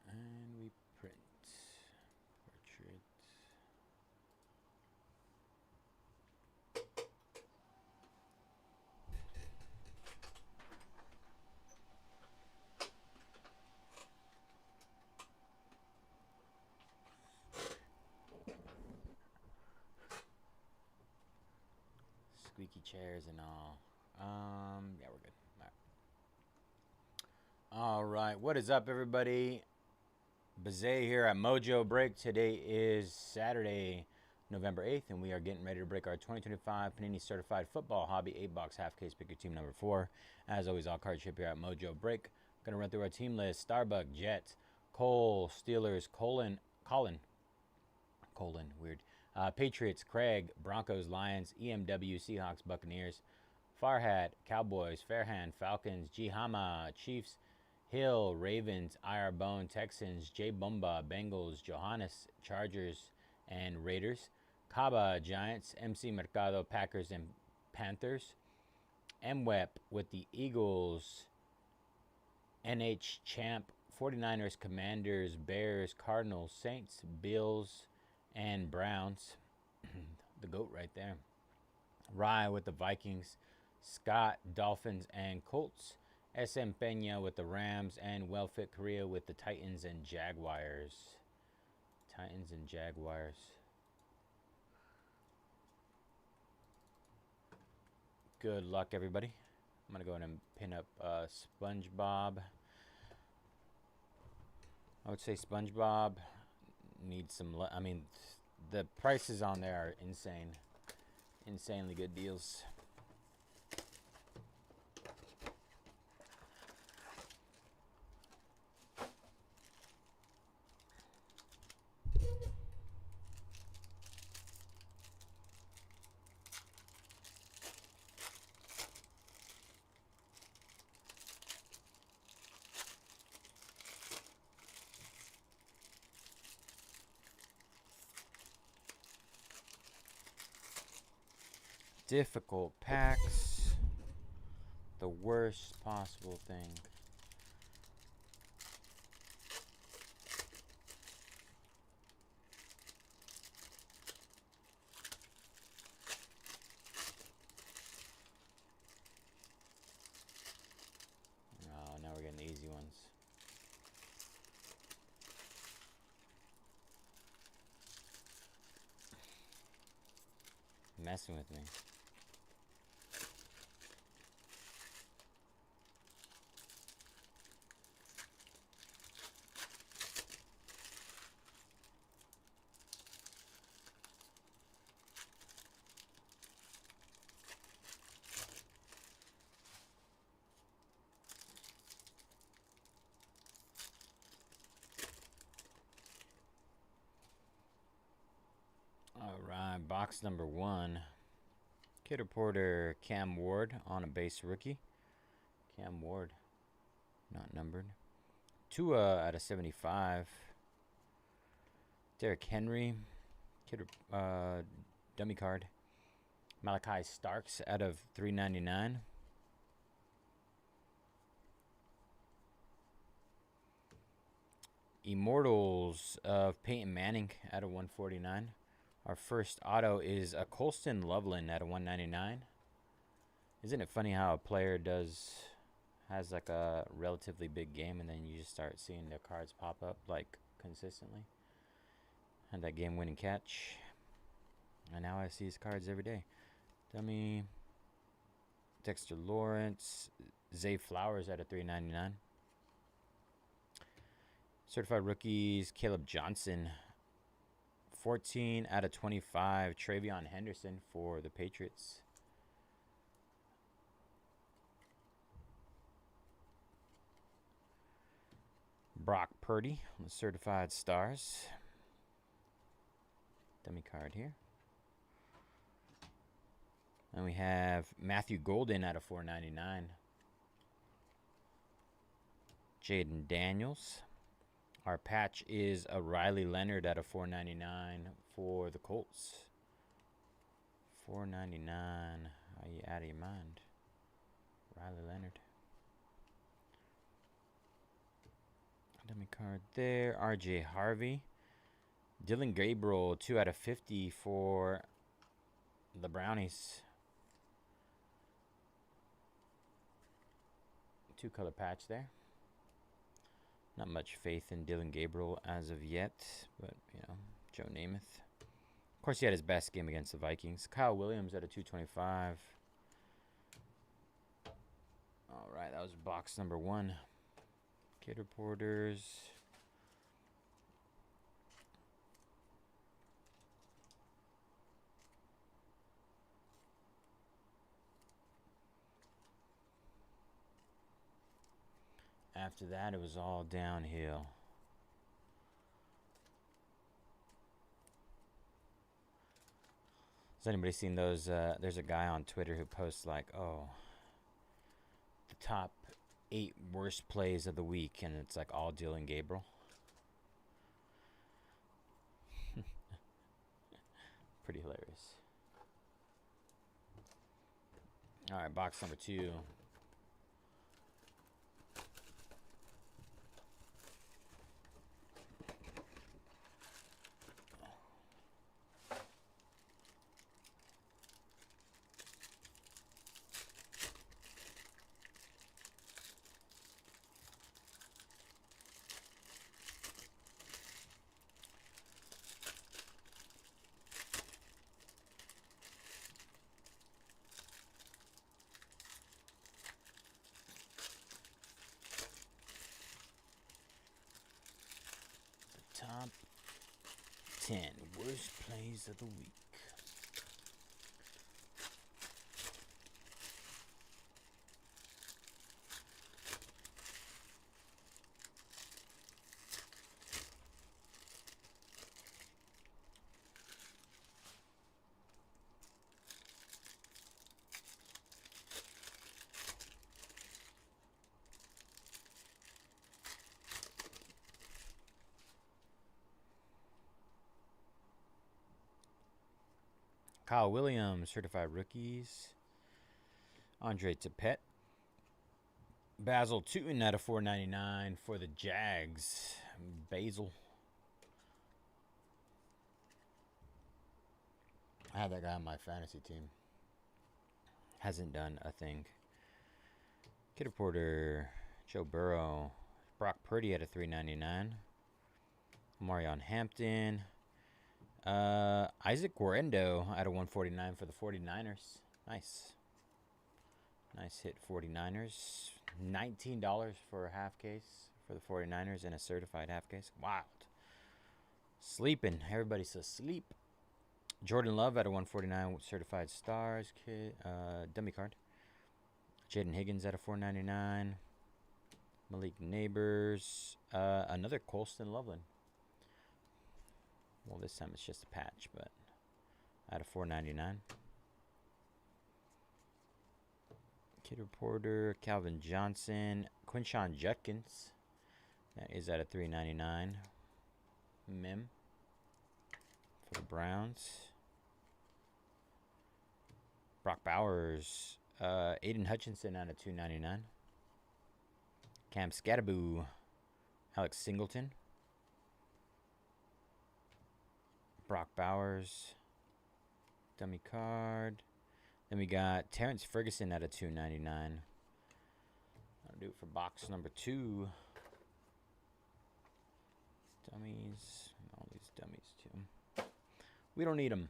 And we print. Portrait. Squeaky chairs and all. Yeah, we're good. All right. What is up, everybody? Bayze here at Mojobreak. Today is Saturday, November 8th, and we are getting ready to break our 2025 Panini Certified Football Hobby 8-box half case. Pick your team number 4. As always, all cards ship here at Mojobreak. Gonna run through our team list: Starbuck, Jets, Cole, Steelers, Colin, weird. Patriots, Craig, Broncos, Lions, EMW, Seahawks, Buccaneers, Farhat, Cowboys, Fairhand, Falcons, Jihama, Chiefs, Hill, Ravens, IR Bone, Texans, J Bumba, Bengals, Johannes, Chargers, and Raiders, Kaba, Giants, MC Mercado, Packers, and Panthers, MWEP with the Eagles, NH Champ, 49ers, Commanders, Bears, Cardinals, Saints, Bills, and Browns. The GOAT right there. Rye with the Vikings, Scott, Dolphins, and Colts, SM Peña with the Rams, and Wellfit Korea with the Titans and Jaguars. Titans and Jaguars. Good luck, everybody. I'm going to go ahead and pin up SpongeBob. I would say SpongeBob needs some... I mean, the prices on there are insane. Insanely good deals. Difficult packs. The worst possible thing. Oh, now we're getting the easy ones. Messing with me. All right, box number 1. Kid Reporter Cam Ward on a base rookie. Cam Ward, not numbered. Tua out of 75. Derrick Henry, dummy card. Malachi Starks out of 399. Immortals of Peyton Manning out of 149. Our first auto is a Colston Loveland out of 199. Isn't it funny how a player has like a relatively big game and then you just start seeing their cards pop up like consistently? And that game-winning catch. And now I see his cards every day. Dummy. Dexter Lawrence. Zay Flowers at a $3.99. Certified rookies. Caleb Johnson. 14 out of 25. Travion Henderson for the Patriots. Brock Purdy on the certified stars. Dummy card here. And we have Matthew Golden out of $4.99. Jaden Daniels. Our patch is a Riley Leonard out of $4.99 for the Colts. $4.99. Are you out of your mind? Riley Leonard. Dummy card there. RJ Harvey. Dylan Gabriel, 2 out of 50 for the Brownies. 2-color patch there. Not much faith in Dylan Gabriel as of yet, but, you know, Joe Namath. Of course, he had his best game against the Vikings. Kyle Williams at a 225. All right, that was box number 1. Kid Reporters. After that, it was all downhill. Has anybody seen those? There's a guy on Twitter who posts like, oh, the top 8 worst plays of the week, and it's like all Dylan Gabriel. Pretty hilarious. All right, box number 2. Top 10 worst plays of the week. Kyle Williams, certified rookies. Andre Tippett. Basil Tootin out of $4.99 for the Jags. Basil. I had that guy on my fantasy team. Hasn't done a thing. Kid Reporter, Joe Burrow. Brock Purdy at a $3.99. Marion Hampton. Isaac Guerendo out of $149 for the 49ers. Nice. Nice hit, 49ers. $19 for a half case for the 49ers and a certified half case. Wild. Sleeping. Everybody's asleep. Jordan Love out of $149 with certified stars. Dummy card. Jaden Higgins out of $4.99. Malik Neighbors. Another Colston Loveland. Well, this time it's just a patch, but out of $4.99. Kid Reporter, Calvin Johnson, Quinshon Judkins. That is at a $3.99. Mim for the Browns. Brock Bowers, Aiden Hutchinson out of $2.99. Cam Scattaboo, Alex Singleton. Brock Bowers, dummy card. Then we got Terrence Ferguson at a $2.99. That'll do it for box number 2. Dummies. All these dummies, too. We don't need them.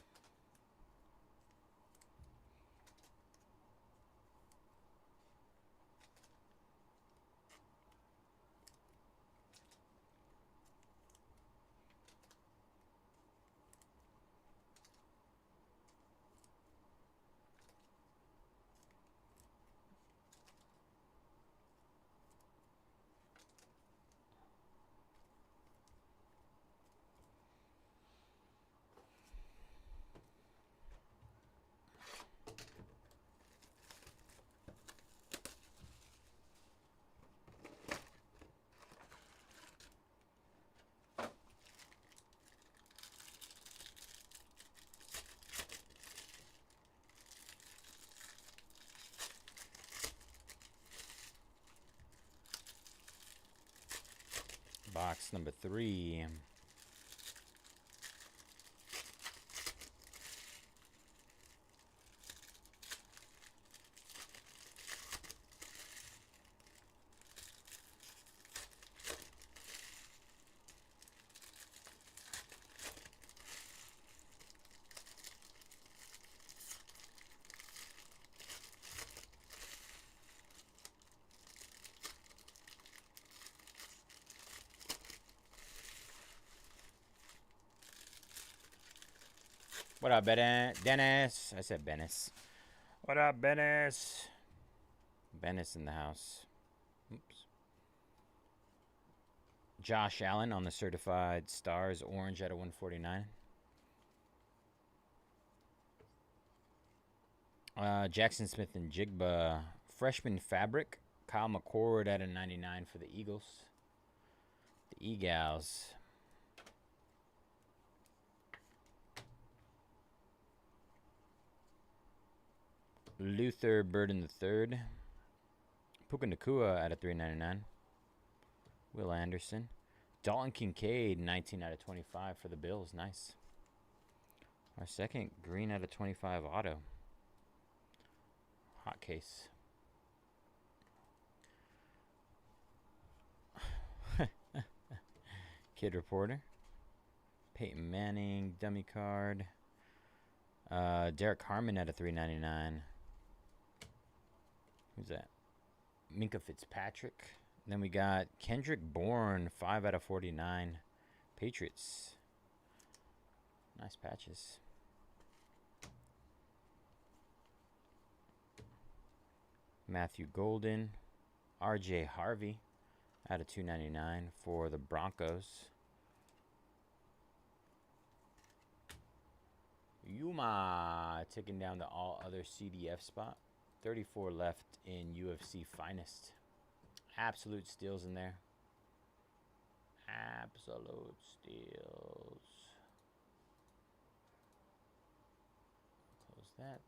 box number 3. What up, Dennis? I said Bennis. What up, Bennis? Bennis in the house. Oops. Josh Allen on the certified stars, orange out of 149. Jackson Smith and Jigba, freshman fabric. Kyle McCord out of 99 for the Eagles. The Eagles. Luther Burden III. Puka Nakua out of 399. Will Anderson. Dalton Kincaid, 19 out of 25 for the Bills. Nice. Our second green out of 25 auto. Hot case. Kid Reporter. Peyton Manning, dummy card. Derek Harmon out of 399. Who's that? Minka Fitzpatrick. Then we got Kendrick Bourne, 5 out of 49. Patriots. Nice patches. Matthew Golden. RJ Harvey out of 299 for the Broncos. Yuma taking down the all other CDF spot. 34 left in UFC Finest. Absolute steals in there. Absolute steals. Close that.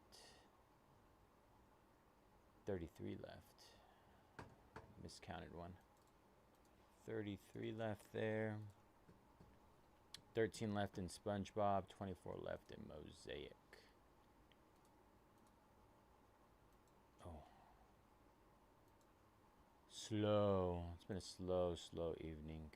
33 left. Miscounted one. 33 left there. 13 left in SpongeBob. 24 left in Mosaic. Slow. It's been a slow evening.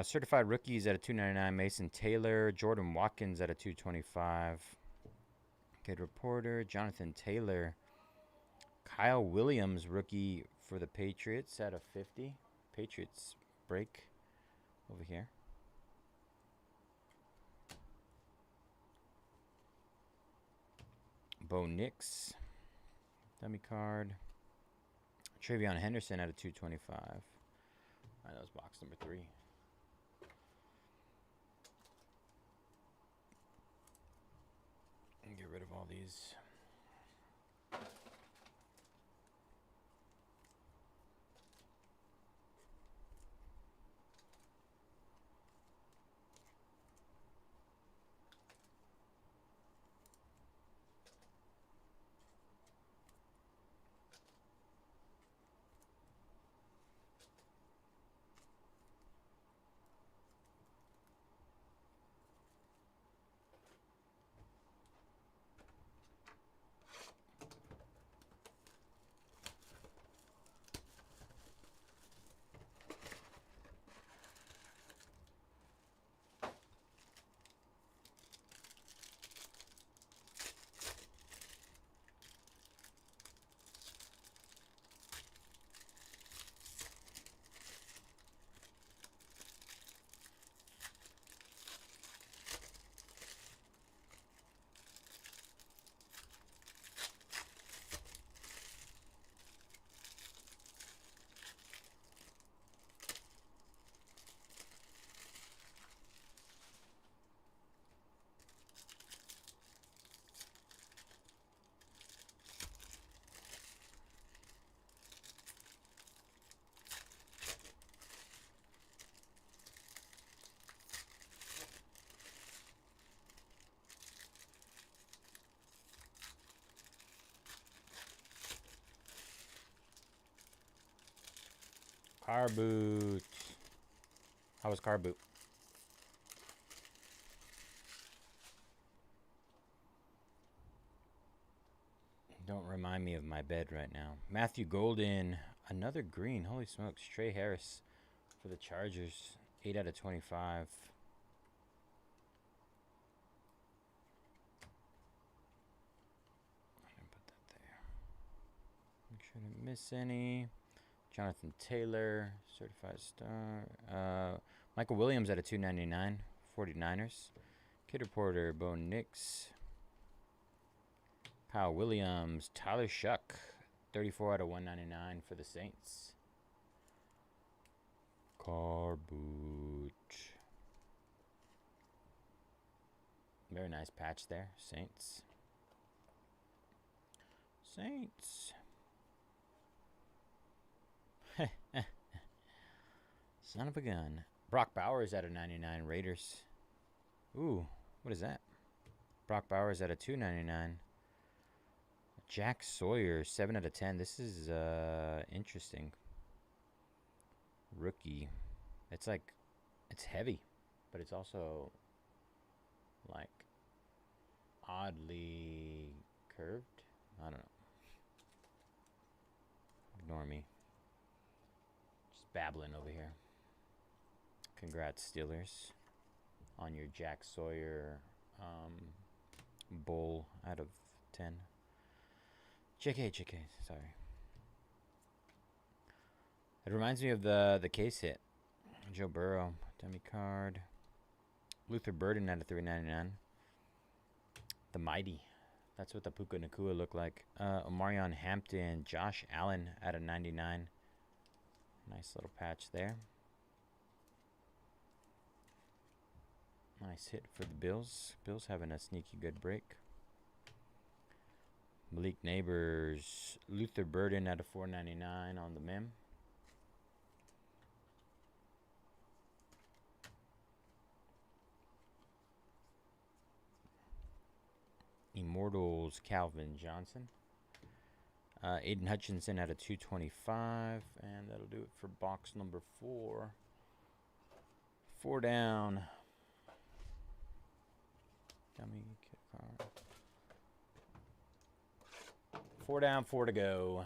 Certified rookies at a 299. Mason Taylor. Jordan Watkins at a 225. Kid Reporter. Jonathan Taylor. Kyle Williams, rookie for the Patriots at a 50. Patriots break over here. Bo Nix. Dummy card. Travion Henderson at a 225. All right, that was box number 3. Get rid of all these. Car boot. How was car boot? Don't remind me of my bed right now. Matthew Golden, another green. Holy smokes. Trey Harris for the Chargers. 8 out of 25. I didn't put that there. Make sure I didn't miss any. Jonathan Taylor, certified star. Michael Williams at a 299, 49ers. Kid Reporter, Bo Nix. Kyle Williams, Tyler Shuck, 34 out of 199 for the Saints. Car boot. Very nice patch there, Saints. Saints. Son of a gun. Brock Bowers at a 99, Raiders. Ooh, what is that? Brock Bowers at a 299. Jack Sawyer, 7 out of 10. This is interesting. Rookie. It's like, it's heavy, but it's also like oddly curved. I don't know. Ignore me. Just babbling over here. Congrats, Steelers, on your Jack Sawyer bull out of 10. JK, sorry. It reminds me of the case hit. Joe Burrow, dummy card. Luther Burden out of 399. The Mighty. That's what the Puka Nakua looked like. Omarion Hampton, Josh Allen out of 99. Nice little patch there. Nice hit for the Bills. Bills having a sneaky good break. Malik Neighbors, Luther Burden out of 499 on the mem. Immortals, Calvin Johnson. Aiden Hutchinson out of 225. And that'll do it for box number 4. 4 down. Dummy kit card. 4 down, 4 to go.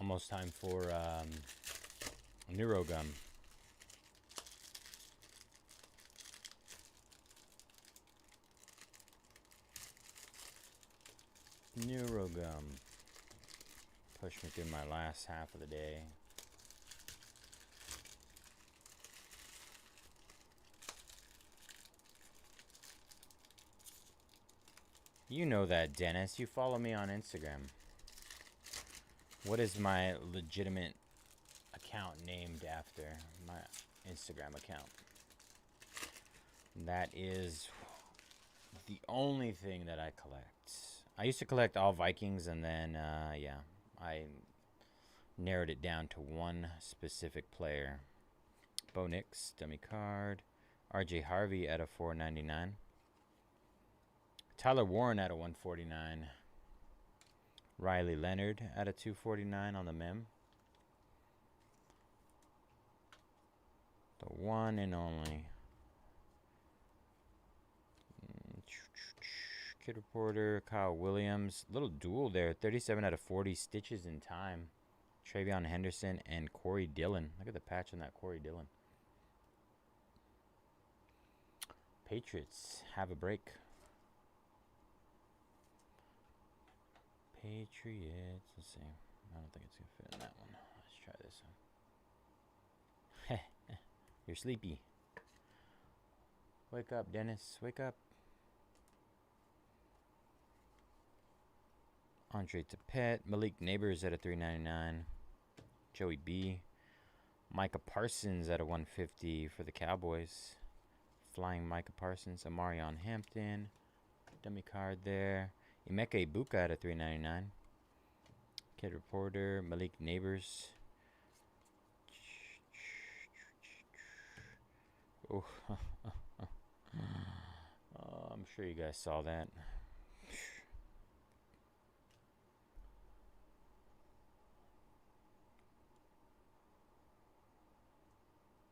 Almost time for Neurogum. Neurogum. Push me through my last half of the day. You know that, Dennis. You follow me on Instagram. What is my legitimate account named after? My Instagram account. That is the only thing that I collect. I used to collect all Vikings, and then, yeah, I narrowed it down to one specific player. Bo Nix, dummy card. RJ Harvey at a 499. Tyler Warren at a 149. Riley Leonard at a 249 on the mem. The one and only. Kid Reporter, Kyle Williams. Little duel there. 37 out of 40 stitches in time. Travion Henderson and Corey Dillon. Look at the patch on that Corey Dillon. Patriots have a break. Patriots. Let's see. I don't think it's going to fit in that one. Let's try this one. You're sleepy. Wake up, Dennis. Wake up. Andre Tapet. Malik Neighbors at a $3.99. Joey B. Micah Parsons at a $150 for the Cowboys. Flying Micah Parsons. Amarion Hampton. Dummy card there. Emeka Ibuka at a $3.99. Kid Reporter. Malik Neighbors. Oh, I'm sure you guys saw that.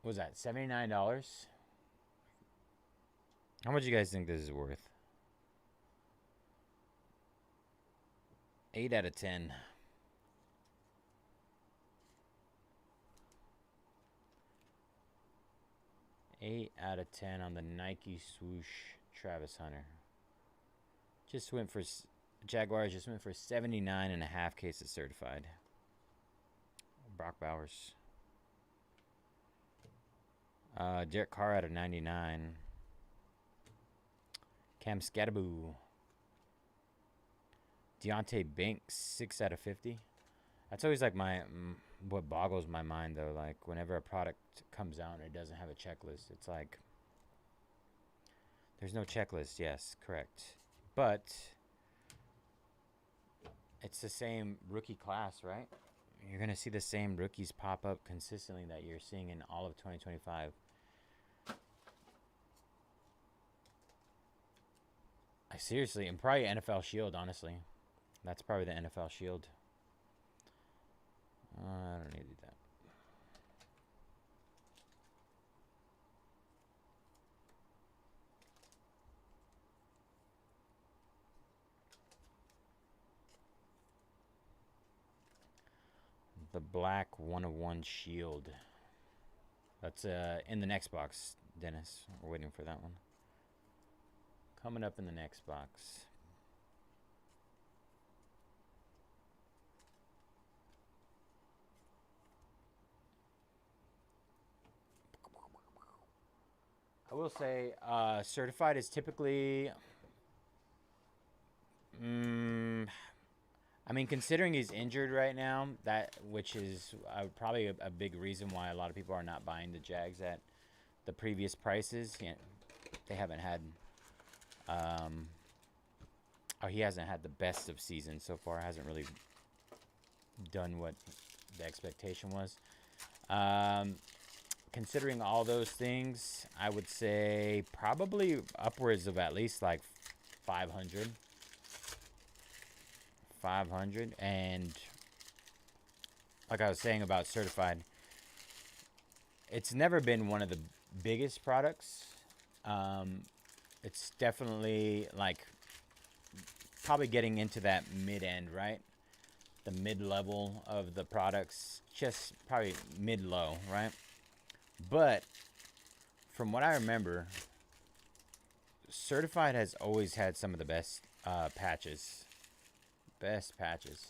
What was that, $79? How much do you guys think this is worth? 8 out of 10. Eight out of 10 on the Nike swoosh Travis Hunter. Just went for Jaguars. Just went for 79.5 cases certified. Brock Bowers. Derek Carr out of 99. Cam Scattaboo. Deontay Banks 6 out of 50. That's always like what boggles my mind though. Like whenever a product comes out and it doesn't have a checklist, it's like there's no checklist. Yes, correct. But it's the same rookie class, right? You're going to see the same rookies pop up consistently that you're seeing in all of 2025. Seriously, and probably NFL Shield, honestly. That's probably the NFL Shield. I don't need to do that. The black 1/1 Shield. That's in the next box, Dennis. We're waiting for that one. Coming up in the next box. I will say, certified is typically, I mean, considering he's injured right now, which is probably a big reason why a lot of people are not buying the Jags at the previous prices. They haven't had, he hasn't had the best of seasons so far. Hasn't really done what the expectation was. Considering all those things, I would say probably upwards of at least like 500. 500. And like I was saying about certified, it's never been one of the biggest products. It's definitely like probably getting into that mid-end, right? The mid-level of the products, just probably mid-low, right? But from what I remember, certified has always had some of the best patches. Best patches.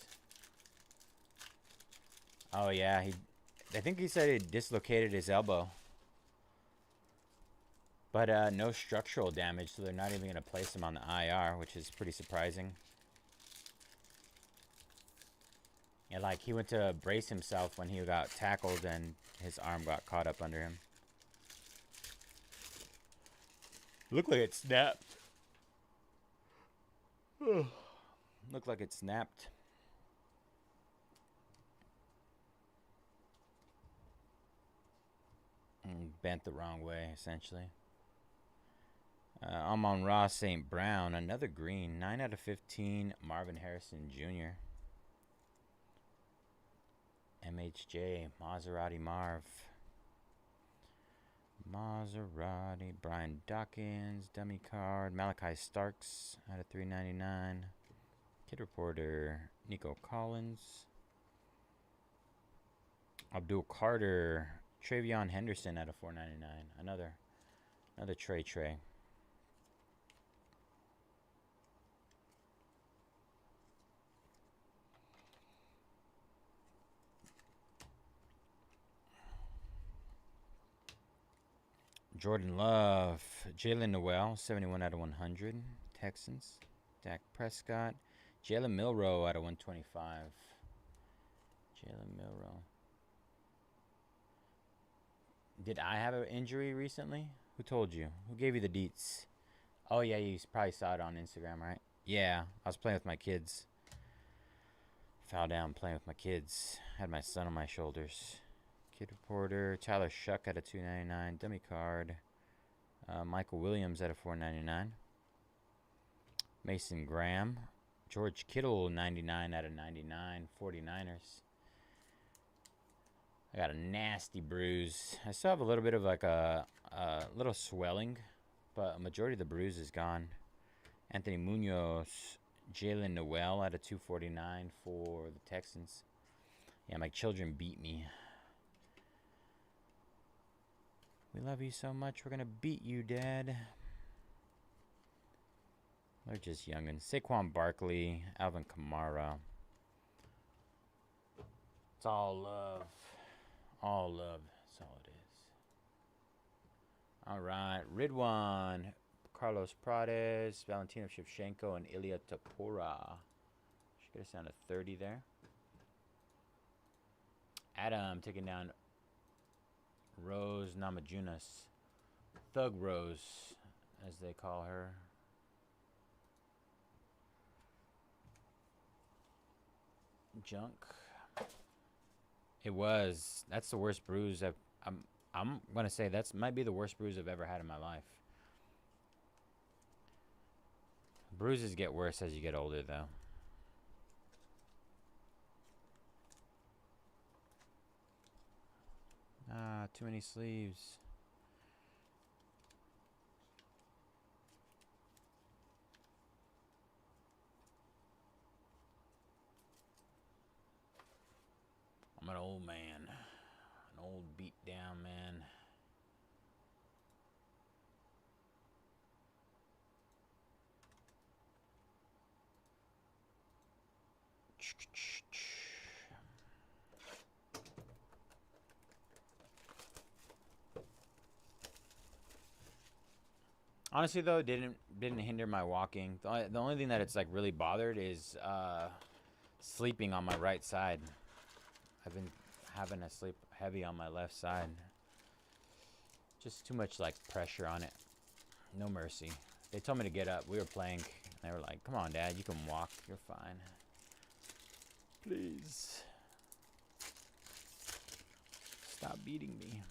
Oh yeah, I think he said he dislocated his elbow. But no structural damage, so they're not even going to place him on the IR, which is pretty surprising. And like he went to brace himself when he got tackled and his arm got caught up under him. Looked like it snapped. Looked like it snapped. Bent the wrong way, essentially. Amon-Ra St. Brown, another green. 9 out of 15, Marvin Harrison Jr. MHJ, Maserati Marv. Maserati, Brian Dawkins, dummy card. Malachi Starks out of $3.99. Kid Reporter, Nico Collins. Abdul Carter, Travion Henderson out of $4.99. Another Trey. Jordan Love. Jalen Noel, 71 out of 100. Texans. Dak Prescott. Jalen Milroe out of 125. Jalen Milroe. Did I have an injury recently? Who told you? Who gave you the deets? Oh, yeah, you probably saw it on Instagram, right? Yeah, I was playing with my kids. Fell down playing with my kids. Had my son on my shoulders. Kid Reporter. Tyler Shuck at a 299. Dummy card. Michael Williams at a 499. Mason Graham. George Kittle 99 out of 99. 49ers. I got a nasty bruise. I still have a little bit of like a little swelling, but a majority of the bruise is gone. Anthony Munoz. Jalen Noel at a 249 for the Texans. Yeah, my children beat me. We love you so much, we're going to beat you, Dad. They're just youngins. Saquon Barkley, Alvin Kamara. It's all love. All love. That's all it is. All right. Ridwan, Carlos Prades, Valentino Shevchenko, and Ilya Topora. Should get us down to 30 there. Adam taking down Rose Namajunas. Thug Rose, as they call her. Junk. It was. That's the worst bruise I'm gonna say that's might be the worst bruise I've ever had in my life. Bruises get worse as you get older, though. Ah, too many sleeves. I'm an old man. An old beat down man. Honestly, though, didn't hinder my walking. The only thing that it's like really bothered is sleeping on my right side. I've been having to sleep heavy on my left side. Just too much like pressure on it. No mercy. They told me to get up. We were playing. They were like, "Come on, Dad, you can walk. You're fine. Please stop beating me."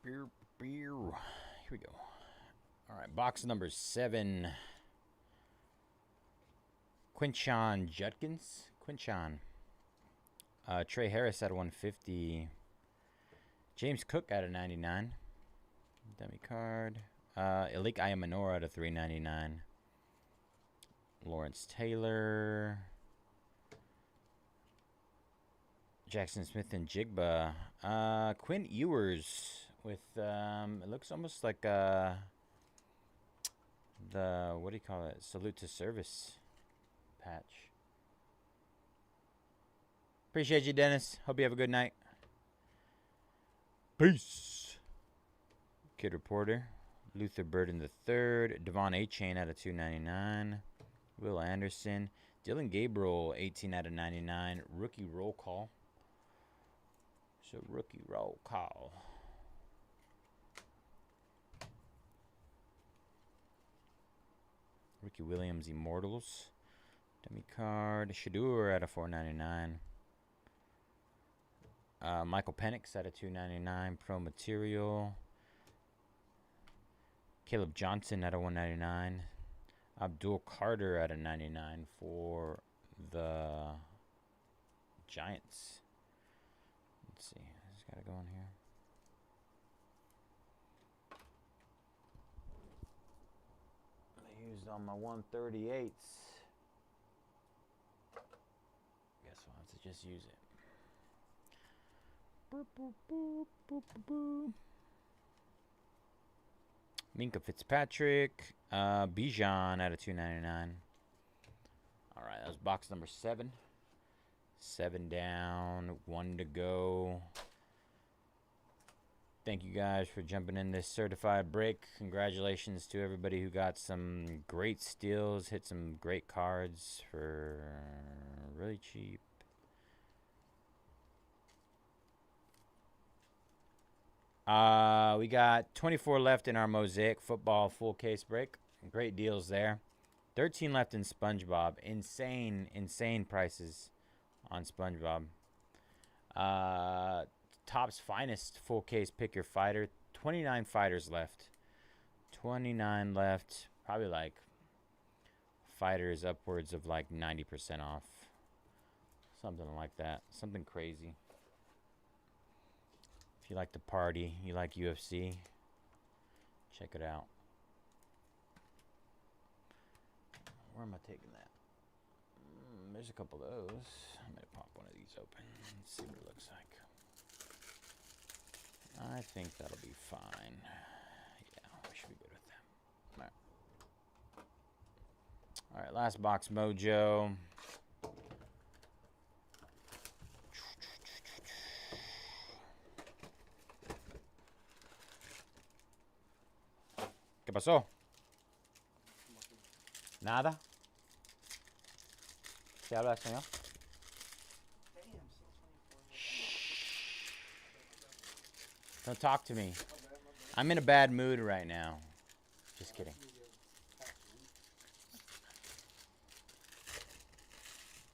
Here we go. All right, box number 7. Quinshon Judkins. Quinshon. Trey Harris out of 150. James Cook out of 99. Dummy card. Alik Ayamanor out of 399. Lawrence Taylor. Jackson Smith and Jigba. Quinn Ewers with, it looks almost like the, what do you call it? Salute to Service patch. Appreciate you, Dennis. Hope you have a good night. Peace. Kid Reporter. Luther Burden III. Devon A-Chain out of 299. Will Anderson. Dylan Gabriel, 18 out of 99. Rookie roll call. So rookie roll call. Ricky Williams Immortals. Dummy card. Shadur out of 499. Michael Penix out of 299. Pro material. Caleb Johnson out of 199. Abdul Carter out of 99 for the Giants. Let's see. I just got to go in here. I used all my 138s. Guess I'll have to just use it. Boop, boop, boop, boop, boop, boop. Minka Fitzpatrick. Bijan out of 299. All right, that was box number 7. 7 down, 1 to go. Thank you guys for jumping in this certified break. Congratulations to everybody who got some great steals, hit some great cards for really cheap. We got 24 left in our Mosaic football full case break. Great deals there. 13 left in SpongeBob. Insane prices on SpongeBob. Topps Finest full case pick your fighter. 29 fighters left. 29 left. Probably like fighters upwards of like 90% off. Something like that. Something crazy. If you like to party, you like UFC, check it out. Where am I taking that? There's a couple of those. I'm going to pop one of these open and see what it looks like. I think that'll be fine. Yeah, we should be good with that. All right, last box mojo. ¿Qué pasó? Nada. ¿Se habla, señor? Don't talk to me. I'm in a bad mood right now. Just kidding.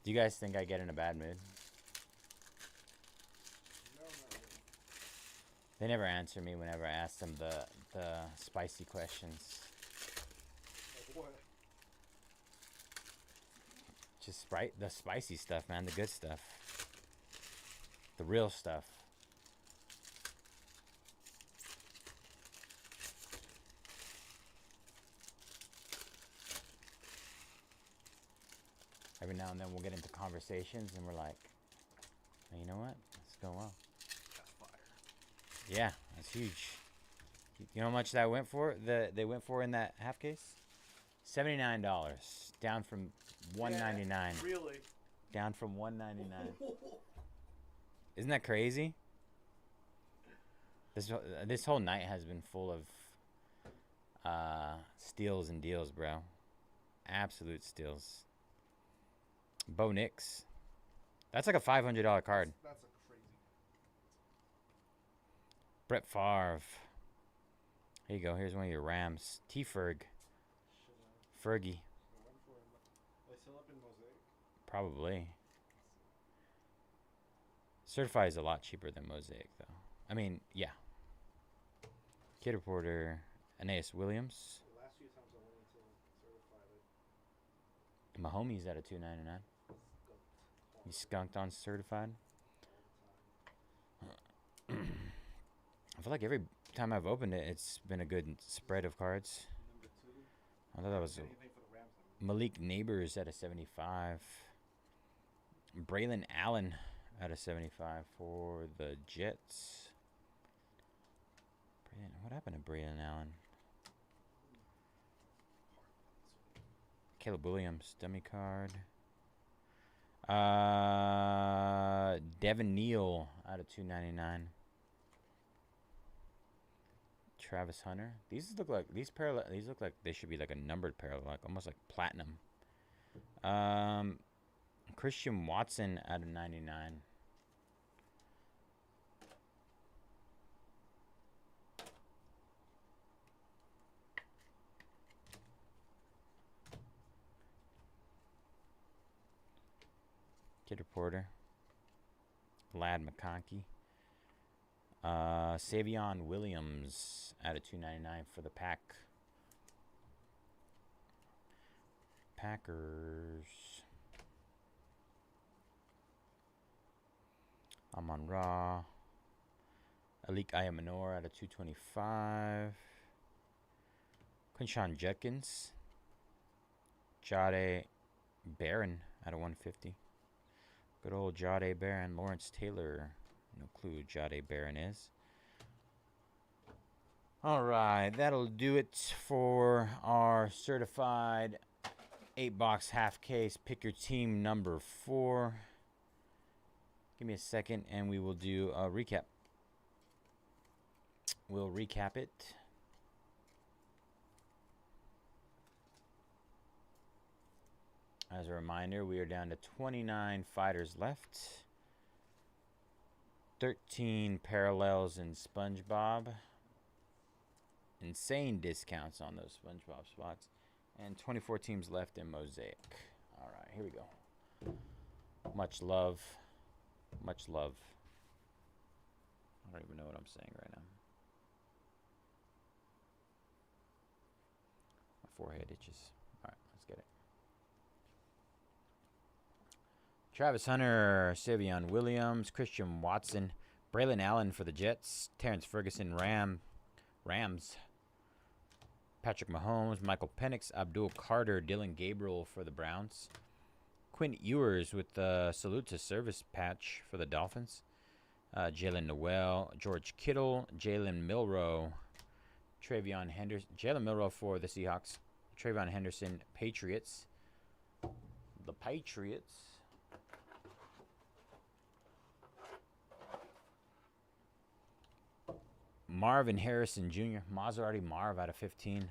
Do you guys think I get in a bad mood? They never answer me whenever I ask them the spicy questions. What? Just the spicy stuff, man. The good stuff. The real stuff. Every now and then we'll get into conversations and we're like, hey, you know what? It's going well. That's fire. Yeah, that's huge. You know how much that went for? They went for in that half case? $79. Down from $199. Yeah, really? Down from $199. Isn't that crazy? This whole night has been full of steals and deals, bro. Absolute steals. Bo Nix. That's like a $500 card. That's a crazy. Brett Favre. Here you go. Here's one of your Rams. T-Ferg. Fergie. Are they still up in Mosaic? Probably. Certified is a lot cheaper than Mosaic, though. I mean, yeah. Kid Reporter. Aeneas Williams. The last few times I went into certified, Mahomes at a $299. You skunked on certified. I feel like every time I've opened it, it's been a good spread of cards. number 2. I thought that was Anything for the Rams? I mean. Malik Neighbors at a 75. Braylon Allen at a 75 for the Jets. What happened to Braylon Allen? Caleb Williams, dummy card. Devin Neal out of 299. Travis Hunter. These look like they should be like a numbered parallel, like almost like platinum. Christian Watson out of 99. Kid Reporter. Lad McConkey. Savion Williams out of 299 for the Packers. Amon Ra. Alik Ayamanor out of 225. Quinshawn Judkins. Jade Barron out of 150. Good old Jade Barron. Lawrence Taylor. No clue who Jade Barron is. All right, that'll do it for our certified 8-box half case. Pick your team number 4. Give me a second and we will do a recap. We'll recap it. As a reminder, we are down to 29 fighters left. 13 parallels in SpongeBob. Insane discounts on those SpongeBob spots. And 24 teams left in Mosaic. All right, here we go. Much love. Much love. I don't even know what I'm saying right now. My forehead itches. All right, let's get it. Travis Hunter, Savion Williams, Christian Watson, Braylon Allen for the Jets, Terrence Ferguson, Rams, Patrick Mahomes, Michael Penix, Abdul Carter, Dylan Gabriel for the Browns, Quinn Ewers with the salute to service patch for the Dolphins, Jalen Noel, George Kittle, Jalen Milroe, Travion Henderson, Jalen Milroe for the Seahawks, Travion Henderson, Patriots, the Patriots. Marvin Harrison Jr., Maserati Marv out of 15.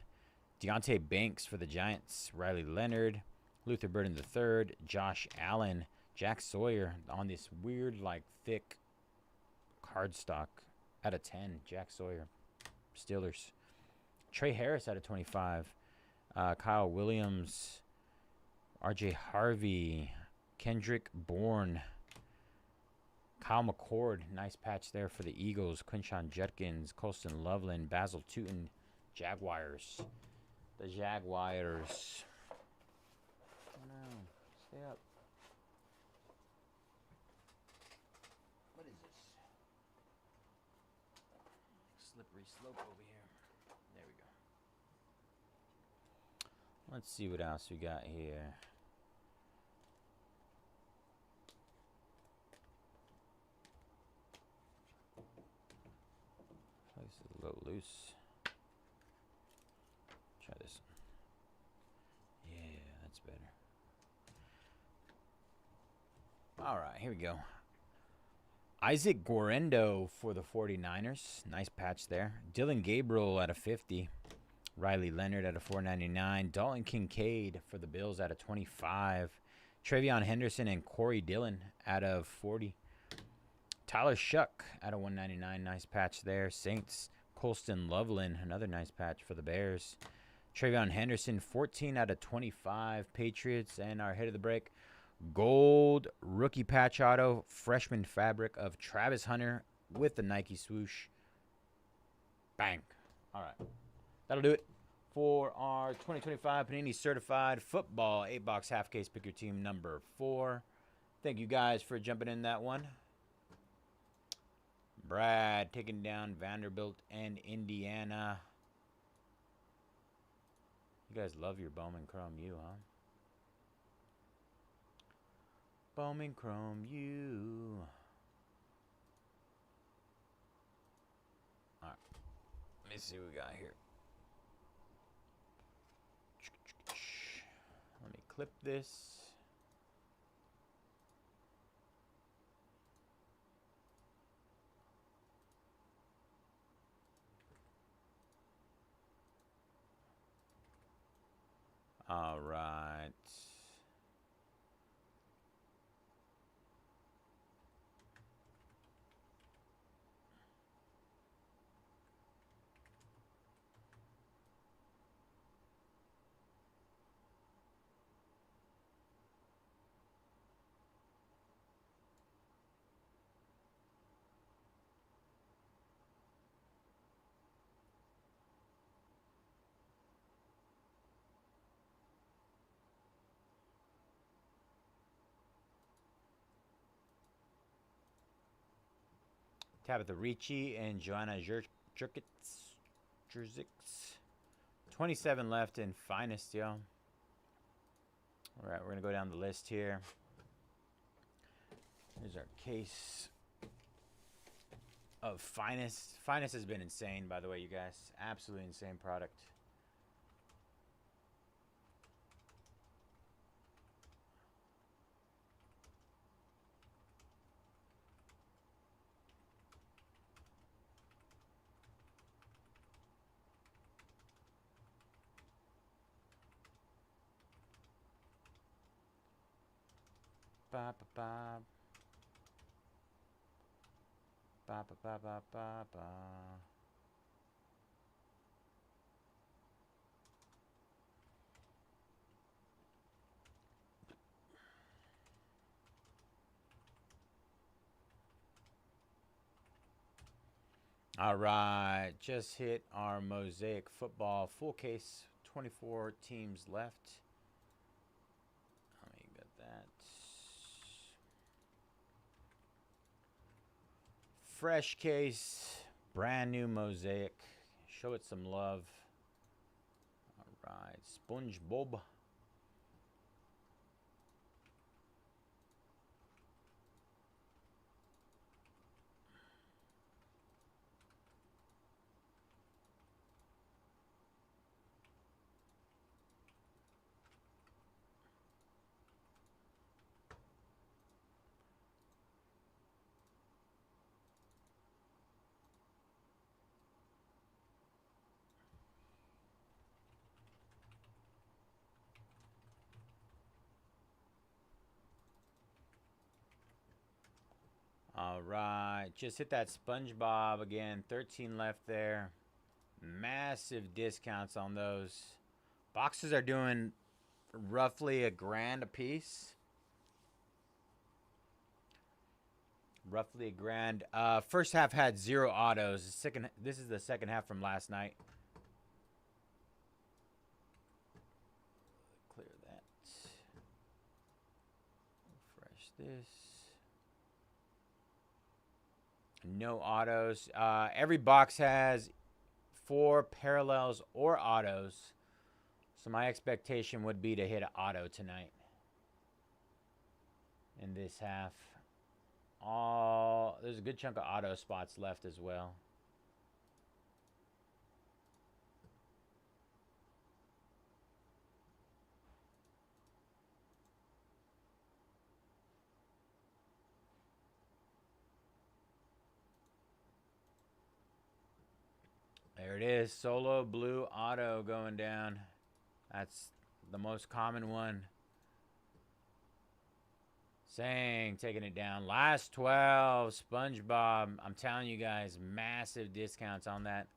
Deontay Banks for the Giants. Riley Leonard. Luther Burden III. Josh Allen. Jack Sawyer on this weird, like, thick cardstock out of 10. Jack Sawyer. Steelers. Trey Harris out of 25. Kyle Williams. RJ Harvey. Kendrick Bourne. Kyle McCord, nice patch there for the Eagles. Quinshawn Judkins, Colston Loveland, Basil Tootin, Jaguars. The Jaguars. Oh no, stay up. What is this? Slippery slope over here. There we go. Let's see what else we got here. This is a little loose. Try this. Yeah, that's better. All right, here we go. Isaac Guerendo for the 49ers. Nice patch there. Dylan Gabriel out of 50. Riley Leonard out of 499. Dalton Kincaid for the Bills out of 25. Travion Henderson and Corey Dillon out of 40. Tyler Shuck out of 199. Nice patch there. Saints. Colston Loveland. Another nice patch for the Bears. Travion Henderson, 14 out of 25. Patriots. And our hit of the break. Gold rookie patch auto. Freshman fabric of Travis Hunter with the Nike swoosh. Bang. All right. That'll do it for our 2025 Panini Certified Football 8-box half case. Pick your team number 4. Thank you guys for jumping in that one. Brad taking down Vanderbilt and Indiana. You guys love your Bowman Chrome U, huh? Bowman Chrome U. All right. Let me see what we got here. Let me clip this. All right. Tabitha Ricci and Joanna Jerkits. 27 left in finest, yo. All right, we're going to go down the list here. Here's our case of finest. Finest has been insane, by the way, you guys. Absolutely insane product. Ba ba ba. Ba ba ba ba ba ba. All right, just hit our Mosaic football full case. 24 teams left. Let me get that. Fresh case, brand new Mosaic. Show it some love. All right, SpongeBob. All right, just hit that SpongeBob again. 13 left there. Massive discounts on those. Boxes are doing roughly $1,000 a piece. Roughly $1,000. First half had 0 autos. This is the second half from last night. Clear that. Refresh this. No autos. Every box has 4 parallels or autos. So my expectation would be to hit an auto tonight. In this half. There's a good chunk of auto spots left as well. There it is. Solo blue auto going down. That's the most common one. Sang taking it down. Last 12. SpongeBob. I'm telling you guys, massive discounts on that.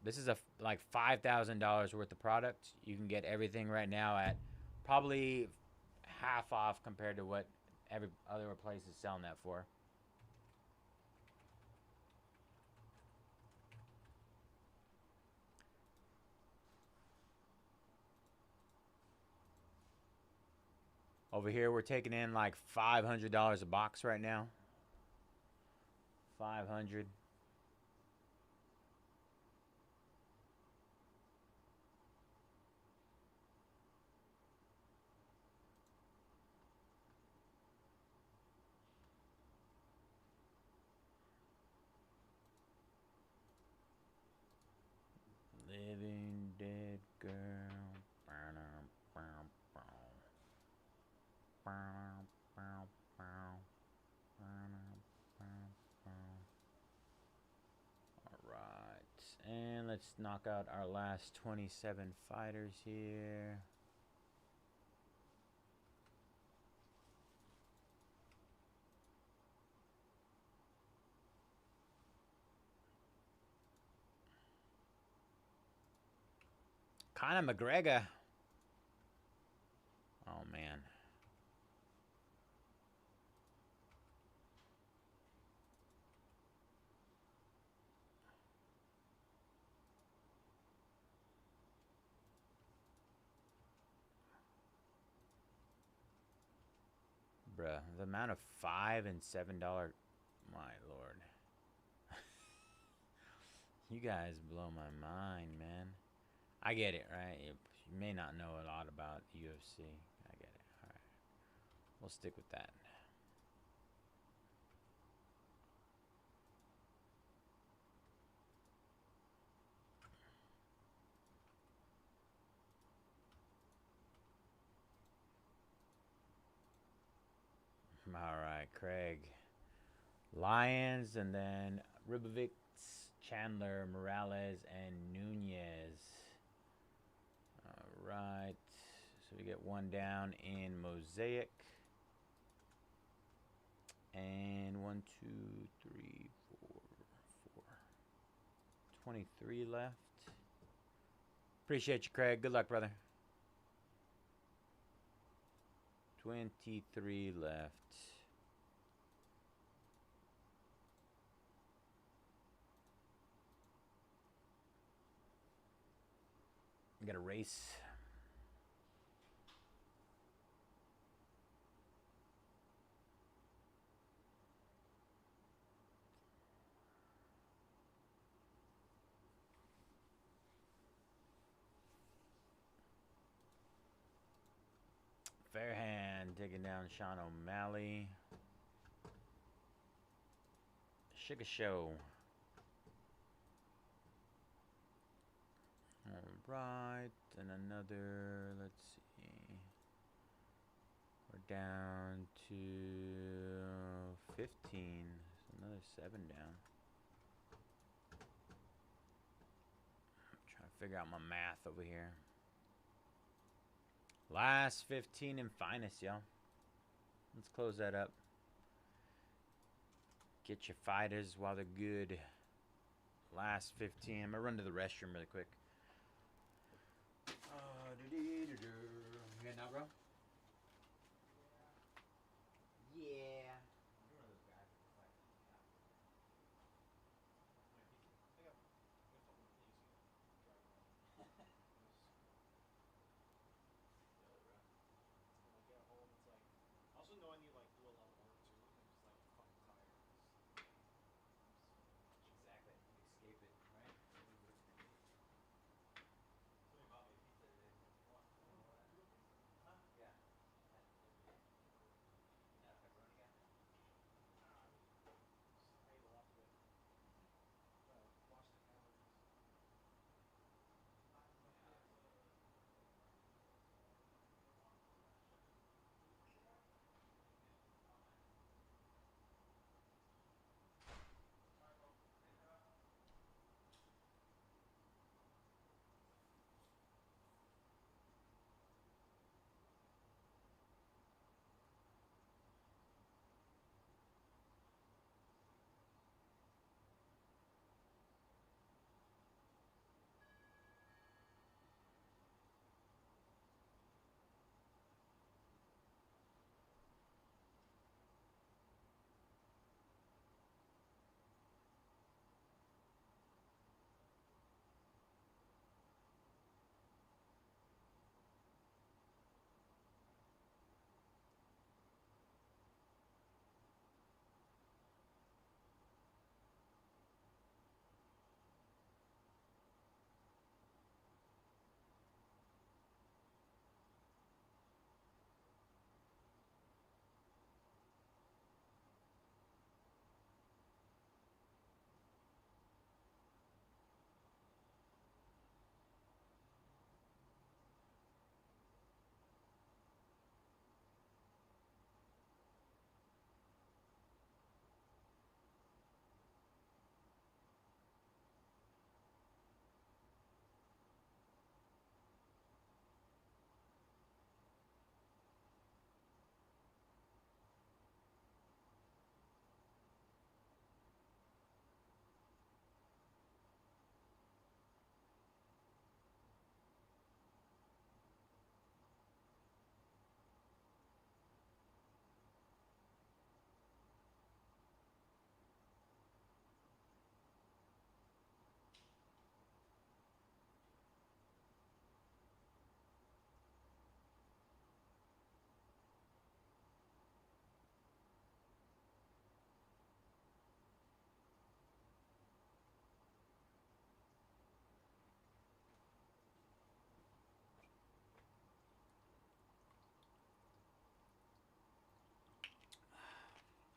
This is like $5,000 worth of product. You can get everything right now at probably half off compared to what every other place is selling that for. Over here, we're taking in like $500 a box right now. 500. Living dead girl. Alright, and let's knock out our last 27 fighters here. Conor McGregor. Oh, man. Bruh, the amount of $5 and $7. My lord. You guys blow my mind, man. I get it, right? You may not know a lot about UFC. I get it. All right. We'll stick with that. All right, Craig. Lions, and then Ribovics, Chandler, Morales, and Nunez. All right. So we get one down in Mosaic. And 1, 2, 3, 4, 4. 23 left. Appreciate you, Craig. Good luck, brother. 23 left. We got a race. Fairhand taking down Sean O'Malley. Sugar Show. All right, and another, let's see. We're down to 15. So another 7 down. I'm trying to figure out my math over here. Last 15 and finest, y'all. Let's close that up. Get your fighters while they're good. Last 15. I'm going to run to the restroom really quick. You good now, bro? Yeah. You're one of those guys that just like, I got fucking police driving around. When I get home, it's like, I also know I need to like do a lot of work too. I'm just like fucking tired. exactly. Escape it, right?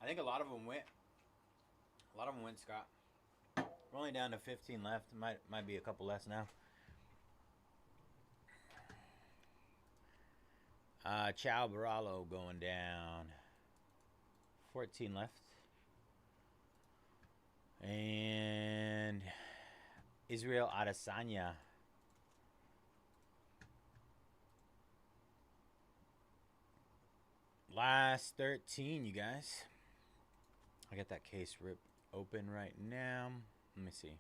I think a lot of them went. A lot of them went, Scott. We're only down to 15 left. Might be a couple less now. Ciao Baralo going down. 14 left. And Israel Adesanya. Last 13, you guys. I got that case ripped open right now. Let me see.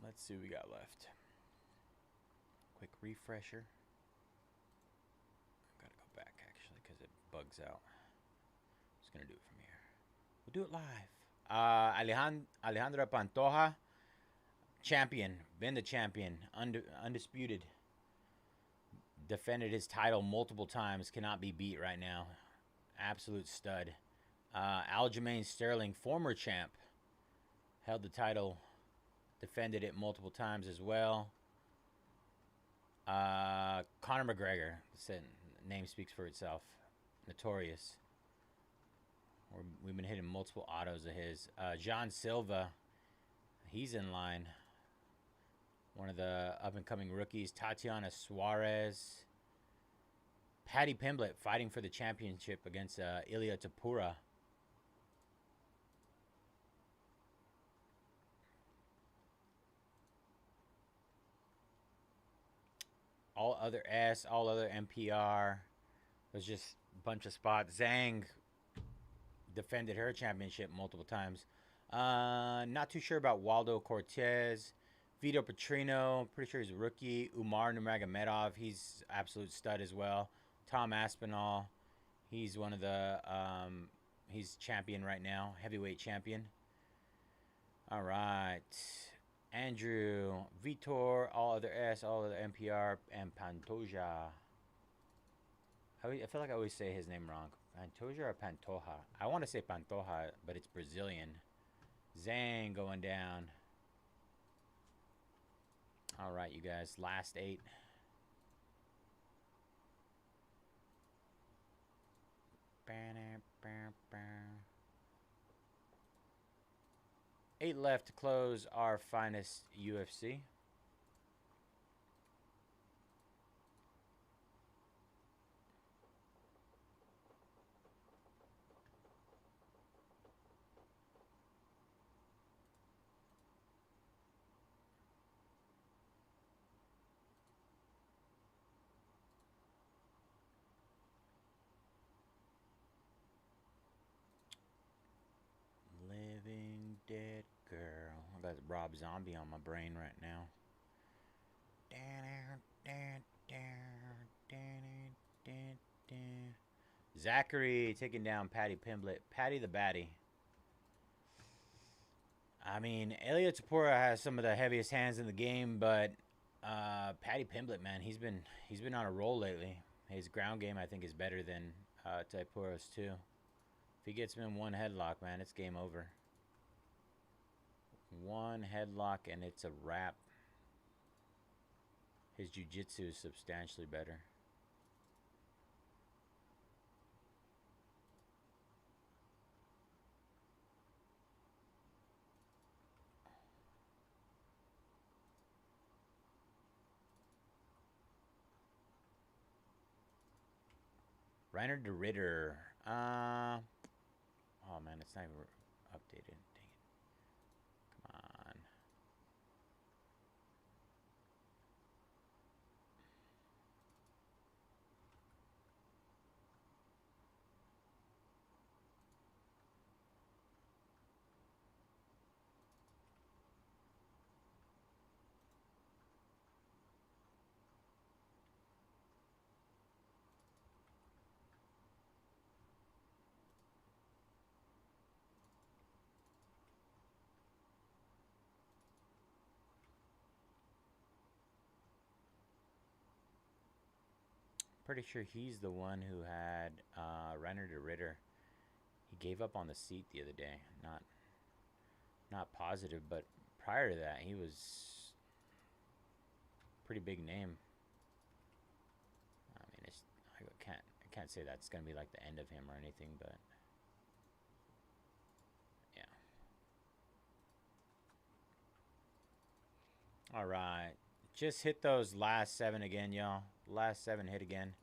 Let's see what we got left. Quick refresher. I've got to go back actually because it bugs out. Just going to do it from here. We'll do it live. Alejandra Pantoja, champion. Been the champion. Undisputed. Defended his title multiple times. Cannot be beat right now. Absolute stud. Aljamain Sterling, former champ. Held the title. Defended it multiple times as well. Conor McGregor. The name speaks for itself. Notorious. We've been hitting multiple autos of his. John Silva. He's in line. One of the up-and-coming rookies. Tatiana Suarez. Paddy Pimblett fighting for the championship against Ilia Topuria. All other S, all other MPR. There's just a bunch of spots. Zhang defended her championship multiple times. Not too sure about Waldo Cortez. Vito Petrino, pretty sure he's a rookie. Umar Nurmagomedov, he's absolute stud as well. Tom Aspinall, he's one of the, he's champion right now, heavyweight champion. All right. Andrew, Vitor, all other S, all other MPR, and Pantoja. I feel like I always say his name wrong. Pantoja or Pantoja? I want to say Pantoja, but it's Brazilian. Zhang going down. All right, you guys. Last 8. Eight left to close our finest UFC. Living Dead Girl. I got Rob Zombie on my brain right now. Zachary taking down Paddy Pimblett. Paddy the Batty. I mean, Ilia Topuria has some of the heaviest hands in the game, but Paddy Pimblett, man, he's been on a roll lately. His ground game, I think, is better than Topuria's too. If he gets him in one headlock, man, it's game over. One headlock and it's a wrap. His jiu-jitsu is substantially better. Reiner de Ritter. Oh man, it's not even updated. Dang it. Come on. Pretty sure he's the one who had Reiner de Ritter. He gave up on the seat the other day. Not positive, but prior to that, he was a pretty big name. I mean, I can't say that's gonna be like the end of him or anything, but All right. Just hit those last 7 again, y'all. Last 7 hit again.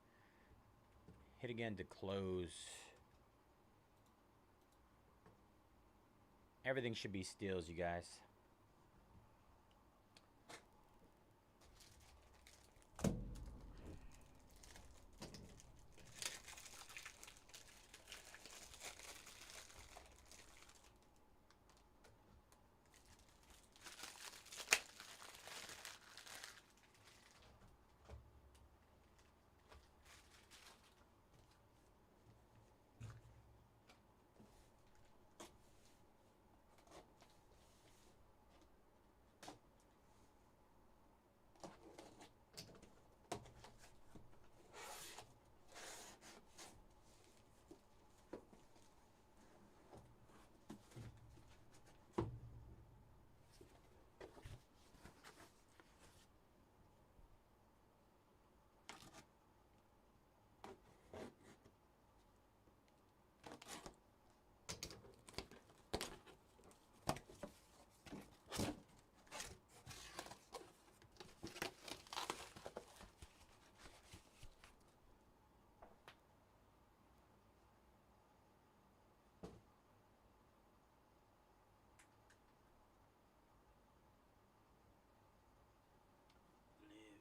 Hit again to close. Everything should be steals, you guys.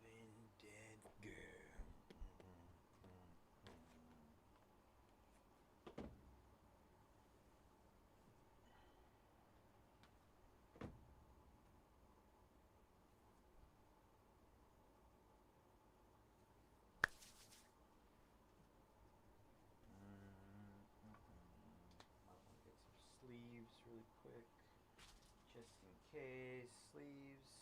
Living dead girl. Might want to get some sleeves really quick, just in case. Sleeves.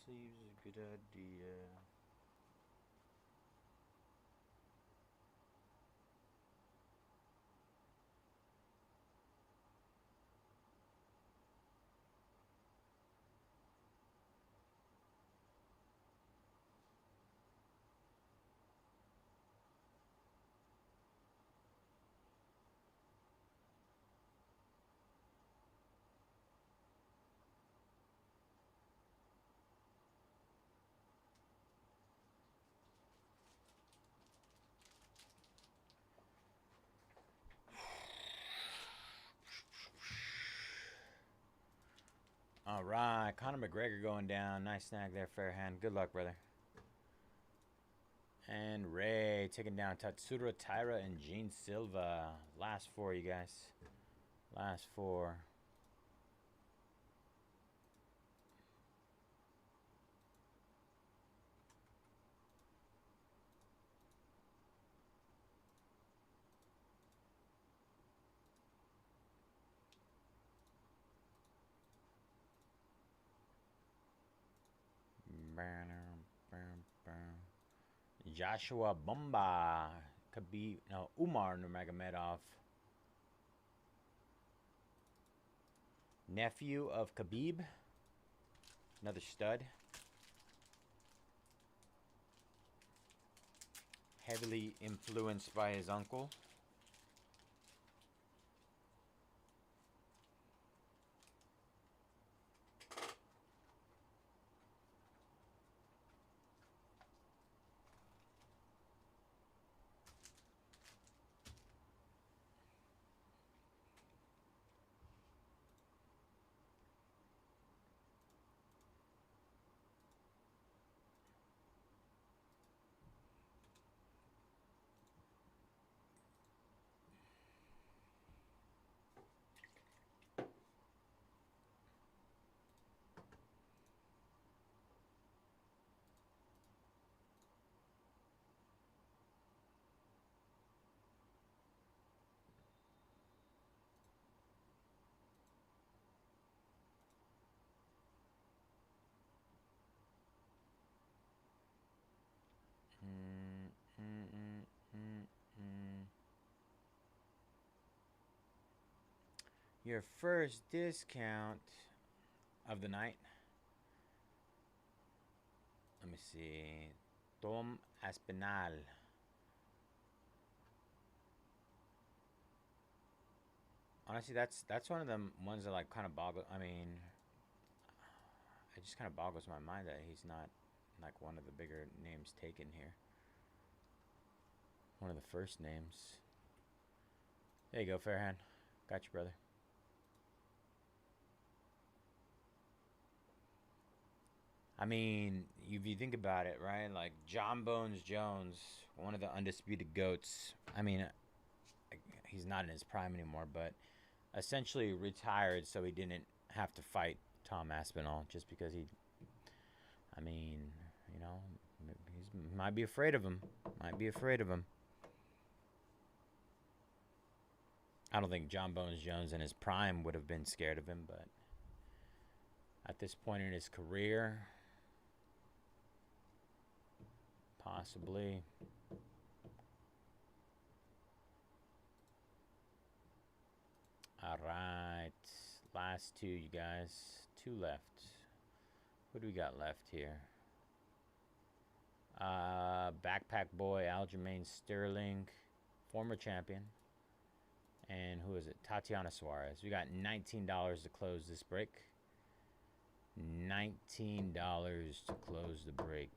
Sleeves is a good idea. All right, Conor McGregor going down. Nice snag there, Fairhand. Good luck, brother. And Ray taking down Tatsuro Taira and Gene Silva. Last 4, you guys. Last 4. Joshua Bumba. Khabib. No, Umar Nurmagomedov. Nephew of Khabib. Another stud. Heavily influenced by his uncle. Your first discount of the night. Let me see. Tom Aspinal. Honestly, that's one of the ones that like kind of boggle. I mean, it just kind of boggles my mind that he's not like one of the bigger names taken here. One of the first names. There you go, Fairhand. Got you, brother. I mean, if you think about it, right? Like John Bones Jones, one of the undisputed goats. I mean, he's not in his prime anymore, but essentially retired so he didn't have to fight Tom Aspinall just because he. I mean, you know, he might be afraid of him. Might be afraid of him. I don't think John Bones Jones in his prime would have been scared of him, but at this point in his career, possibly. All right. Last two, you guys. Two left. What do we got left here? Backpack Boy, Aljamain Sterling, former champion. And who is it? Tatiana Suarez. We got $19 to close this break. $19 to close the break.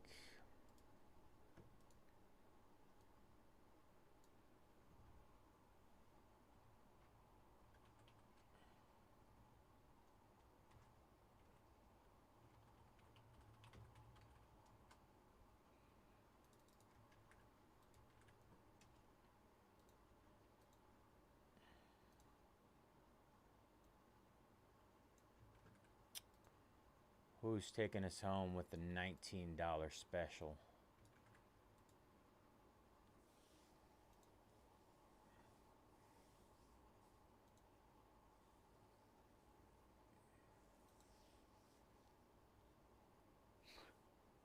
Who's taking us home with the $19 special?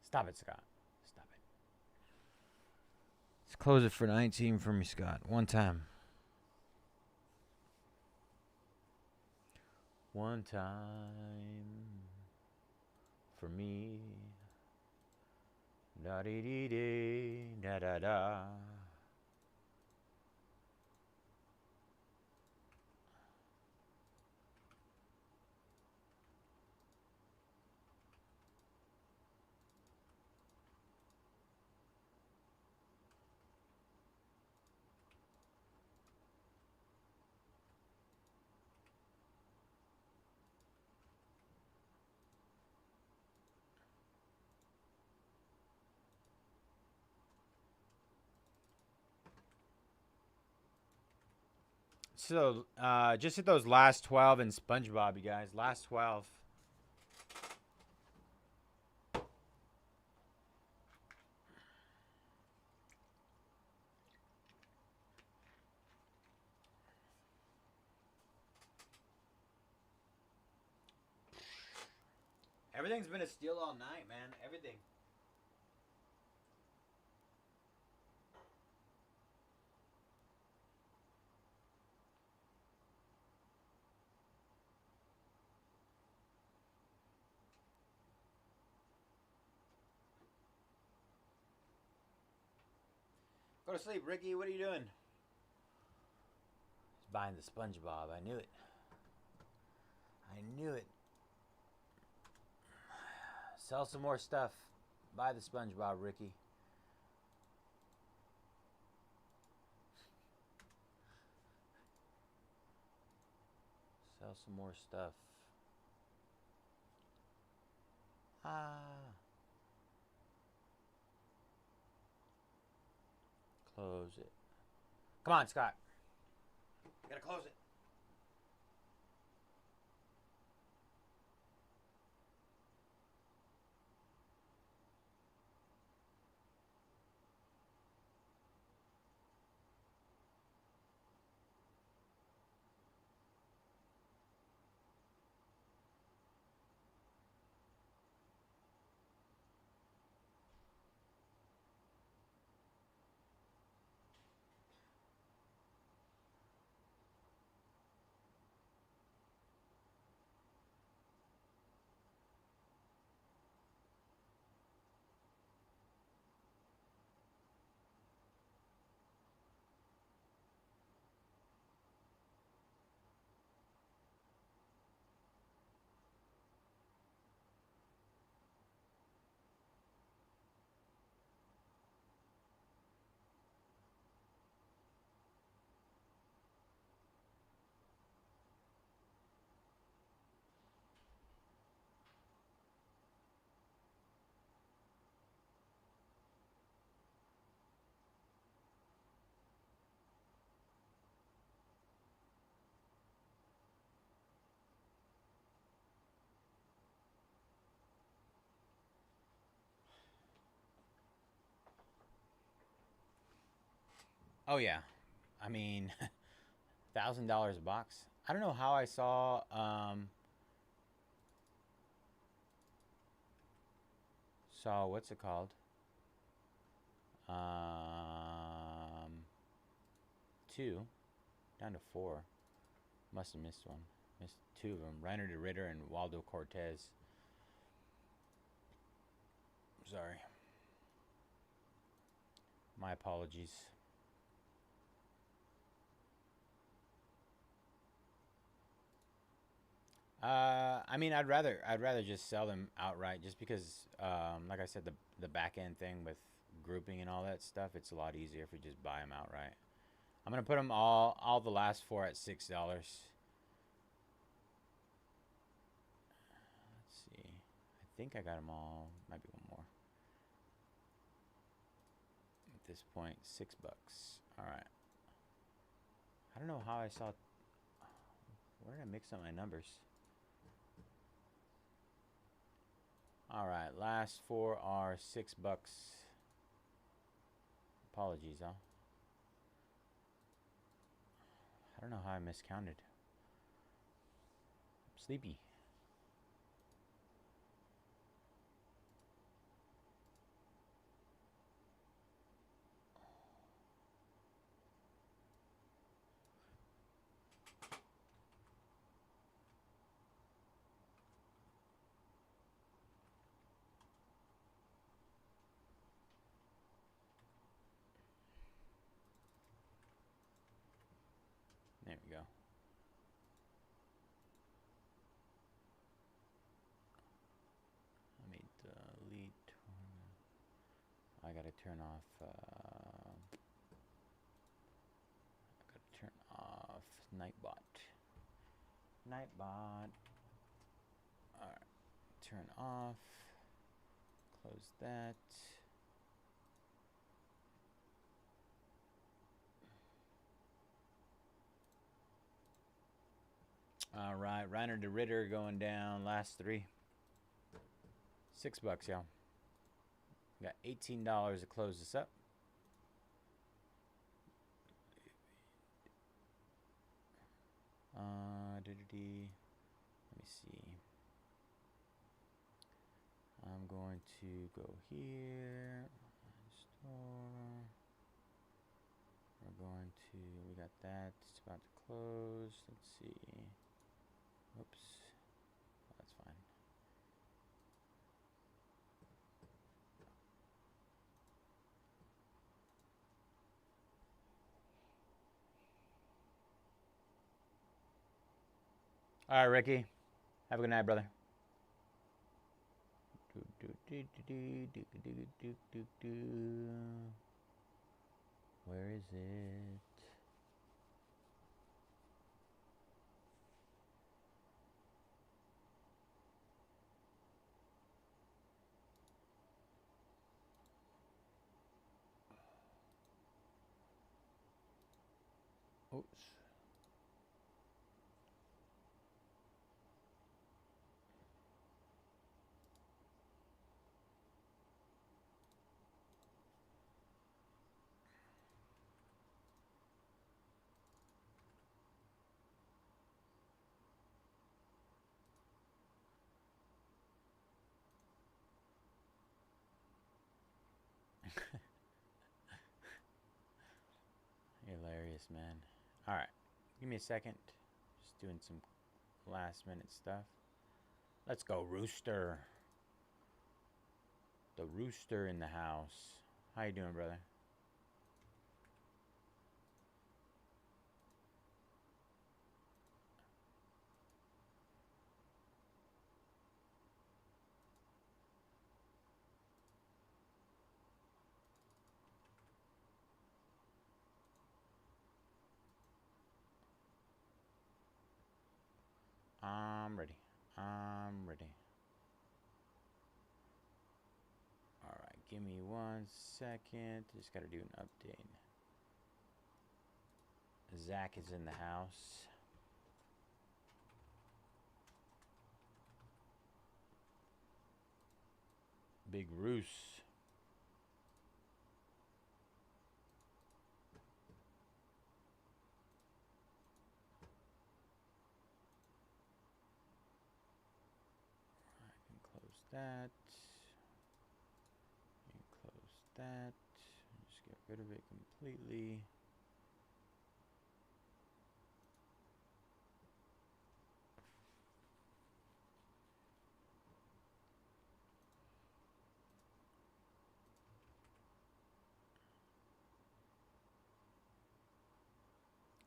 Stop it, Scott. Stop it. Let's close it for 19 for me, Scott. One time. One time for me. Da dee dee dee da da da. So, just hit those last 12 in SpongeBob, you guys. Last 12. Everything's been a steal all night, man. Everything. Go to sleep, Ricky. What are you doing? He's buying the SpongeBob. I knew it. I knew it. Sell some more stuff. Buy the SpongeBob, Ricky. Sell some more stuff. Close it. Come on, Scott. Gotta close it. Oh yeah, I mean, $1,000 a box. I don't know how I saw what's it called? Um, two down to four. Must have missed one. Missed two of them. Reiner de Ritter and Waldo Cortez. Sorry. My apologies. I mean, I'd rather just sell them outright, just because, like I said, the back end thing with grouping and all that stuff, it's a lot easier if we just buy them outright. I'm gonna put them all the last four at $6. Let's see. I think I got them all. Might be one more. At this point, $6. All right. I don't know how I saw. Where did I mix up my numbers? All right, last four are $6. Apologies, huh? I don't know how I miscounted. I'm sleepy. There we go. Let me delete. I gotta turn off. I gotta turn off Nightbot. Nightbot. All right. Turn off. Close that. All right, Reiner de Ritter going down. Last three. $6, y'all. We got $18 to close this up. Let me see. I'm going to go here. Store. We're going to. We got that. It's about to close. Let's see. Oops. Oh, that's fine. All right, Ricky. Have a good night, brother. Where is it? Oops. Hilarious, man. All right. Give me a second. Just doing some last minute stuff. Let's go, Rooster. The Rooster in the house. How you doing, brother? I'm ready. I'm ready. All right, give me 1 second. Just got to do an update. Zach is in the house. Big Roos. that. And close that. Just get rid of it completely.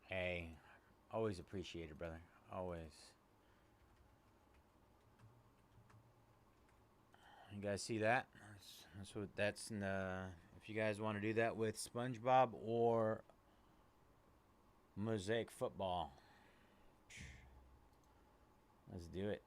Hey, always appreciate it, brother. Always. You guys see that? That's what that's in the. If you guys want to do that with SpongeBob or Mosaic football, let's do it.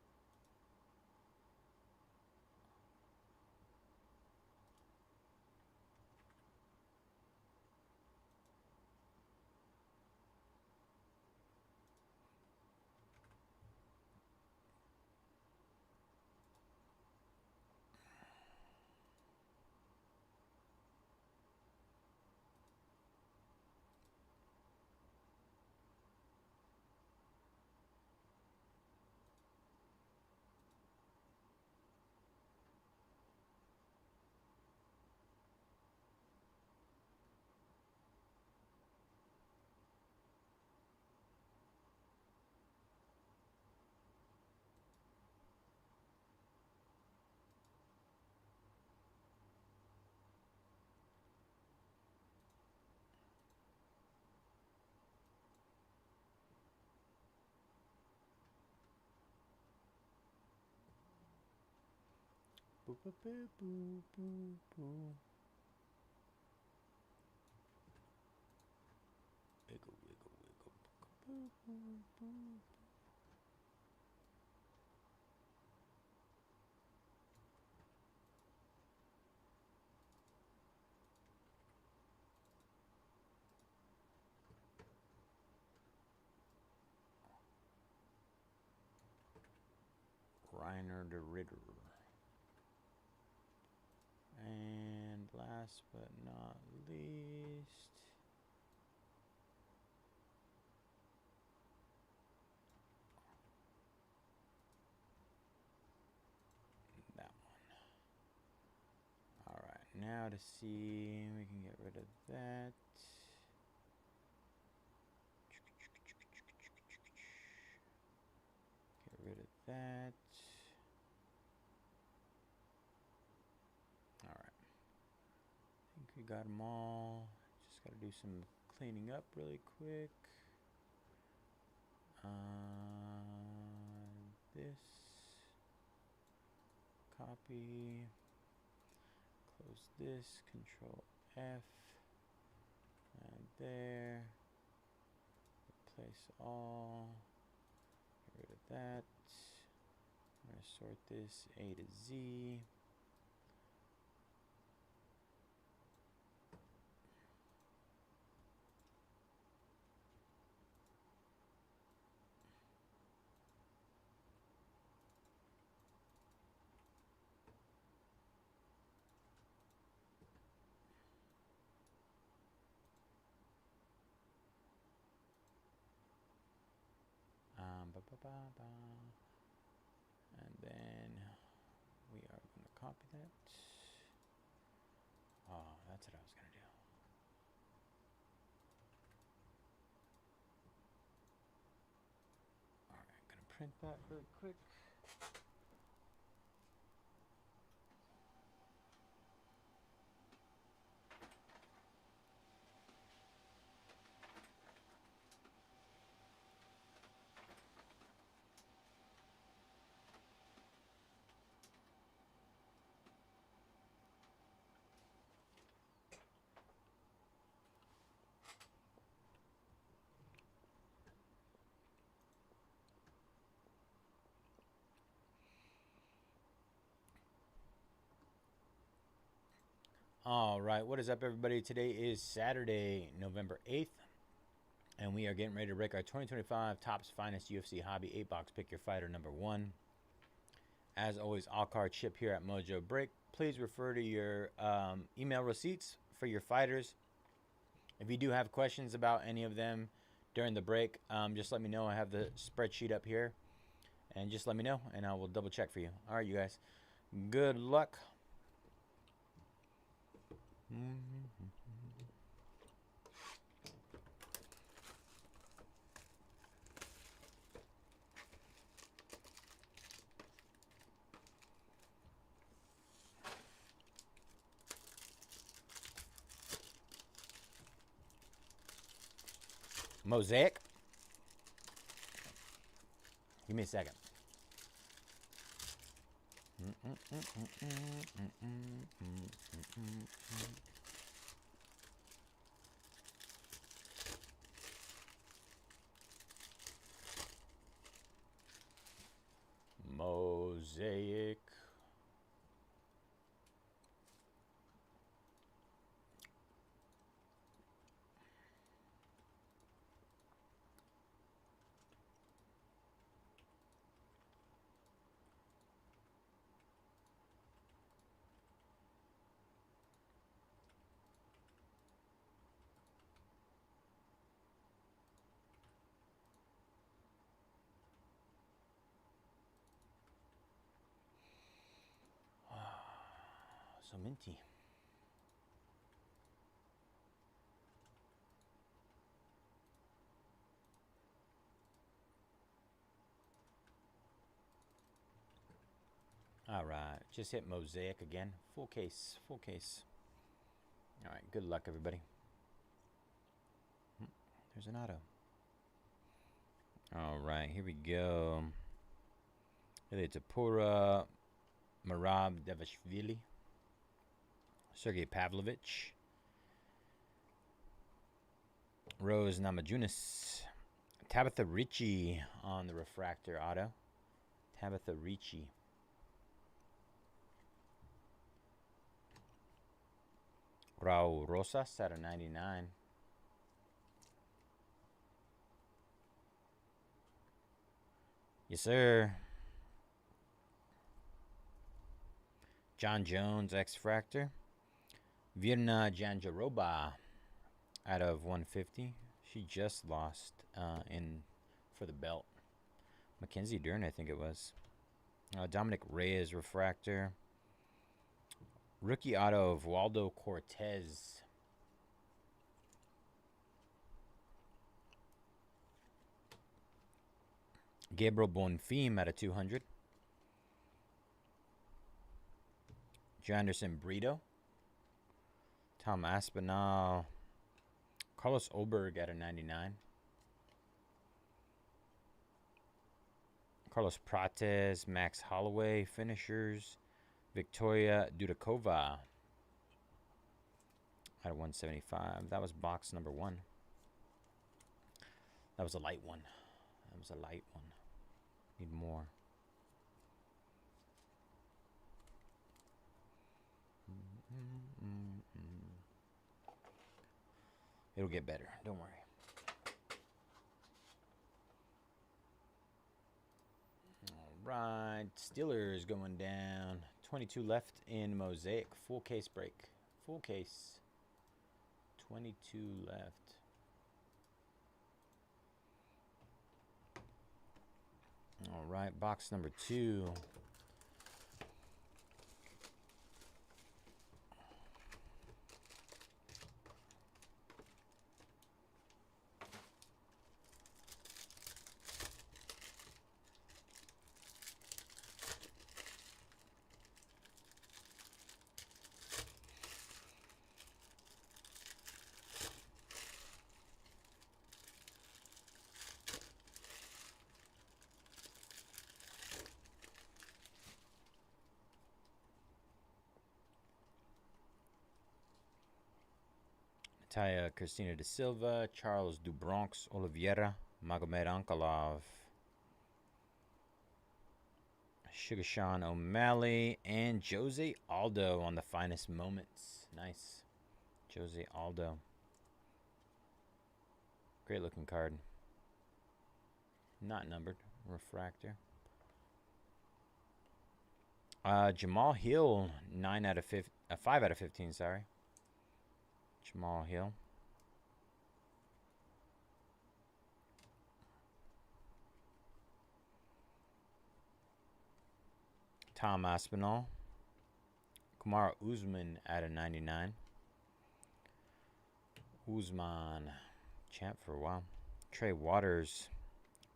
Boo, boo, boo, boo, boo, boo. Wiggle, wiggle, wiggle, boo, boo, boo. Reiner the Ritter. And last but not least, that one. All right, now to see, we can get rid of that. Get rid of that. All right. I think we got them all. Just got to do some cleaning up really quick. This. Copy. Close this. Control F. And there. Replace all. Get rid of that. I'm going to sort this A to Z. And then we are going to copy that. Oh, that's what I was going to do. All right, going to print that really quick. All right, what is up, everybody? Today is Saturday, November 8th, and we are getting ready to break our 2025 Topps Finest UFC Hobby 8-box Pick Your Fighter number 1. As always, all cards ship here at Mojobreak. Please refer to your email receipts for your fighters. If you do have questions about any of them during the break, just let me know. I have the spreadsheet up here, and just let me know, and I will double check for you. All right, you guys. Good luck. Mosaic. Give me a second. Mosaic. So minty. All right, just hit Mosaic again. Full case, full case. All right, good luck, everybody. There's an auto. All right, here we go. It's Apura Marab Devashvili, Sergey Pavlovich, Rose Namajunas, Tabitha Ricci on the refractor auto. Tabitha Ricci. Raul Rosas out of 99. Yes, sir. John Jones, X-Fractor. Virna Janjaroba out of 150. She just lost in for the belt. Mackenzie Dern, I think it was. Dominic Reyes, Refractor. Rookie auto of Waldo Cortez. Gabriel Bonfim out of 200. Janderson Brito. Tom Aspinall. Carlos Oberg out of 99. Carlos Prates, Max Holloway, finishers. Victoria Dudakova out of 175. That was box number 1. That was a light one. That was a light one. Need more. It'll get better. Don't worry. All right. Steelers going down. 22 left in Mosaic. Full case break. Full case. 22 left. All right. Box number 2. Taya Christina de Silva, Charles Dubronx Oliveira, Magomed Ankalov, Sugar Sean O'Malley, and Jose Aldo on the finest moments. Nice. Jose Aldo. Great looking card. Not numbered. Refractor. Jamal Hill, 5 out of 15, sorry. Jamal Hill. Tom Aspinall. Kamara Usman out of 99. Usman, champ for a while. Trey Waters,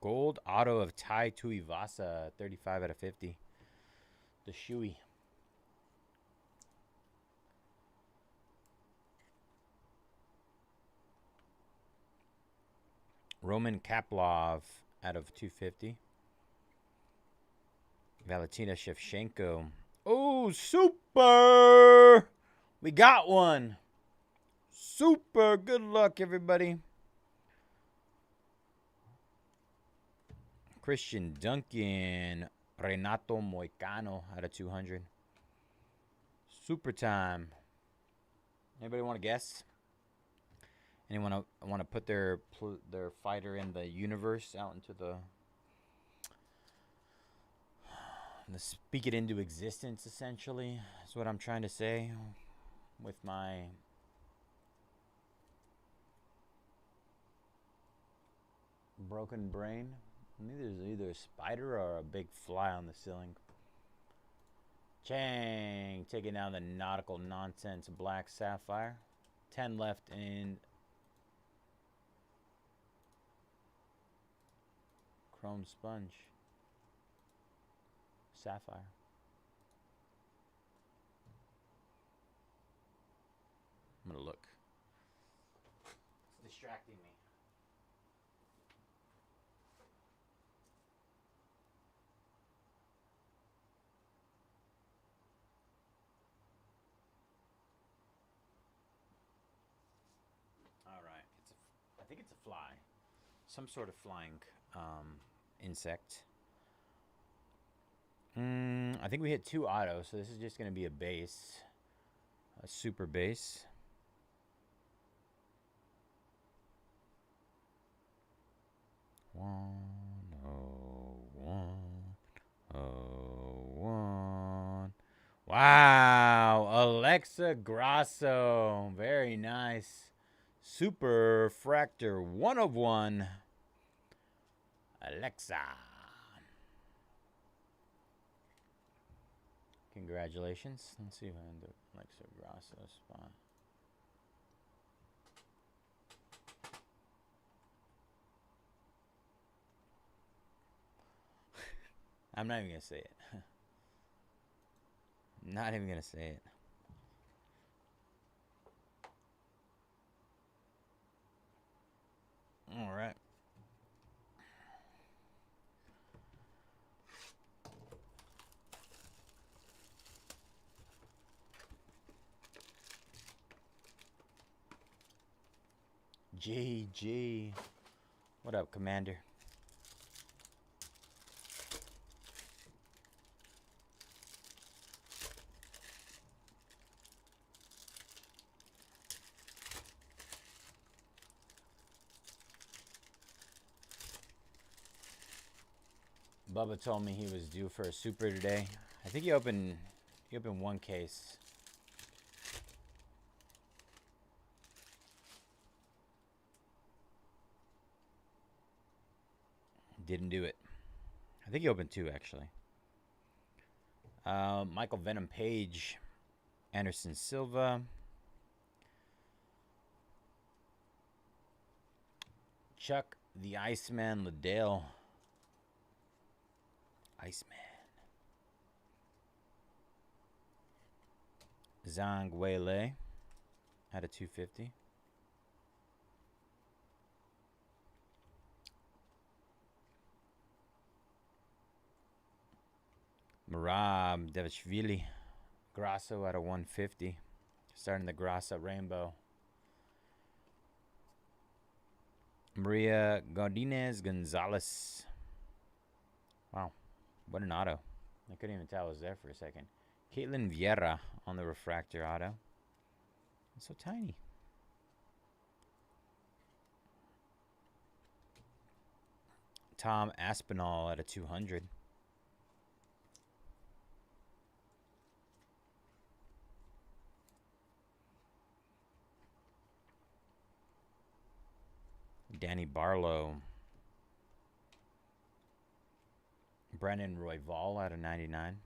gold auto of Tai Tuivasa, 35 out of 50. The shoey. Roman Kaplov out of 250. Valentina Shevchenko. Oh, super! We got one. Super. Good luck, everybody. Christian Duncan. Renato Moicano out of 200. Super time. Anybody want to guess? Anyone want to put their fighter in the universe out into the speak it into existence, essentially, is what I'm trying to say with my broken brain. There's either a spider or a big fly on the ceiling. Chang taking down the nautical nonsense black sapphire. 10 left in chrome sponge sapphire. I'm gonna look. It's distracting me. All right, I think it's a fly, some sort of flying insect. I think we hit 2 autos, so this is just going to be a base, a super base. One. Wow, Alexa Grasso, very nice. Super Fractor 1 of 1. Alexa. Congratulations. Let's see if I end up Alexa Grasso spot. I'm not even going to say it. Not even going to say it. All right. GG. What up, Commander? Bubba told me he was due for a super today. I think he opened one case. Didn't do it. I think he opened 2 actually. Michael Venom Page, Anderson Silva, Chuck the Iceman Liddell. Iceman. Zhang Weilei out of 250. Marab Devishvili. Grasso out of 150. Starting the Grasso Rainbow. Maria Godinez Gonzalez. Wow. What an auto. I couldn't even tell I was there for a second. Caitlin Vieira on the refractor auto. It's so tiny. Tom Aspinall at a 200. Danny Barlow. Brennan Royval out of 99.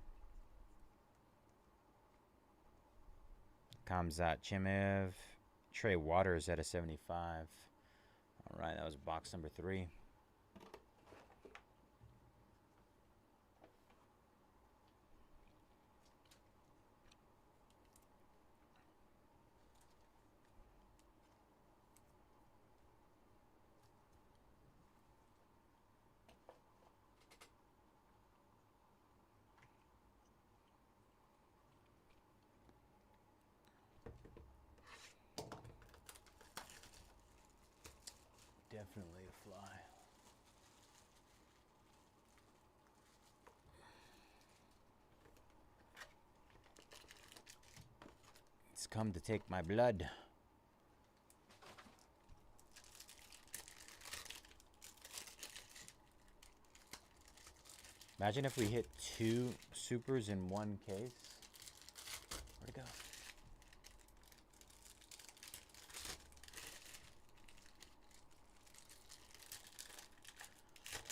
Kamzat Chimev. Trey Waters at a 75. All right, that was box number 3. Definitely a fly. It's come to take my blood. Imagine if we hit 2 supers in one case. Where'd it go?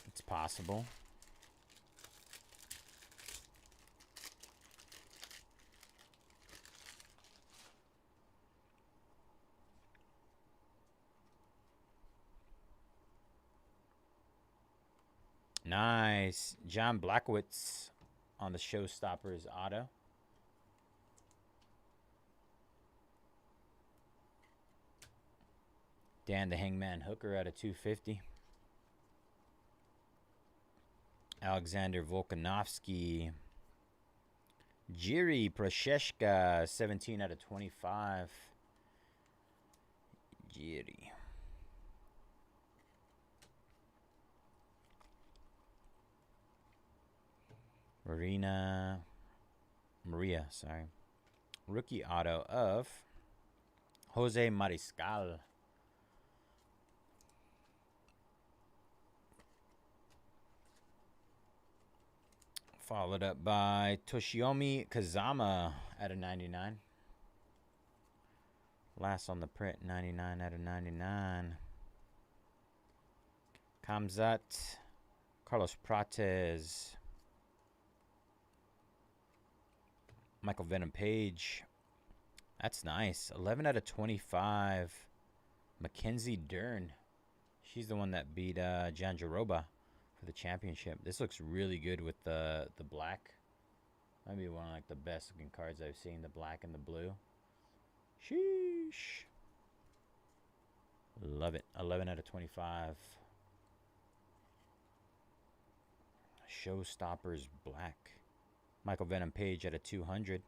It's possible. Nice. John Blackowitz on the Showstoppers auto. Dan the Hangman Hooker out of 250. Alexander Volkanovsky. Jiri Prosheshka, 17 out of 25. Jiri. Maria, sorry. Rookie auto of Jose Mariscal. Followed up by Toshiomi Kazama at a 99. Last on the print, 99 out of 99. Kamzat, Carlos Prates. Michael Venom Page. That's nice. 11 out of 25. Mackenzie Dern. She's the one that beat Janjaroba for the championship. This looks really good with the black. Might be one of like the best looking cards I've seen. The black and the blue. Sheesh. Love it. 11 out of 25. Showstoppers black. Michael Venom Page at a 200.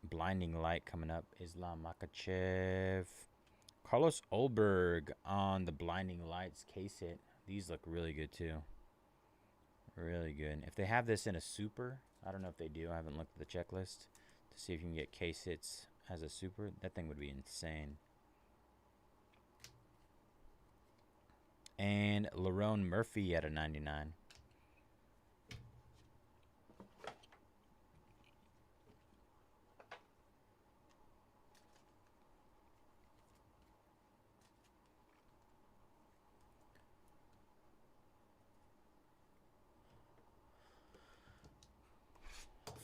Blinding Light coming up. Islam Makachev. Carlos Olberg on the Blinding Lights case hit. These look really good too. Really good. If they have this in a super, I don't know if they do. I haven't looked at the checklist to see if you can get case hits as a super. That thing would be insane. And Lerone Murphy at a 99.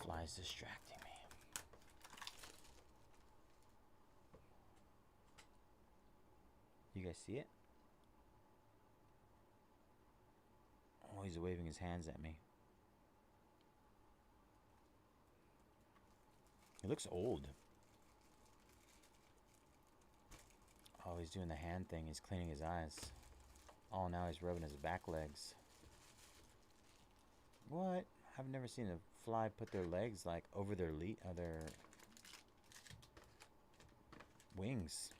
Fly's distracting me. You guys see it? Oh, he's waving his hands at me. He looks old. Oh, he's doing the hand thing. He's cleaning his eyes. Oh, now he's rubbing his back legs. What? I've never seen a fly put their legs like over their wings.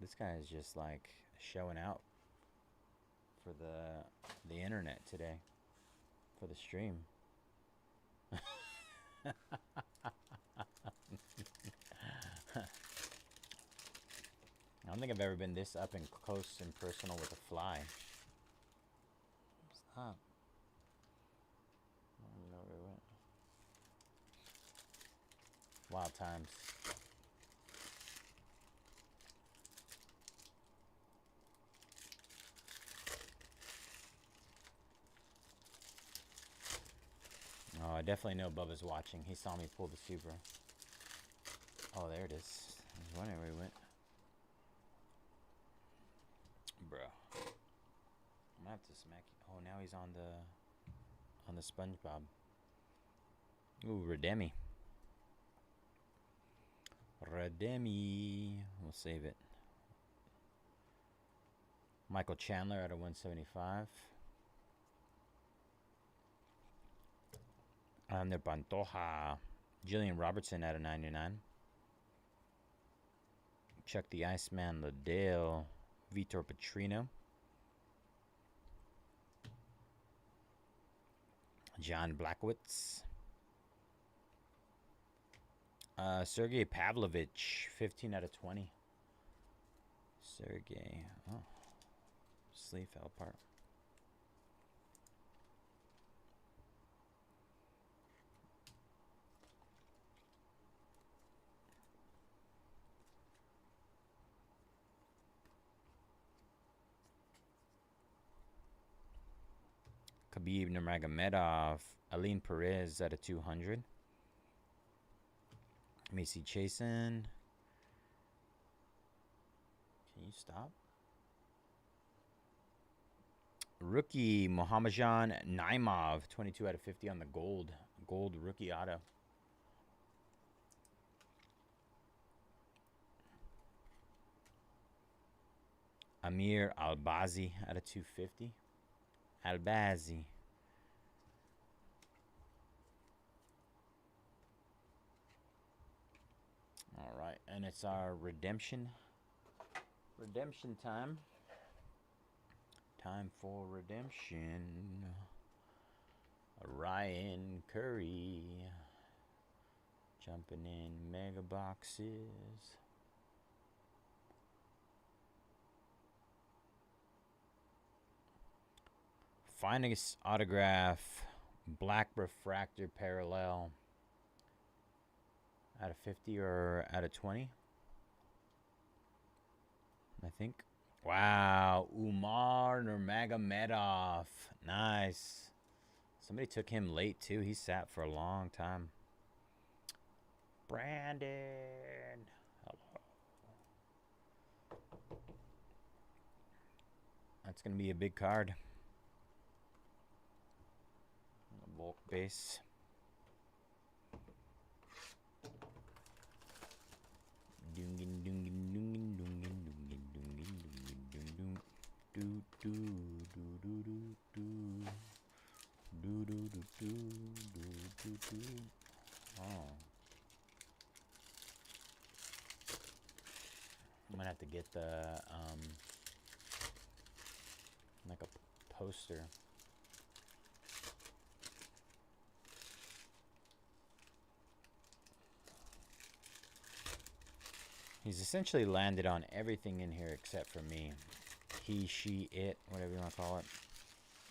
This guy is just like showing out for the internet today, for the stream. I don't think I've ever been this up and close and personal with a fly. Stop. I don't know where it went. Wild times. I definitely know Bubba's watching. He saw me pull the super. Oh, there it is. I was wondering where he went. Bro. I'm gonna have to smack you. Oh, now he's on the SpongeBob. Ooh, Redemi. Redemi. We'll save it. Michael Chandler out of 175. Ander Pantoja. Jillian Robertson out of 99. Chuck the Iceman Liddell. Vitor Petrino. John Blackwitz. Sergey Pavlovich. 15 out of 20. Sergey. Oh. Sleeve fell apart. Khabib Nurmagomedov. Aline Perez out of 200. Macy Chasen. Can you stop? Rookie Mohammedan Naimov. 22 out of 50 on the gold. Gold rookie auto. Amir Albazi out of 250. Albazi. All right, and it's our redemption time. Time for redemption. Ryan Curry jumping in mega boxes. Finest autograph, black refractor parallel. Out of 50 or out of 20? I think. Wow, Umar Nurmagomedov. Nice. Somebody took him late too. He sat for a long time. Brandon. Hello. That's going to be a big card. Bulk base. Oh. I'm gonna have to get the like a poster. He's essentially landed on everything in here except for me. He, she, it, whatever you want to call it.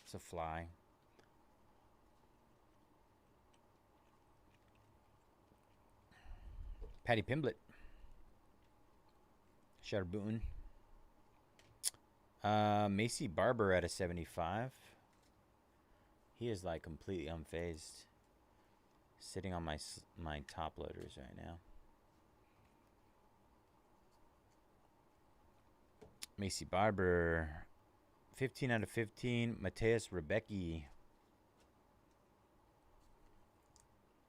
It's a fly. Patty Pimblett. Charbon. Macy Barber at a 75. He is like completely unfazed. Sitting on my top loaders right now. Macy Barber, 15 out of 15. Mateus Rebecki.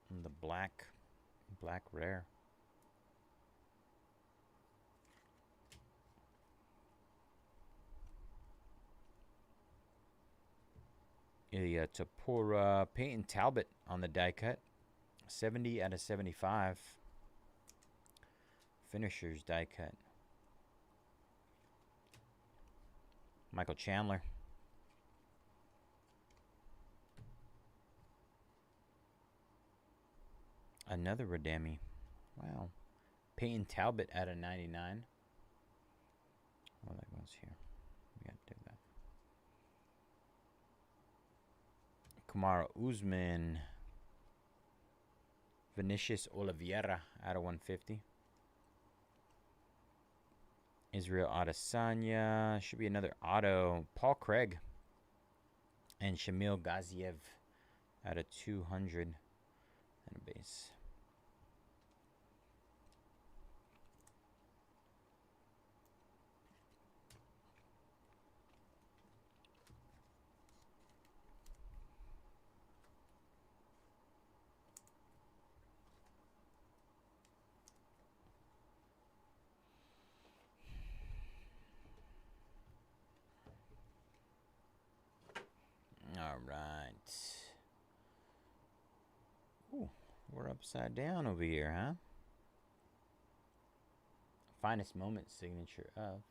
And the black rare. Ilya Tapora, Peyton Talbot on the die cut. 70 out of 75. Finishers die cut. Michael Chandler. Another Redemi. Wow. Peyton Talbot out of 99. Oh, that goes here. We got to do that. Kamara Usman. Vinicius Oliveira out of 150. Israel Adesanya. Should be another auto. Paul Craig. And Shamil Gaziev out of 200. And a base. All right. Ooh, we're upside down over here, huh? Finest moment signature of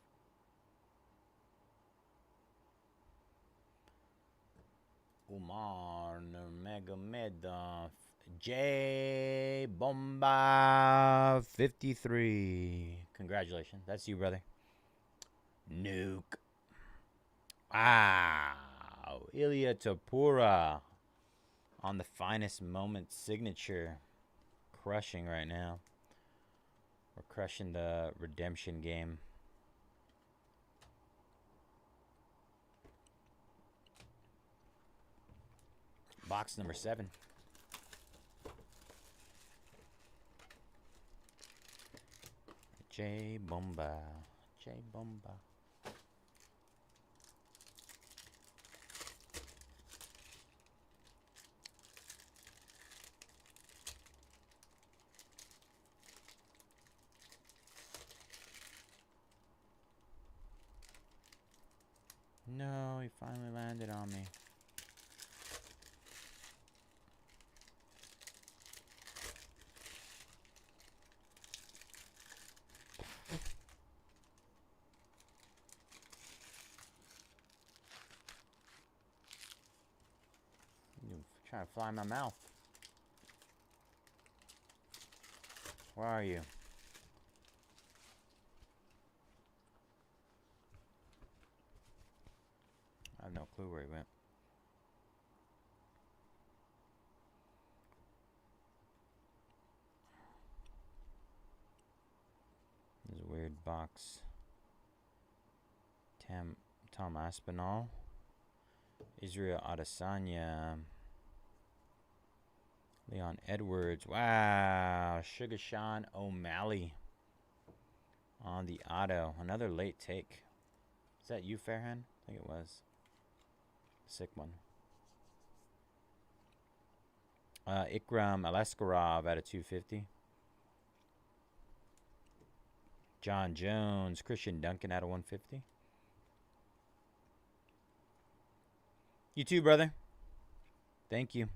Umar Nurmagomedov J Bomba 53. Congratulations. That's you, brother. Nuke. Wow. Ilya Tapura on the finest moment signature. Crushing right now. We're crushing the redemption game. Box number 7. J Bomba. J Bomba. No, he finally landed on me. You're trying to fly in my mouth. Where are you? I have no clue where he went. There's a weird box. Tom Aspinall. Israel Adesanya. Leon Edwards. Wow. Sugar Sean O'Malley on the auto. Another late take. Is that you, Fairhand? I think it was. Sick one. Ikram Alaskarov out of 250. John Jones. Christian Duncan out of 150. You too, brother. Thank you.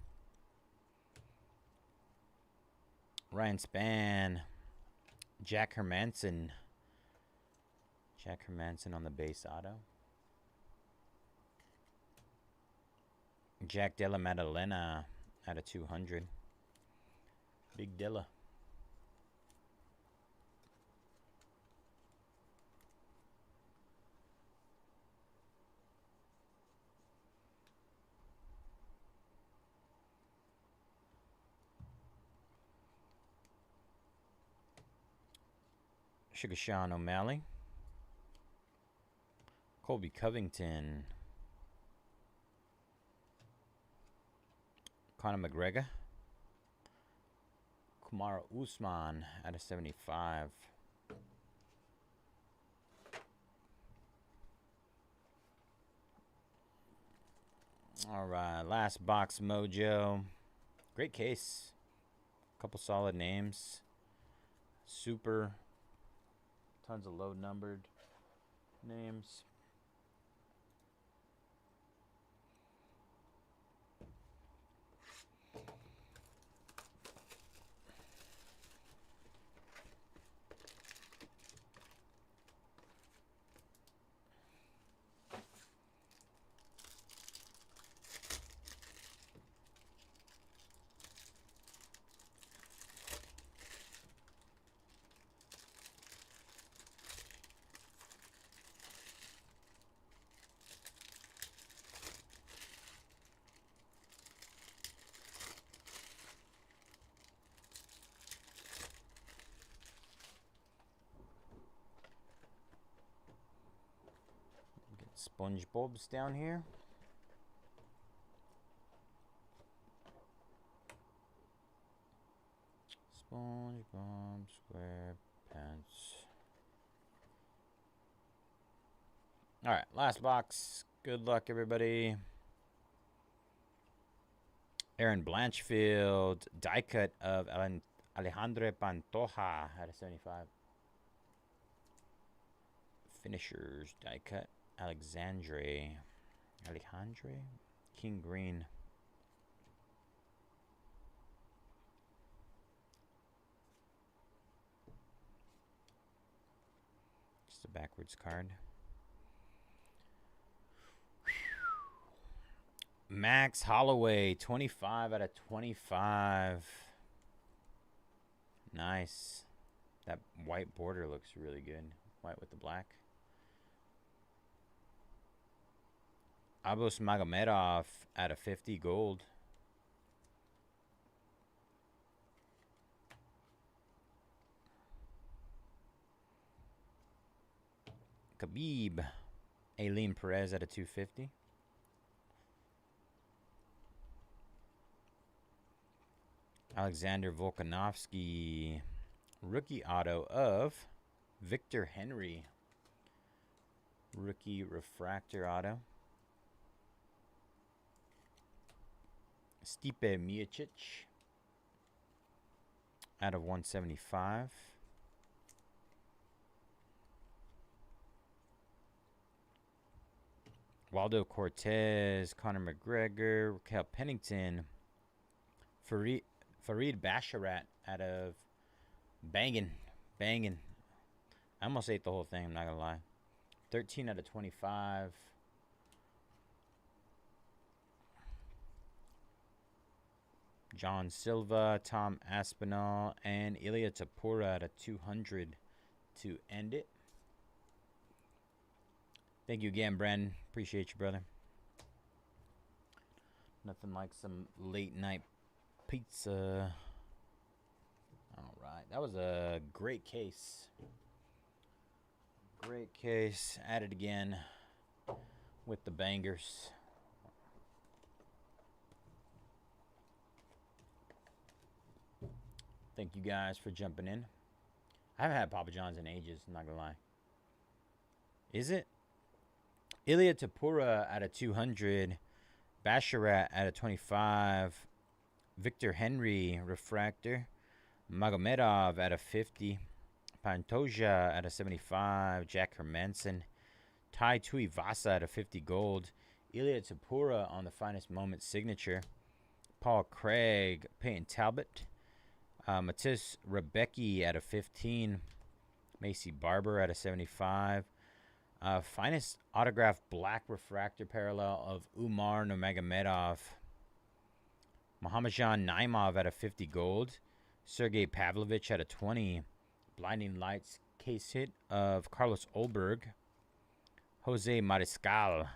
Ryan Spann. Jack Hermanson. Jack Hermanson on the base auto. Jack Della Maddalena out of 200. Big Dilla. Sugar Sean O'Malley. Colby Covington. Conor McGregor. Kumara Usman out of 75. All right, last box mojo. Great case. Couple solid names. Super. Tons of low numbered names. SpongeBob's down here. SpongeBob SquarePants. All right, last box. Good luck, everybody. Aaron Blanchfield, die cut of Alejandro Pantoja out of 75. Finishers, die cut. Alexandre. King Green. Just a backwards card. Max Holloway, 25 out of 25. Nice. That white border looks really good. White with the black. Abus Magomedov out of 50 gold. Khabib. Aileen Perez out of 250. Alexander Volkanovski, rookie auto of Victor Henry. Rookie refractor auto. Stipe Miocic out of 175. Waldo Cortez, Conor McGregor, Raquel Pennington, Fareed Basharat out of Bangin. I almost ate the whole thing, I'm not going to lie. 13 out of 25. John Silva, Tom Aspinall, and Ilya Tapura out of 200 to end it. Thank you again, Bren. Appreciate you, brother. Nothing like some late night pizza. All right. That was a great case. Great case. At it again with the bangers. Thank you guys for jumping in. I haven't had Papa John's in ages, I'm not going to lie. Is it? Ilya Tapura out of 200. Basharat out of 25. Victor Henry, refractor. Magomedov out of 50. Pantoja out of 75. Jack Hermanson. Tai Tuivasa out of 50 gold. Ilya Tapura on the finest moment signature. Paul Craig, Peyton Talbot. Matisse Rebecki out of 15. Macy Barber out of 75. Finest autograph black refractor parallel of Umar Nurmagomedov. Mohammedjan Naimov out of 50 gold. Sergey Pavlovich out of 20. Blinding Lights case hit of Carlos Olberg. Jose Mariscal.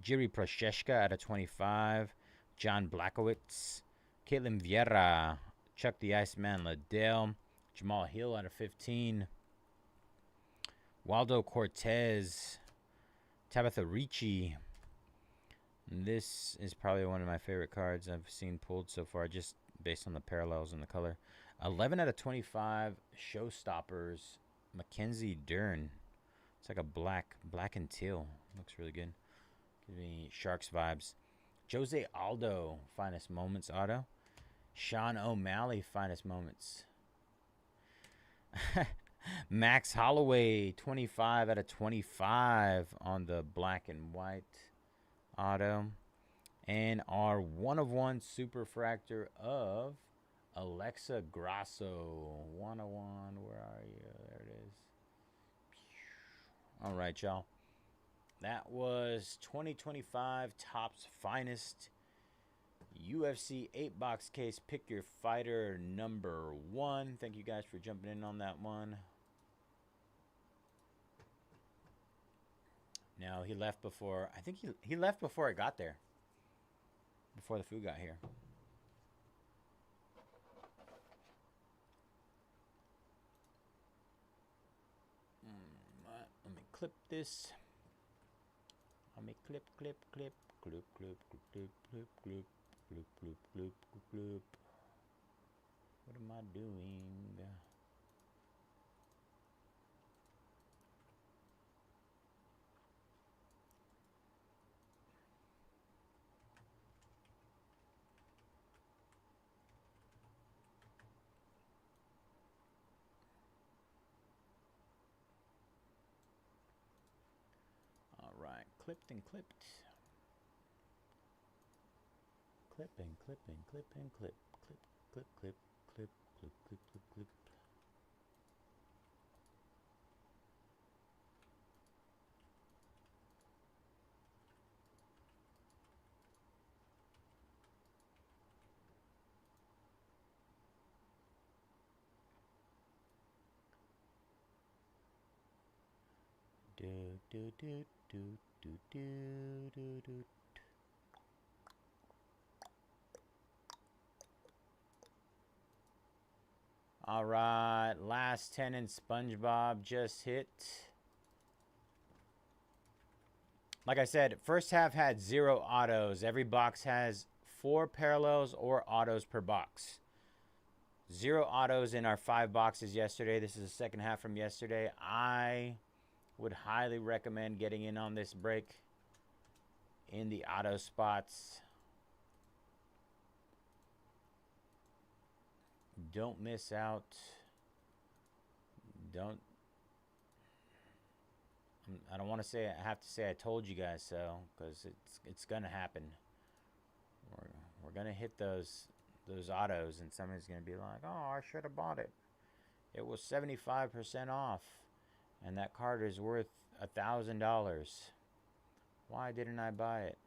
Jiri Prochazka out of 25. John Blakowicz. Caitlin Vieira. Chuck the Iceman Liddell. Jamal Hill out of 15. Waldo Cortez. Tabitha Ricci. This is probably one of my favorite cards I've seen pulled so far, just based on the parallels and the color. 11 out of 25 Showstoppers. Mackenzie Dern. It's like a black and teal. Looks really good. Gives me Sharks vibes. Jose Aldo, finest moments auto. Sean O'Malley, finest moments. Max Holloway, 25 out of 25 on the black and white auto. And our 1/1 super fractor of Alexa Grasso. 1/1, where are you? There it is. All right, y'all. That was 2025 Topps Finest UFC 8-box case. Pick your fighter number 1. Thank you guys for jumping in on that one. No, he left before. I think he left before I got there. Before the food got here. Let me clip this. Let me clip. Gloop. What am I doing? All right, clipped and clipped. Clip and clip and clip and clip. Clip, clip, clip, clip, clip, clip, clip, clip. Do do do do do do do do. All right, last 10 in SpongeBob just hit. Like I said, first half had 0 autos. Every box has 4 parallels or autos per box. 0 autos in our 5 boxes yesterday. This is the second half from yesterday. I would highly recommend getting in on this break in the auto spots. Don't miss out. I don't want to say, I have to say I told you guys so, because it's gonna happen. We're gonna hit those autos, and somebody's gonna be like, oh, I should have bought it. It was 75% off, and that card is worth $1,000. Why didn't I buy it?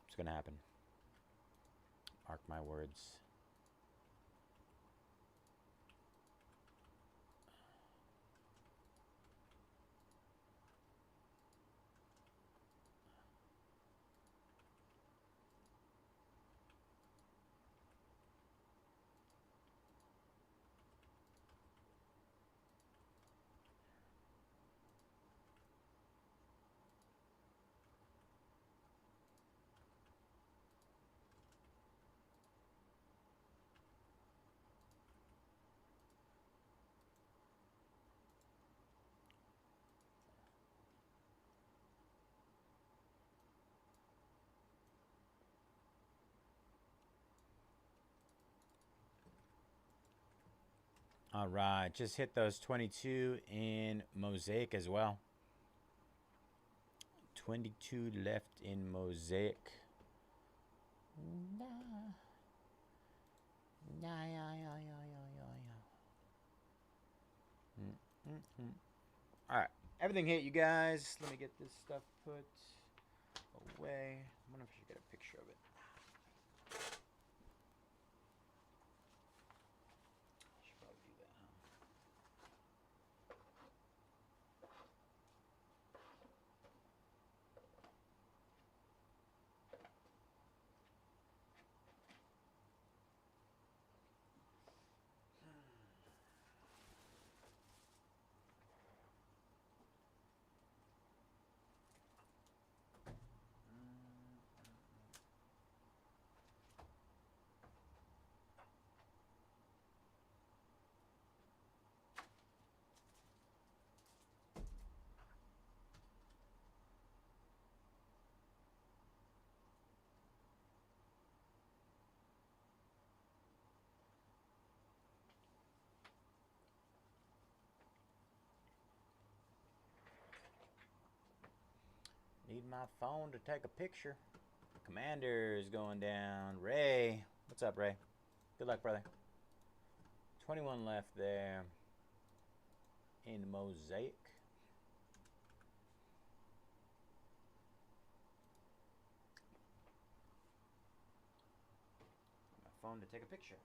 It's gonna happen. Mark my words. All right, just hit those 22 in Mosaic as well. 22 left in Mosaic. All right, everything hit, you guys. Let me get this stuff put away. I wonder if I should get a picture of it. I should probably do that, huh? Need my phone to take a picture. Commander is going down. Ray. What's up, Ray? Good luck, brother. 21 left there in Mosaic. My phone to take a picture.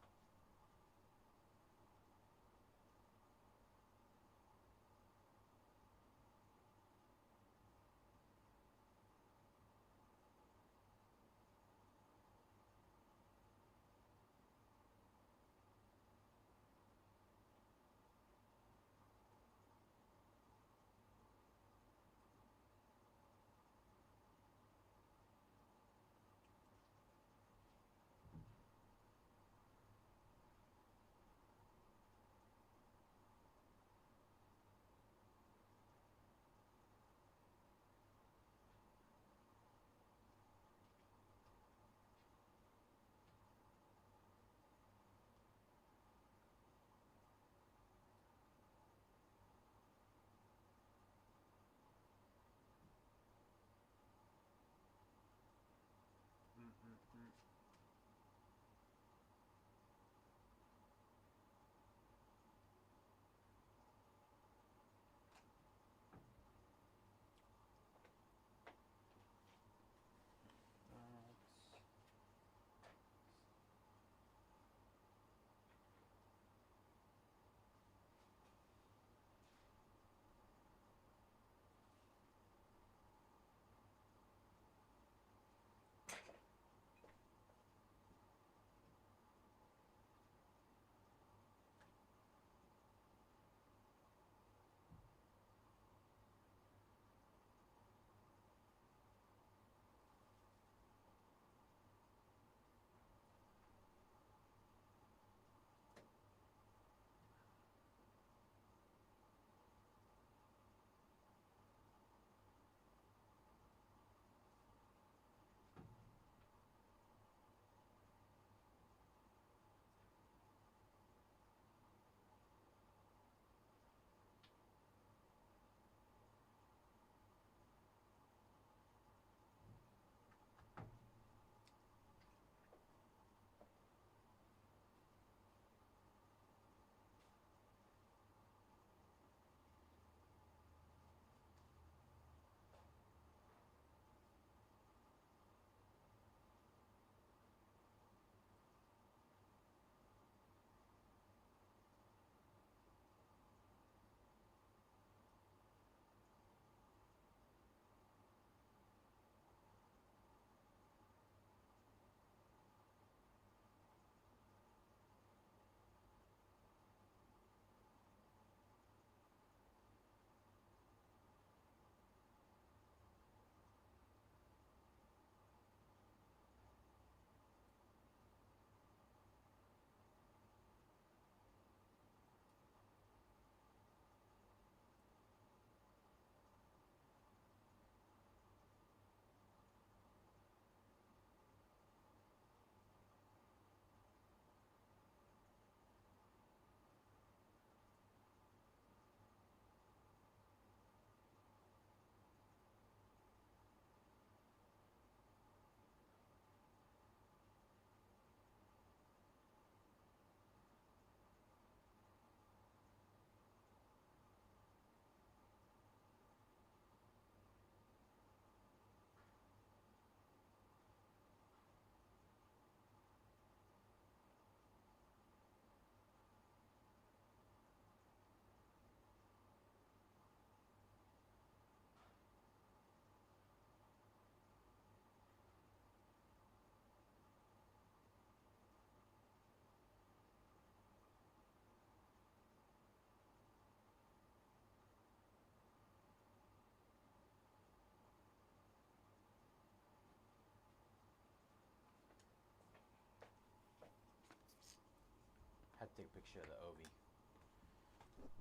picture of the Ovi.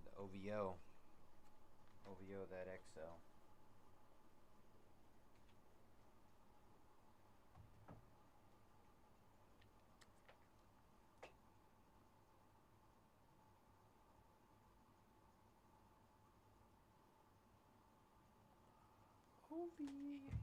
The OVO. OVO that XL. Ovi.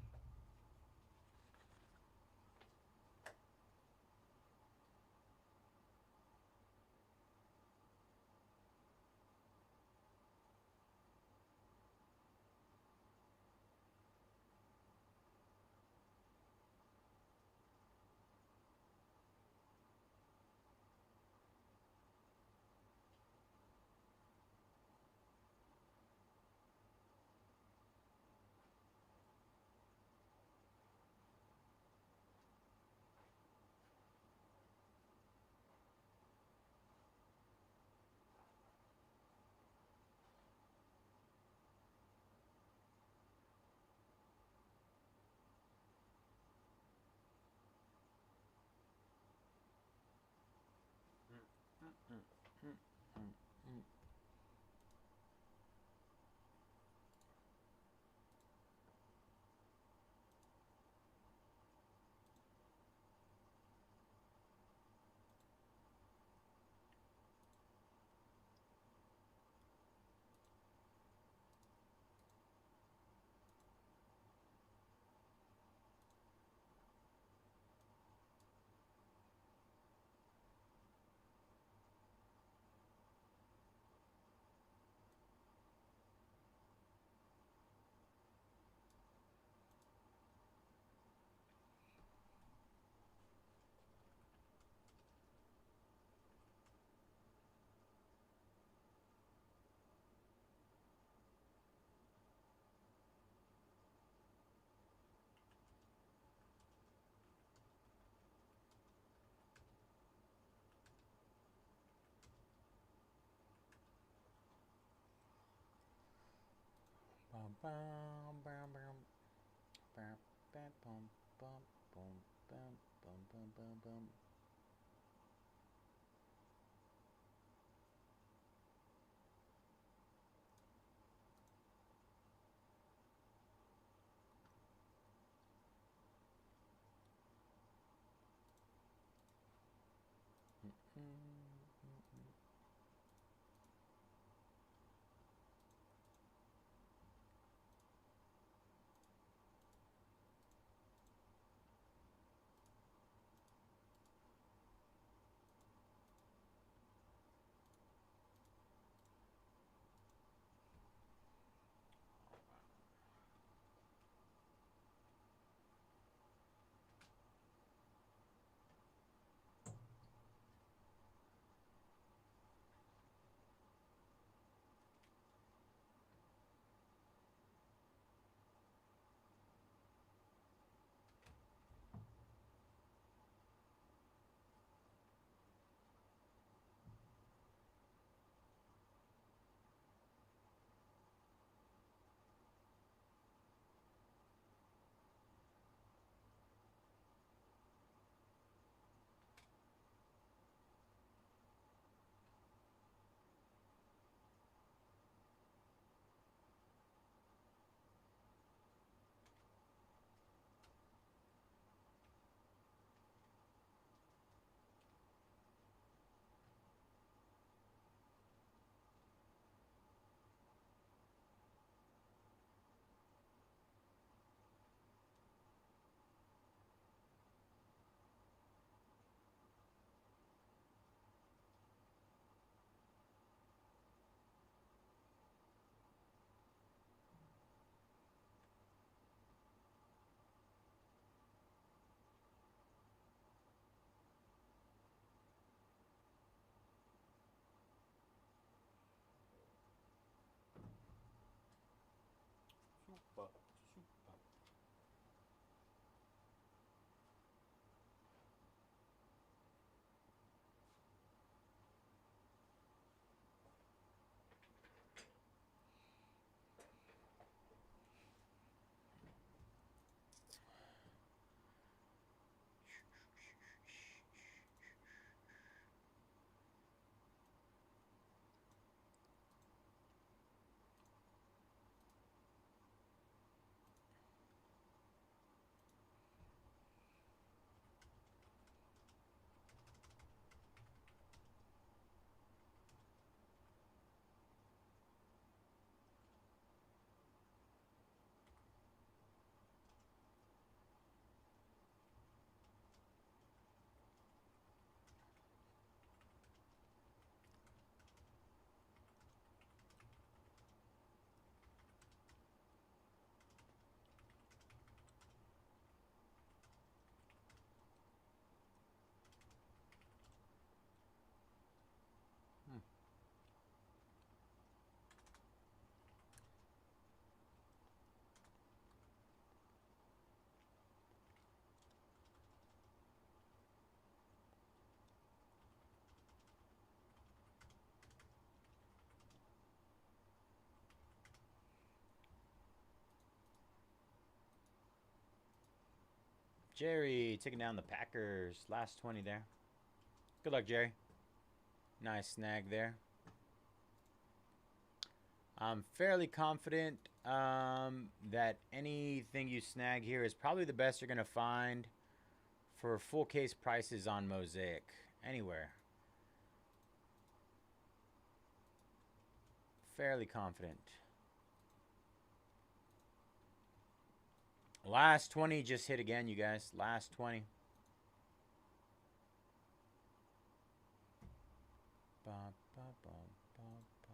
Bum bum bum bum bum bum bum bum bum bum bum bum bum bum. Super, super. Jerry taking down the Packers. Last 20 there. Good luck, Jerry. Nice snag there. I'm fairly confident that anything you snag here is probably the best you're going to find for full case prices on Mosaic. Anywhere. Fairly confident. Last 20 just hit again, you guys. Last 20. Ba, ba, ba, ba, ba.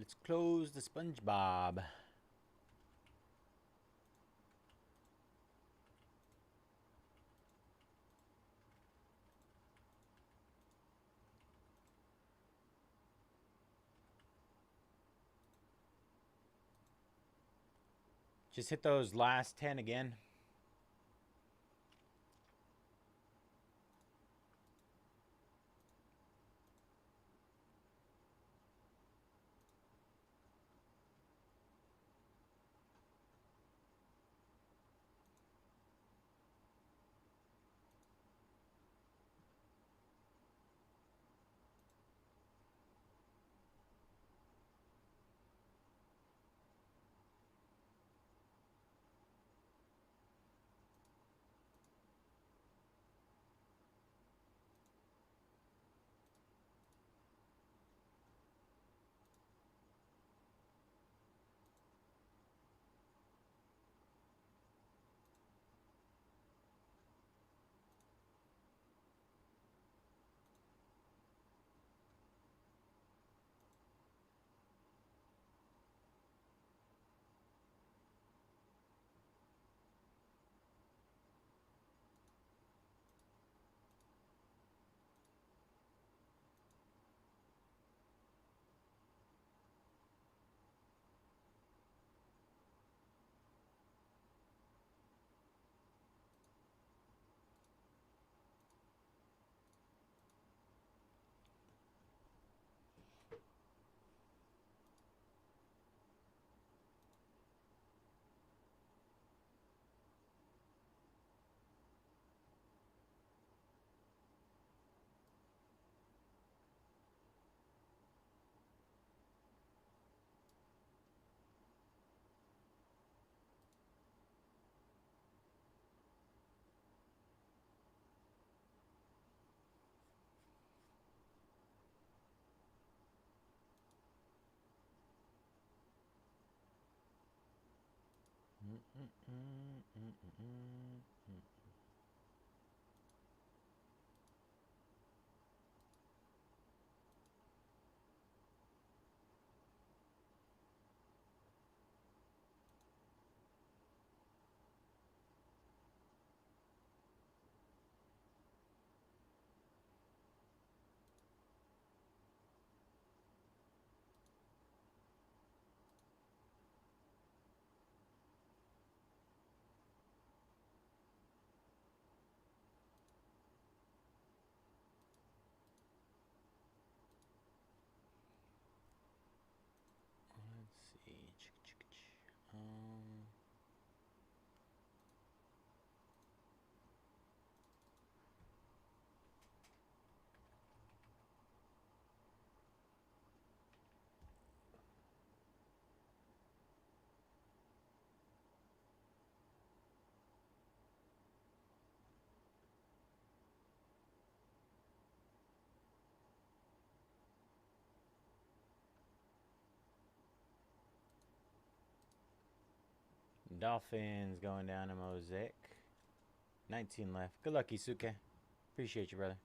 Let's close the SpongeBob. Just hit those last 10 again. Let's see. Dolphins going down to Mosaic. 19 left. Good luck, Isuke. Appreciate you, brother.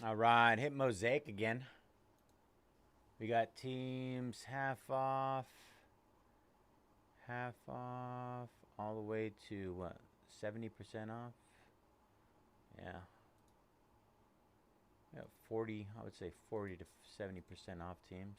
All right, hit Mosaic again. We got teams half off, all the way to what, 70% off? Yeah. Yeah, 40, I would say 40 to 70% off teams.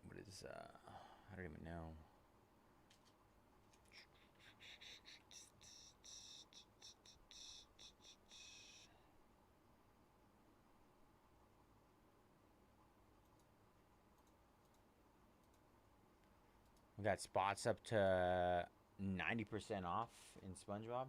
What is, I don't even know. We got spots up to 90% off in SpongeBob.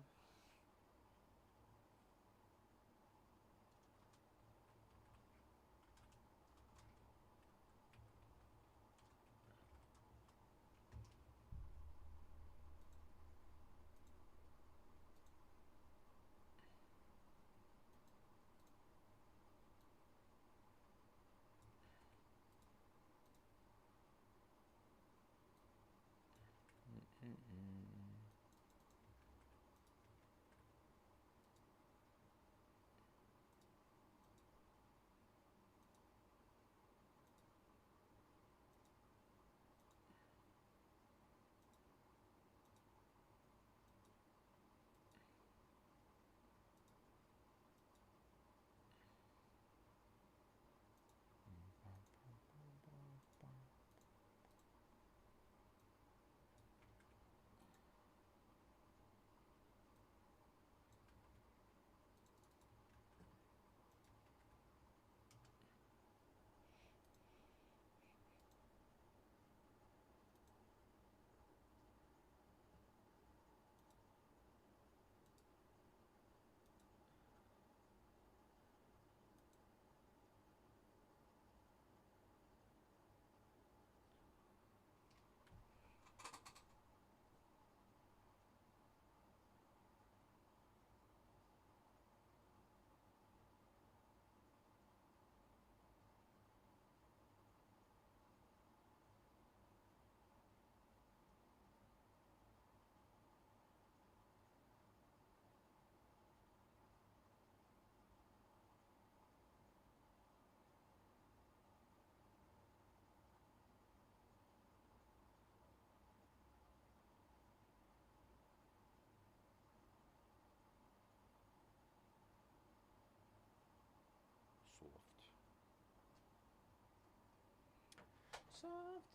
Soft.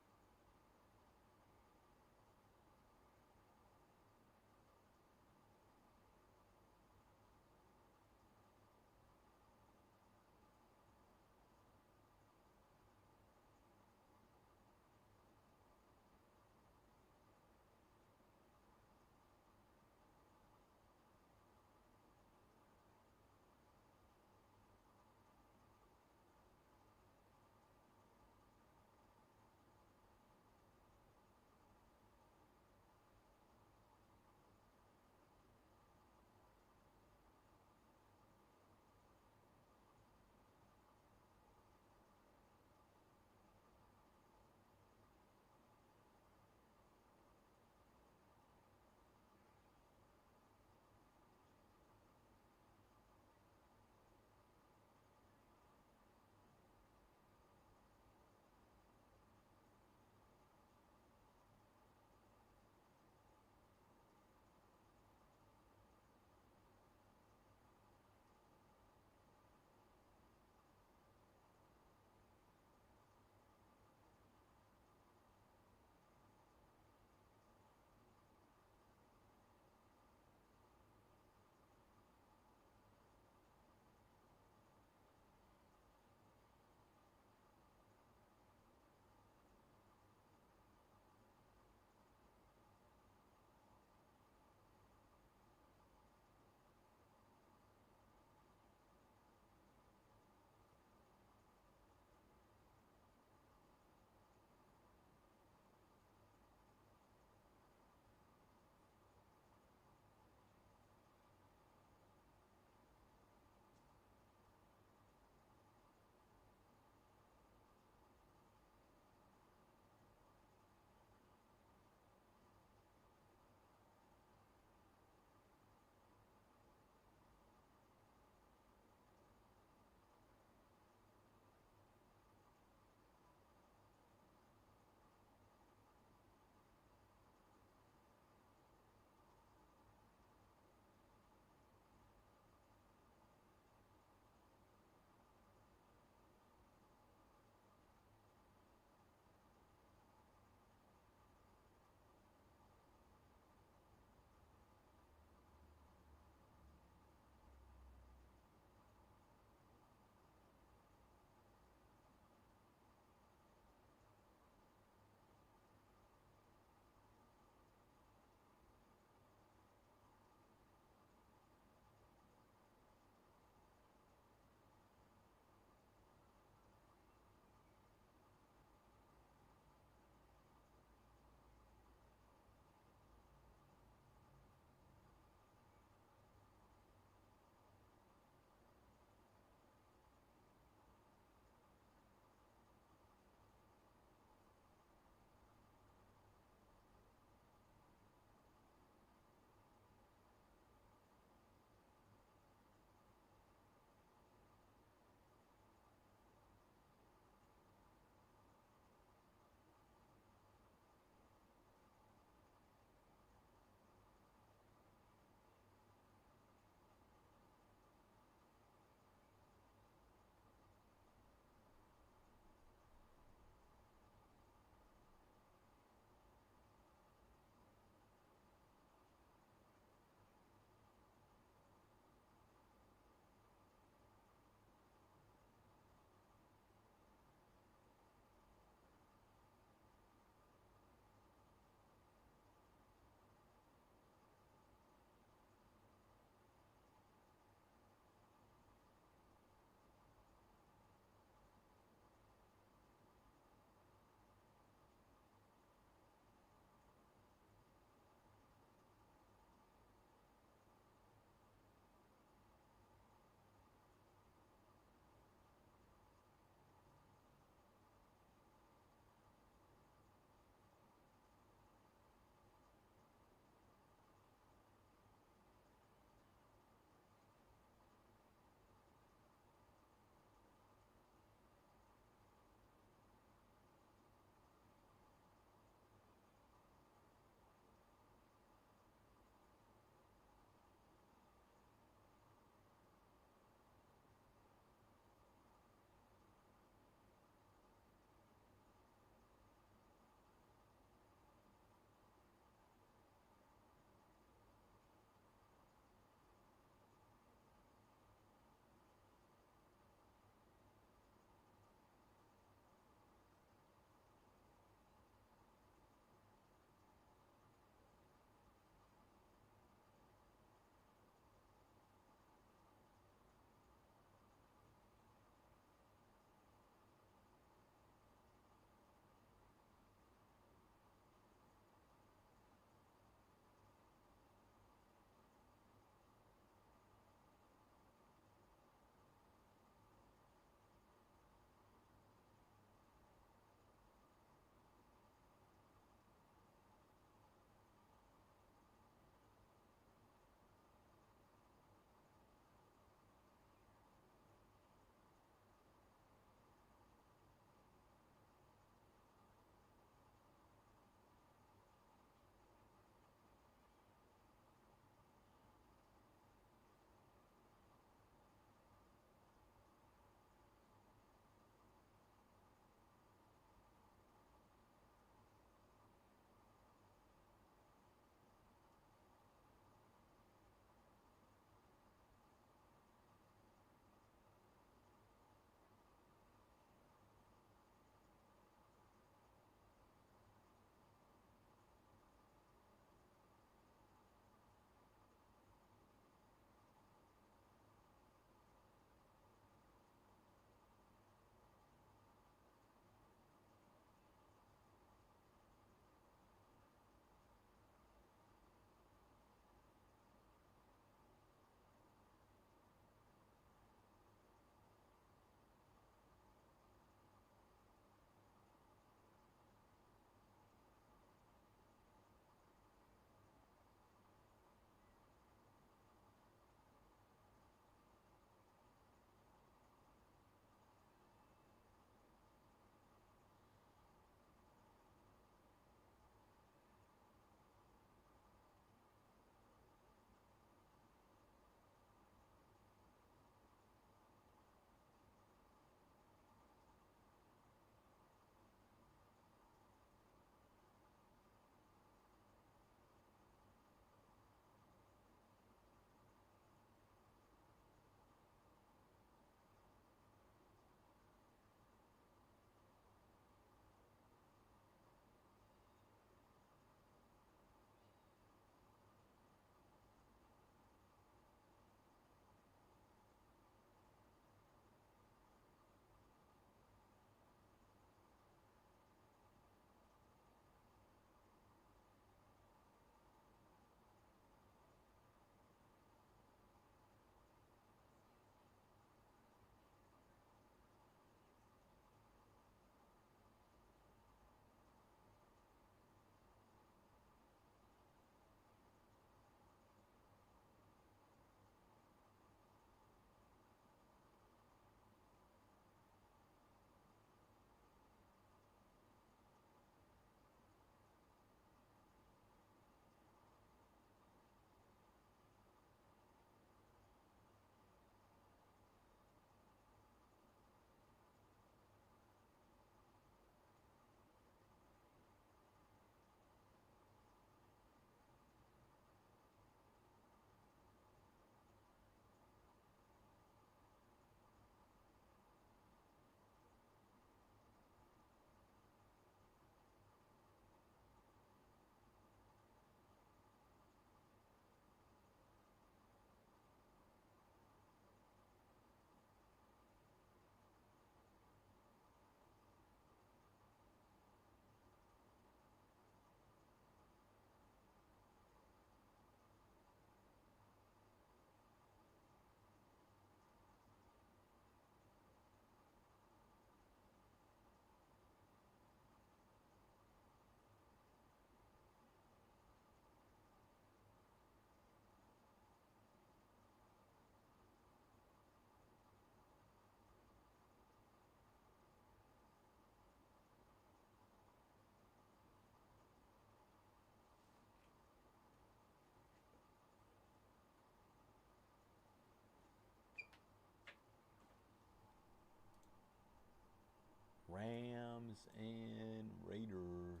Rams and Raiders.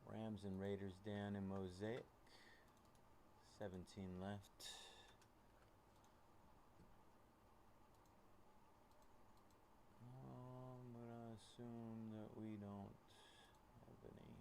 Rams and Raiders down in Mosaic. 17 left. But I assume that we don't have any.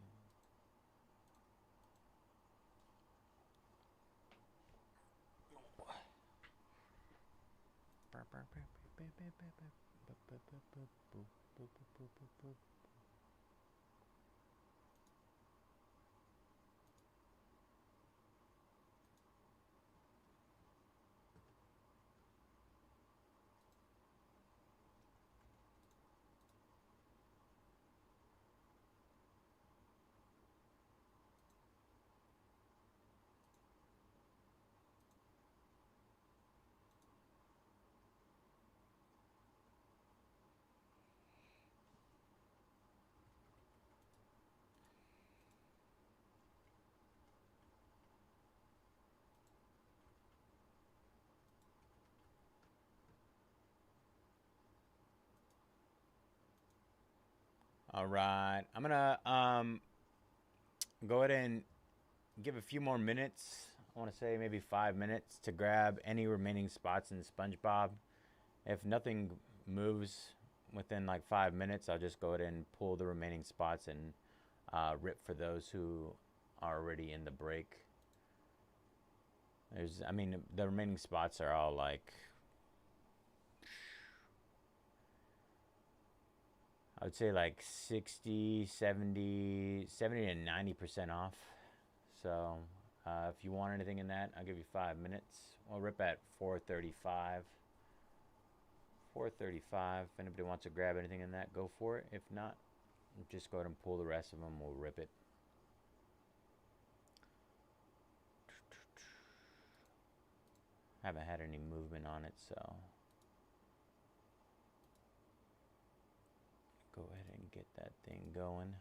All right, I'm gonna go ahead and give a few more minutes. I want to say maybe 5 minutes to grab any remaining spots in SpongeBob. If nothing moves within like 5 minutes, I'll just go ahead and pull the remaining spots and rip for those who are already in the break. The remaining spots are all like, I would say like 60, 70 to 90% off. So if you want anything in that, I'll give you 5 minutes. I'll rip at 4:35. 4:35. If anybody wants to grab anything in that, go for it. If not, just go ahead and pull the rest of them. We'll rip it. Haven't had any movement on it, so go ahead and get that thing going.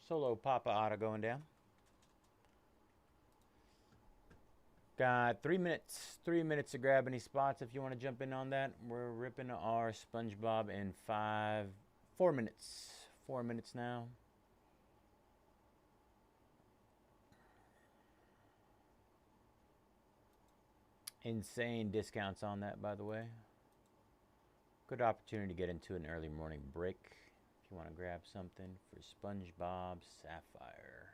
Solo Papa Auto going down. Got 3 minutes. 3 minutes to grab any spots if you want to jump in on that. We're ripping our SpongeBob in 4 minutes. 4 minutes now. Insane discounts on that, by the way. Good opportunity to get into an early morning break if you want to grab something for SpongeBob Sapphire.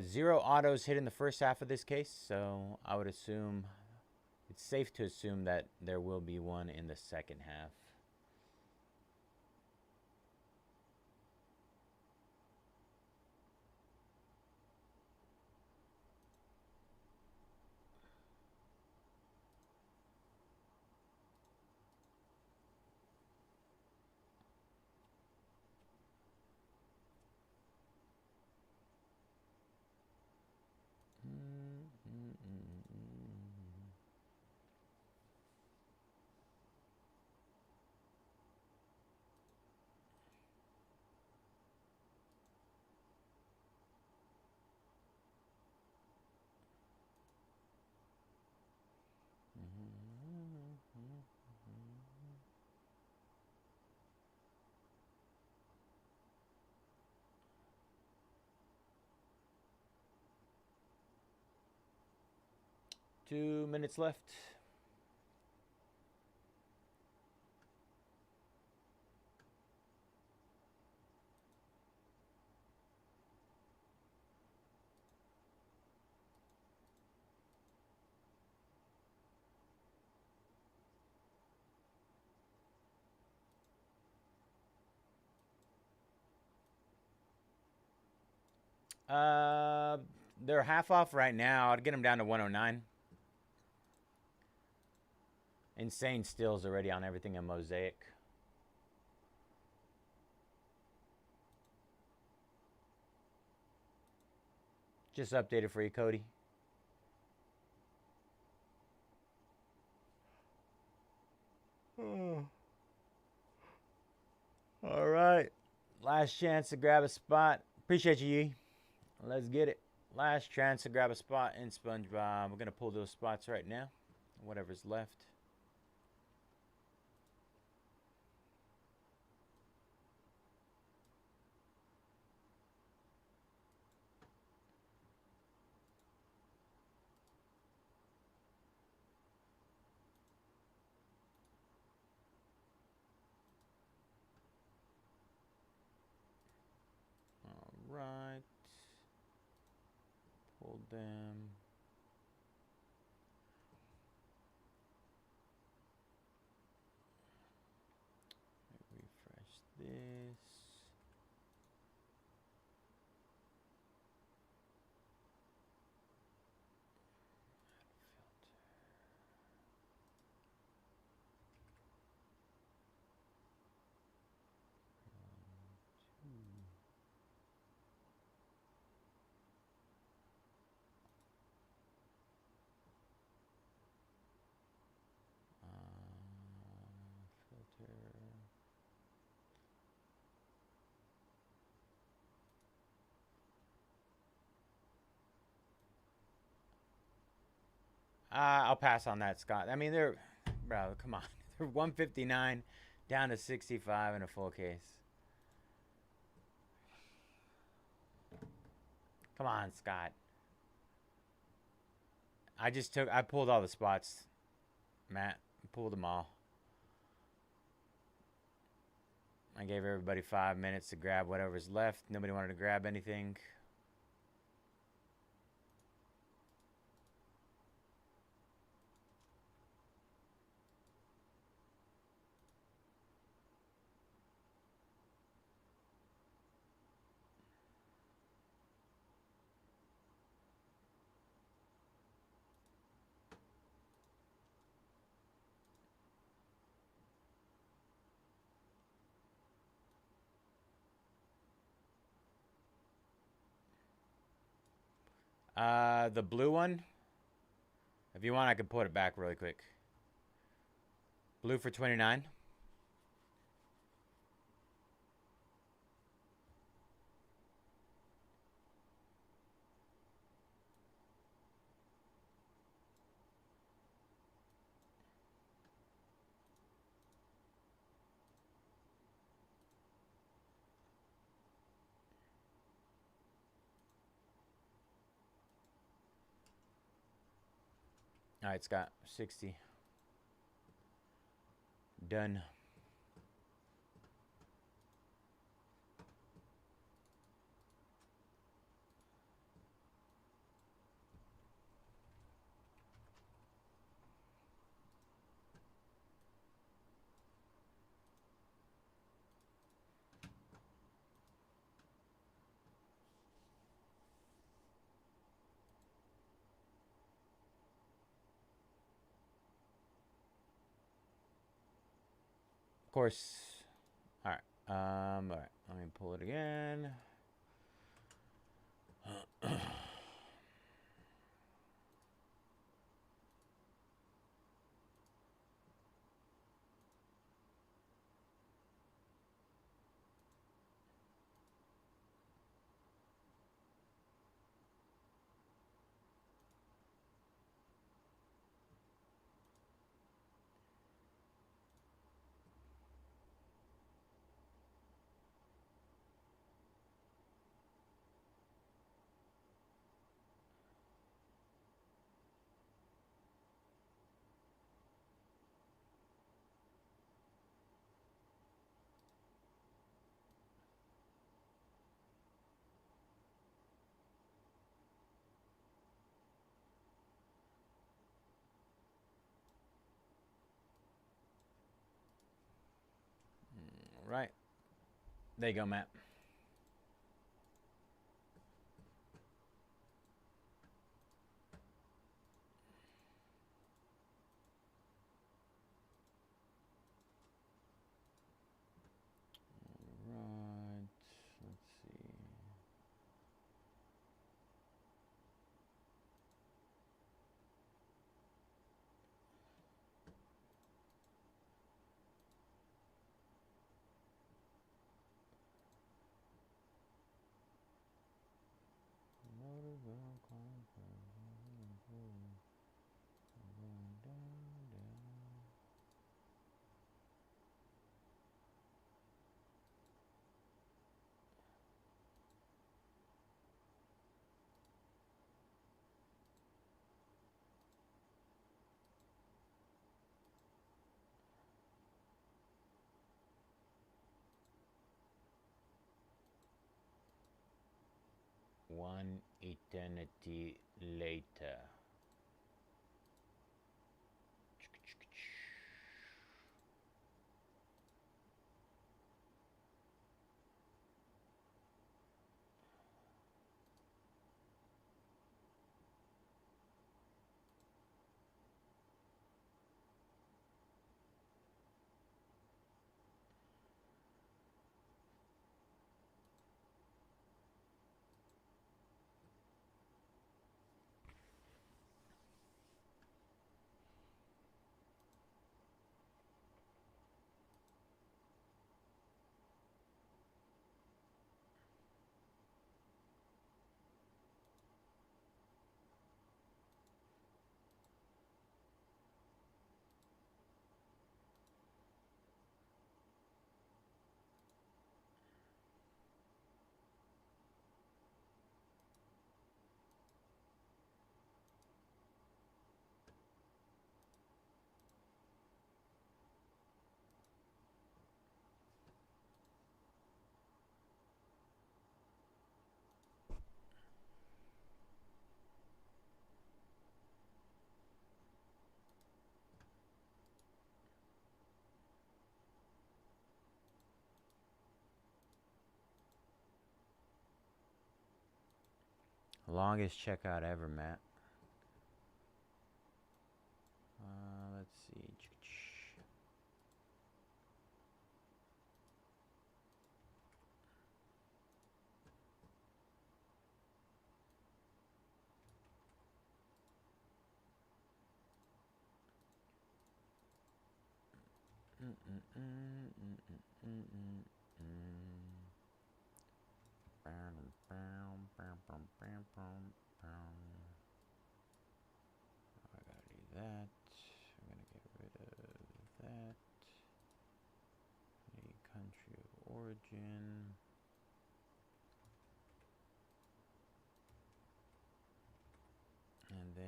Zero autos hit in the first half of this case, so I would assume it's safe to assume that there will be one in the second half. Two minutes left. They're half off right now. I'd get them down to 109. Insane stills already on everything in Mosaic. Just updated for you, Cody. All right. Last chance to grab a spot. Appreciate you, Yee. Let's get it. Last chance to grab a spot in SpongeBob. We're going to pull those spots right now. Whatever's left. All right. Pull them. Refresh this. Filter. I'll pass on that, Scott. I mean, bro, come on. They're 159 down to 65 in a full case. Come on, Scott. I pulled all the spots, Matt. Pulled them all. I gave everybody 5 minutes to grab whatever's left. Nobody wanted to grab anything. The blue one. If you want, I can put it back really quick. Blue for 29. All right, Scott. 60. Done. Of course. All right. All right. Let me pull it again. Right. There you go, Matt. Right. Let's see. One eternity later. Longest checkout ever, Matt. Let's see. I gotta do that. I'm gonna get rid of that. The country of origin. And then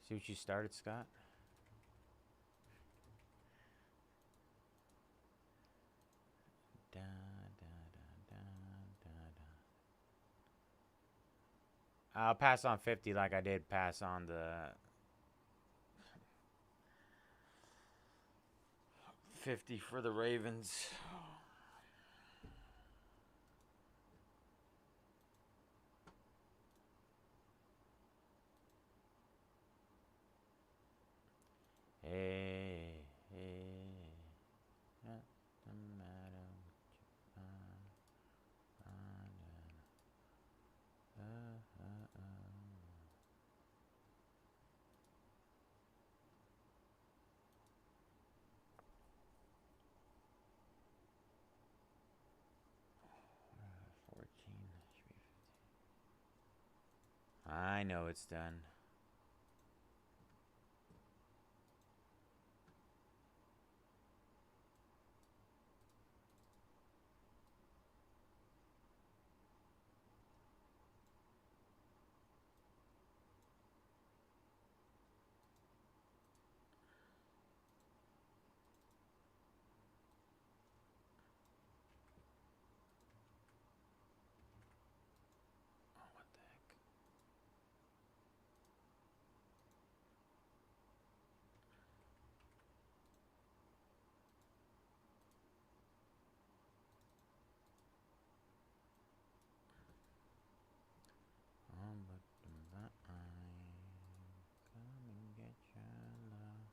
See what you started, Scott? Da, da, da, da, da. I'll pass on 50 like I did pass on the 50 for the Ravens. Hey, hey, nothing matter what you find. 14. I know it's done. Oh, what the heck? But come and get your love. Come and get your love.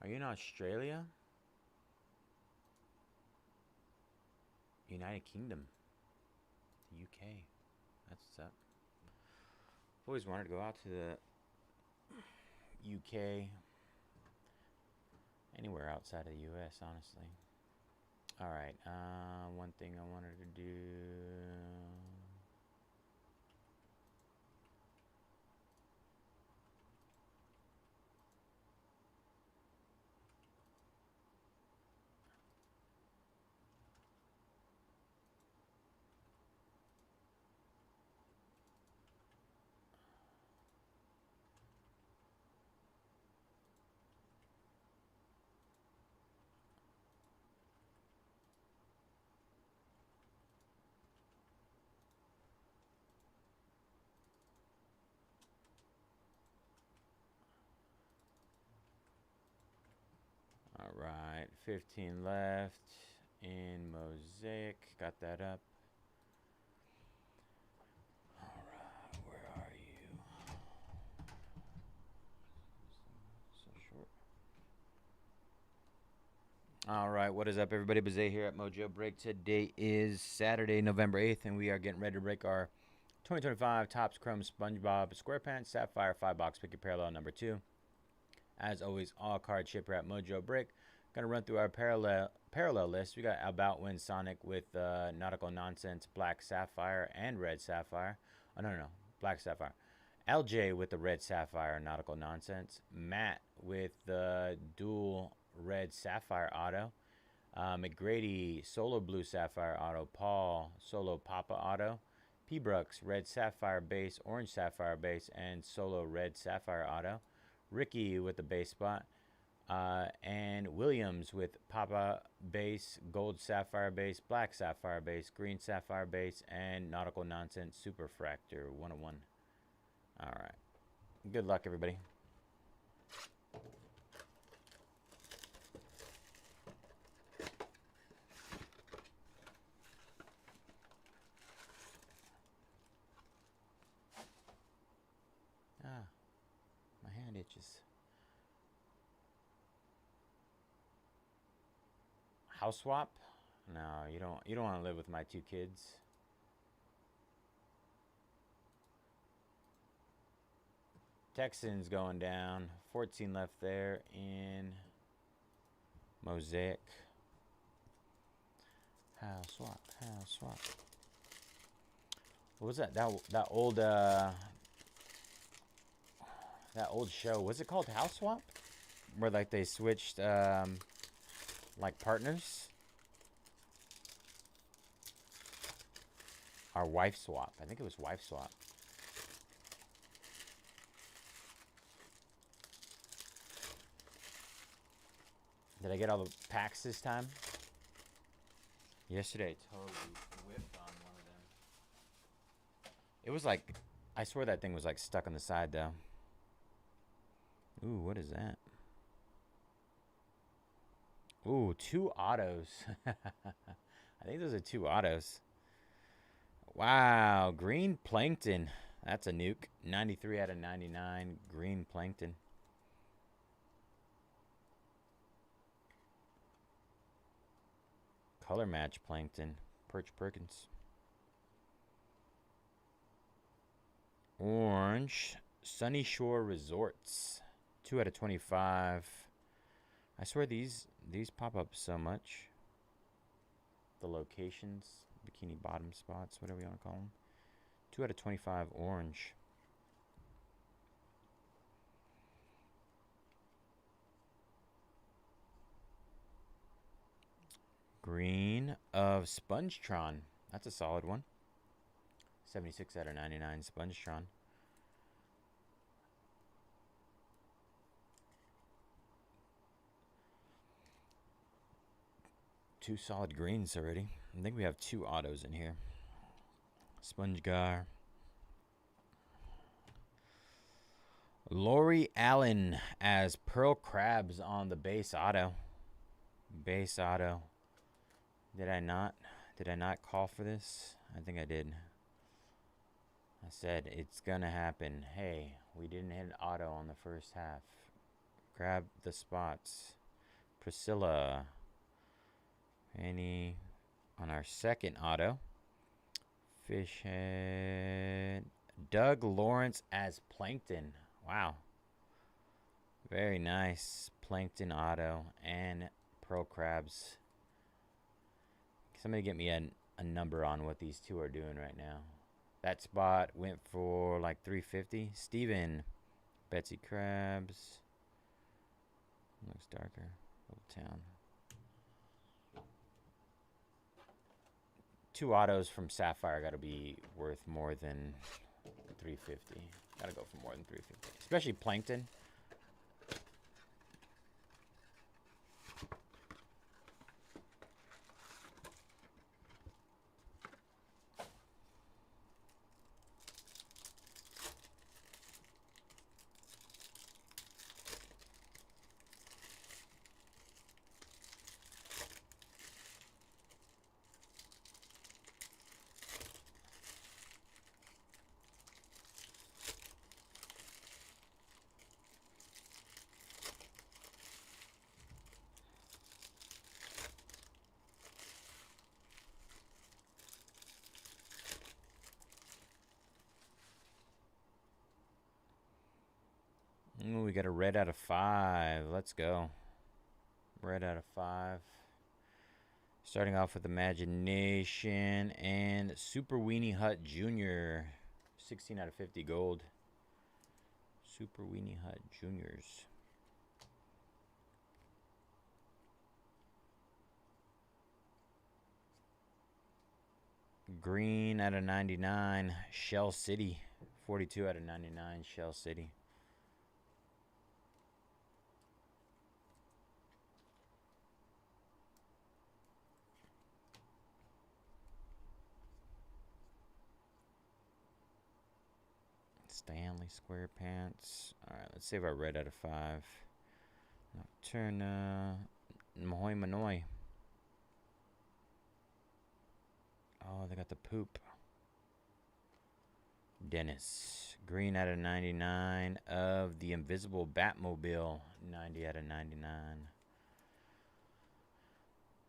Are you in Australia? United Kingdom. The UK. That's what's up. I've always wanted to go out to the UK. Anywhere outside of the US, honestly. Alright, one thing I wanted to do. Alright, 15 left in Mosaic. Got that up. Alright, where are you? So short. Alright, what is up, everybody? Bayze here at Mojobreak. Today is Saturday, November 8th, and we are getting ready to break our 2025 Topps Chrome SpongeBob SquarePants Sapphire 5-box pick your parallel number 2. As always, all card shipper at Mojobreak. Gonna run through our parallel list. We got About Win Sonic with Nautical Nonsense, Black Sapphire, and Red Sapphire. Oh, no, Black Sapphire. LJ with the Red Sapphire, Nautical Nonsense. Matt with the dual Red Sapphire auto. McGrady, Solo Blue Sapphire auto. Paul, Solo Papa auto. P. Brooks, Red Sapphire base, Orange Sapphire base, and Solo Red Sapphire auto. Ricky with the base spot. And Williams with Papa base, Gold Sapphire base, Black Sapphire base, Green Sapphire base, and Nautical Nonsense Super Fractor 101. Alright. Good luck, everybody. Ah, my hand itches. House swap? No, you don't want to live with my 2 kids. Texans going down. 14 left there in Mosaic. House swap. House swap. What was that? That old show. Was it called House Swap? Where like they switched like partners. Or Wife Swap. I think it was Wife Swap. Did I get all the packs this time? Yesterday, I totally whipped on one of them. It was like, I swear that thing was like stuck on the side though. Ooh, what is that? Ooh, 2 autos. I think those are 2 autos. Wow, green plankton. That's a nuke. 93 out of 99, green plankton. Color match plankton. Perch Perkins. Orange. Sunny Shore Resorts. 2 out of 25. I swear these pop up so much. The locations. Bikini bottom spots. Whatever you want to call them. 2 out of 25 orange. Green of Spongetron. That's a solid one. 76 out of 99 Spongetron. Two solid greens already. I think we have 2 autos in here. Sponge Gar. Lori Allen as Pearl Crabs on the base auto. Base auto. Did I not call for this? I think I did. I said it's gonna happen. Hey, we didn't hit an auto on the first half. Grab the spots. Priscilla. Annie on our second auto. Fishhead. Doug Lawrence as Plankton. Wow. Very nice. Plankton auto and Pearl Crabs. Somebody get me a number on what these two are doing right now. That spot went for like 350. Steven. Betsy Crabs. Looks darker. Old Town. 2 autos from Sapphire got to be worth more than 350. Got to go for more than 350. Especially Plankton. Ooh, we got a red out of 5. Let's go. Red out of 5. Starting off with Imagination and Super Weenie Hut Jr. 16 out of 50 gold. Super Weenie Hut Juniors. Green out of 99. Shell City. 42 out of 99. Shell City. Stanley SquarePants. Alright, let's save our red out of 5. Nocturna. Mahoi Manoi. Oh, they got the poop. Dennis. Green out of 99 of the Invisible Batmobile. 90 out of 99.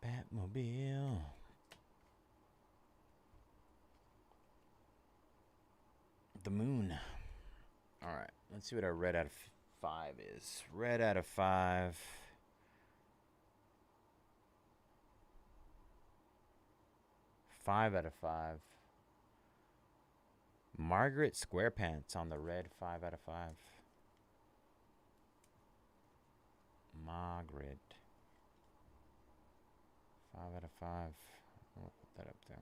Batmobile. The moon. Alright. Let's see what our red out of 5 is. Red out of 5. Five out of 5. Margaret Squarepants on the red 5 out of 5. Margaret. 5 out of 5. I'll put that up there.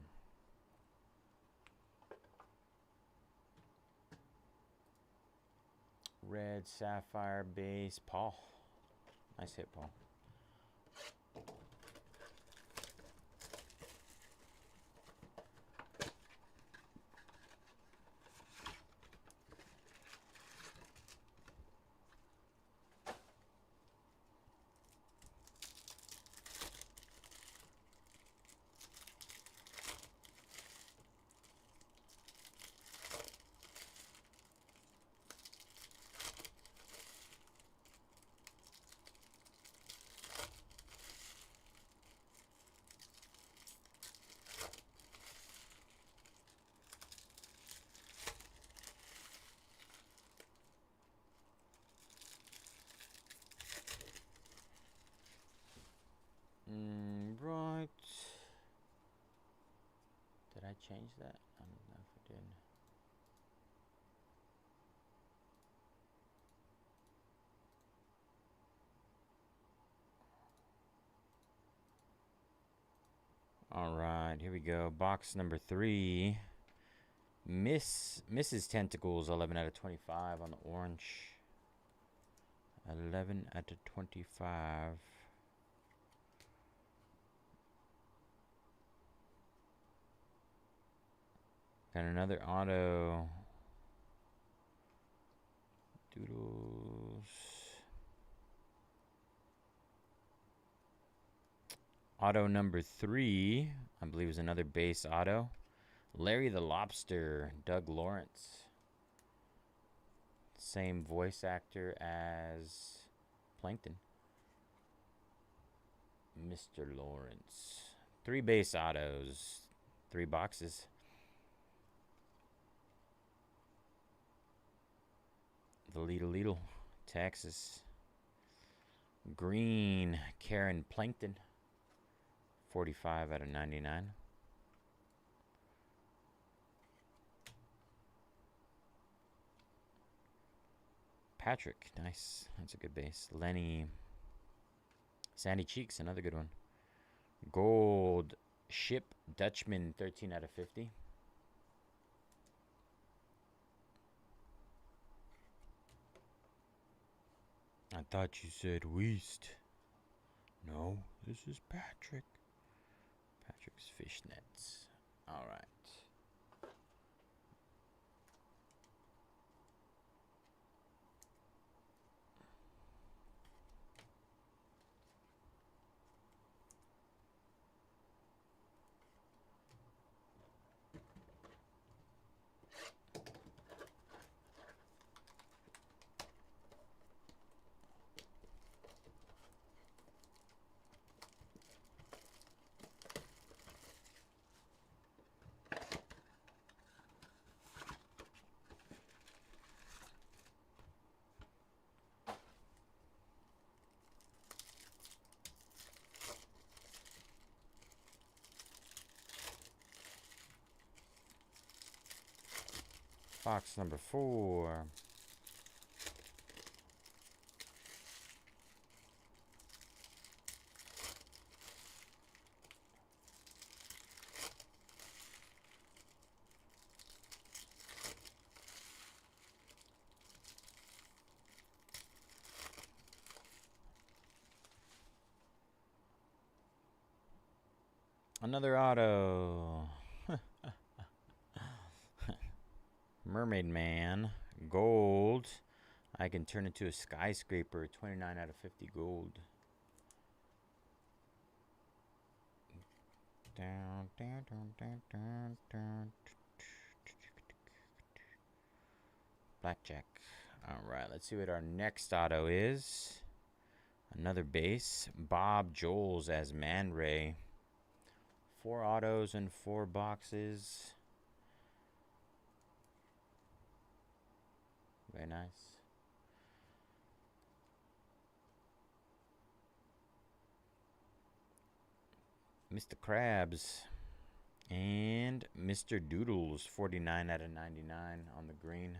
Red Sapphire base. Paul. Nice hit, Paul. Right. Did I change that? I don't know if I did. All right, here we go. Box number 3. Mrs. Tentacles, 11 out of 25 on the orange. 11 out of 25. Got another auto. Doodles. Auto number 3, I believe, is another base auto. Larry the Lobster, Doug Lawrence. Same voice actor as Plankton. Mr. Lawrence. 3 base autos. 3 boxes. The Lidl, Texas. Green, Karen Plankton. 45 out of 99. Patrick, nice. That's a good base. Lenny. Sandy Cheeks, another good one. Gold, Ship, Dutchman, 13 out of 50. I thought you said Weast. No, this is Patrick. Patrick's Fishnets. All right. Box number 4. Another auto. Mermaid Man. Gold. I can turn into a skyscraper. 29 out of 50 gold. Down, down, down, down, down, down. Blackjack. Alright, let's see what our next auto is. Another base. Bob Joels as Man Ray. 4 autos and 4 boxes. Very nice. Mr. Krabs. And Mr. Doodles, 49 out of 99 on the green.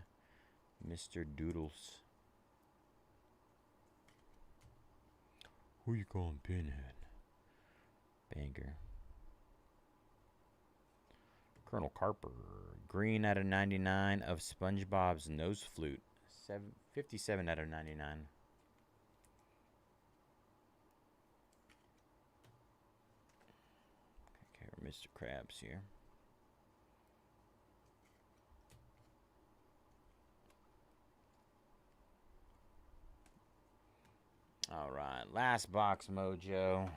Mr. Doodles. Who you calling Pinhead? Banger. Colonel Carper, green out of 99 of SpongeBob's Nose Flute, 57 out of 99. Okay, Mr. Krabs here. All right, last box mojo.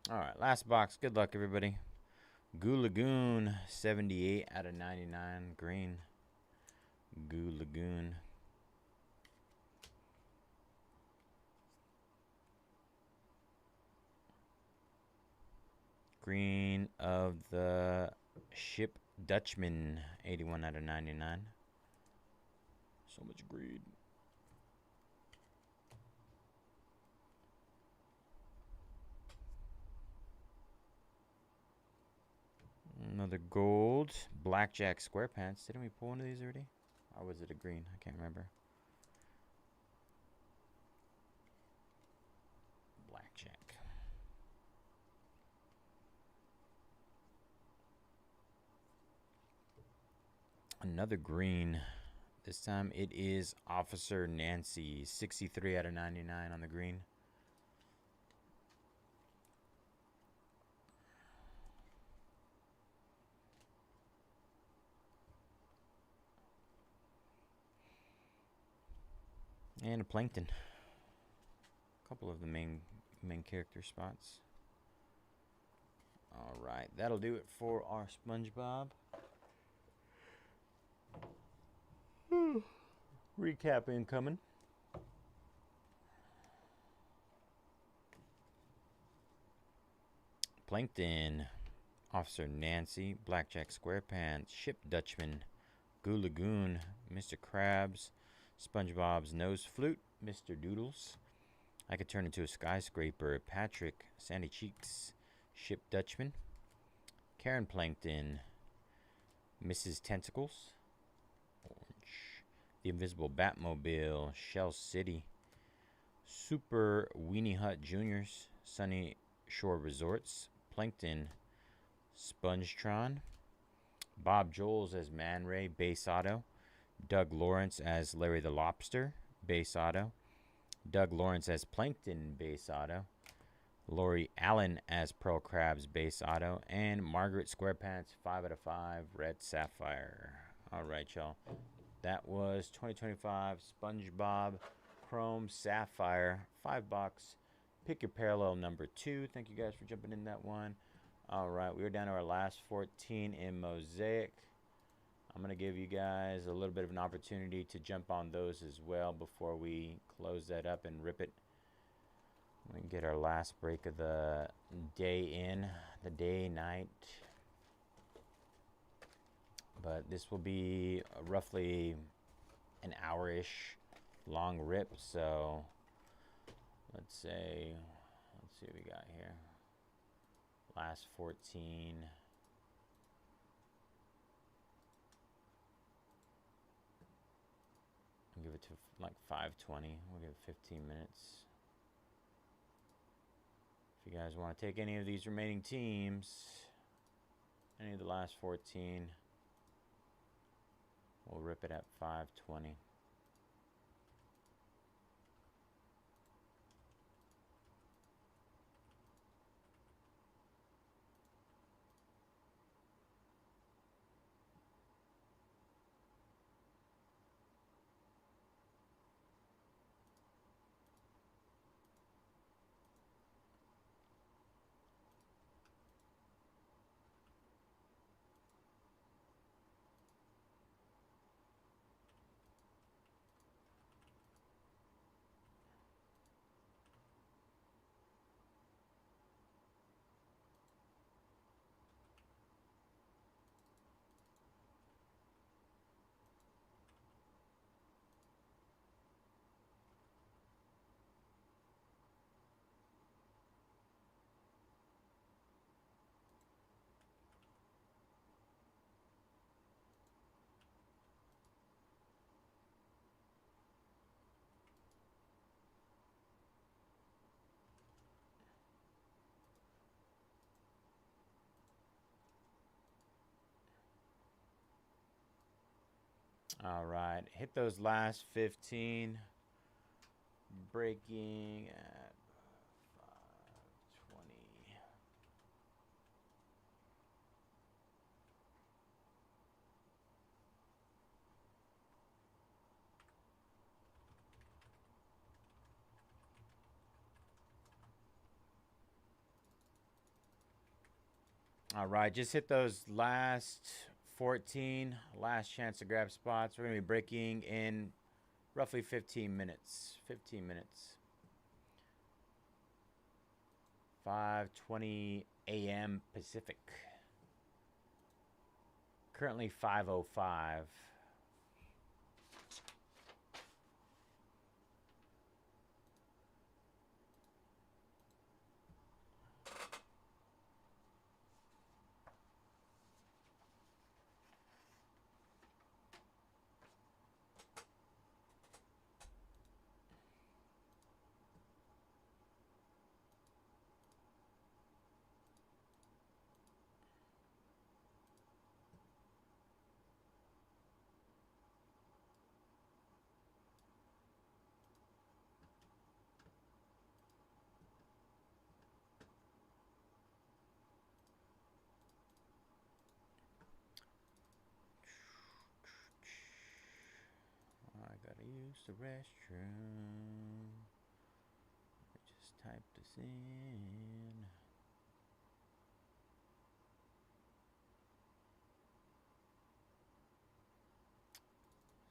All right, last box. Good luck, everybody. Goo Lagoon, 78 out of 99. Green. Goo Lagoon. Green of the Ship Dutchman, 81 out of 99. So much greed. Another gold. Blackjack SquarePants. Didn't we pull one of these already? Or was it a green? I can't remember. Blackjack. Another green. This time it is Officer Nancy. 63 out of 99 on the green. And a Plankton. A couple of the main character spots. All right, that'll do it for our SpongeBob. Recap incoming. Plankton, Officer Nancy, Blackjack SquarePants, Ship Dutchman, Goo Lagoon, Mr. Krabs, SpongeBob's Nose Flute, Mr. Doodles. I Could Turn Into a Skyscraper, Patrick, Sandy Cheeks, Ship Dutchman, Karen Plankton, Mrs. Tentacles, Orange, The Invisible Batmobile, Shell City, Super Weenie Hut Juniors, Sunny Shore Resorts, Plankton, Spongetron, Bob Joles as Man Ray, Base Auto, Doug Lawrence as Larry the Lobster, Base Auto, Doug Lawrence as Plankton, Base Auto, Lori Allen as Pearl Krabs, Base Auto, and Margaret SquarePants, 5 out of 5, Red Sapphire. All right, y'all. That was 2025 SpongeBob Chrome Sapphire, 5 bucks. Pick your parallel number 2. Thank you guys for jumping in that one. All right, we are down to our last 14 in Mosaic. I'm going to give you guys a little bit of an opportunity to jump on those as well before we close that up and rip it. We can get our last break of the day in, the day, night. But this will be roughly an hour-ish long rip, so let's see what we got here. Last 14. I'll give it to like 5:20. We'll give it 15 minutes. If you guys want to take any of these remaining teams, any of the last 14, we'll rip rip it at 520. All right, hit those last 15. Breaking at 520. All right, just hit those last 14. Last chance to grab spots. We're going to be breaking in roughly 15 minutes. 15 minutes. 5:20 a.m. Pacific. Currently 5:05. I gotta use the restroom. I just typed this in.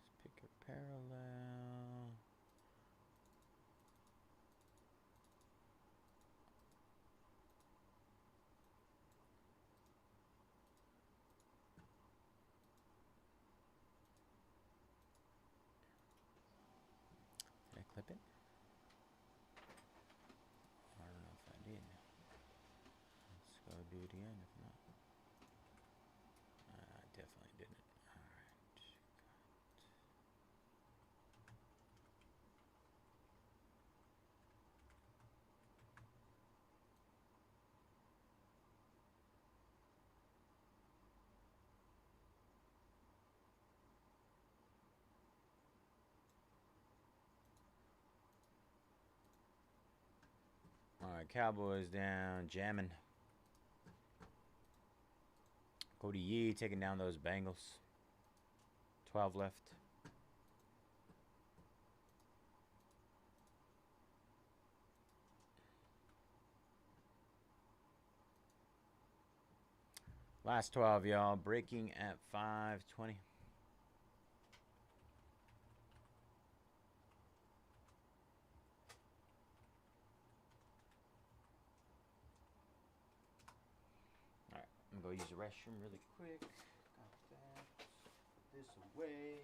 Let's pick a parallel. Did I clip it? I don't know if I did. Let's go do it again if not. I definitely didn't. Alright. Alright, Cowboys down, jamming. Cody Yee taking down those Bengals. 12 left. Last 12, y'all. Breaking at 5:20. Alright, I'm gonna go use the restroom really quick. Got that. Put this away.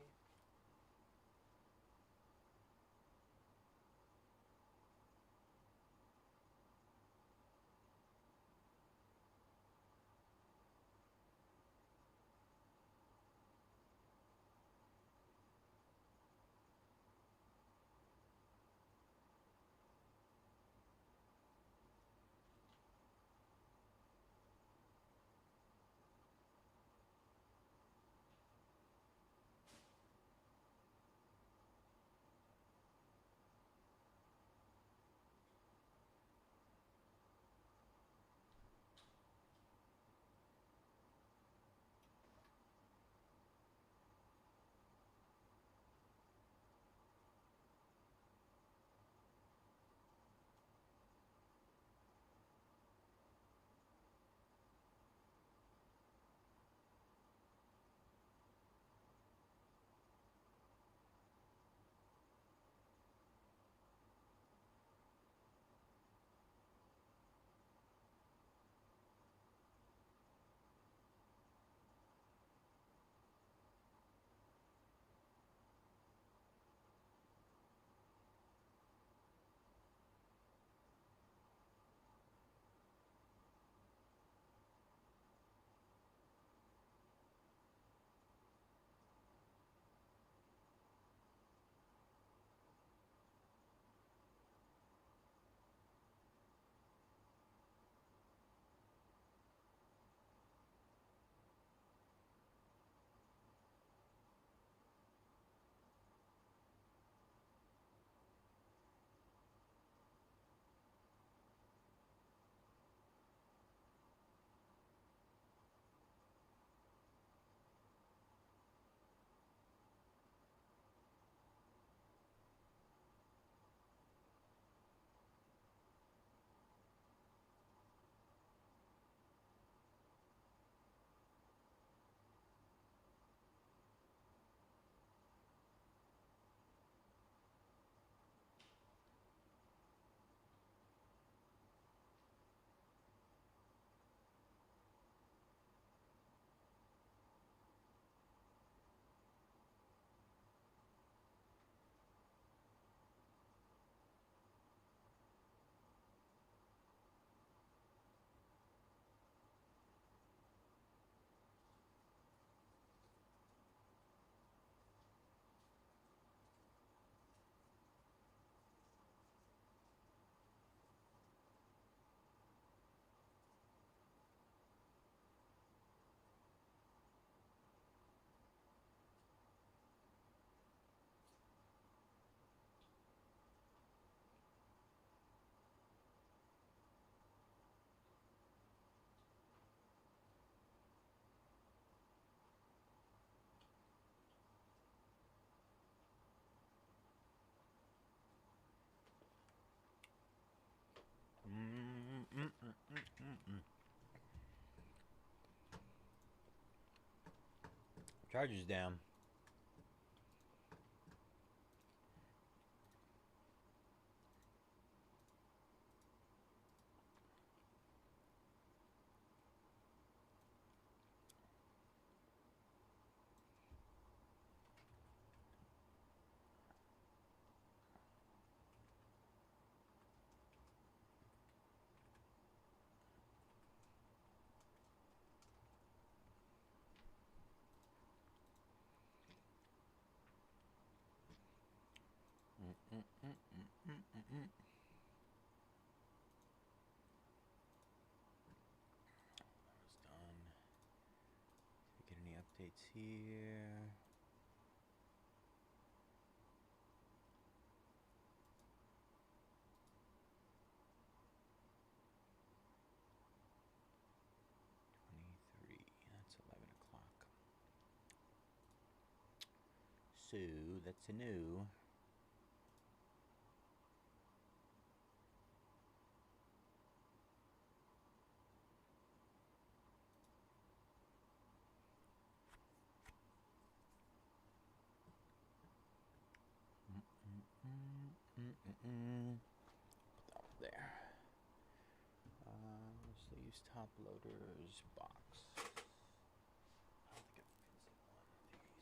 Charger's down. That was done. Did we get any updates here? That's 11 o'clock. So that's a no. Put that over there. So use top loaders box. I don't think it fits in one of these.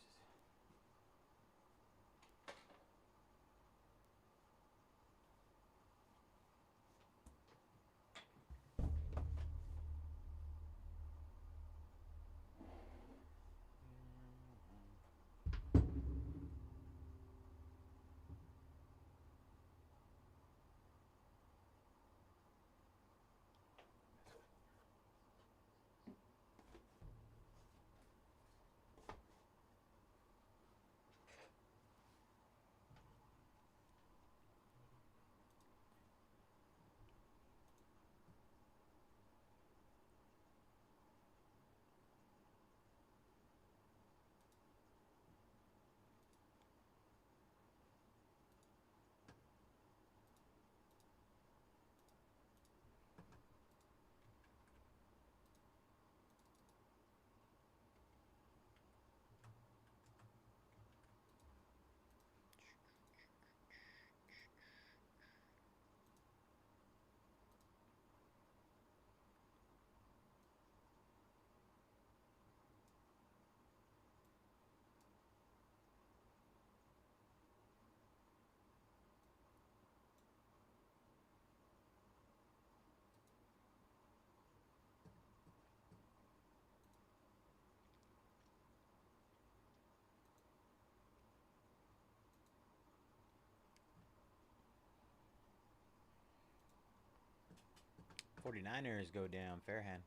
'49ers go down. Fairhand.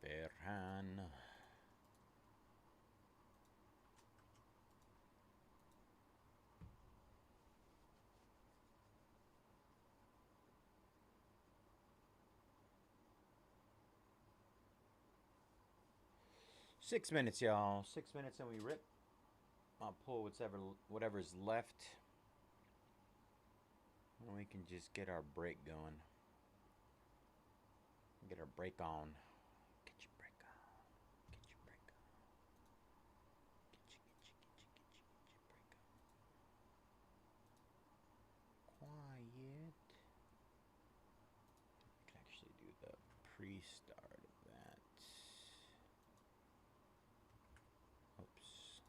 Fairhand. Six minutes, y'all. 6 minutes and we rip. I'll pull whatever's left. And we can just get our break going. Get our break on. Get your break on. Get your break on. Get your break on. Quiet. I can actually do the pre-start of that. Oops.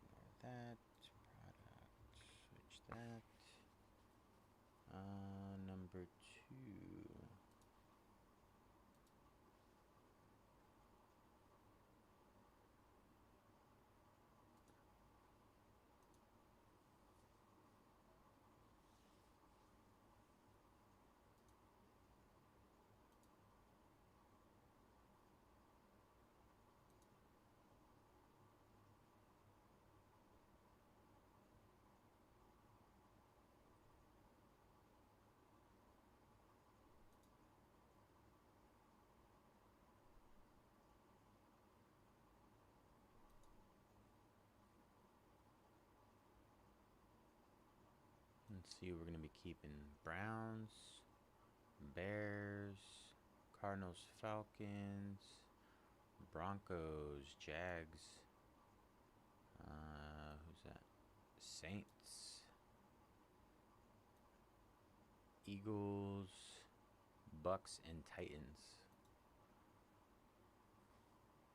Ignore that. Product. Switch that. Number 2. Let's see, we're going to be keeping Browns, Bears, Cardinals, Falcons, Broncos, Jags. Who's that? Saints, Eagles, Bucks, and Titans.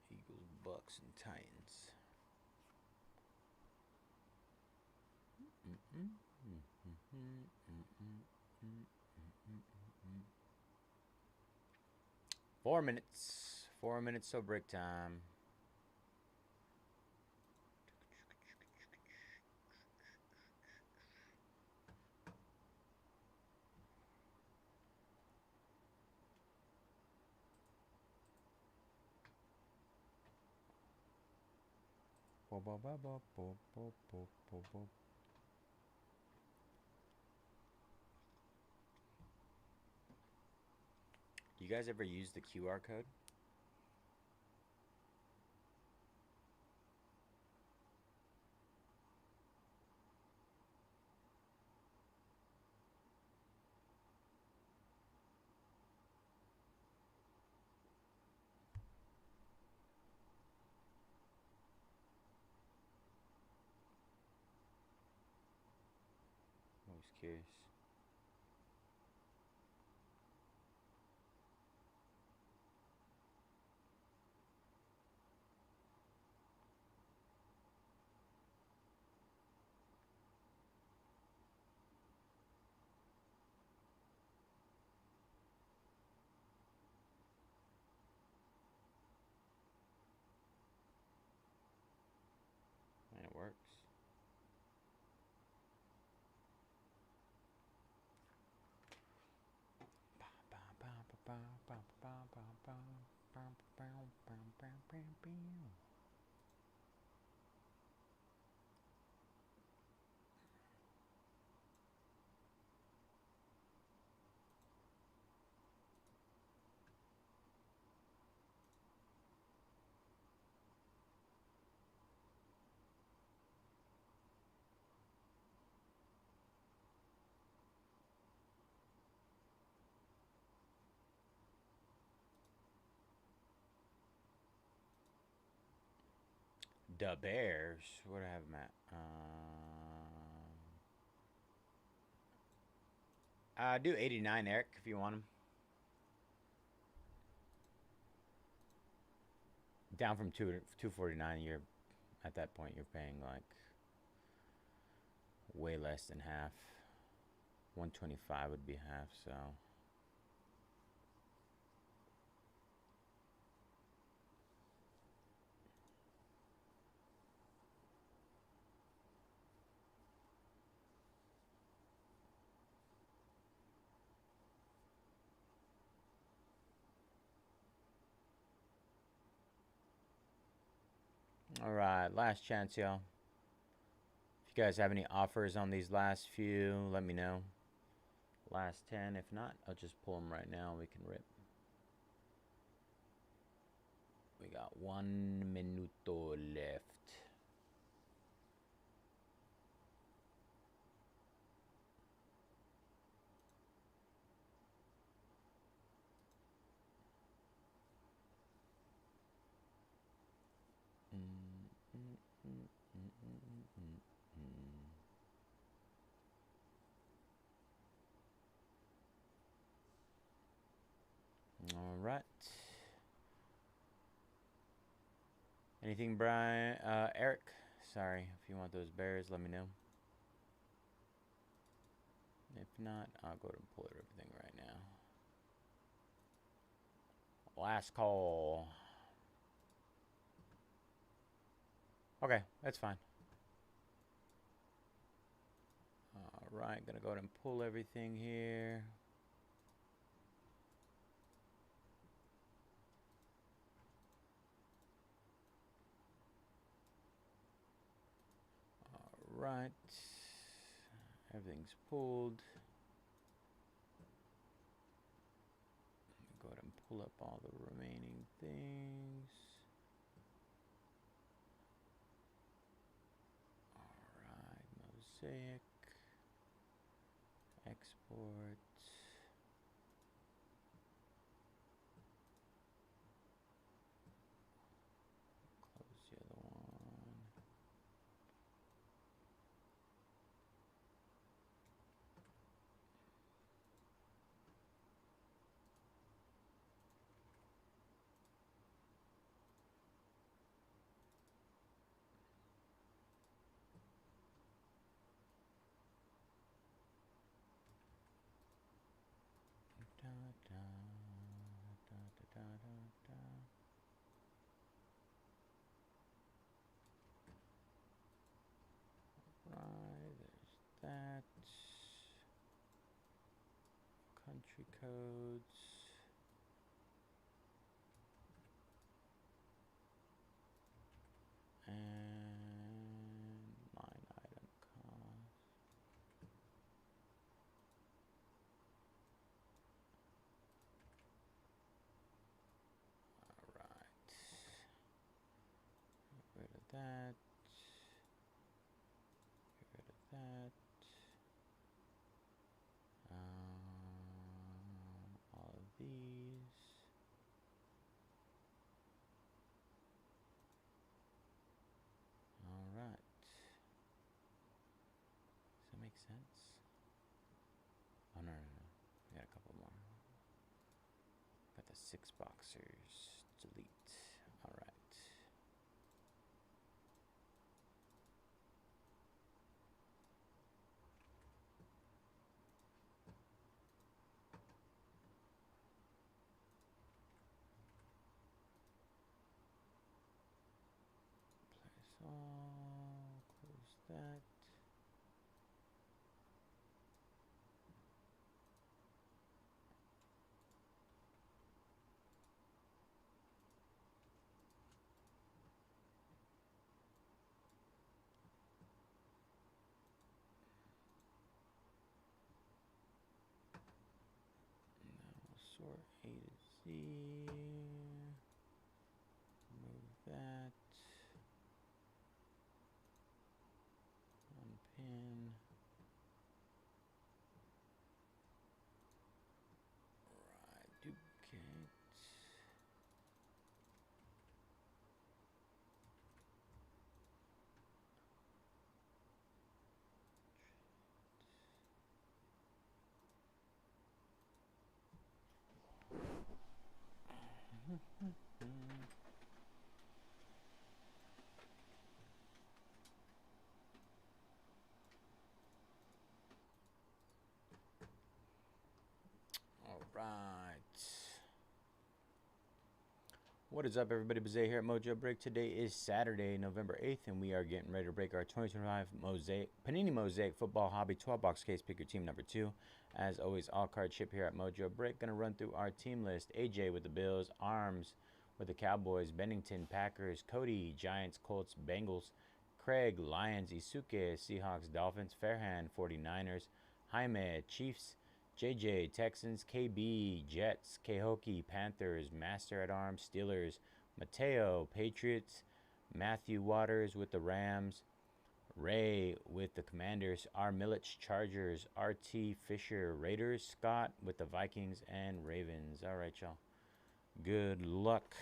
Eagles, Bucks, and Titans. 4 minutes. 4 minutes till break time. Do you guys ever use the QR code? I'm always curious. And it works. The Bears. What do I have them at? Do 89, Eric, if you want them. Down from 249. You're at that point. You're paying like way less than half. 125 would be half. So. All right, last chance, y'all. If you guys have any offers on these last few, let me know. Last 10. If not, I'll just pull them right now. We can rip. We got 1 minuto left. All right. Anything, Brian? Eric? Sorry. If you want those bears, let me know. If not, I'll go to pull everything right now. Last call. Okay, that's fine. All right, gonna go ahead and pull everything here. All right, everything's pulled. Go ahead and pull up all the remaining things. All right, Mosaic. Export. that. Country codes. And line item cost. All right. Get rid of that. Get rid of that. All of these. All right. Does that make sense? Oh, no, no, no. We got a couple more. Got the 6 boxers. Delete. All right. Place all. Close that. Now we'll sort A to Z. Move that. Unpin. Right, duplicate. All right. What is up, everybody? Bayze here at Mojobreak. Today is Saturday, November 8th, and we are getting ready to break our 2025 Panini Mosaic Football Hobby 12-box case. Pick your team number 2. As always, all card ship here at Mojobreak. Going to run through our team list. AJ with the Bills, Arms with the Cowboys, Bennington, Packers, Cody, Giants, Colts, Bengals, Craig, Lions, Isuke, Seahawks, Dolphins, Fairhand, 49ers, Jaime, Chiefs, JJ, Texans, KB, Jets, Kehoki, Panthers, Master at Arms, Steelers, Mateo, Patriots, Matthew Waters with the Rams, Ray with the Commanders, R. Milich, Chargers, RT Fisher, Raiders, Scott with the Vikings and Ravens. All right, y'all. Good luck.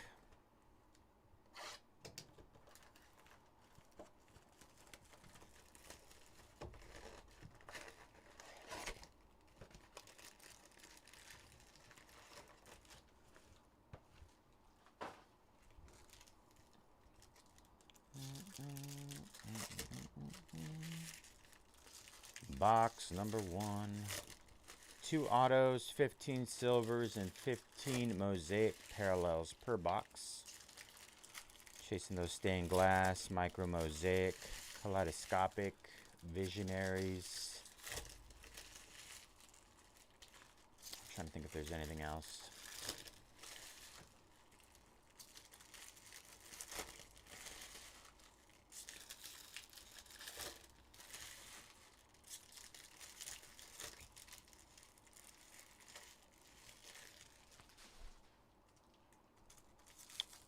Box number 1. 2 autos, 15 silvers, and 15 mosaic parallels per box. Chasing those stained glass, micro mosaic, kaleidoscopic, visionaries. I'm trying to think if there's anything else.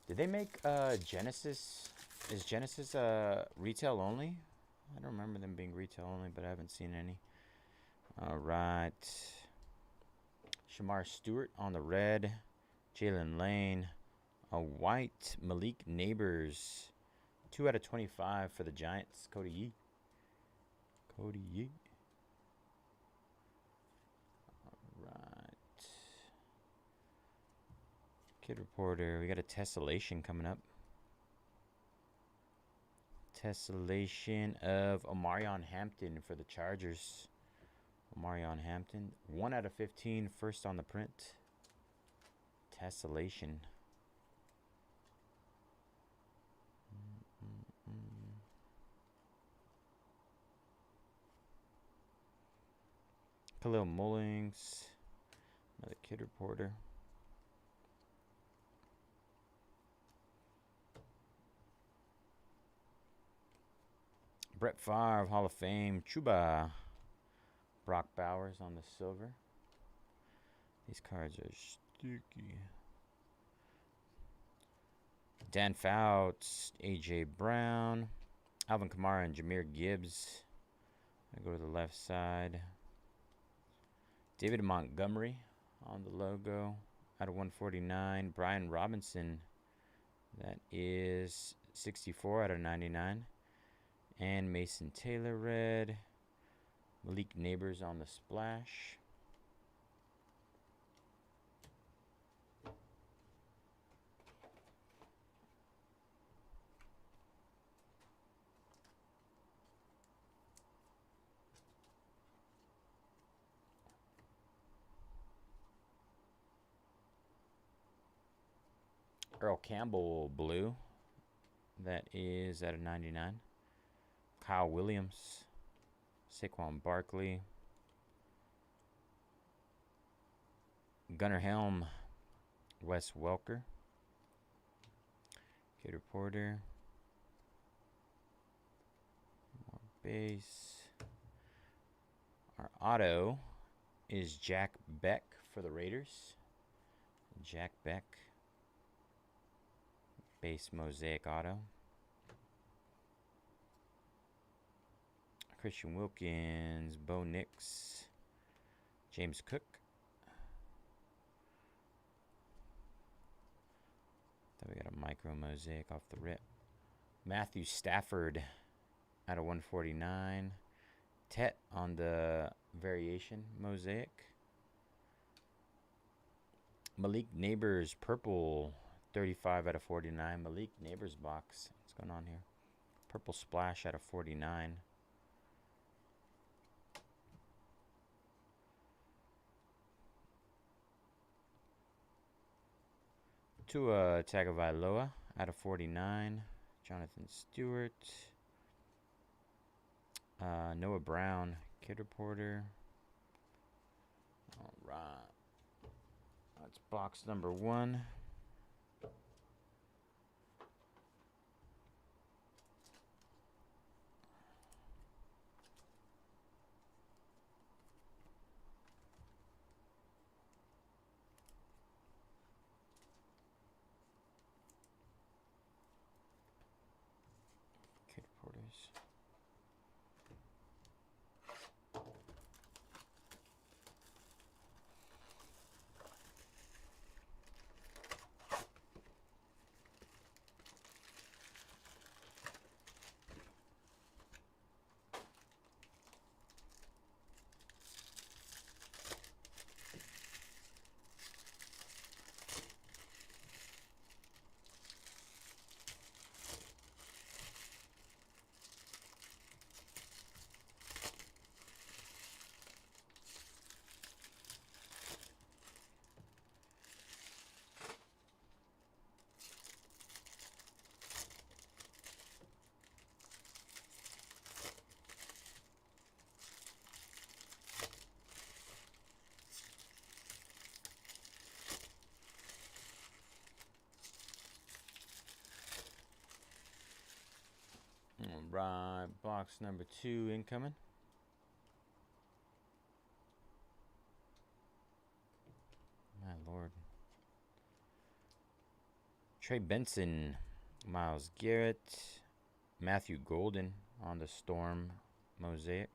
Did they make Genesis? Is Genesis retail only? I don't remember them being retail only, but I haven't seen any. All right. Shamar Stewart on the red. Jalen Lane. A white. Malik Neighbors. 2 out of 25 for the Giants. Cody Yee. Cody Yee. All right. Kid Reporter. We got a tessellation coming up. Tessellation of Omarion Hampton for the Chargers. Omarion Hampton. 1 out of 15. First on the print. Tessellation. Khalil Mullings. Another kid reporter. Brett Favre, Hall of Fame. Chuba. Brock Bowers on the silver. These cards are sticky. Dan Fouts, A.J. Brown. Alvin Kamara and Jahmyr Gibbs. I go to the left side. David Montgomery on the logo. Out of 149. Brian Robinson. That is 64 out of 99. And Mason Taylor red. Malik Neighbors on the splash. Earl Campbell blue. That is out of 99. Kyle Williams. Saquon Barkley. Gunnar Helm. Wes Welker. Kid reporter. More base. Our auto is Jack Beck for the Raiders. Jack Beck. Base Mosaic auto. Christian Wilkins, Bo Nix, James Cook. Then we got a micro mosaic off the rip. Matthew Stafford out of 149. Tet on the variation mosaic. Malik Neighbors purple 35 out of 49. Malik Neighbors box. What's going on here? Purple splash out of 49. Tua Tagovailoa out of 49. Jonathan Stewart. Noah Brown, kid reporter. All right. That's box number 1. Kid reporters. All right, box number 2 incoming. My lord. Trey Benson, Myles Garrett, Matthew Golden on the Storm mosaic.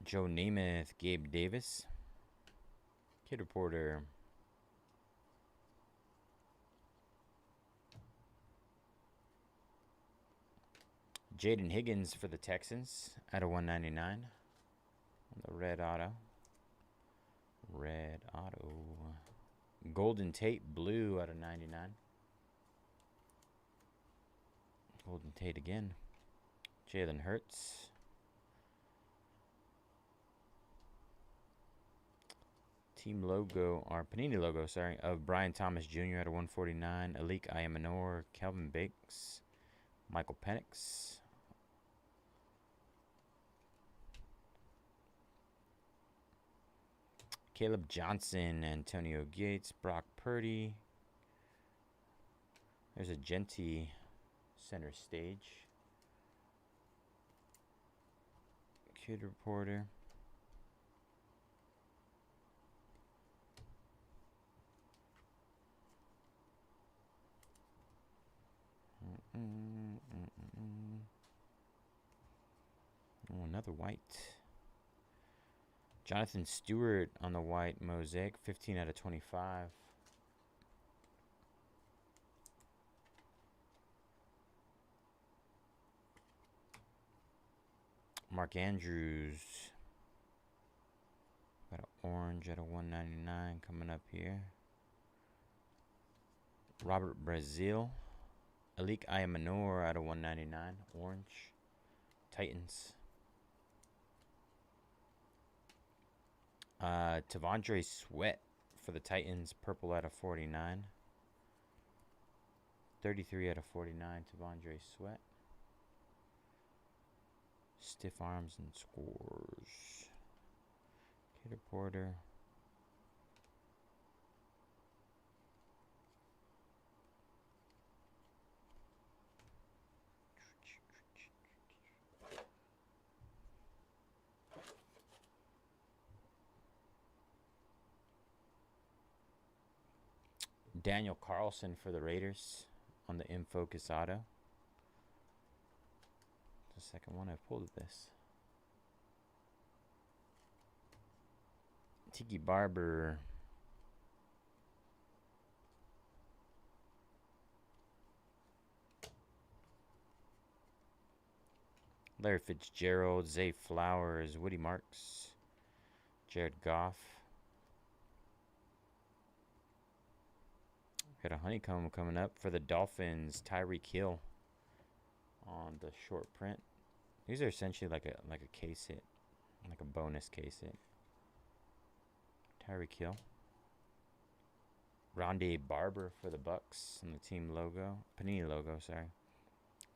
Joe Namath, Gabe Davis. Kid reporter. Jaden Higgins for the Texans out of 199 on the red auto. Red auto. Golden Tate blue out of 99. Golden Tate again. Jalen Hurts. team logo, or Panini logo, sorry, of Brian Thomas Jr. out of 149. Alik Ayamanor, Kelvin Bakes, Michael Penix. Caleb Johnson, Antonio Gates, Brock Purdy. There's a Genty center stage. Kid Reporter. Oh, another white. Jonathan Stewart on the white Mosaic, 15 out of 25. Mark Andrews. Got an orange out of 199 coming up here. Robert Brazil. Alik Ayamanor out of 199. Orange. Titans. Tavondre Sweat for the Titans. Purple out of 49. 33 out of 49. Tavondre Sweat. Stiff arms and scores. Kid Porter. Daniel Carlson for the Raiders on the In Focus Auto. The second one I've pulled of this. Tiki Barber. Larry Fitzgerald, Zay Flowers, Woody Marks, Jared Goff. Got a honeycomb coming up for the Dolphins. Tyreek Hill on the short print. These are essentially like a case hit, like a bonus case hit. Tyreek Hill. Rondé Barber for the Bucks on the team logo, Panini logo. Sorry,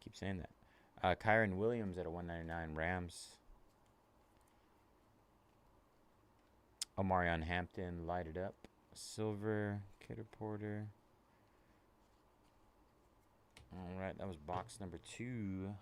keep saying that. Kyron Williams at a 199 Rams. Omarion Hampton lighted up. Silver. Kidder Porter. All right, that was box number 2.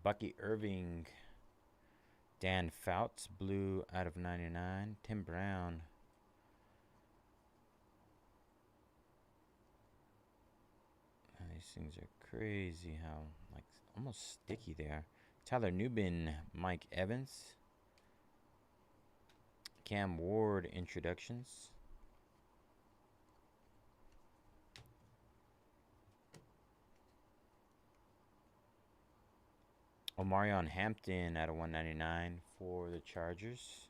Bucky Irving. Dan Fouts, blue out of 99. Tim Brown. These things are crazy how, like, almost sticky they are. Tyler Newbin, Mike Evans. Cam Ward introductions. Omarion Hampton out of 199 for the Chargers.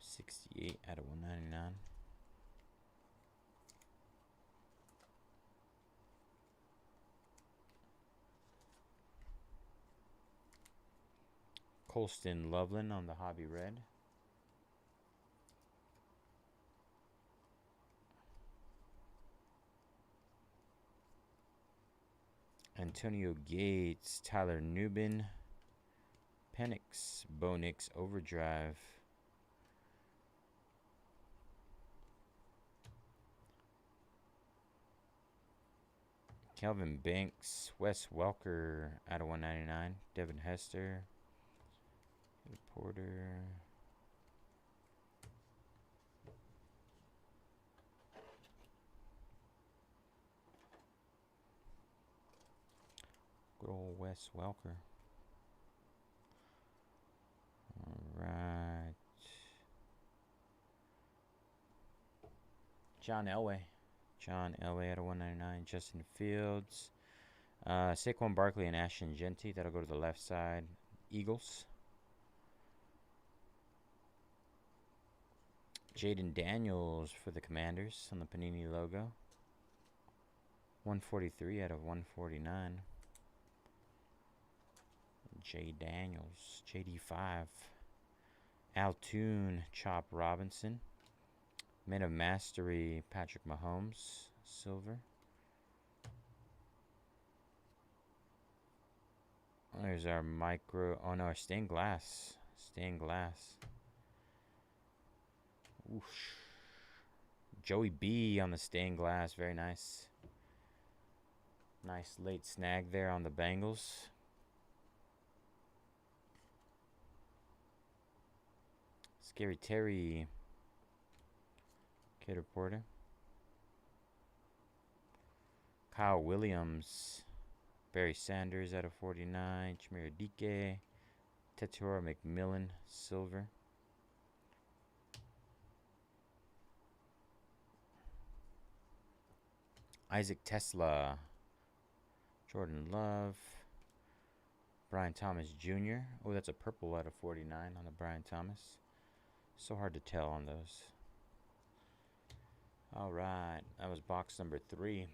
$68 out of 199. Colston Loveland on the Hobby Red. Antonio Gates, Tyler Newbin, Penix, Bo Nix Overdrive. Kelvin Banks, Wes Welker out of 199. Devin Hester, Porter. Good old Wes Welker. All right. John Elway. John Elway out of 199. Justin Fields. Saquon Barkley and Ashton Genty. That'll go to the left side. Eagles. Jaden Daniels for the Commanders on the Panini logo. 143 out of 149. J. Daniels. JD5. Altoon. Chop Robinson. Men of Mastery. Patrick Mahomes. Silver. There's our micro. Oh no, our stained glass. Stained glass. Oof. Joey B on the stained glass. Very nice. Nice late snag there on the Bengals. Scary Terry. Kid Reporter. Kyle Williams. Barry Sanders out of 49. Jameer Dike. Tetura McMillan. Silver. Isaac Tesla. Jordan Love. Brian Thomas Jr. Oh, that's a purple out of 49 on the Brian Thomas. So hard to tell on those. All right, that was box number 3.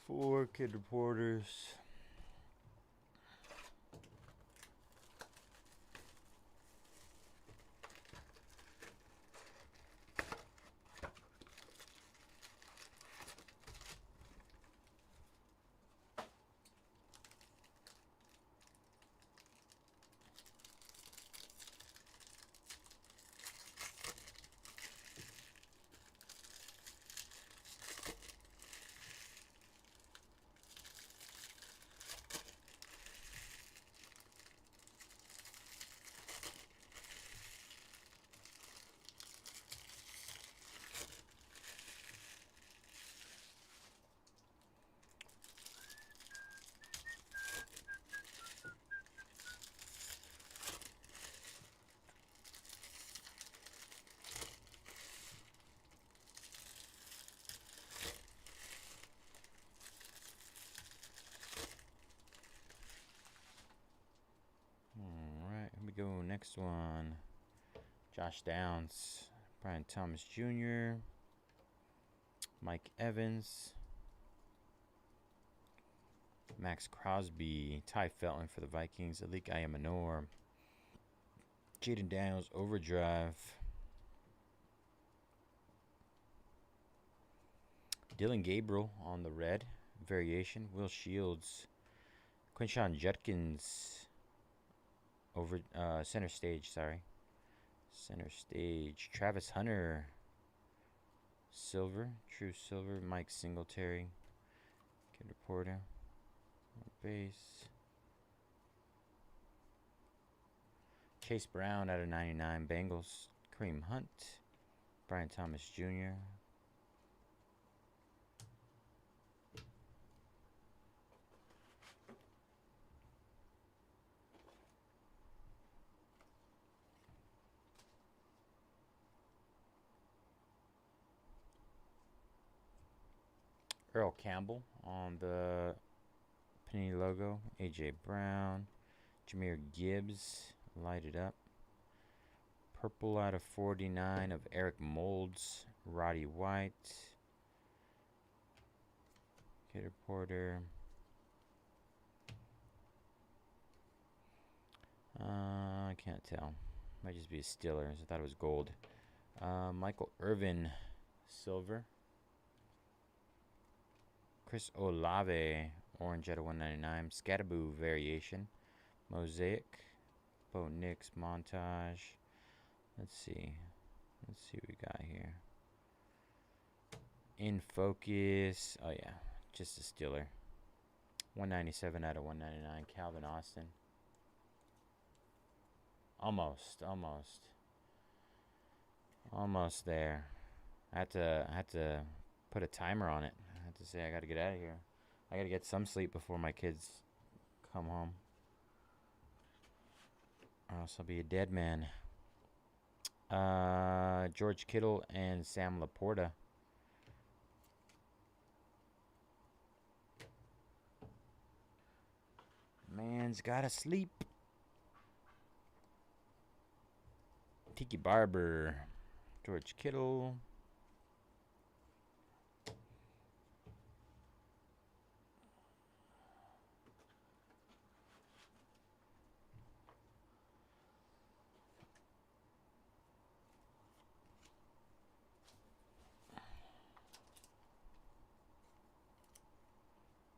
Four Kid Reporters. Go next one. Josh Downs, Brian Thomas Jr., Mike Evans, Max Crosby, Ty Felton for the Vikings, Alik Ayamanor, Jaden Daniels Overdrive, Dylan Gabriel on the red variation, Will Shields, Quinshon Judkins. Over center stage, sorry. Center stage. Travis Hunter. Silver. True silver. Mike Singletary. Kid Reporter. Base. Chase Brown out of 99. Bengals. Kareem Hunt. Brian Thomas Jr. Earl Campbell on the Panini logo. AJ Brown. Jameer Gibbs. Light it up. Purple out of 49 of Eric Molds. Roddy White. Kid Reporter. I can't tell. Might just be a Steelers. I thought it was gold. Michael Irvin, silver. Chris Olave, orange out of 199. Scataboo variation. Mosaic. Bo Nix montage. Let's see. Let's see what we got here. In focus. Oh yeah, just a Steeler. 197 out of 199. Calvin Austin. Almost there. I had to put a timer on it. I had to say I got to get out of here. I got to get some sleep before my kids come home, or else I'll be a dead man. George Kittle and Sam Laporta. Man's gotta sleep. Tiki Barber, George Kittle.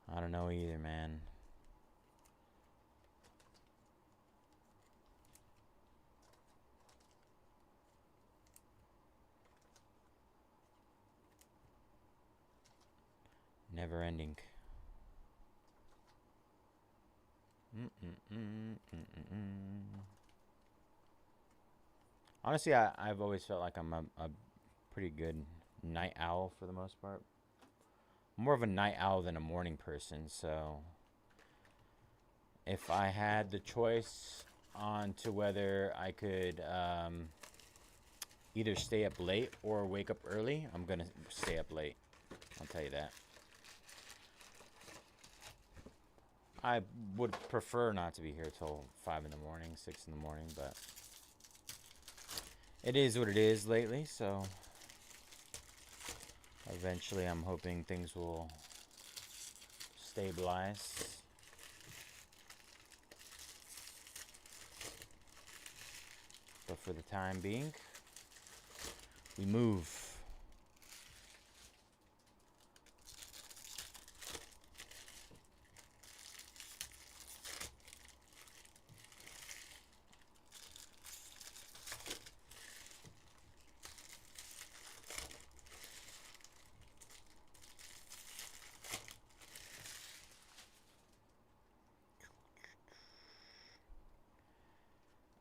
I don't know either, man. Never ending. Honestly, I've always felt like I'm a pretty good night owl for the most part. More of a night owl than a morning person, so if I had the choice on to whether I could either stay up late or wake up early, I'm gonna stay up late. I'll tell you that. I would prefer not to be here till 5 in the morning, 6 in the morning, but it is what it is lately, so eventually I'm hoping things will stabilize. But for the time being, we move.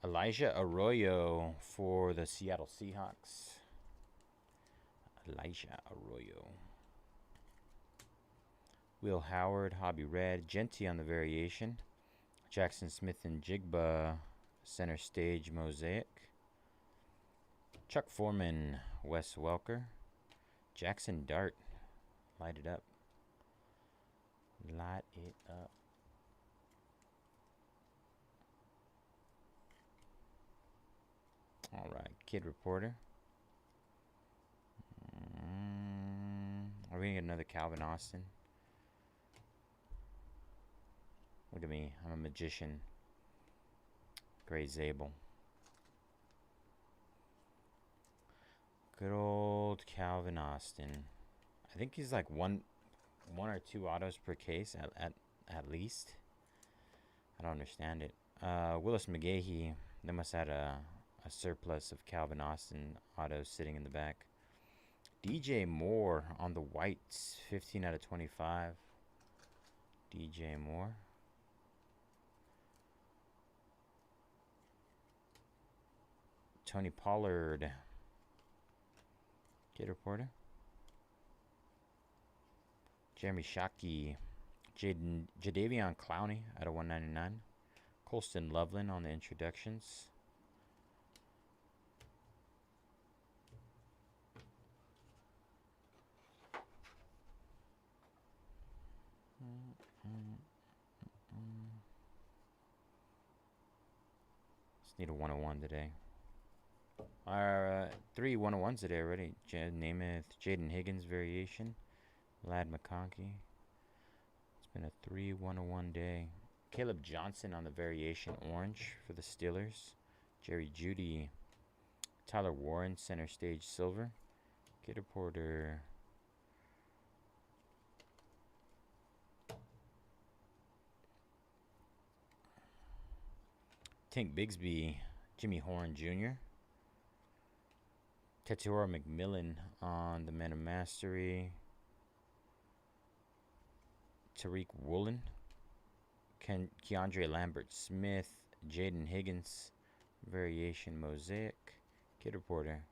Elijah Arroyo for the Seattle Seahawks. Elijah Arroyo. Will Howard, Hobby Red. Genty on the variation. Jackson Smith and Jigba, center stage Mosaic. Chuck Foreman, Wes Welker. Jackson Dart, light it up. Light it up. All right, Kid Reporter. Are we gonna get another Calvin Austin? Look at me, I'm a magician. Gray Zabel. Good old Calvin Austin. I think he's like one or two autos per case at least. I don't understand it. Willis McGahee. They must have had a surplus of Calvin Austin autos sitting in the back. DJ Moore on the whites, 15 out of 25. DJ Moore. Tony Pollard. Kid Reporter. Jeremy Shockey. Jadeveon Clowney out of 199. Colston Loveland on the introductions. Need a 101 today. Our 3 101s today already. Namath, Jaden Higgins variation. Lad McConkey. It's been a 3 101 day. Caleb Johnson on the variation orange for the Steelers. Jerry Jeudy. Tyler Warren, center stage silver. Gator Porter. Tank Bigsby, Jimmy Horn Jr. Tetuara McMillan on the Men of Mastery. Tariq Woolen. Keandre Lambert Smith. Jaden Higgins. Variation Mosaic. Kid Reporter.